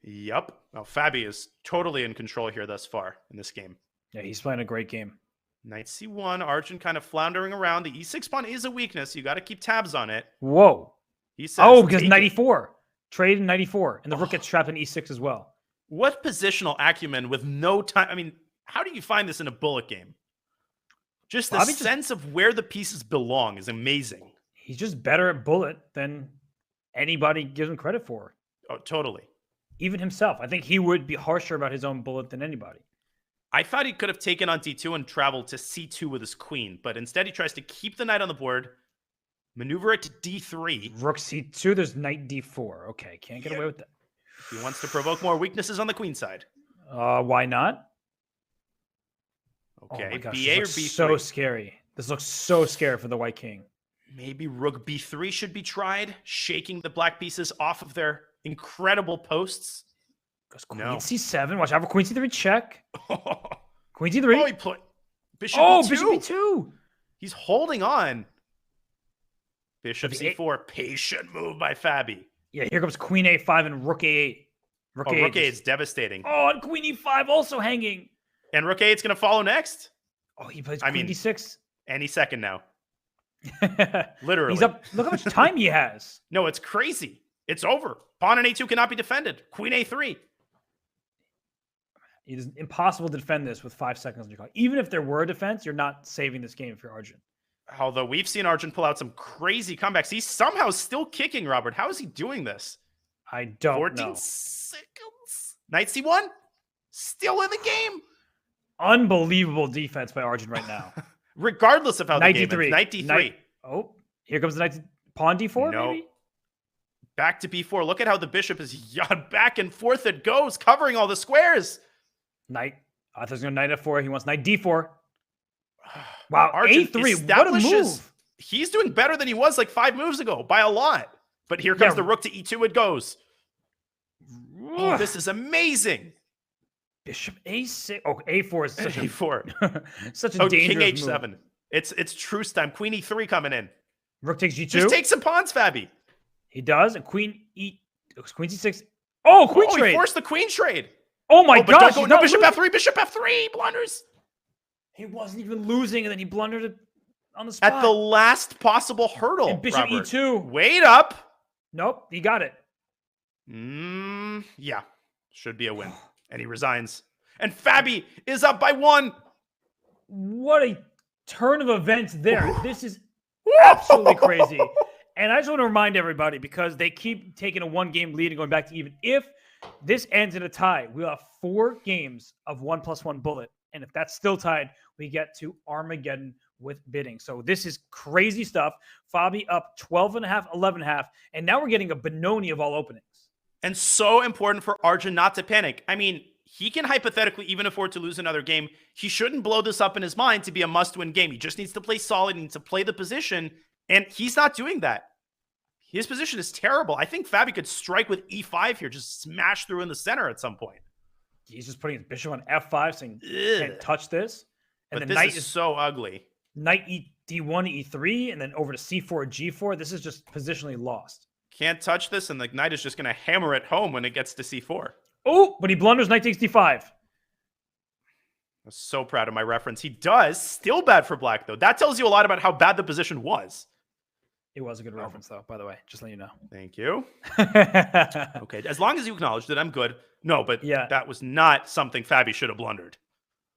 S6: Yep. Well, Fabi is totally in control here thus far in this game.
S3: Yeah, he's playing a great game.
S6: Knight c1. Arjun kind of floundering around. The e6 pawn is a weakness. You got to keep tabs on it.
S3: Whoa.
S6: He says,
S3: because knight e4. Trade in knight e4. And the rook gets trapped in e6 as well.
S6: What positional acumen with no time? I mean, how do you find this in a bullet game? Just the sense of where the pieces belong is amazing.
S3: He's just better at bullet than anybody gives him credit for.
S6: Oh, totally.
S3: Even himself. I think he would be harsher about his own bullet than anybody.
S6: I thought he could have taken on d2 and traveled to c2 with his queen, but instead he tries to keep the knight on the board, maneuver it to d3.
S3: Rook c2, there's knight d4. Okay, can't get away with that.
S6: He wants to provoke more weaknesses on the queen side.
S3: Why not?
S6: Okay,
S3: oh my gosh,
S6: ba or
S3: this
S6: b3?
S3: So scary. This looks so scary for the white king.
S6: Maybe rook b3 should be tried, shaking the black pieces off of their incredible posts.
S3: Goes queen c7. Watch out for queen c3 check. Queen c3.
S6: Oh, he put bishop b2.
S3: Bishop b2.
S6: He's holding on. Bishop c4. Patient move by Fabi.
S3: Yeah, here comes queen a5 and rook a8.
S6: Rook a8 is devastating.
S3: Oh, and queen e5 also hanging.
S6: And rook a8's going to follow next.
S3: Oh, he plays queen d6.
S6: Any second now. Literally.
S3: He's up. Look how much time he has.
S6: No, it's crazy. It's over. Pawn on a2 cannot be defended. Queen a3.
S3: It is impossible to defend this with 5 seconds on your clock. Even if there were a defense, you're not saving this game if you're Arjun.
S6: Although we've seen Arjun pull out some crazy comebacks. He's somehow still kicking, Robert. How is he doing this?
S3: I don't
S6: 14
S3: know.
S6: seconds. Knight c1. Still in the game.
S3: Unbelievable defense by Arjun right now.
S6: Regardless of how
S3: knight
S6: the game ends. Knight d3.
S3: Oh, here comes the knight. Pawn d4,
S6: no.
S3: maybe?
S6: Back to b4. Look at how the bishop is back and forth it goes, covering all the squares.
S3: Knight. I thought he was going to knight f4. He wants knight d4. Wow,
S6: Arjun
S3: a3. What a move.
S6: He's doing better than he was like 5 moves ago by a lot. But here comes the rook to e2. It goes. Oh, this is amazing.
S3: Bishop a6. Oh, a4 is such
S6: a
S3: such a dangerous
S6: king h7.
S3: move.
S6: It's truce time. Queen e3 coming in.
S3: Rook takes g2.
S6: Just take some pawns, Fabi.
S3: He does. And queen c6. Oh, queen trade.
S6: He forced the queen trade.
S3: Oh my gosh.
S6: No, bishop f3. Bishop f3. Blunders.
S3: He wasn't even losing, and then he blundered it on the spot.
S6: At the last possible hurdle.
S3: And bishop
S6: Robert.
S3: e2.
S6: Wait up.
S3: Nope, he got it.
S6: Yeah. Should be a win. And he resigns. And Fabi is up by 1.
S3: What a turn of events there. This is absolutely crazy. And I just want to remind everybody, because they keep taking a 1-game lead and going back to even. If this ends in a tie, we'll have 4 games of 1+1 bullet. And if that's still tied, we get to Armageddon with bidding. So this is crazy stuff. Fabi up 12.5, 11.5. And now we're getting a Benoni of all openings.
S6: And so important for Arjun not to panic. I mean, he can hypothetically even afford to lose another game. He shouldn't blow this up in his mind to be a must-win game. He just needs to play solid. He needs to play the position. And he's not doing that. His position is terrible. I think Fabi could strike with e5 here, just smash through in the center at some point.
S3: He's just putting his bishop on f5, saying, can't touch this. And
S6: but
S3: the
S6: this
S3: knight
S6: is so ugly.
S3: Knight d1, e3, and then over to c4, g4. This is just positionally lost.
S6: Can't touch this, and the knight is just going to hammer it home when it gets to c4.
S3: Oh, but he blunders knight takes d5.
S6: I'm so proud of my reference. He does. Still bad for black, though. That tells you a lot about how bad the position was.
S3: It was a good reference, though, by the way. Just let you know.
S6: Thank you. Okay, as long as you acknowledged it, I'm good. No, but that was not something Fabi should have blundered.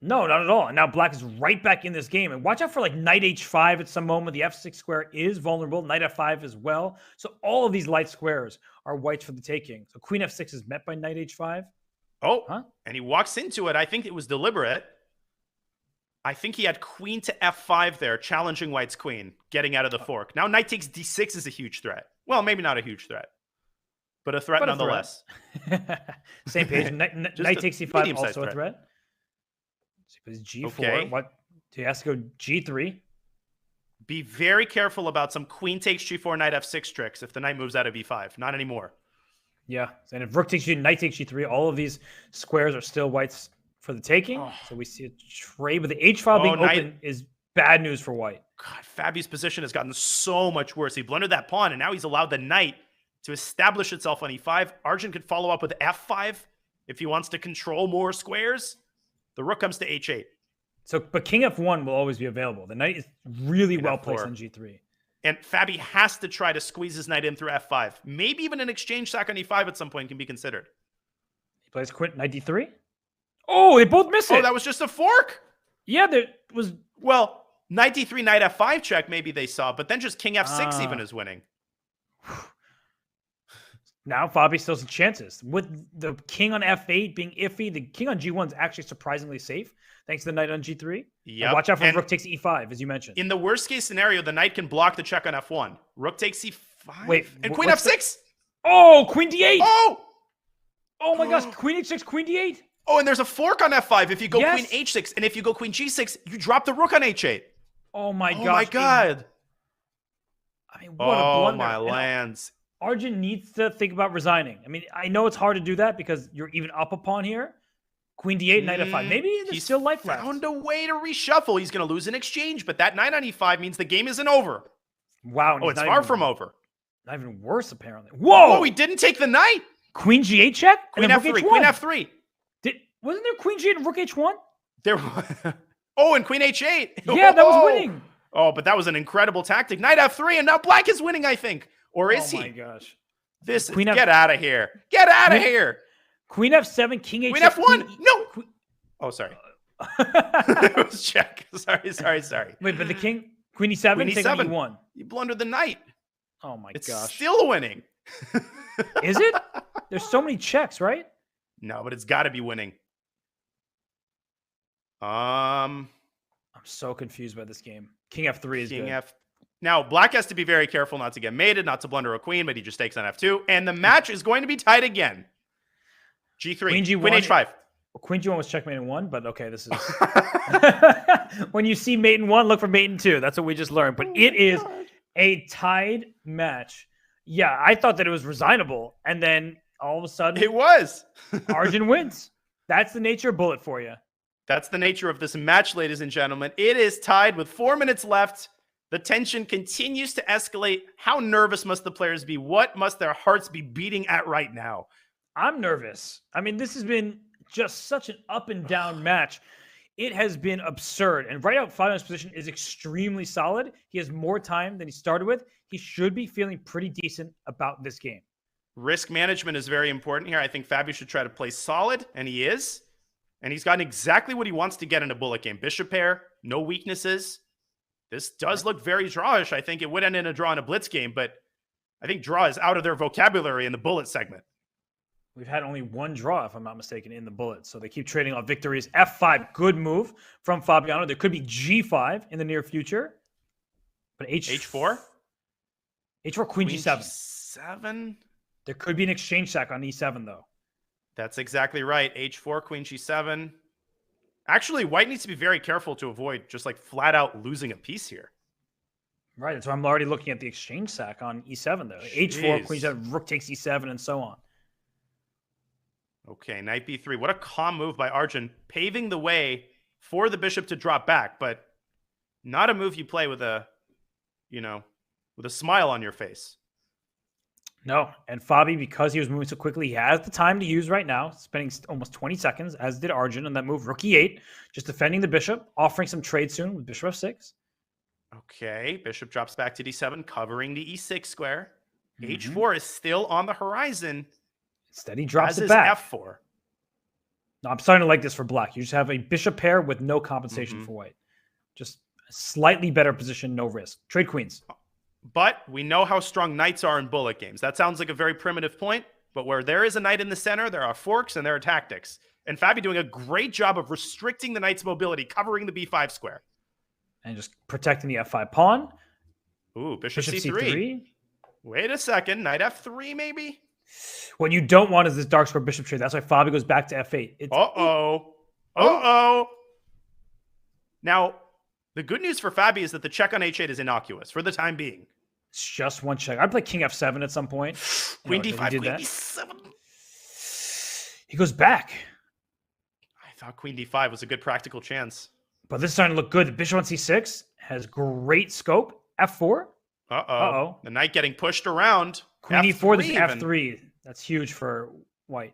S3: No, not at all. And now black is right back in this game. And watch out for like knight h5 at some moment. The f6 square is vulnerable. Knight f5 as well. So all of these light squares are whites for the taking. So queen f6 is met by knight h5.
S6: Oh, and he walks into it. I think it was deliberate. I think he had queen to f5 there, challenging white's queen, getting out of the fork. Now knight takes d6 is a huge threat. Well, maybe not a huge threat, but a threat nonetheless.
S3: Same page. Knight takes c5, also a threat. So he plays g4.
S6: Okay.
S3: What? He has to go g3.
S6: Be very careful about some queen takes g4, knight f6 tricks if the knight moves out of e5. Not anymore.
S3: Yeah, and if rook takes g, knight takes g3, all of these squares are still whites for the taking. Oh. So we see a trade, but the h file being open is bad news for white.
S6: God, Fabi's position has gotten so much worse. He blundered that pawn, and now he's allowed the knight to establish itself on e5. Arjun could follow up with f5 if he wants to control more squares. The rook comes to h8.
S3: So, but king f1 will always be available. The knight is really well placed on g3.
S6: And Fabi has to try to squeeze his knight in through f5. Maybe even an exchange sack on e5 at some point can be considered.
S3: He plays knight d3. Oh, they both miss it.
S6: Oh, that was just a fork?
S3: Yeah, there was...
S6: Well, Knight d3, knight f5 check, maybe they saw, but then just king f6 even is winning.
S3: Now Fabi still has chances. With the king on f8 being iffy, the king on g1 is actually surprisingly safe, thanks to the knight on g3.
S6: Yeah.
S3: Watch out for rook takes e5, as you mentioned.
S6: In the worst case scenario, the knight can block the check on f1. Rook takes c5.
S3: Wait,
S6: and queen f6.
S3: Oh, queen d8.
S6: Oh
S3: my gosh, queen h6, queen d8.
S6: Oh, and there's a fork on f5 if you go queen h6, and if you go queen g6, you drop the rook on h8.
S3: Oh my gosh.
S6: Oh my god.
S3: I mean, what a blunder.
S6: My lands.
S3: Arjun needs to think about resigning. I mean, I know it's hard to do that because you're even up a pawn here. Queen d8, knight f5. Maybe there's still life left.
S6: Found a way to reshuffle. He's going to lose an exchange, but that knight on e5 means the game isn't over.
S3: Wow.
S6: Oh, it's far from over.
S3: Not even worse, apparently. Whoa!
S6: Oh, he didn't take the knight.
S3: Queen g8 check?
S6: Queen f3. Queen f3.
S3: Wasn't there queen g8 and rook h1?
S6: There was. Oh, and queen h8.
S3: Yeah, that was winning.
S6: Oh, but that was an incredible tactic. Knight f3, and now black is winning, I think. Or is he?
S3: Oh my gosh.
S6: Get out of here. Get out of here.
S3: Queen f7, king h6.
S6: Queen f1. No. Oh, sorry. It was check. Sorry.
S3: Wait, but the king, queen e7,
S6: queen
S3: king
S6: e7.
S3: e1.
S6: You blundered the knight.
S3: Oh my
S6: it's
S3: gosh.
S6: Still winning.
S3: Is it? There's so many checks, right?
S6: No, but it's got to be winning. I'm
S3: so confused by this game. King f3 is good.
S6: Now, black has to be very careful not to get mated, not to blunder a queen, but he just takes on f2. And the match is going to be tied again. G3. Queen
S3: G1.
S6: Queen h5.
S3: Queen G1 was checkmate in 1, but okay, this is... When you see mate in 1, look for mate in 2. That's what we just learned. But it is a tied match. Yeah, I thought that it was resignable. And then all of a sudden...
S6: It was.
S3: Arjun wins. That's the nature of bullet for you.
S6: That's the nature of this match, ladies and gentlemen. It is tied with 4 minutes left. The tension continues to escalate. How nervous must the players be? What must their hearts be beating at right now?
S3: I'm nervous. I mean, this has been just such an up and down match. It has been absurd. And right out, Fabiano's position is extremely solid. He has more time than he started with. He should be feeling pretty decent about this game.
S6: Risk management is very important here. I think Fabio should try to play solid, and he is. And he's gotten exactly what he wants to get in a bullet game. Bishop pair, no weaknesses. This does look very drawish. I think it would end in a draw in a blitz game, but I think draw is out of their vocabulary in the bullet segment.
S3: We've had only one draw, if I'm not mistaken, in the bullet. So they keep trading off victories. F5, good move from Fabiano. There could be G5 in the near future. But
S6: H4?
S3: H4, Queen G7.
S6: G7?
S3: There could be an exchange sack on E7, though.
S6: That's exactly right. H4, Queen G7. Actually, white needs to be very careful to avoid just like flat out losing a piece here.
S3: Right. So I'm already looking at the exchange sack on E7 there. H4, Queen G7, Rook takes E7, and so on.
S6: Okay, Knight B3. What a calm move by Arjun, paving the way for the bishop to drop back, but not a move you play with a, with a smile on your face.
S3: No, and Fabi, because he was moving so quickly, he has the time to use right now, spending almost 20 seconds, as did Arjun, on that move, Rook E8, just defending the bishop, offering some trade soon with Bishop F6.
S6: Okay, bishop drops back to D7, covering the E6 square. H4 is still on the horizon.
S3: Instead, he drops
S6: it
S3: back.
S6: F4.
S3: No, I'm starting to like this for black. You just have a bishop pair with no compensation for white. Just a slightly better position, no risk. Trade queens.
S6: But we know how strong knights are in bullet games. That sounds like a very primitive point, but where there is a knight in the center, there are forks and there are tactics. And Fabi doing a great job of restricting the knight's mobility, covering the B5 square.
S3: And just protecting the F5 pawn.
S6: Ooh, bishop C3. Wait a second, knight F3 maybe?
S3: What you don't want is this dark square bishop trade. That's why Fabi goes back to F8.
S6: Uh-oh. Now, the good news for Fabi is that the check on H8 is innocuous for the time being.
S3: It's just one check. I'd play King F7 at some point.
S6: Queen D5, Queen D7.
S3: He goes back.
S6: I thought Queen D5 was a good practical chance.
S3: But this is starting to look good. The bishop on C6 has great scope. F4.
S6: Uh-oh. The knight getting pushed around.
S3: Queen E4, this is F3. That's huge for white.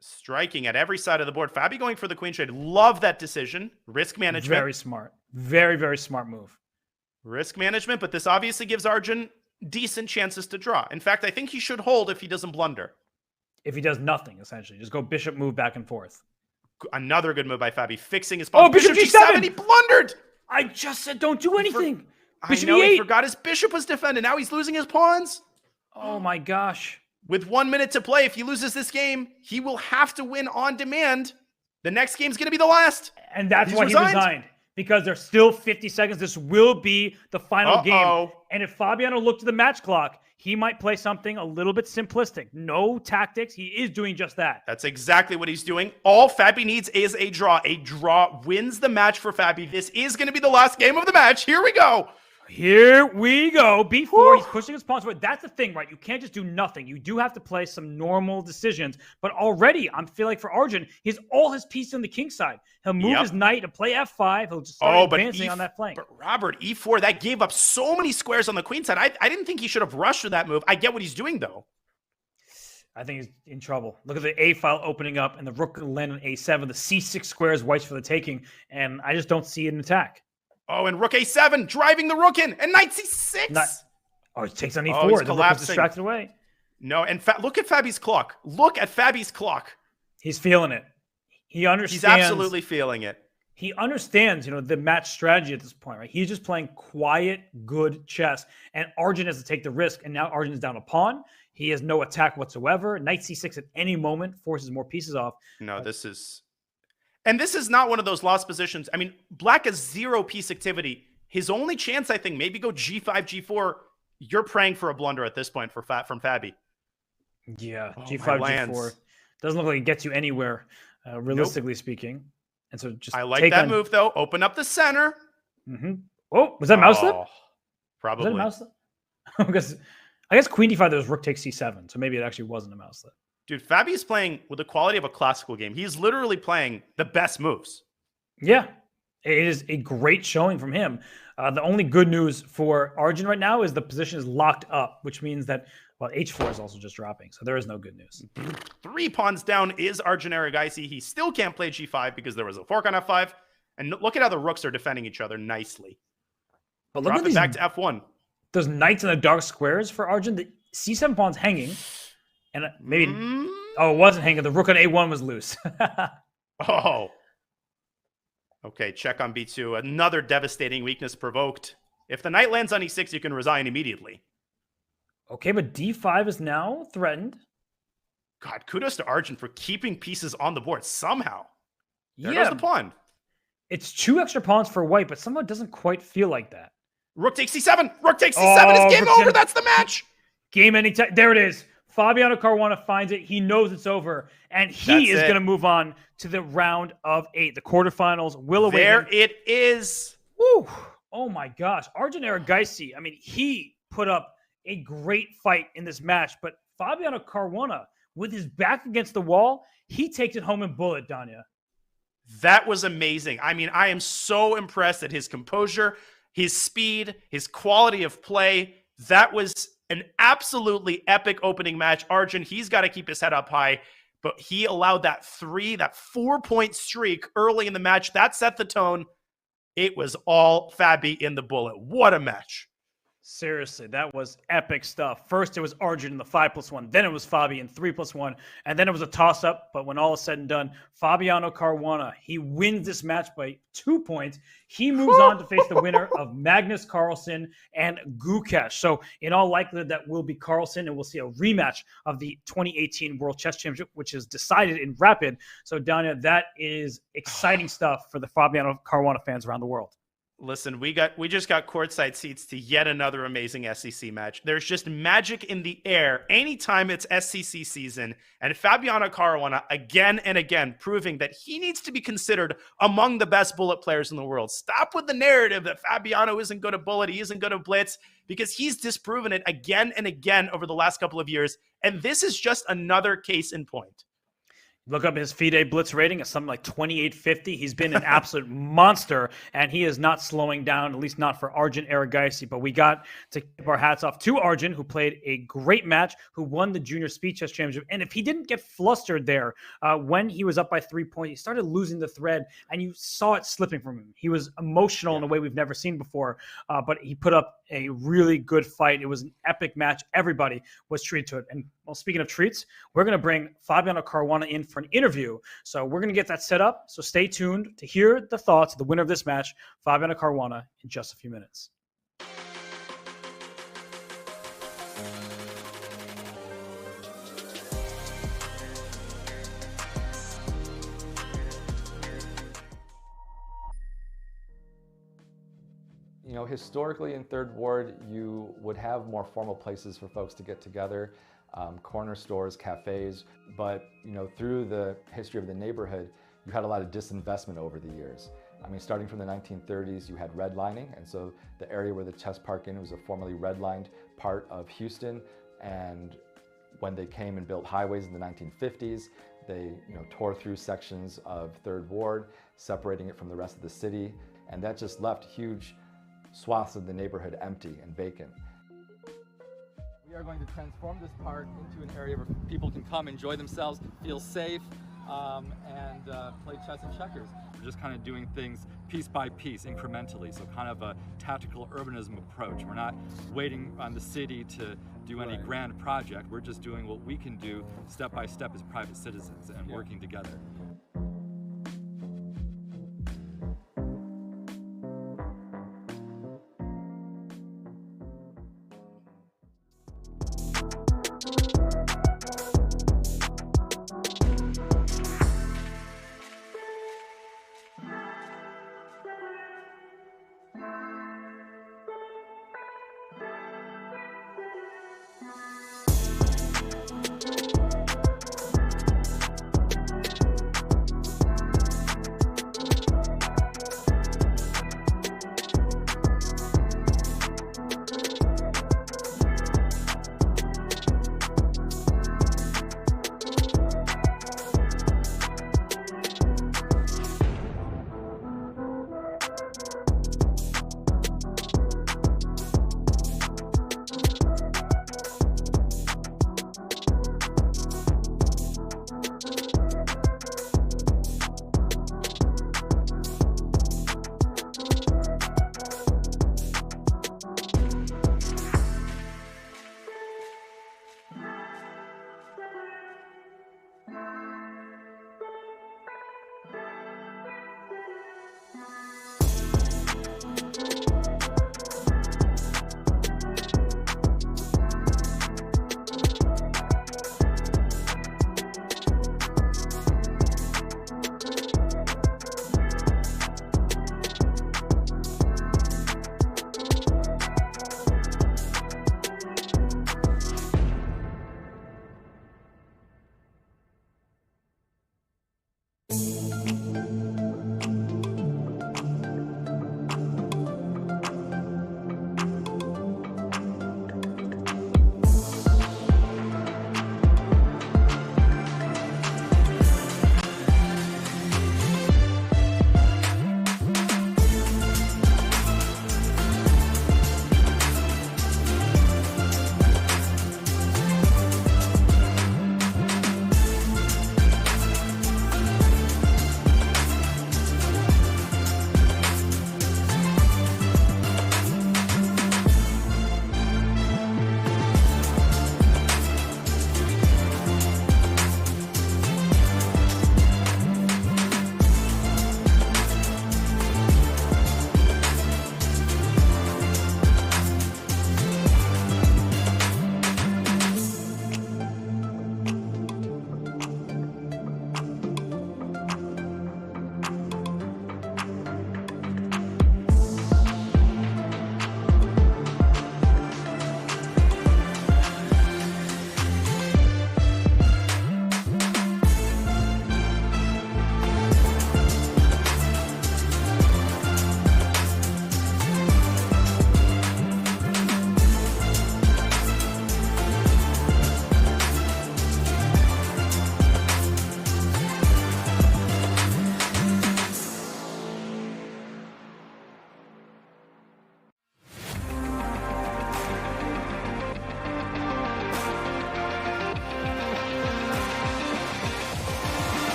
S6: Striking at every side of the board. Fabi going for the queen trade. Love that decision. Risk management.
S3: Very smart. Very, very smart move.
S6: Risk management, but this obviously gives Arjun decent chances to draw. In fact, I think he should hold if he doesn't blunder.
S3: If he does nothing, essentially. Just go bishop move back and forth.
S6: Another good move by Fabi, fixing his pawn.
S3: Oh, bishop G7!
S6: He blundered!
S3: I just said don't do anything.
S6: I know he forgot his bishop was defended. Now he's losing his pawns.
S3: Oh my gosh.
S6: With 1 minute to play, if he loses this game, he will have to win on demand. The next game's going to be the last.
S3: And that's why he resigned. Because there's still 50 seconds. This will be the final game. And if Fabiano looked at the match clock, he might play something a little bit simplistic. No tactics. He is doing just that.
S6: That's exactly what he's doing. All Fabi needs is a draw. A draw wins the match for Fabi. This is going to be the last game of the match. Here we go.
S3: Here we go. B4, he's pushing his pawns forward. That's the thing, right? You can't just do nothing. You do have to play some normal decisions. But already, I feel like for Arjun, he has all his pieces on the king side. He'll move his knight to play F5. He'll just start advancing on that flank.
S6: But Robert, E4, that gave up so many squares on the queen side. I didn't think he should have rushed with that move. I get what he's doing, though.
S3: I think he's in trouble. Look at the A file opening up, and the rook will land on A7. The C6 square is white's for the taking, and I just don't see an attack.
S6: Oh, and rook A7, driving the rook in, and knight C6.
S3: He takes on E4. The rook is distracted away.
S6: No, and look at Fabi's clock. Look at Fabi's clock.
S3: He's feeling it. He understands.
S6: He's absolutely feeling it.
S3: He understands, the match strategy at this point, right? He's just playing quiet, good chess, and Arjun has to take the risk, and now Arjun's down a pawn. He has no attack whatsoever. Knight C6 at any moment forces more pieces off.
S6: No, this is not one of those lost positions. I mean, Black has 0 piece activity. His only chance, I think, maybe go G5, G4. You're praying for a blunder at this point from Fabi.
S3: Yeah, G5, G4. Doesn't look like it gets you anywhere, realistically speaking. And so just
S6: I like that move, though. Open up the center.
S3: Mm-hmm. Oh, was that mouse slip?
S6: Probably.
S3: Was that a mouse slip? I guess queen D5, there was rook takes C7, so maybe it actually wasn't a mouse slip.
S6: Dude, Fabi is playing with the quality of a classical game. He's literally playing the best moves.
S3: Yeah, it is a great showing from him. The only good news for Arjun right now is the position is locked up, which means that, H4 is also just dropping, so there is no good news.
S6: 3 pawns down is Arjun Erigaisi. He still can't play G5 because there was a fork on F5. And look at how the rooks are defending each other nicely.
S3: But look at these,
S6: back to F1.
S3: Those knights in the dark squares for Arjun. The C7 pawn's hanging. And maybe, it wasn't hanging. The rook on A1 was loose.
S6: Okay, check on B2. Another devastating weakness provoked. If the knight lands on E6, you can resign immediately.
S3: Okay, but D5 is now threatened.
S6: God, kudos to Arjun for keeping pieces on the board somehow. There goes the pawn.
S3: It's 2 extra pawns for white, but somehow it doesn't quite feel like that.
S6: Rook takes C7. Rook takes C7. It's game over. That's the match.
S3: Game ending. There it is. Fabiano Caruana finds it. He knows it's over, and he is going to move on to the round of 8. The quarterfinals will await him.
S6: There it is.
S3: Woo. Oh my gosh. Arjun Erigaisi, he put up a great fight in this match, but Fabiano Caruana, with his back against the wall, he takes it home in bullet, Danya.
S6: That was amazing. I am so impressed at his composure, his speed, his quality of play. That was an absolutely epic opening match. Arjun, he's got to keep his head up high, but he allowed that 4-point streak early in the match. That set the tone. It was all Fabi in the bullet. What a match.
S3: Seriously, that was epic stuff. First, it was Arjun in the 5+1. Then it was Fabi in 3+1. And then it was a toss-up. But when all is said and done, Fabiano Caruana, he wins this match by 2 points. He moves on to face the winner of Magnus Carlsen and Gukesh. So in all likelihood, that will be Carlsen, and we'll see a rematch of the 2018 World Chess Championship, which is decided in Rapid. So, Danya, that is exciting stuff for the Fabiano Caruana fans around the world.
S6: Listen, we just got courtside seats to yet another amazing SEC match. There's just magic in the air anytime it's SEC season, and Fabiano Caruana again and again proving that he needs to be considered among the best bullet players in the world. Stop with the narrative that Fabiano isn't good at bullet, he isn't good at blitz, because he's disproven it again and again over the last couple of years, and this is just another case in point.
S3: Look up his FIDE blitz rating. It's something like 2850. He's been an absolute monster, and he is not slowing down, at least not for Arjun Erigaisi. But we got to keep our hats off to Arjun, who played a great match, who won the Junior Speed Chess Championship. And if he didn't get flustered there when he was up by 3 points, he started losing the thread, and you saw it slipping from him. He was emotional in a way we've never seen before, but he put up a really good fight. It was an epic match. Everybody was treated to it. And well, speaking of treats, we're going to bring Fabiano Caruana in for an interview. So we're going to get that set up. So stay tuned to hear the thoughts of the winner of this match, Fabiano Caruana, in just a few minutes.
S11: You know, historically in Third Ward, you would have more formal places for folks to get together, corner stores, cafes, but you know, through the history of the neighborhood, you had a lot of disinvestment over the years. I mean, starting from the 1930s, you had redlining, and so the area where the Chess Park Inn was a formerly redlined part of Houston, and when they came and built highways in the 1950s, they tore through sections of Third Ward, separating it from the rest of the city, and that just left huge swaths of the neighborhood empty and vacant.
S17: We are going to transform this park into an area where people can come, enjoy themselves, feel safe, and play chess and checkers.
S18: We're just kind of doing things piece by piece, incrementally, so kind of a tactical urbanism approach. We're not waiting on the city to do any grand project. We're just doing what we can do step by step as private citizens and working together.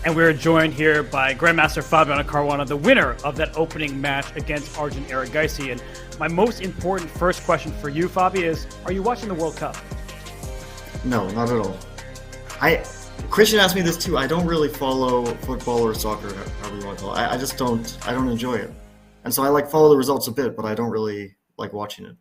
S3: And we're joined here by Grandmaster Fabiano Caruana, the winner of that opening match against Arjun Erigaisi. And my most important first question for you, Fabi, is, are you watching the World Cup?
S19: No, not at all. Christian asked me this too. I don't really follow football or soccer, however you want to call it. I just don't. I don't enjoy it, and so I follow the results a bit, but I don't really like watching it.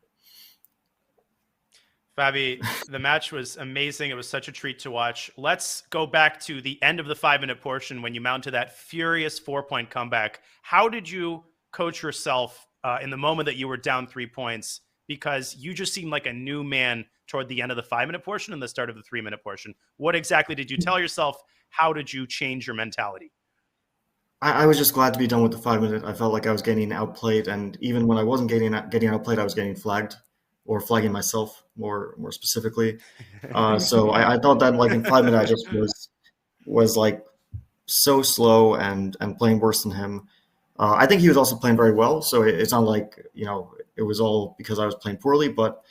S6: Fabi, the match was amazing. It was such a treat to watch. Let's go back to the end of the 5-minute portion when you mounted that furious 4-point comeback. How did you coach yourself in the moment that you were down 3 points? Because you just seemed like a new man toward the end of the 5-minute portion and the start of the 3-minute portion. What exactly did you tell yourself? How did you change your mentality?
S19: I was just glad to be done with the 5-minute. I felt like I was getting outplayed, and even when I wasn't getting outplayed, I was getting flagged, or flagging myself more specifically. So I thought that like in 5 minutes I just was like so slow and playing worse than him. I think he was also playing very well, so it's not like it was all because I was playing poorly, but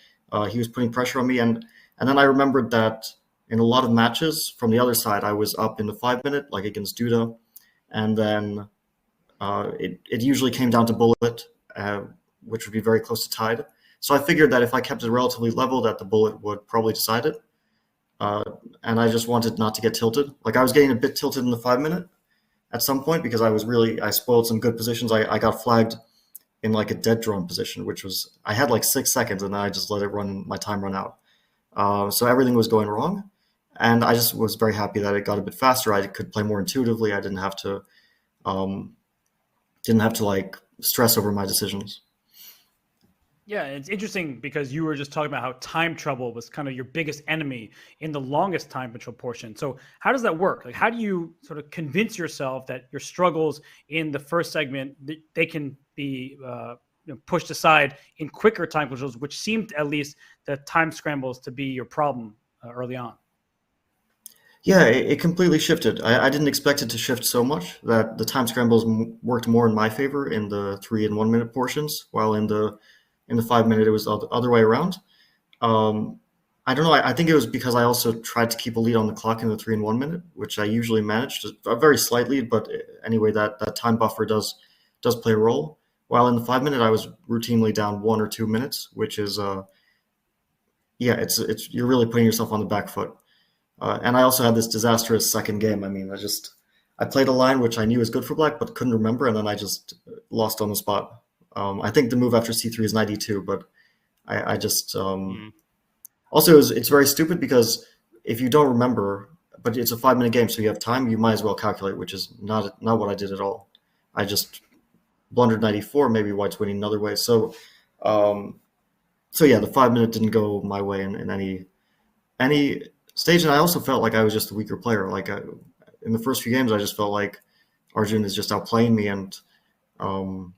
S19: he was putting pressure on me, and then I remembered that in a lot of matches from the other side I was up in the 5-minute, like against Duda, and then it usually came down to bullet, which would be very close to tied. So I figured that if I kept it relatively level, that the bullet would probably decide it. And I just wanted not to get tilted. Like I was getting a bit tilted in the 5-minute at some point because I spoiled some good positions. I got flagged in like a dead drone position, which was, I had like 6 seconds and then I just let my time run out. So everything was going wrong. And I just was very happy that it got a bit faster. I could play more intuitively. I didn't have to like stress over my decisions.
S3: Yeah, it's interesting because you were just talking about how time trouble was kind of your biggest enemy in the longest time control portion. So how does that work? Like, how do you sort of convince yourself that your struggles in the first segment, they can be pushed aside in quicker time controls, which seemed at least the time scrambles to be your problem early on?
S19: Yeah, it completely shifted. I didn't expect it to shift so much, that the time scrambles worked more in my favor in the 3 and 1 minute portions, while in the 5-minute, it was the other way around. I don't know. I think it was because I also tried to keep a lead on the clock in the 3 and 1 minute, which I usually managed, a very slight lead, but anyway, that time buffer does play a role. While in the 5-minute, I was routinely down 1 or 2 minutes, which is, it's you're really putting yourself on the back foot. And I also had this disastrous second game. I mean, I played a line which I knew was good for black, but couldn't remember, and then I just lost on the spot. I think the move after c3 is 92, but I just also it's very stupid because if you don't remember, but it's a 5-minute game, so you have time, you might as well calculate, which is not what I did at all. I just blundered 94. Maybe white's winning another way. So yeah, the 5-minute didn't go my way in any stage, and I also felt like I was just a weaker player. Like in the first few games, I just felt like Arjun is just outplaying me, and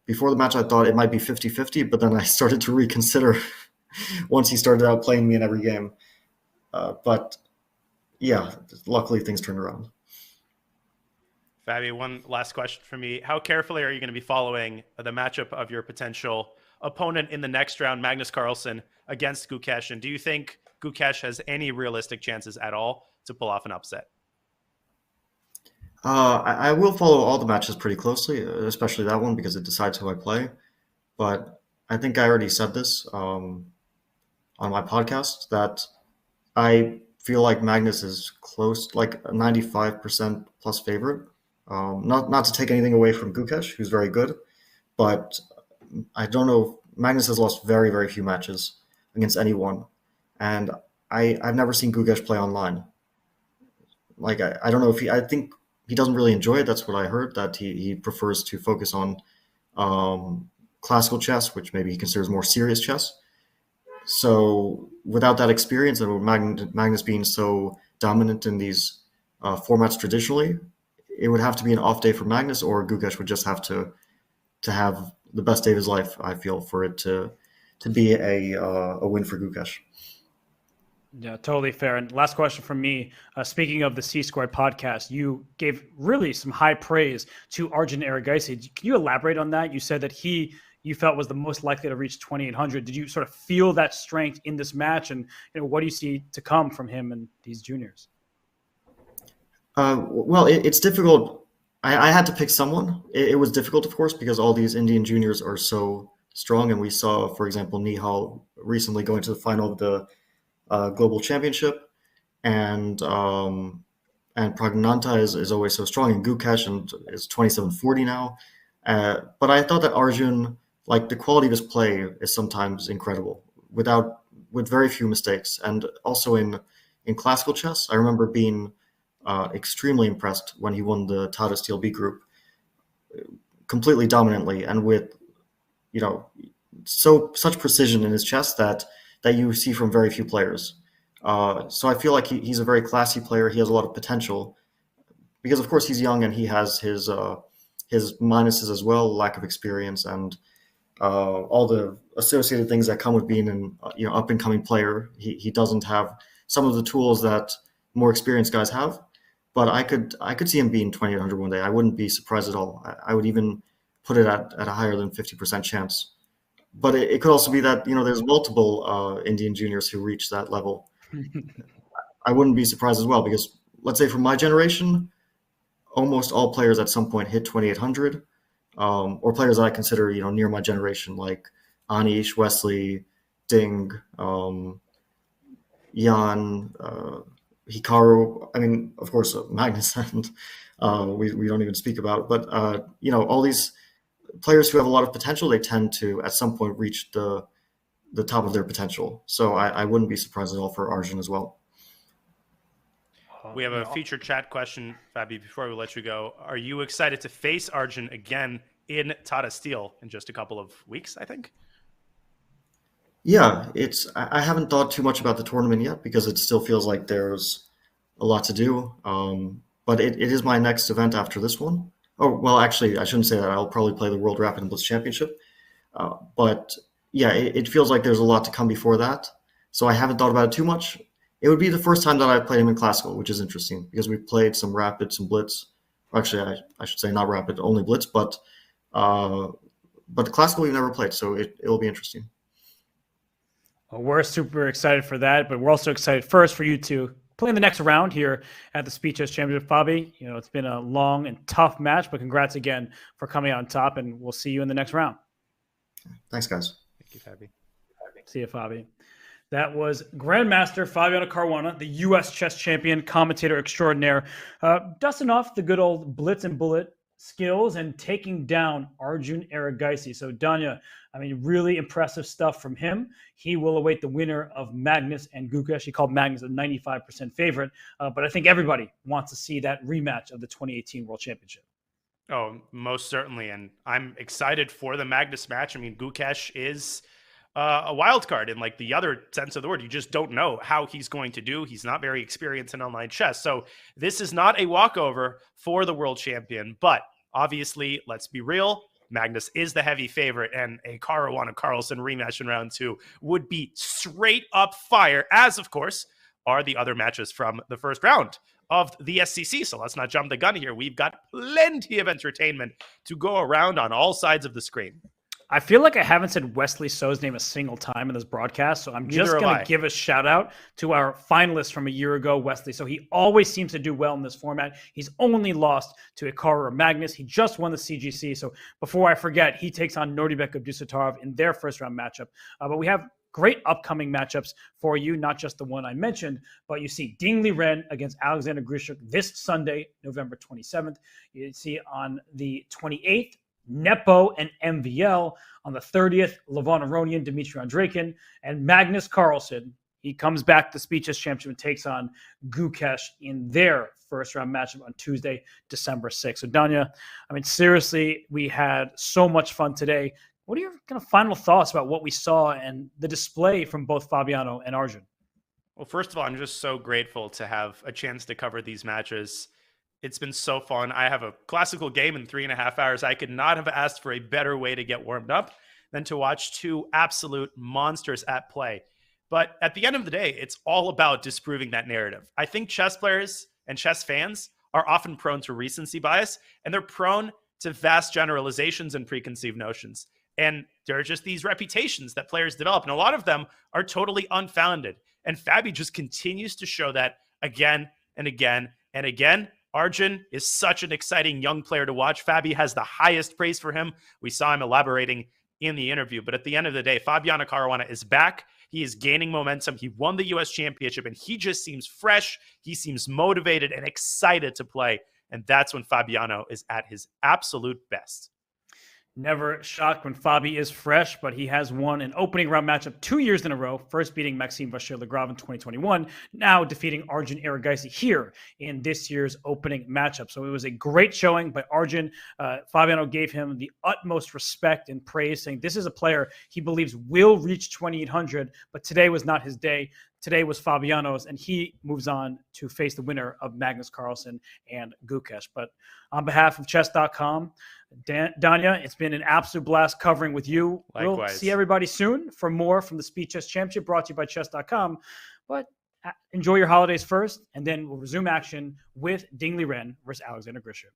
S19: before the match, I thought it might be 50-50, but then I started to reconsider once he started out playing me in every game. But yeah, luckily things turned around.
S6: Fabi, one last question for me. How carefully are you going to be following the matchup of your potential opponent in the next round, Magnus Carlsen, against Gukesh? And do you think Gukesh has any realistic chances at all to pull off an upset?
S19: I will follow all the matches pretty closely, especially that one because it decides who I play. But I think I already said this on my podcast that I feel like Magnus is close, like a 95% plus favorite. Not to take anything away from Gukesh, who's very good, but I don't know. Magnus has lost very, very few matches against anyone, and I've never seen Gukesh play online. Like I don't know if I think he doesn't really enjoy it. That's what I heard, that he prefers to focus on classical chess, which maybe he considers more serious chess. So without that experience, and with Magnus being so dominant in these formats traditionally, it would have to be an off day for Magnus, or Gukesh would just have to have the best day of his life, I feel, for it to be a win for Gukesh.
S3: Yeah, totally fair. And last question from me. Speaking of the C-Squared podcast, you gave really some high praise to Arjun Erigaisi. Can you elaborate on that? You said that you felt was the most likely to reach 2,800. Did you sort of feel that strength in this match? And what do you see to come from him and these juniors?
S19: Well, it's difficult. I had to pick someone. It was difficult, of course, because all these Indian juniors are so strong. And we saw, for example, Nihal recently going to the final of the Global Championship. And Pragnanta is always so strong, and Gukesh is 2740 now. But I thought that Arjun, like the quality of his play is sometimes incredible with very few mistakes. And also in classical chess, I remember being extremely impressed when he won the Tata Steel B group completely dominantly and with, such precision in his chess that you see from very few players. So I feel like he's a very classy player. He has a lot of potential because, of course, he's young and he has his minuses as well, lack of experience and all the associated things that come with being an up and coming player. He doesn't have some of the tools that more experienced guys have, but I could see him being 2800 one day. I wouldn't be surprised at all. I would even put it at a higher than 50% chance. But it could also be that there's multiple Indian juniors who reach that level. I wouldn't be surprised as well because, let's say, from my generation, almost all players at some point hit 2800, or players that I consider near my generation, like Anish, Wesley, Ding, Jan, Hikaru. I mean, of course, Magnus, and we don't even speak about. But all these players who have a lot of potential, they tend to at some point reach the top of their potential. So I wouldn't be surprised at all for Arjun as well.
S6: We have a feature chat question, Fabi, before we let you go. Are you excited to face Arjun again in Tata Steel in just a couple of weeks, I think?
S19: Yeah, I haven't thought too much about the tournament yet because it still feels like there's a lot to do. But it is my next event after this one. Oh, well, actually, I shouldn't say that. I'll probably play the World Rapid and Blitz Championship. But yeah, it feels like there's a lot to come before that. So I haven't thought about it too much. It would be the first time that I played him in Classical, which is interesting because we played some Rapid, some Blitz. Actually, I should say not Rapid, only Blitz. But the Classical we've never played, so it'll be interesting.
S3: Well, we're super excited for that, but we're also excited first for you to play in the next round here at the Speed Chess Championship. Fabi, it's been a long and tough match, but congrats again for coming out on top, and we'll see you in the next round.
S19: Thanks, guys.
S6: Thank you, Fabi.
S3: See you, Fabi. That was Grandmaster Fabiano Caruana, the U.S. chess champion, commentator extraordinaire, dusting off the good old blitz and bullet skills and taking down Arjun Erigaisi. So, Danya, really impressive stuff from him. He will await the winner of Magnus and Gukesh. He called Magnus a 95% favorite, but I think everybody wants to see that rematch of the 2018 World Championship.
S6: Oh, most certainly. And I'm excited for the Magnus match. Gukesh is a wild card in like the other sense of the word. You just don't know how he's going to do. He's not very experienced in online chess. So this is not a walkover for the world champion, but obviously, let's be real, Magnus is the heavy favorite, and a Caruana Carlsen rematch in round 2 would be straight up fire, as of course are the other matches from the first round of the SCC. So let's not jump the gun here. We've got plenty of entertainment to go around on all sides of the screen.
S3: I feel like I haven't said Wesley So's name a single time in this broadcast, so I'm just going to give a shout out to our finalist from a year ago, Wesley. So he always seems to do well in this format. He's only lost to Hikaru or Magnus. He just won the CGC. So before I forget, he takes on Nordibek Abdusattorov in their first round matchup. But we have great upcoming matchups for you, not just the one I mentioned, but you see Ding Liren against Alexander Grishuk this Sunday, November 27th. You see on the 28th, Nepo and MVL. On the 30th, Levon Aronian, Dmitry Andreikin, and Magnus Carlsen. He comes back to Speed Chess Championship and takes on Gukesh in their first round matchup on Tuesday, December 6th. So, Danya, seriously, we had so much fun today. What are your kind of final thoughts about what we saw and the display from both Fabiano and Arjun?
S6: Well, first of all, I'm just so grateful to have a chance to cover these matches. It's been so fun. I have a classical game in 3.5 hours. I could not have asked for a better way to get warmed up than to watch two absolute monsters at play. But at the end of the day, it's all about disproving that narrative. I think chess players and chess fans are often prone to recency bias, and they're prone to vast generalizations and preconceived notions. And there are just these reputations that players develop, and a lot of them are totally unfounded. And Fabi just continues to show that again and again and again. Arjun is such an exciting young player to watch. Fabi has the highest praise for him. We saw him elaborating in the interview. But at the end of the day, Fabiano Caruana is back. He is gaining momentum. He won the U.S. Championship, and he just seems fresh. He seems motivated and excited to play. And that's when Fabiano is at his absolute best.
S3: Never shocked when Fabi is fresh, but he has won an opening round matchup 2 years in a row, first beating Maxime Vachier-Lagrave in 2021, now defeating Arjun Erigaisi here in this year's opening matchup. So it was a great showing by Arjun. Fabiano gave him the utmost respect and praise, saying this is a player he believes will reach 2,800, but today was not his day. Today was Fabiano's, and he moves on to face the winner of Magnus Carlsen and Gukesh. But on behalf of Chess.com, Danya, it's been an absolute blast covering with you.
S6: Likewise.
S3: We'll see everybody soon for more from the Speed Chess Championship brought to you by Chess.com. But enjoy your holidays first, and then we'll resume action with Ding Liren versus Alexander Grishuk.